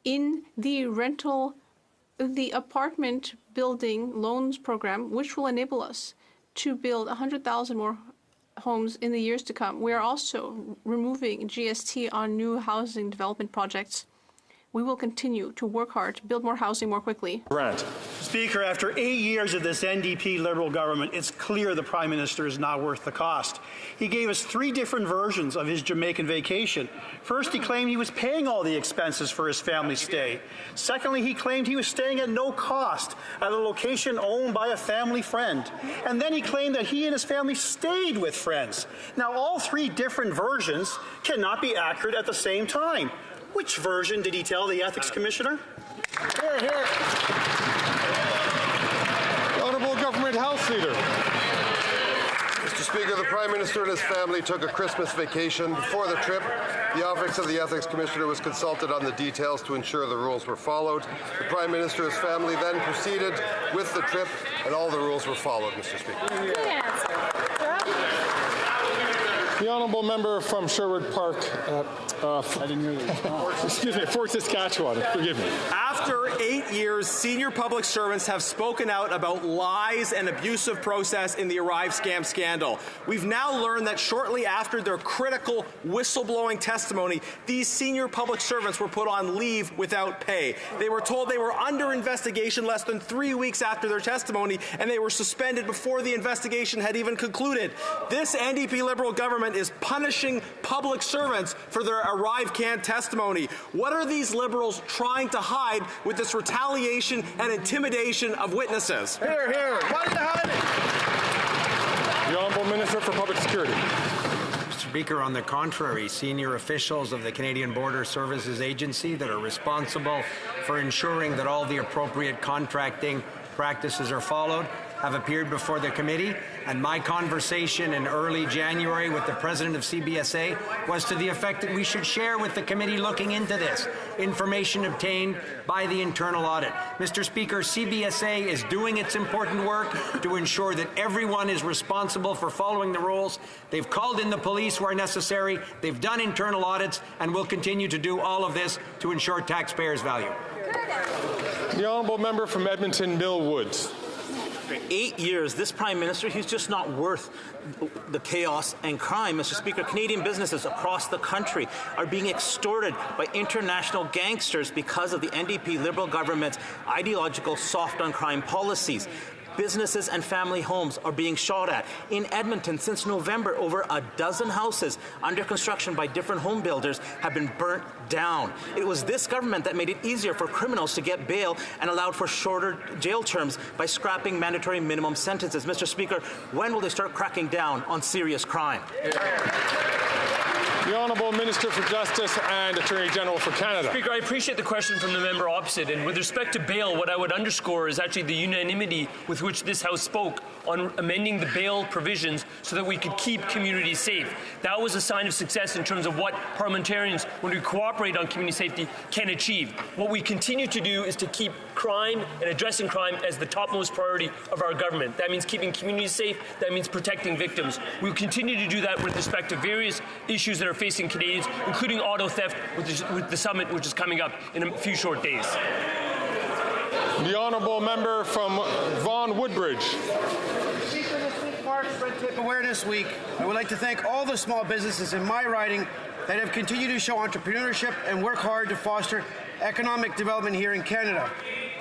in the apartment building loans program, which will enable us to build 100,000 more homes in the years to come. We are also removing GST on new housing development projects. We will continue to work hard to build more housing more quickly. Grant. Speaker, after 8 years of this NDP Liberal government, it's clear the Prime Minister is not worth the cost. He gave us 3 different versions of his Jamaican vacation. First, he claimed he was paying all the expenses for his family's stay. Secondly, he claimed he was staying at no cost at a location owned by a family friend. And then he claimed that he and his family stayed with friends. Now, all 3 different versions cannot be accurate at the same time. Which version did he tell the Ethics Commissioner? Here, here. The Honourable Government House Leader. Mr. Speaker, the Prime Minister and his family took a Christmas vacation. Before the trip, the Office of the Ethics Commissioner was consulted on the details to ensure the rules were followed. The Prime Minister and his family then proceeded with the trip, and all the rules were followed, Mr. Speaker. Good answer. The honourable member from Sherwood Park, I didn't hear you. Excuse me, Fort Saskatchewan, forgive me. After 8 years, senior public servants have spoken out about lies and abusive process in the Arrive scam scandal. We've now learned that shortly after their critical whistleblowing testimony, these senior public servants were put on leave without pay. They were told they were under investigation less than 3 weeks after their testimony, and they were suspended before the investigation had even concluded. This NDP Liberal government is punishing public servants for their Arrive Can testimony. What are these Liberals trying to hide with this retaliation and intimidation of witnesses? Here, here. What are you hiding? The Honourable Minister for Public Security. Mr. Speaker, on the contrary, senior officials of the Canadian Border Services Agency that are responsible for ensuring that all the appropriate contracting practices are followed have appeared before the committee, and my conversation in early January with the president of CBSA was to the effect that we should share with the committee looking into this information obtained by the internal audit. Mr. Speaker, CBSA is doing its important work to ensure that everyone is responsible for following the rules. They've called in the police where necessary, they've done internal audits, and will continue to do all of this to ensure taxpayers' value. The honourable member from Edmonton Mill Woods. For 8 years, this Prime Minister, he's just not worth the chaos and crime. Mr. Speaker, Canadian businesses across the country are being extorted by international gangsters because of the NDP Liberal government's ideological soft-on-crime policies. Businesses and family homes are being shot at. In Edmonton, since November, over a dozen houses under construction by different home builders have been burnt down. It was this government that made it easier for criminals to get bail and allowed for shorter jail terms by scrapping mandatory minimum sentences. Mr. Speaker, when will they start cracking down on serious crime? The Honourable Minister for Justice and Attorney General for Canada. Speaker, I appreciate the question from the member opposite. And with respect to bail, what I would underscore is actually the unanimity with which this House spoke on amending the bail provisions so that we could keep communities safe. That was a sign of success in terms of what parliamentarians, when we cooperate on community safety, can achieve. What we continue to do is to keep crime and addressing crime as the topmost priority of our government. That means keeping communities safe. That means protecting victims. We will continue to do that with respect to various issues that are facing Canadians, including auto theft with the summit, which is coming up in a few short days. The honourable member from Vaughan Woodbridge. Speaker, this week marks Red Tape Awareness Week. I would like to thank all the small businesses in my riding that have continued to show entrepreneurship and work hard to foster economic development here in Canada.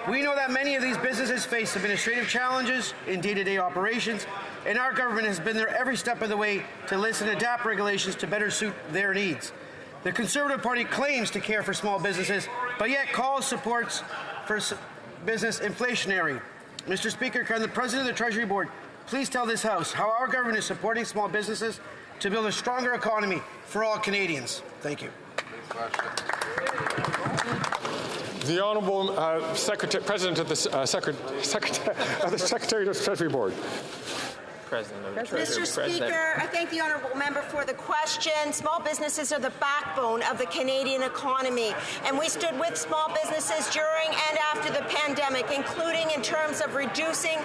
We know that many of these businesses face administrative challenges in day-to-day operations, and our government has been there every step of the way to listen and adapt regulations to better suit their needs. The Conservative Party claims to care for small businesses, but yet calls supports for business inflationary. Mr. Speaker, can the President of the Treasury Board please tell this House how our government is supporting small businesses to build a stronger economy for all Canadians? Thank you. The Honourable President of the Secretary of the Treasury Board. Mr. Speaker, I thank the honourable member for the question. Small businesses are the backbone of the Canadian economy, and we stood with small businesses during and after the pandemic, including in terms of reducing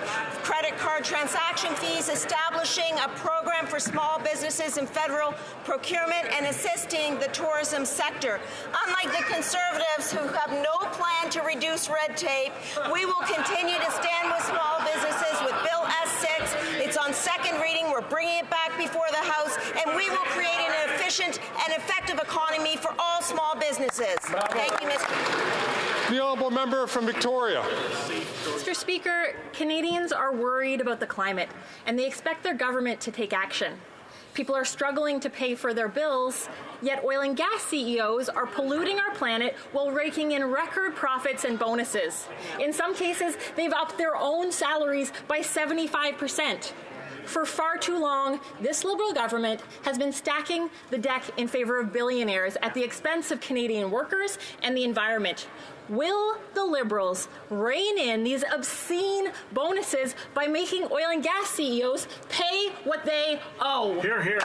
credit card transaction fees, establishing a program for small businesses in federal procurement, and assisting the tourism sector. Unlike the Conservatives, who have no plan to reduce red tape, we will continue to stand with small businesses with Bill S6. It's on second reading. We're bringing it back before before the House, and we will create an efficient and effective economy for all small businesses. Thank you, Mr. The honourable member from Victoria. Mr. Speaker, Canadians are worried about the climate, and they expect their government to take action. People are struggling to pay for their bills, yet oil and gas CEOs are polluting our planet while raking in record profits and bonuses. In some cases, they've upped their own salaries by 75%. For far too long, this Liberal government has been stacking the deck in favor of billionaires at the expense of Canadian workers and the environment. Will the Liberals rein in these obscene bonuses by making oil and gas CEOs pay what they owe? Hear, hear.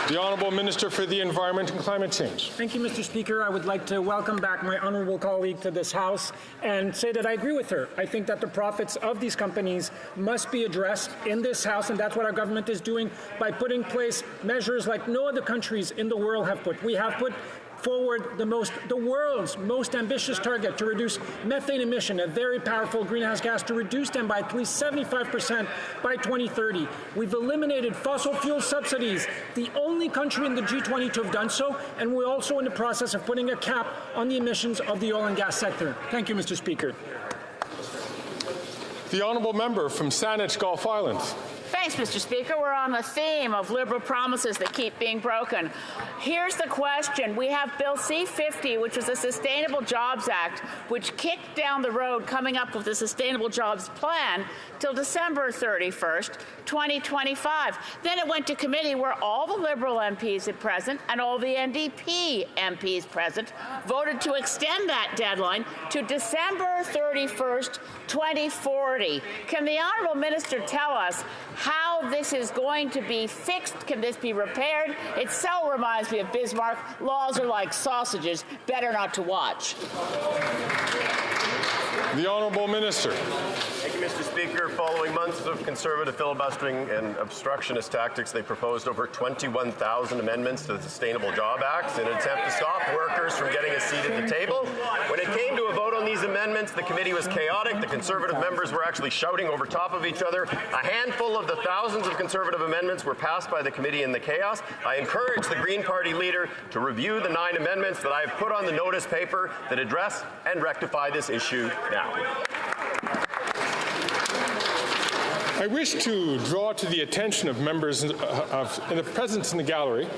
The Honourable Minister for the Environment and Climate Change. Thank you, Mr. Speaker. I would like to welcome back my honourable colleague to this House and say that I agree with her. I think that the profits of these companies must be addressed in this House, and that's what our government is doing by putting in place measures like no other countries in the world have put. We have put forward the world's most ambitious target to reduce methane emission, a very powerful greenhouse gas, to reduce them by at least 75% by 2030. We've eliminated fossil fuel subsidies, the only country in the G20 to have done so, and we're also in the process of putting a cap on the emissions of the oil and gas sector. Thank you, Mr. Speaker. The honourable member from Saanich, Gulf Islands. Thanks, Mr. Speaker. We're on the theme of Liberal promises that keep being broken. Here's the question. We have Bill C-50, which was the Sustainable Jobs Act, which kicked down the road coming up with the Sustainable Jobs Plan till December 31st, 2025. Then it went to committee where all the Liberal MPs at present and all the NDP MPs present voted to extend that deadline to December 31st, 2040. Can the Honourable Minister tell us how this is going to be fixed? Can this be repaired? It so reminds me of Bismarck. Laws are like sausages, better not to watch. The Honourable Minister. Thank you, Mr. Speaker. Following months of Conservative filibustering and obstructionist tactics, they proposed over 21,000 amendments to the Sustainable Job Act in an attempt to stop workers from getting a seat at the table. When it came to a vote on these amendments, the committee was chaotic. The Conservative members were actually shouting over top of each other. A handful of the thousands of Conservative amendments were passed by the committee in the chaos. I encourage the Green Party leader to review the 9 amendments that I have put on the notice paper that address and rectify this issue now. I wish to draw to the attention of members in the presence in the gallery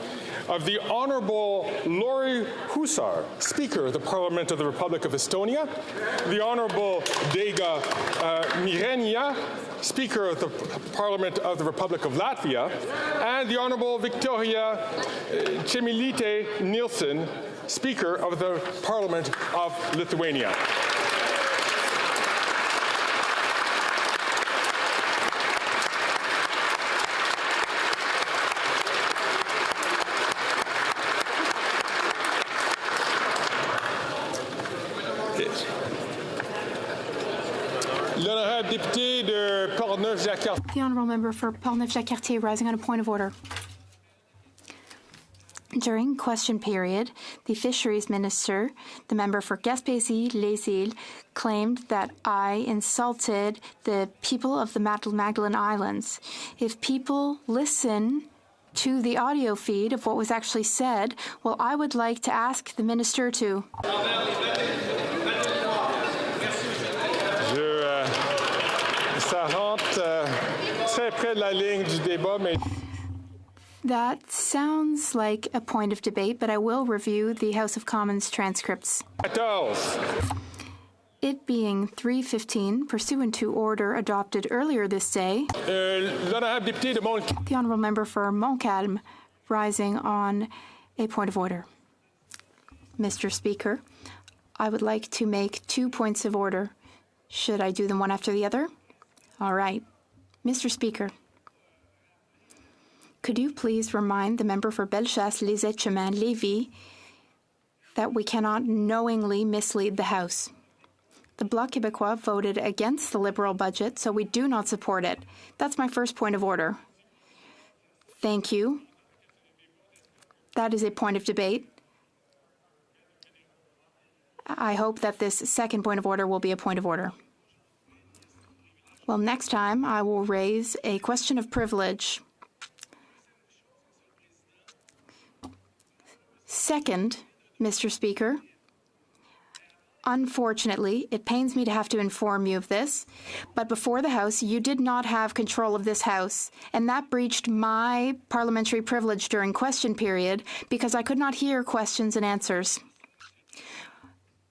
of the Honourable Lori Hussar, Speaker of the Parliament of the Republic of Estonia, the Honourable Dega Mirenia, Speaker of the Parliament of the Republic of Latvia, and the Honourable Victoria Chemilite Nielsen, Speaker of the Parliament of Lithuania. The honourable member for Portneuf-Jacques-Cartier, rising on a point of order. During question period, the fisheries minister, the member for Gaspésie-Les-Îles, claimed that I insulted the people of the Magdalen Islands. If people listen to the audio feed of what was actually said, well, I would like to ask the minister to... That sounds like a point of debate, but I will review the House of Commons transcripts. It being 3:15, pursuant to order adopted earlier this day, the honourable member for Montcalm, rising on a point of order. Mr. Speaker, I would like to make 2 points of order. Should I do them one after the other? All right. Mr. Speaker, could you please remind the member for Bellechasse-les-Etchemins-Lévis that we cannot knowingly mislead the House? The Bloc Québécois voted against the Liberal budget, so we do not support it. That's my first point of order. Thank you. That is a point of debate. I hope that this second point of order will be a point of order. Well, next time I will raise a question of privilege. Second, Mr. Speaker, unfortunately, it pains me to have to inform you of this, but before the House, you did not have control of this House, and that breached my parliamentary privilege during question period because I could not hear questions and answers.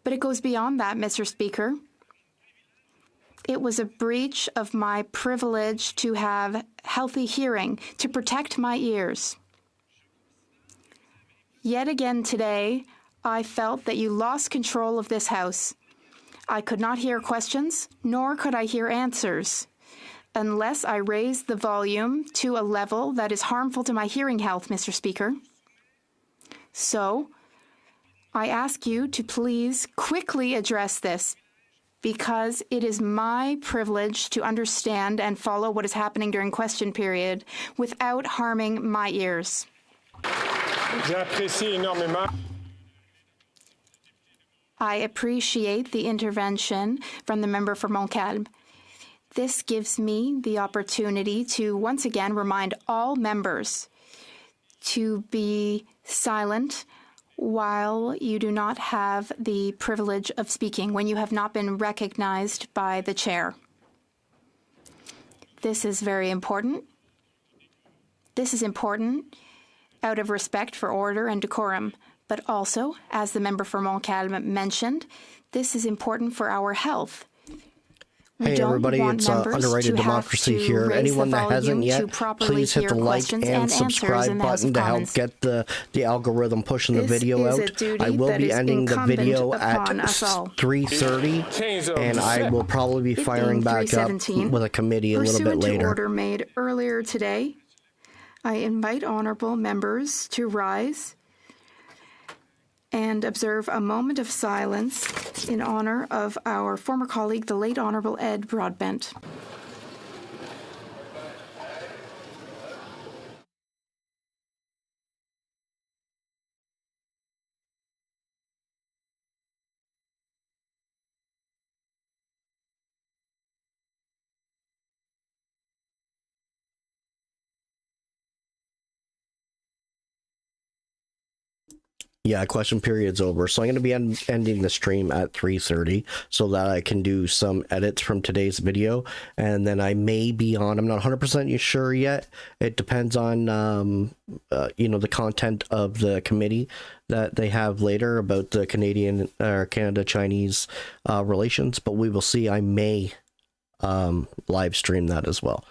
But it goes beyond that, Mr. Speaker. It was a breach of my privilege to have healthy hearing, to protect my ears. Yet again today, I felt that you lost control of this House. I could not hear questions, nor could I hear answers, unless I raised the volume to a level that is harmful to my hearing health, Mr. Speaker. So, I ask you to please quickly address this, because it is my privilege to understand and follow what is happening during question period without harming my ears. J'apprécie énormément. I appreciate the intervention from the member for Montcalm. This gives me the opportunity to once again remind all members to be silent while you do not have the privilege of speaking, when you have not been recognized by the chair. This is very important. This is important out of respect for order and decorum, but also, as the member for Montcalm mentioned, this is important for our health. Hey everybody, it's Underrated Democracy here. Anyone that hasn't yet, please hit the like and subscribe button to help get the algorithm pushing the video out. I will be ending the video at 3:30, and I will probably be firing back up with a committee a little bit later. Pursuant to order made earlier today, I invite honourable members to rise and observe a moment of silence in honour of our former colleague, the late Honourable Ed Broadbent. Yeah, question period's over, so I'm going to be ending the stream at 3:30 so that I can do some edits from today's video, and then I may be on. I'm not 100% sure yet. It depends on the content of the committee that they have later about the Canada-Chinese relations, but we will see. I may live stream that as well.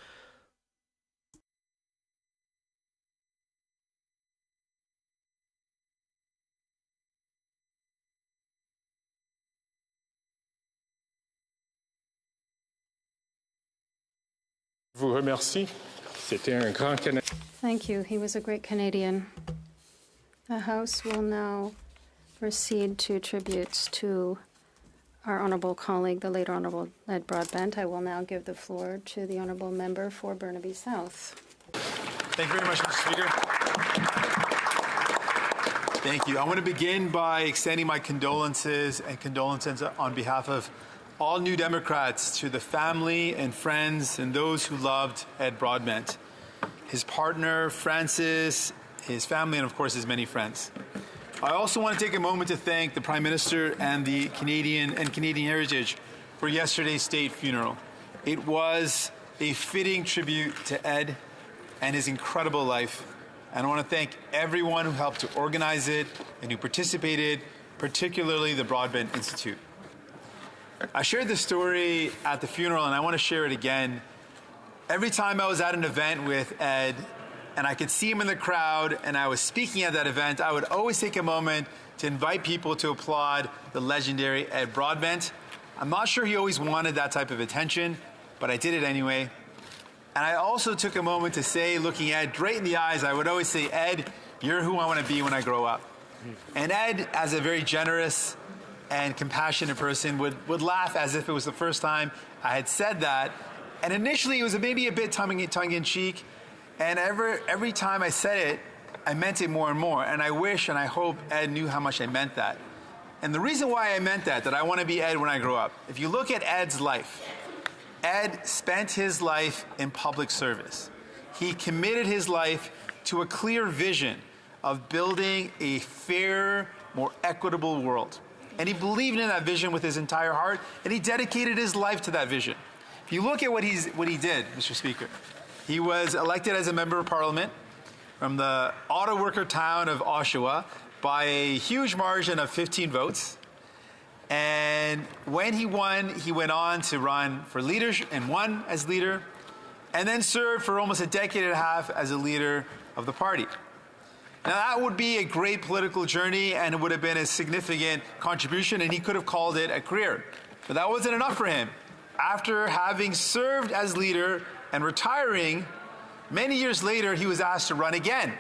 Vous remercie. C'était un grand Canadien. Thank you. He was a great Canadian. The House will now proceed to tributes to our honourable colleague, the late Honourable Ed Broadbent. I will now give the floor to the honourable member for Burnaby South. Thank you very much, Mr. Speaker. Thank you. I want to begin by extending my condolences on behalf of all New Democrats to the family and friends and those who loved Ed Broadbent, his partner, Francis, his family, and of course his many friends. I also want to take a moment to thank the Prime Minister and the Canadian Heritage for yesterday's state funeral. It was a fitting tribute to Ed and his incredible life. And I want to thank everyone who helped to organize it and who participated, particularly the Broadbent Institute. I shared this story at the funeral, and I want to share it again. Every time I was at an event with Ed, and I could see him in the crowd, and I was speaking at that event, I would always take a moment to invite people to applaud the legendary Ed Broadbent. I'm not sure he always wanted that type of attention, but I did it anyway. And I also took a moment to say, looking Ed right in the eyes, I would always say, Ed, you're who I want to be when I grow up. And Ed, as a very generous and compassionate person, would laugh as if it was the first time I had said that. And initially, it was maybe a bit tongue-in-cheek. And every time I said it, I meant it more and more. And I wish and I hope Ed knew how much I meant that. And the reason why I meant that I want to be Ed when I grow up, if you look at Ed's life, Ed spent his life in public service. He committed his life to a clear vision of building a fairer, more equitable world. And he believed in that vision with his entire heart, and he dedicated his life to that vision. If you look at what he did, Mr. Speaker, he was elected as a member of parliament from the auto worker town of Oshawa by a huge margin of 15 votes. And when he won, he went on to run for leadership and won as leader, and then served for almost a decade and a half as a leader of the party. Now, that would be a great political journey, and it would have been a significant contribution, and he could have called it a career. But that wasn't enough for him. After having served as leader and retiring, many years later, he was asked to run again.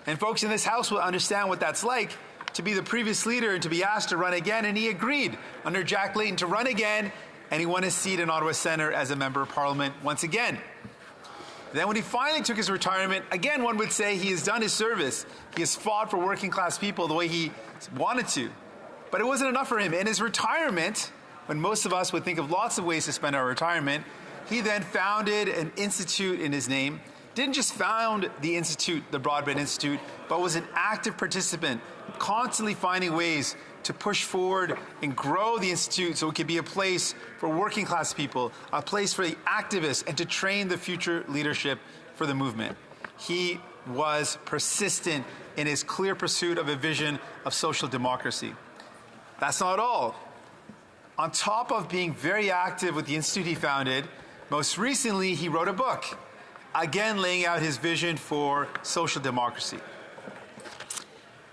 And folks in this House will understand what that's like, to be the previous leader and to be asked to run again, and he agreed under Jack Layton to run again, and he won his seat in Ottawa Centre as a member of Parliament once again. Then when he finally took his retirement, again, one would say he has done his service. He has fought for working class people the way he wanted to. But it wasn't enough for him. In his retirement, when most of us would think of lots of ways to spend our retirement, he then founded an institute in his name. Didn't just found the institute, the Broadbent Institute, but was an active participant, constantly finding ways to push forward and grow the institute so it could be a place for working class people, a place for the activists, and to train the future leadership for the movement. He was persistent in his clear pursuit of a vision of social democracy. That's not all. On top of being very active with the institute he founded, most recently he wrote a book, again laying out his vision for social democracy.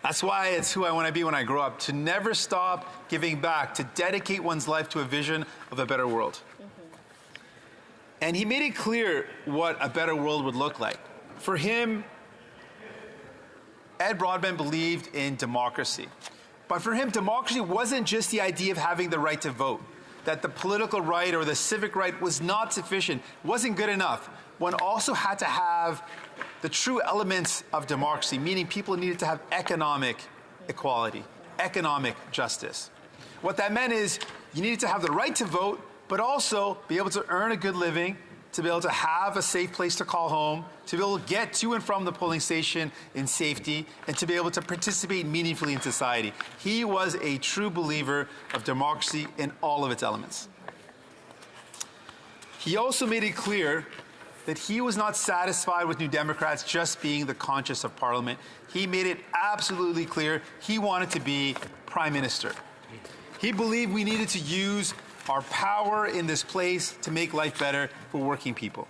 That's why it's who I want to be when I grow up, to never stop giving back, to dedicate one's life to a vision of a better world. And he made it clear what a better world would look like. For him, Ed Broadbent believed in democracy. But for him, democracy wasn't just the idea of having the right to vote, that the political right or the civic right was not sufficient, wasn't good enough. One also had to have the true elements of democracy, meaning people needed to have economic equality, economic justice. What that meant is you needed to have the right to vote, but also be able to earn a good living, to be able to have a safe place to call home, to be able to get to and from the polling station in safety, and to be able to participate meaningfully in society. He was a true believer of democracy in all of its elements. He also made it clear that he was not satisfied with New Democrats just being the conscience of Parliament. He made it absolutely clear he wanted to be Prime Minister. He believed we needed to use our power in this place to make life better for working people.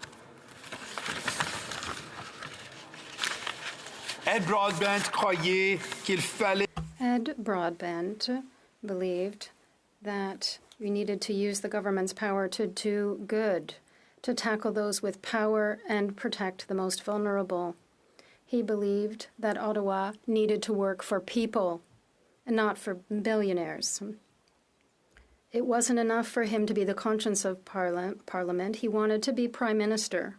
Ed Broadbent croyait qu'il fallait... Ed Broadbent believed that we needed to use the government's power to do good, to tackle those with power and protect the most vulnerable. He believed that Ottawa needed to work for people and not for billionaires. It wasn't enough for him to be the conscience of Parliament. He wanted to be Prime Minister.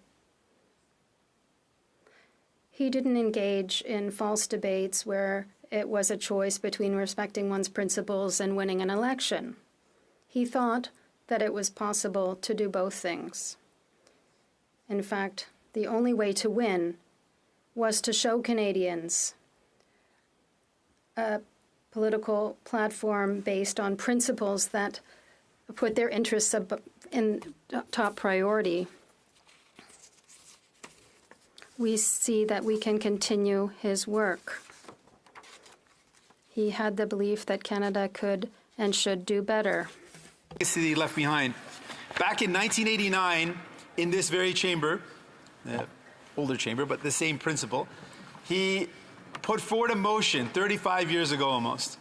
He didn't engage in false debates where it was a choice between respecting one's principles and winning an election. He thought that it was possible to do both things. In fact, the only way to win was to show Canadians a political platform based on principles that put their interests in top priority. We see that we can continue his work. He had the belief that Canada could and should do better. He left behind. Back in 1989, in this very chamber, older chamber, but the same principle, he put forward a motion 35 years ago almost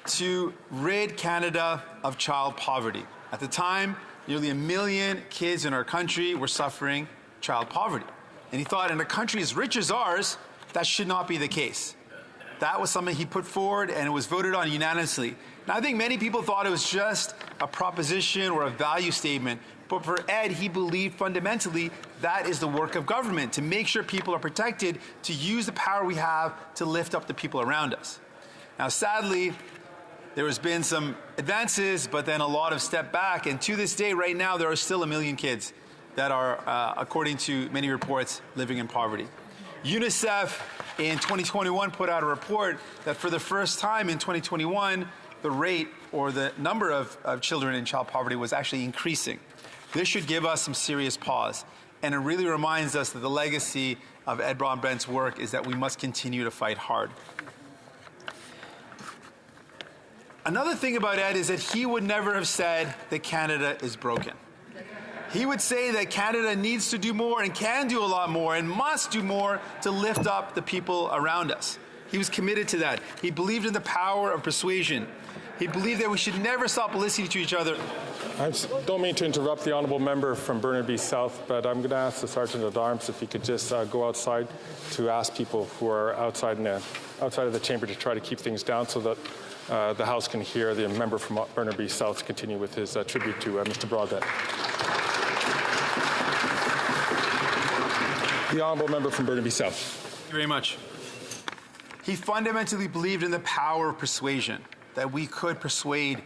to rid Canada of child poverty. At the time, nearly 1 million kids in our country were suffering child poverty. And he thought in a country as rich as ours, that should not be the case. That was something he put forward, and it was voted on unanimously. Now, I think many people thought it was just a proposition or a value statement. But for Ed, he believed fundamentally that is the work of government, to make sure people are protected, to use the power we have to lift up the people around us. Now, sadly, there has been some advances, but then a lot of step back. And to this day, right now, there are still 1 million kids that are, according to many reports, living in poverty. UNICEF in 2021 put out a report that for the first time in 2021, the rate or the number of children in child poverty was actually increasing. This should give us some serious pause. And it really reminds us that the legacy of Ed Broadbent's work is that we must continue to fight hard. Another thing about Ed is that he would never have said that Canada is broken. He would say that Canada needs to do more and can do a lot more and must do more to lift up the people around us. He was committed to that. He believed in the power of persuasion. He believed that we should never stop listening to each other. I don't mean to interrupt the honourable member from Burnaby South, but I'm going to ask the Sergeant at Arms if he could just go outside to ask people who are outside of the chamber to try to keep things down so that the House can hear the member from Burnaby South continue with his tribute to Mr. Broadbent. The honourable member from Burnaby South. Thank you very much. He fundamentally believed in the power of persuasion, that we could persuade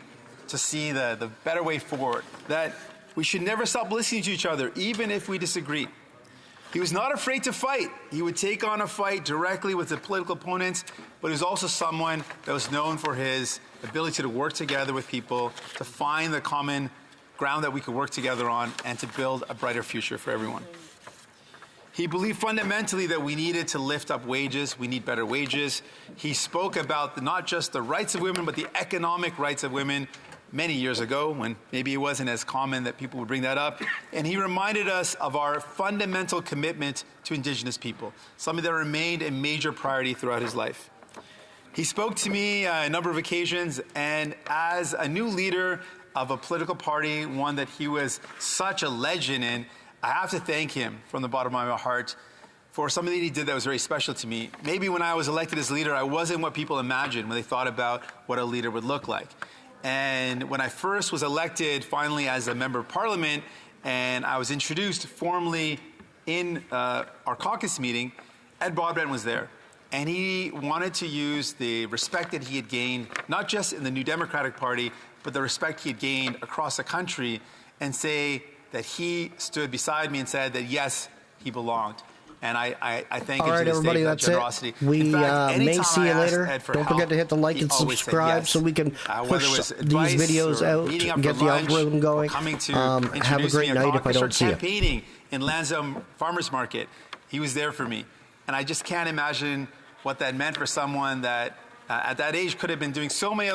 to see the better way forward, that we should never stop listening to each other, even if we disagree. He was not afraid to fight. He would take on a fight directly with the political opponents, but he was also someone that was known for his ability to work together with people, to find the common ground that we could work together on, and to build a brighter future for everyone. He believed fundamentally that we needed to lift up wages. We need better wages. He spoke about not just the rights of women, but the economic rights of women many years ago, when maybe it wasn't as common that people would bring that up. And he reminded us of our fundamental commitment to Indigenous people, something that remained a major priority throughout his life. He spoke to me a number of occasions, and as a new leader of a political party, one that he was such a legend in, I have to thank him from the bottom of my heart for something that he did that was very special to me. Maybe when I was elected as leader, I wasn't what people imagined when they thought about what a leader would look like. And when I first was elected finally as a member of parliament, and I was introduced formally in our caucus meeting, Ed Broadbent was there. And he wanted to use the respect that he had gained, not just in the New Democratic Party, but the respect he had gained across the country, and say that he stood beside me and said that, yes, he belonged. And I thank him to this day for that generosity. We may see you later. Don't forget to hit the like and subscribe yes. so we can push these videos out and get the algorithm going. Have a great night if I don't see you. Campaigning in Lansdowne Farmers Market, he was there for me. And I just can't imagine what that meant for someone that at that age could have been doing so many other